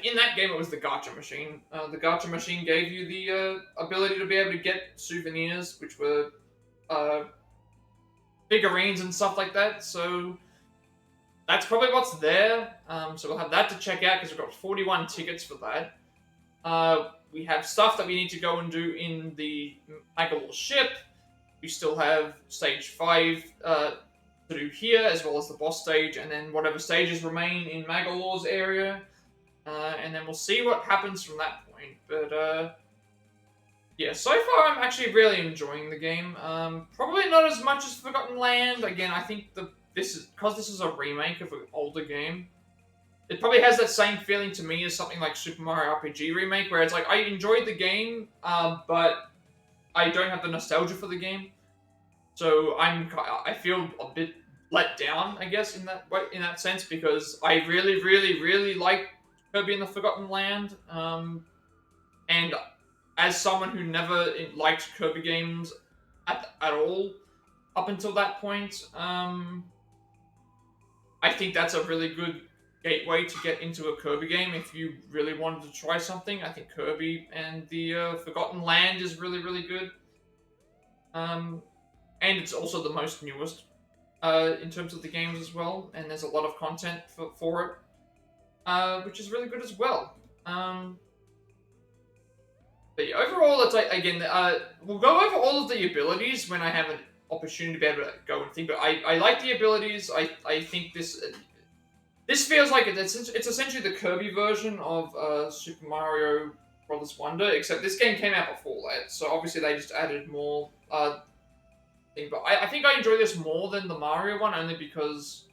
in that game it was the gacha machine. The gacha machine gave you the ability to be able to get souvenirs, which were figurines and stuff like that. So that's probably what's there. So we'll have that to check out because we've got 41 tickets for that. We have stuff that we need to go and do in the Megalore ship. We still have stage 5 to do here, as well as the boss stage, and then whatever stages remain in Magalore's area. And then we'll see what happens from that point. But yeah, so far I'm actually really enjoying the game. Probably not as much as Forgotten Land. Again, I think this is a remake of an older game. It probably has that same feeling to me as something like Super Mario RPG Remake, where it's like I enjoyed the game, but I don't have the nostalgia for the game, so I feel a bit let down, I guess, in that sense, because I really, really, really like Kirby in the Forgotten Land, and as someone who never liked Kirby games at all up until that point, I think that's a really good gateway to get into a Kirby game if you really wanted to try something. I think Kirby and the Forgotten Land is really, really good. And it's also the most newest in terms of the games as well, and there's a lot of content for it, which is really good as well. But yeah, overall, it's like, again, we'll go over all of the abilities when I have an opportunity to be able to go and think. But I like the abilities. I think this feels like it's essentially the Kirby version of Super Mario Brothers Wonder, except this game came out before that, so obviously they just added more thing. But I think I enjoy this more than the Mario one, only because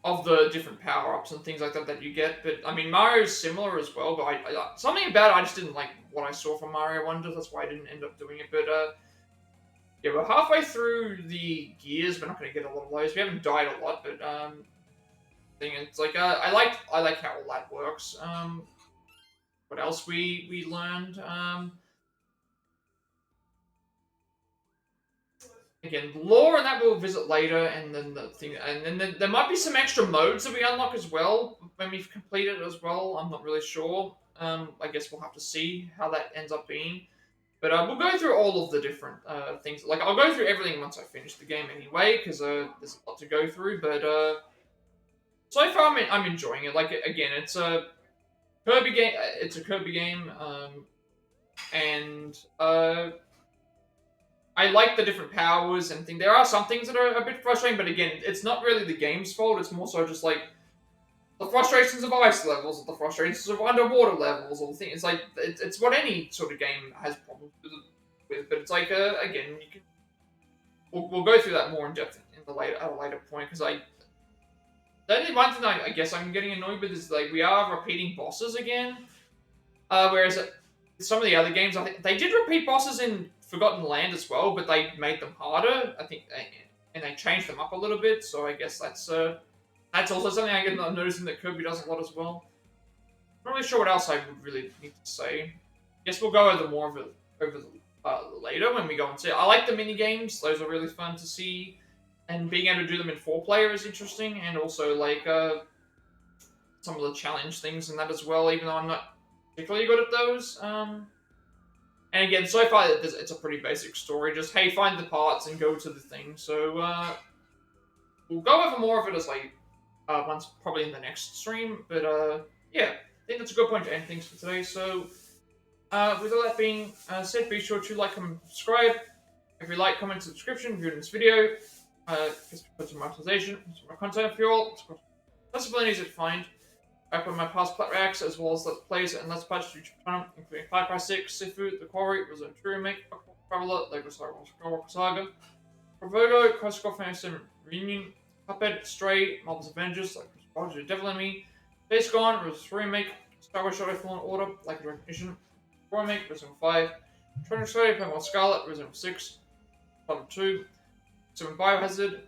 of the different power-ups and things like that you get. But I mean, Mario's similar as well, but I something about it, I just didn't like what I saw from Mario Wonder. That's why I didn't end up doing it. But yeah, we're halfway through the gears. We're not going to get a lot of those. We haven't died a lot, but thing it's like I like how all that works. What else we learned? Again, lore and that we'll visit later, and then the thing, and then there might be some extra modes that we unlock as well when we've completed it as well. I'm not really sure. I guess we'll have to see how that ends up being. But we'll go through all of the different things. Like, I'll go through everything once I finish the game anyway, because there's a lot to go through. But so far, I'm enjoying it. Like, again, it's a Kirby game. It's a Kirby game, and I like the different powers and things. There are some things that are a bit frustrating, but again, it's not really the game's fault. It's more so just like the frustrations of ice levels, or the frustrations of underwater levels, or the thing. It's like it's what any sort of game has problems with. But it's like again, you can we'll go through that more in depth at a later point, because the only one thing I guess I'm getting annoyed with is like we are repeating bosses again, whereas some of the other games I think they did repeat bosses in Forgotten Land as well, but they made them harder, I think, and they changed them up a little bit. So I guess that's also something I'm noticing that Kirby does a lot as well. I'm not really sure what else I would really need to say. Guess we'll go over more of it later when we go and see it. I like the mini games; those are really fun to see, and being able to do them in 4-player is interesting, and also like some of the challenge things and that as well. Even though I'm not particularly good at those. And again, so far it's a pretty basic story. Just hey, find the parts and go to the thing. So we'll go over more of it as like once probably in the next stream. But yeah, I think that's a good point to end things for today. So with all that being said, be sure to like, comment, subscribe. If you like, comment, subscription, if you're in this video, just put some monetization, some more content for you all. That's the easy to find. Back with my past Plat reacts, as well as Let's Plays and Let's Plays YouTube channel, including Far Cry 6, Sifu, The Quarry, Resident Evil Remake, Traveler, Lego Star Wars Skywalker Saga, Provogo, Classical Fantasy Reunion, Cuphead, Stray, Marvel's Avengers, like Project Devil Enemy, Days Gone, Resident Evil Remake, Star Wars Shadow Fallen Order, like Recognition, Remake, Resident Evil 5, Training Australia, Pokemon Scarlet, Resident Evil 6, Level 2, 7 Biohazard,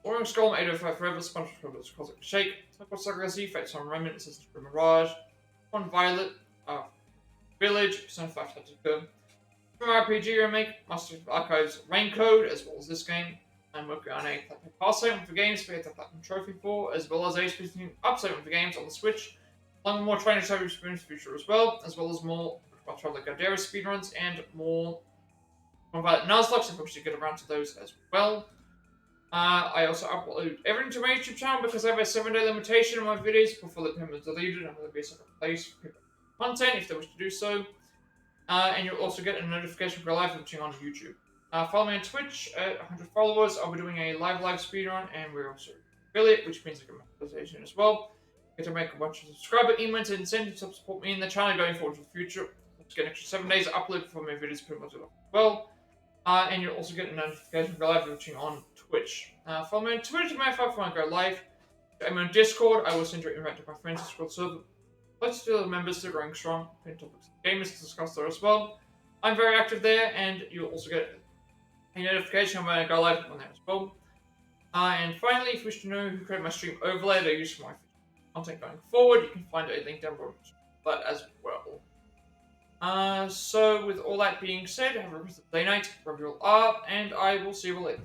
Warring Skull, 805 Forever, SpongeBob Cosmic Shake, Typo Saga Z, Fate Sun Remnant, Assassin's Creed Mirage, One Violet, Village, Persona 5 Tactica, RPG Remake, Master of Archives Rain Code, as well as this game. I'm working on a Platinum Pass segment for games to get the Platinum Trophy for, as well as a splitting up segment for games on the Switch, along with more training service experience future as well as more Traveler Gardera speedruns and more Violet Nuzlocke, and hopefully get around to those as well. I also upload everything to my YouTube channel because I have a 7-day limitation on my videos before the payment is deleted, and there'll be a separate place for people to content if they wish to do so. And you'll also get a notification for live watching on YouTube. Follow me on Twitch at 100 followers. I'll be doing a live speedrun, and we're also affiliate, which means I get monetization as well. Get to make a bunch of subscriber emails and incentives to support me in the channel going forward to the future. Let's get an extra 7 days upload before my videos pretty much as well. And you'll also get a notification for live watching on Twitch. Follow me on Twitter to my if I go live. I'm on Discord. I will send you an invite to my friends' Discord server. Let's do the members that are growing strong. Pin topics and gamers to discuss there as well. I'm very active there, and you'll also get a notification when I go live on there as well. And finally, if you wish to know who created my stream overlay that I use for my content going forward, you can find a link down below for that as well. So with all that being said, have a rest of the day night, wherever you all are, and I will see you all later.